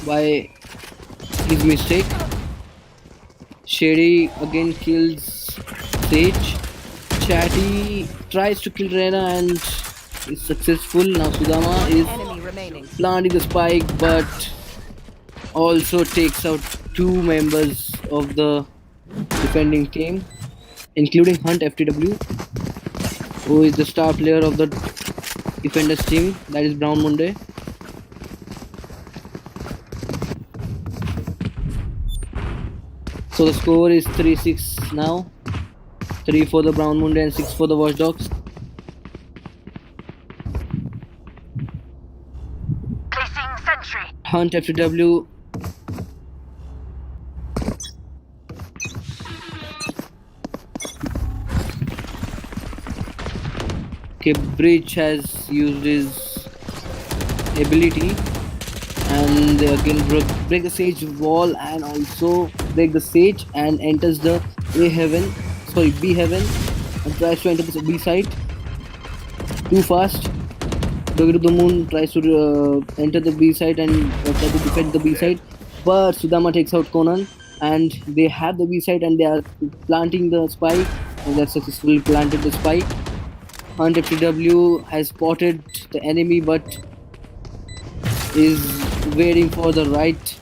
[SPEAKER 9] by his mistake. Shady again kills Sage. Chatty tries to kill Reyna and is successful. Now Sudama is planting the spike, but also takes out 2 members of the defending team, including Hunt FTW, who is the star player of the defenders team, that is Brown Monday. So the score is 3-6 now. 3 for the Brown Monday and 6 for the Watchdogs.
[SPEAKER 7] Placing sentry.
[SPEAKER 9] Hunt FTW. Okay, Breach has used his ability, and they again break the Sage wall and also break the Sage and enters the B heaven, and tries to enter the B side. Too fast. Talking to the Moon tries to enter the B side and try to defend the B side, but Sudama takes out Conan, and they have the B side and they are planting the spike, and they have successfully planted the spike. Hunt FTW has spotted the enemy but is waiting for the right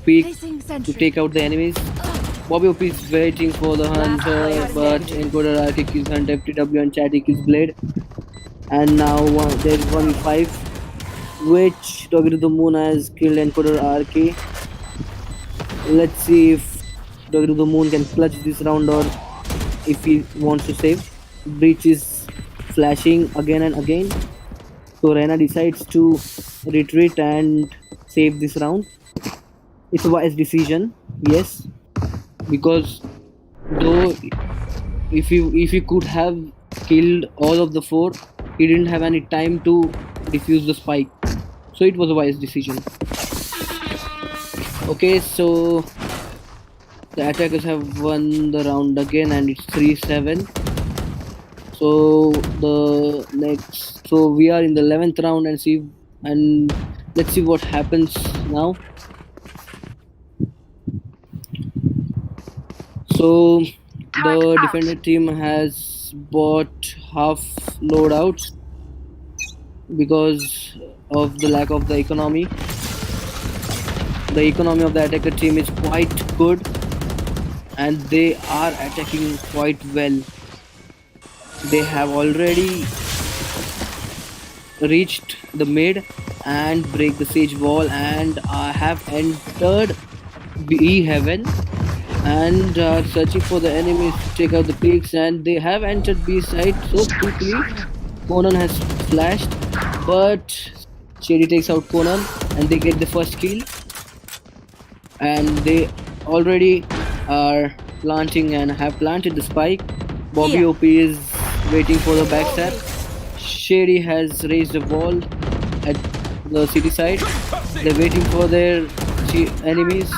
[SPEAKER 9] peak to take out the enemies. Bobby OP is waiting for the hunter, but Encoder RK kills Hunt FTW and Chatty kills Blade. And now there is 1v5, which Talking to the Moon has killed Encoder RK. Let's see if Talking to the Moon can clutch this round or if he wants to save. Breach is flashing again and again, so Reyna decides to retreat and save this round. It's a wise decision, yes, because though if he could have killed all of the 4, he didn't have any time to defuse the spike, so it was a wise decision. Okay, so the attackers have won the round again, and it's 3-7. So we are in the 11th round, and let's see what happens now. So the defender team has bought half loadouts because of the lack of the economy. The economy of the attacker team is quite good, and they are attacking quite well. They have already reached the mid and break the Sage wall and have entered B heaven and are searching for the enemies to take out the peaks, and they have entered B side so quickly. Conan has flashed, but Shady takes out Conan and they get the first kill, and they already are planting and have planted the spike. Bobby OP is waiting for the backstab. Shady has raised a wall at the city side. They're waiting for their enemies.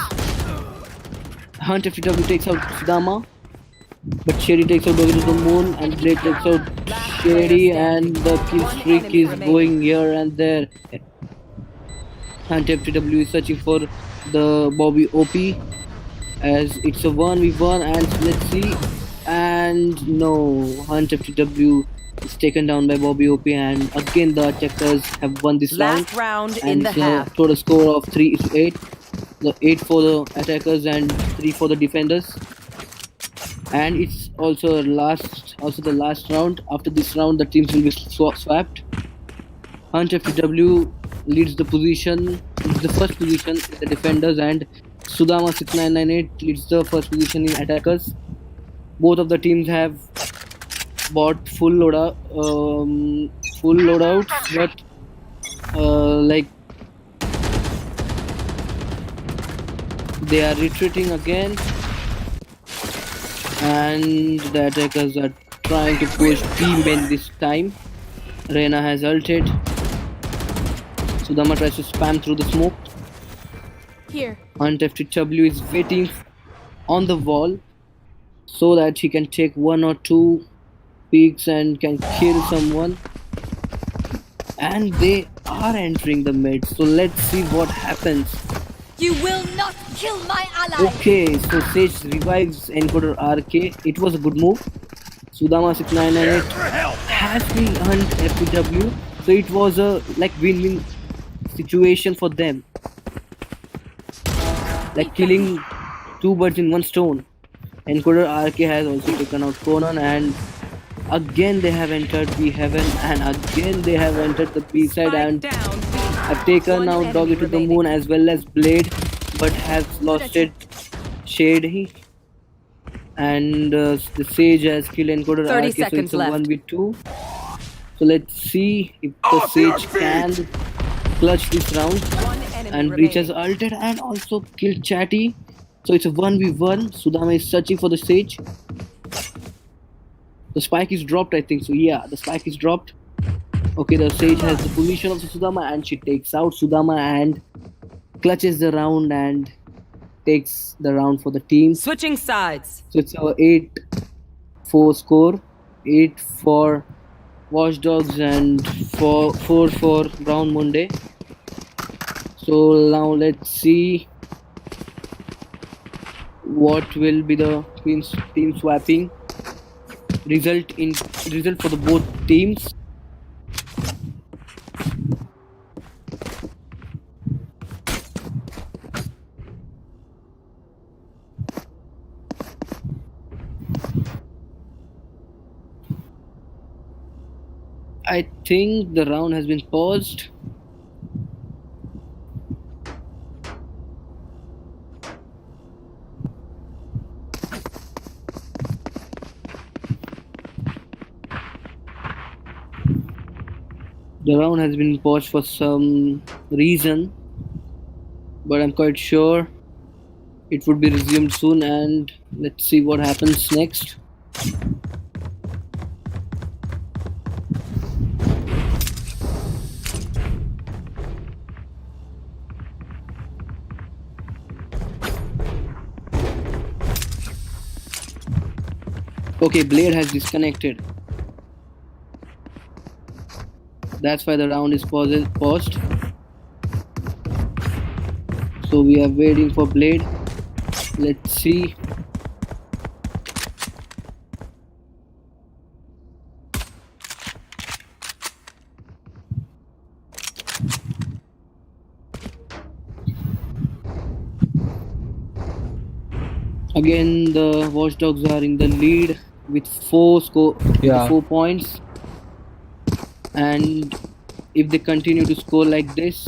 [SPEAKER 9] Hunt FTW takes out Sudama, but Shady takes out Talking to the Moon, and Blade takes out Shady, and the kill streak is going here and there. Hunt FTW is searching for the Bobby OP, as it's a 1v1, and let's see. And no, Hunt FTW is taken down by Bobby OP, and again the attackers have won this
[SPEAKER 3] Last round in
[SPEAKER 9] and
[SPEAKER 3] the
[SPEAKER 9] it's a
[SPEAKER 3] half.
[SPEAKER 9] total score of 3-8. The 8 for the attackers and 3 for the defenders. And it's also the last round. After this round, the teams will be swapped. Hunt FTW leads the first position in the defenders, and Sudama 6998 leads the first position in attackers. Both of the teams have bought full loadouts, but like they are retreating again, and the attackers are trying to push B-main this time. Reyna has ulted. Sudama tries to spam through the smoke.
[SPEAKER 8] Here.
[SPEAKER 9] Hunt FTW is waiting on the wall so that he can take 1 or 2 peeks and can kill someone. And they are entering the mid, so let's see what happens.
[SPEAKER 8] You will not kill my ally.
[SPEAKER 9] Okay, so Sage revives Encoder RK. It was a good move. Sudama 6998 has been Hunt FTW, so it was a win-win situation for them. Like killing 2 birds in 1 stone. Encoder RK has also taken out Conan, and again they have entered B heaven, and again they have entered the B side, and have taken out Doggy to the Moon as well as Blade, but has lost it Shade. And the Sage has killed Encoder
[SPEAKER 3] 30
[SPEAKER 9] RK, so
[SPEAKER 3] seconds
[SPEAKER 9] it's a
[SPEAKER 3] left.
[SPEAKER 9] 1v2. So let's see if the Sage can clutch this round. And Breach has ulted and also killed Chatty. So it's a 1v1. Sudama is searching for the Sage. The spike is dropped, I think. So yeah, the spike is dropped. Okay, the Sage has the position of the Sudama, and she takes out Sudama and clutches the round and takes the round for the team.
[SPEAKER 3] Switching sides.
[SPEAKER 9] So it's our 8-4 score. 8 for Watchdogs and 4 for Brown Monday. So now let's see what will be the team swapping result for the both teams. I think the round has been paused. The round has been paused for some reason, but I'm quite sure it would be resumed soon, and let's see what happens next. Okay, Blade has disconnected. That's why the round is paused. So we are waiting for Blade. Let's see. Again, the Watchdogs are in the lead with 4 points. And if they continue to score like this,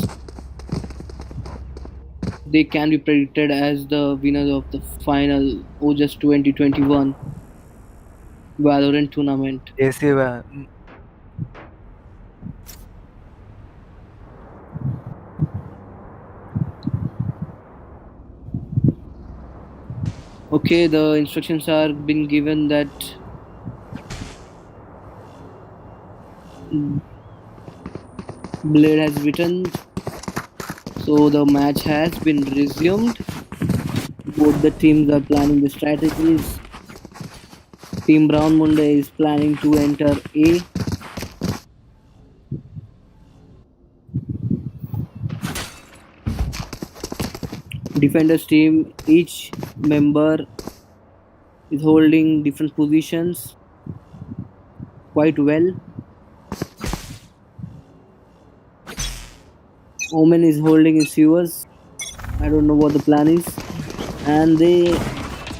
[SPEAKER 9] they can be predicted as the winners of the final Ojus 2021 Valorant tournament. Okay, the instructions are been given that Blade has written, so the match has been resumed. Both the teams are planning the strategies. Team Brown Monday is planning to enter A. Defenders team, each member is holding different positions quite well. Omen is holding his sewers. I don't know what the plan is. And they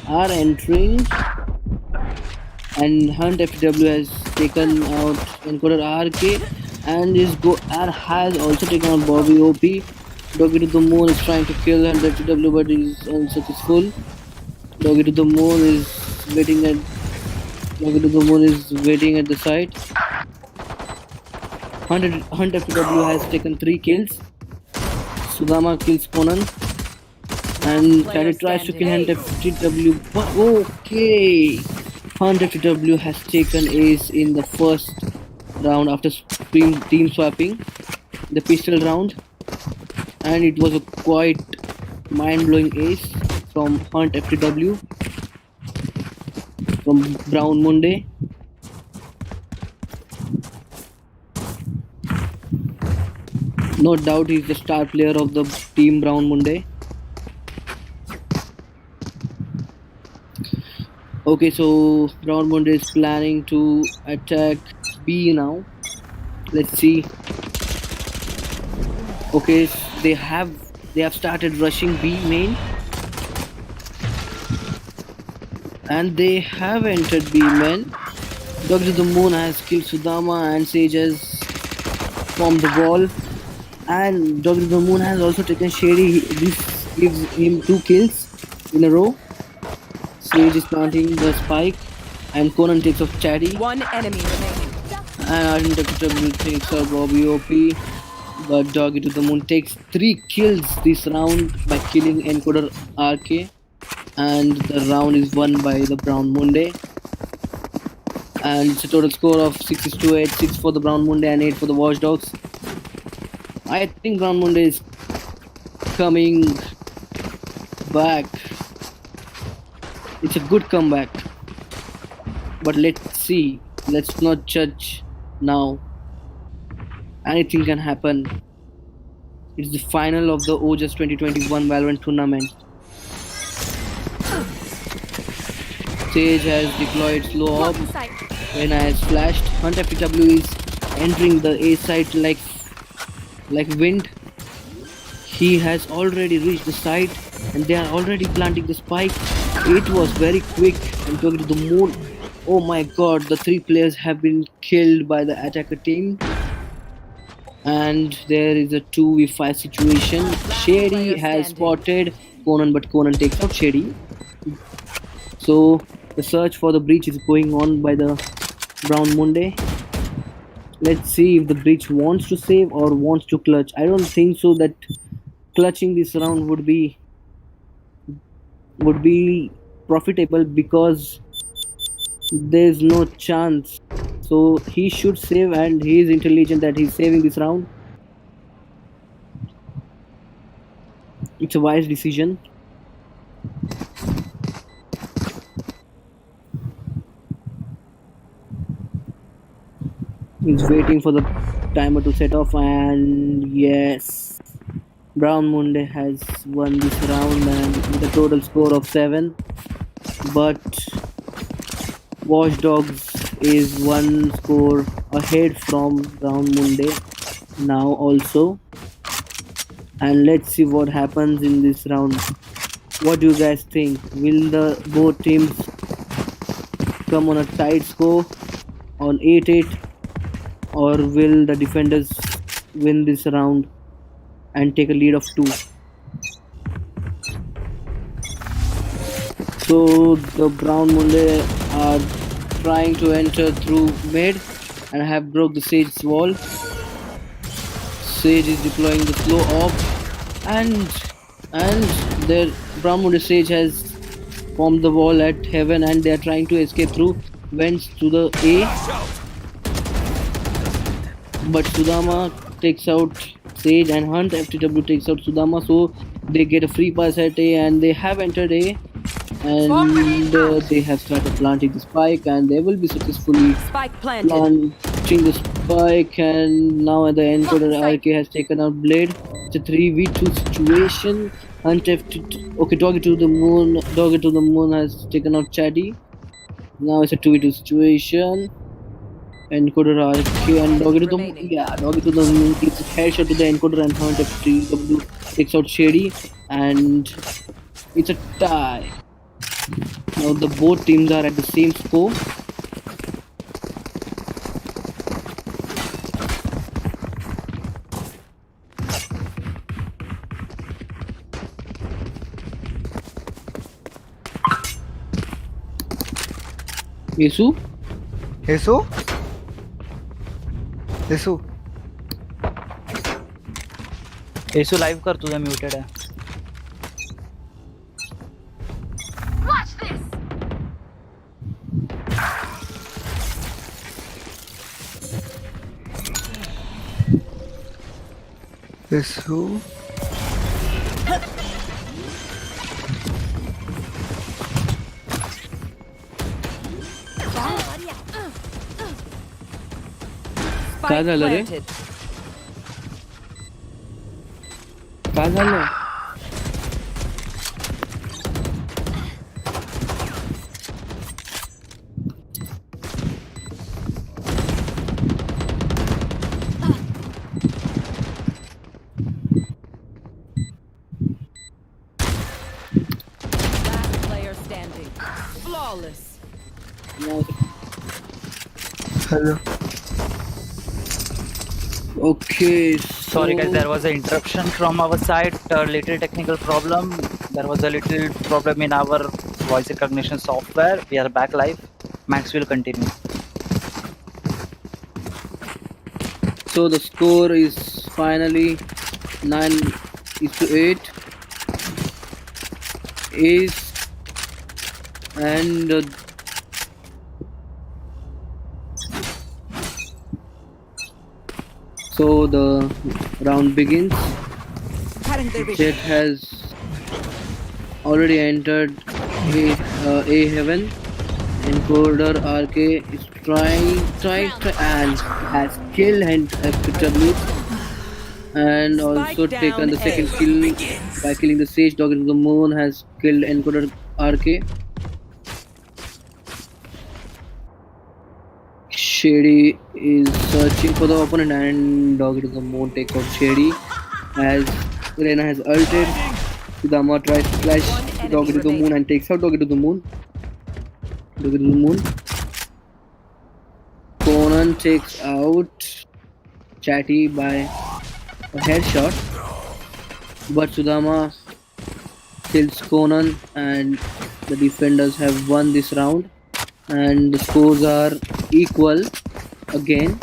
[SPEAKER 9] are entering. And Hunt FW has taken out Encoder RK. And has also taken out Bobby OP. Doggy to the Moon is trying to kill Hunt FW, but is unsuccessful. Doggy to the Moon is waiting at the site. Hunt FW has taken 3 kills. Sudama kills Conan. And Teddy tries to kill Hunt FW. But okay. Hunt FW has taken ace in the first round after team swapping the pistol round. And it was a quite mind-blowing ace from Hunt FW from Brown Monday. No doubt he's the star player of the team Brown Monday. Okay, so Brown Monday is planning to attack B now. Let's see. Okay, they have started rushing B main. And they have entered B main. Doggy to the Moon has killed Sudama and Sage has formed the wall. And Doggy to the Moon has also taken Shady. This gives him 2 kills in a row. Sage is planting the spike and Conan takes off Chatty.
[SPEAKER 3] 1 enemy remaining.
[SPEAKER 9] And FW takes out Bobby OP. But Doggy to the Moon takes 3 kills this round by killing Encoder RK. And the round is won by the Brown Monday. And it's a total score of 6-8, 6 for the Brown Monday and 8 for the Watchdogs. I think Brown Monday is coming back. It's a good comeback. But let's see. Let's not judge now. Anything can happen. It's the final of the Ojus 2021 Valorant tournament. Sage has deployed slow up. Reyna has flashed. Hunt FW is entering the A site like wind. He has already reached the site and they are already planting the spike. It was very quick and going to the moon. Oh my god, the 3 players have been killed by the attacker team. And there is a 2v5 situation. Shady has spotted Conan, but Conan takes out Shady. So the search for the breach is going on by the Brown Monday. Let's see if the breach wants to save or wants to clutch. I don't think so that clutching this round would be profitable because there's no chance. So he should save and he is intelligent that he's saving this round. It's a wise decision. He's waiting for the timer to set off and yes, Brown Monday has won this round and with a total score of 7. But Watchdogs is 1 score ahead from Brown Monday now also. And let's see what happens in this round. What do you guys think? Will the both teams come on a tight score on 8-8 or will the defenders win this round and take a lead of 2? So the Brown Monday are trying to enter through mid and have broke the Sage's wall. Sage is deploying the slow op and their Brown Monday Sage has formed the wall at heaven and they are trying to escape through vents to the A. But Sudama takes out Sage and Hunt FTW takes out Sudama, so they get a free pass at A and they have entered A. And they have started planting the spike and they will be successfully planting the spike. And now at the end, Encoder RK has taken out Blade. It's a 3v2 situation. Hunt okay, Doggy to the moon. Doggy to the moon has taken out Chatty. Now it's a 2v2 situation. Encoder RK and Doggy to the moon. Yeah, Doggy to the moon gives a headshot to the encoder and Hunt FTW takes out Shady. And it's a tie. Now the both teams are at the same score. Yesu?
[SPEAKER 11] Yesu? Yesu?
[SPEAKER 12] Yesu live कर, तुझा muted है.
[SPEAKER 7] Watch this.
[SPEAKER 11] Yesu?
[SPEAKER 9] काय झालं रे?
[SPEAKER 3] Planted.
[SPEAKER 9] काय झालं?
[SPEAKER 3] Last player standing. Flawless.
[SPEAKER 11] Hello.
[SPEAKER 9] Okay.
[SPEAKER 12] Sorry guys, there was an interruption from our side. A little technical problem. There was a little problem in our voice recognition software. We are back live. Max will continue.
[SPEAKER 9] So the score is finally 9-8. And so the round begins. Jet has already entered A heaven. Encoder RK is trying and has killed FW and also
[SPEAKER 3] Spike
[SPEAKER 9] taken the
[SPEAKER 3] down
[SPEAKER 9] second
[SPEAKER 3] A.
[SPEAKER 9] kill by killing the Sage. Dog into the moon has killed Encoder RK. Shady is searching for the opponent and Dog into the moon takes out Shady as Reyna has ulted. Lama tries to flash Dog into the moon and takes out Dog into the moon. Dog into the moon. Conan takes out Chatty by a headshot, but Sudama kills Conan and the defenders have won this round and the scores are equal again.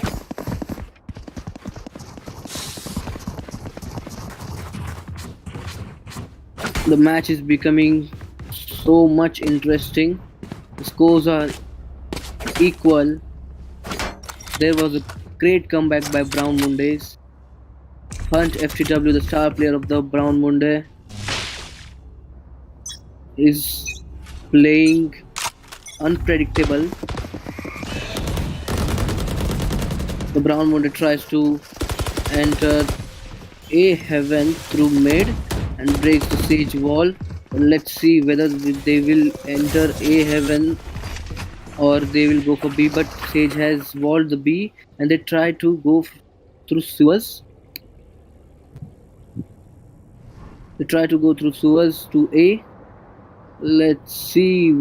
[SPEAKER 9] The match is becoming so much interesting. The scores are equal. There was a great comeback by Brown Mondays. Hunt FTW, the star player of the Brown Monday, is playing unpredictable. The Brown Monday tries to enter A heaven through mid and breaks the siege wall. Let's see whether they will enter A heaven or they will go for B, but Sage has walled the B and they try to go through sewers. They try to go through sewers to A. Let's see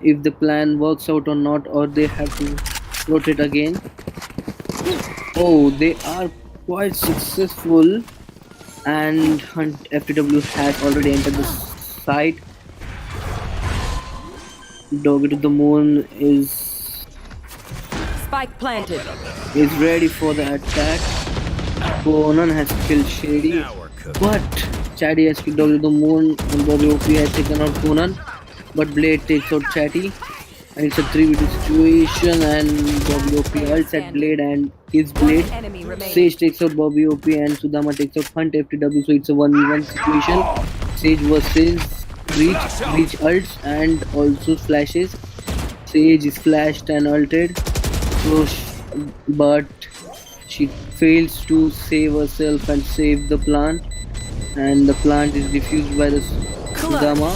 [SPEAKER 9] if the plan works out or not, or they have to rotate again. Oh, they are quite successful and Hunt FTW has already entered the site. Doggy to the moon is
[SPEAKER 3] Spike planted.
[SPEAKER 9] ready for the attack. Conan has killed Shady, but Chatty has killed Doggy to the moon and Bobby OP has taken out Conan, but Blade takes out Chatty and it's a 3v2 situation and Bobby OP ults at Blade and his Blade.
[SPEAKER 3] Enemy remaining.
[SPEAKER 9] Sage takes out Bobby OP and Sudama takes out Hunt FTW, so it's a 1v1 situation. Sage versus Breach ults and also flashes. Sage is flashed and ulted, but she fails to save herself and save the plant. and the plant is defused by the Sudama,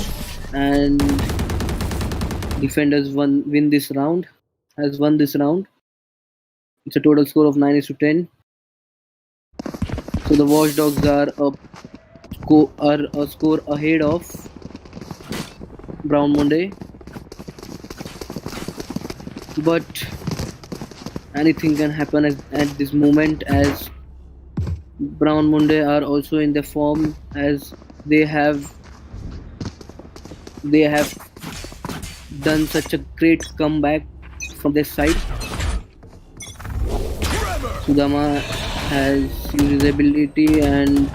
[SPEAKER 9] and defenders win this round. Has won this round. It's a total score of 9-10. So the Watchdogs are a score ahead of Brown Monday, but anything can happen at this moment, as Brown Monday are also in the form, as they have done such a great comeback from their side. Sudama has used his ability and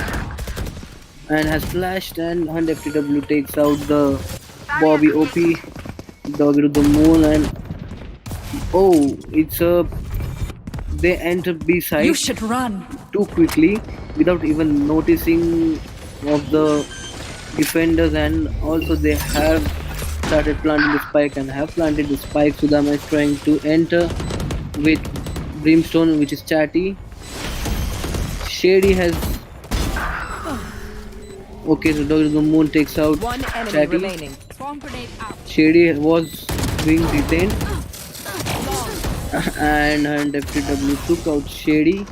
[SPEAKER 9] has flashed, and Hunt FTW takes out the Bobby OP, doggy to the moon, and they enter B side.
[SPEAKER 5] You should run
[SPEAKER 9] too quickly without even noticing of the defenders, and also they have started planting the spike and have planted the spike. Sudama is trying to enter with Brimstone, which is Chatty. Shady has okay, so Doggy to the Moon takes out
[SPEAKER 3] One enemy
[SPEAKER 9] Chatty.
[SPEAKER 3] remaining.
[SPEAKER 9] Shady was being detained and FTW took out Shady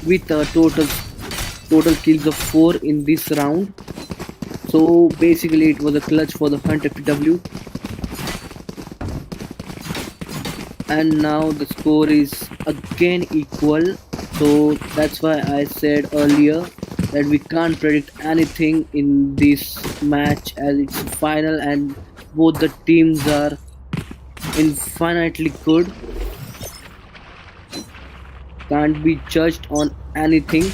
[SPEAKER 9] with a total kills of 4 in this round. So basically it was a clutch for the Hunt FTW, and now the score is again equal. So that's why I said earlier that we can't predict anything in this match, as it's final and both the teams are infinitely good. Can't be judged on anything.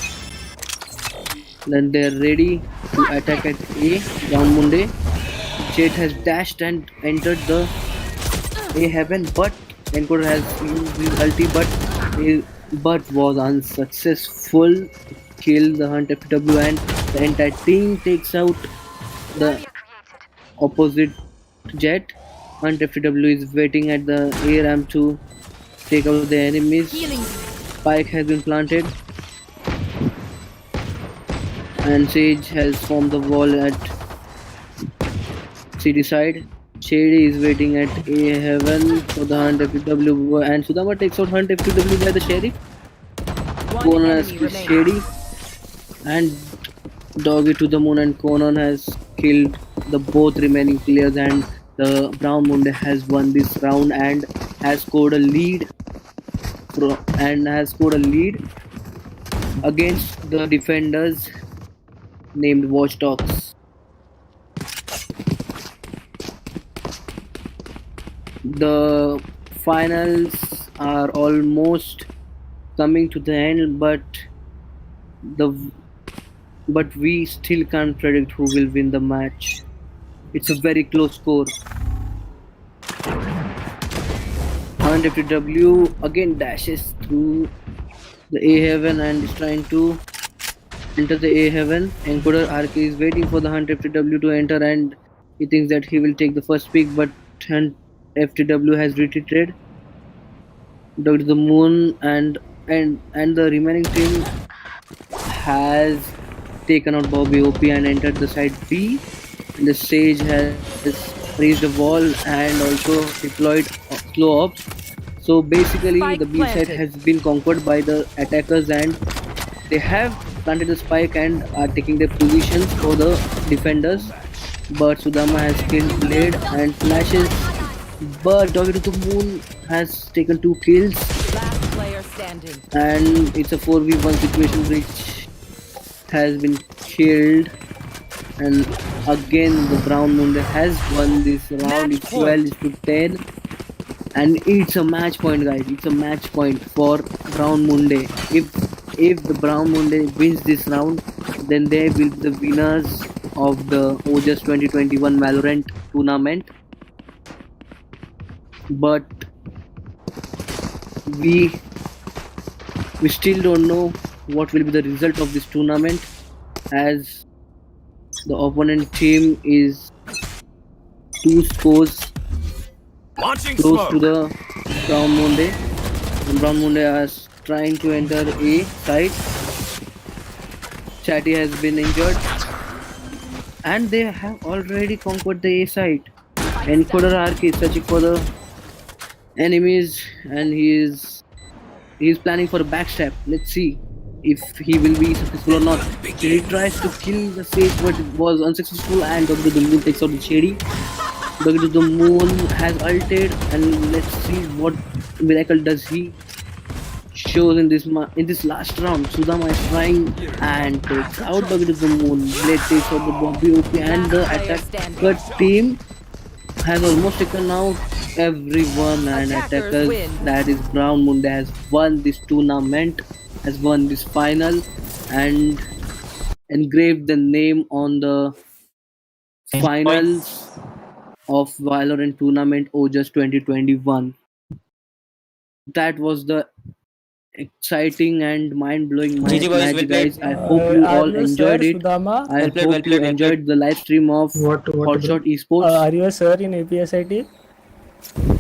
[SPEAKER 9] Then they're ready to attack at A. Brown Monday. Jet has dashed and entered the A heaven, but Encoder has used his ulti, but was unsuccessful to kill the Hunt FW, and the entire team takes out the opposite Jet. Hunt FW is waiting at the A ramp to take out the enemies. Spike has been planted, and Sage has formed the wall at city side. Shady is waiting at A heaven for the Hunt FW, and Sudama takes out Hunt FW by the Sheriff. Conan has killed Shady, and Doggy to the Moon and Conan has killed the both remaining players, and the Brown Monday has won this round and has scored a lead against the defenders named Watchdogs. The finals are almost coming to the end, but we still can't predict who will win the match. It's a very close score. Hunt FTW again dashes through the A heaven and is trying to enter the A heaven. Encoder RK is waiting for the Hunt FTW to enter, and he thinks that he will take the first pick, but Hunt FTW has retreated. Dog to the Moon and the remaining team has taken out Bobby OP and entered the side B. And the Sage has raised a wall and also deployed slow ops. So basically the B side has been conquered by the attackers, and they have planted the spike and are taking their positions for the defenders. But Sudama has killed Blade and flashes, but Doggy to the Moon has taken 2 kills.
[SPEAKER 3] Last player standing.
[SPEAKER 9] And it's a 4v1 situation which has been killed, and again the Brown Monday has won this round. It's 12-10, and it's a match point, guys. It's a match point for Brown Monday. If the Brown Monday wins this round, then they will be the winners of the Ojus 2021 Valorant tournament. But we still don't know what will be the result of this tournament, as the opponent team is 2 scores close to the Brown Monday. And Brown Monday is trying to enter A side. Chatty has been injured. and they have already conquered the A site. Encoder Arc is searching for the enemies, and he is planning for a backstab. Let's see if he will be successful or not. He tries to kill the Sage but was unsuccessful, and Dr. The Moon takes out the Shady. Dr. The Moon has ulted, and let's see what miracle does he shows in this last round. Sudama is trying and takes out Dr. The Moon. Blade takes out the Bobby OP, and the attacker team has almost taken out everyone, and attackers, that is Brown Moon, has won this tournament, has won this final, and engraved the name on the finals of Valorant tournament Ojus 2021. That was the exciting and mind-blowing match, guys. I hope you all enjoyed it. I hope you enjoyed the live stream of HotShot Esports.
[SPEAKER 11] Are you a sir in APSIT?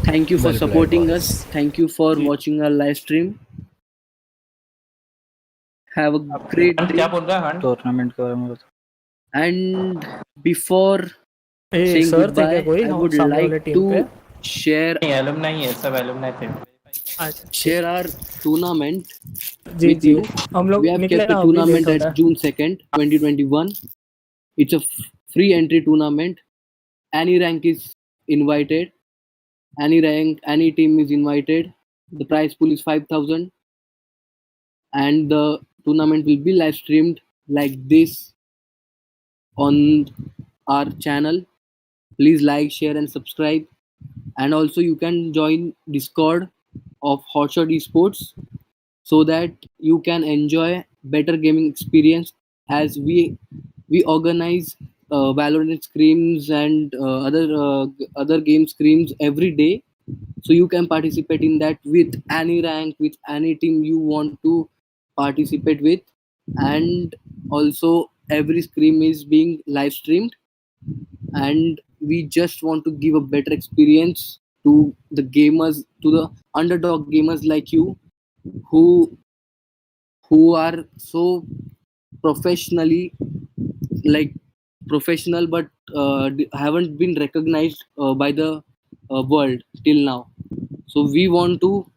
[SPEAKER 9] Thank you for supporting us. Thank you for watching our live stream. Have a great day.
[SPEAKER 12] Tournament के बारे में बता.
[SPEAKER 9] And before saying goodbye, I would like to share our tournament with you. We have kept the tournament at June 2nd, 2021. It's a free entry tournament. Any rank is invited. Any rank, any team is invited. The prize pool is 5,000. And the tournament will be live streamed like this on our channel. Please like, share and subscribe. And also you can join Discord of HotShot Esports so that you can enjoy better gaming experience, as we organize Valorant scrims and other game scrims every day, so you can participate in that with any rank, with any team you want to participate with. And also every scrim is being live streamed, and we just want to give a better experience to the gamers, to the underdog gamers like you, who are so professional but haven't been recognized by the world till now. So we want to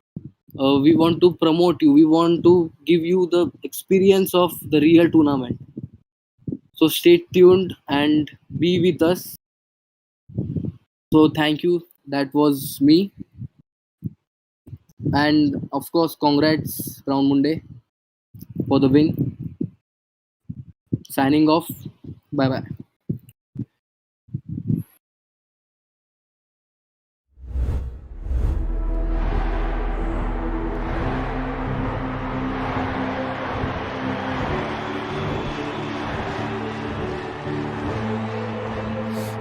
[SPEAKER 9] promote you, we want to give you the experience of the real tournament. So stay tuned and be with us. So thank you. That was me. And of course, congrats Brown Munde for the win. Signing off. Bye bye.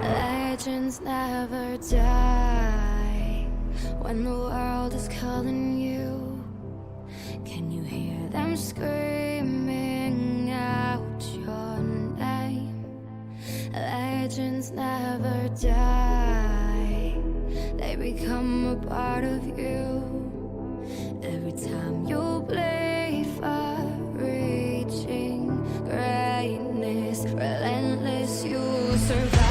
[SPEAKER 7] Legends never die when the world is calling you. Can you hear them screaming out your name? Legends never die, they become a part of you. Every time you play for reaching greatness, relentless, you survive.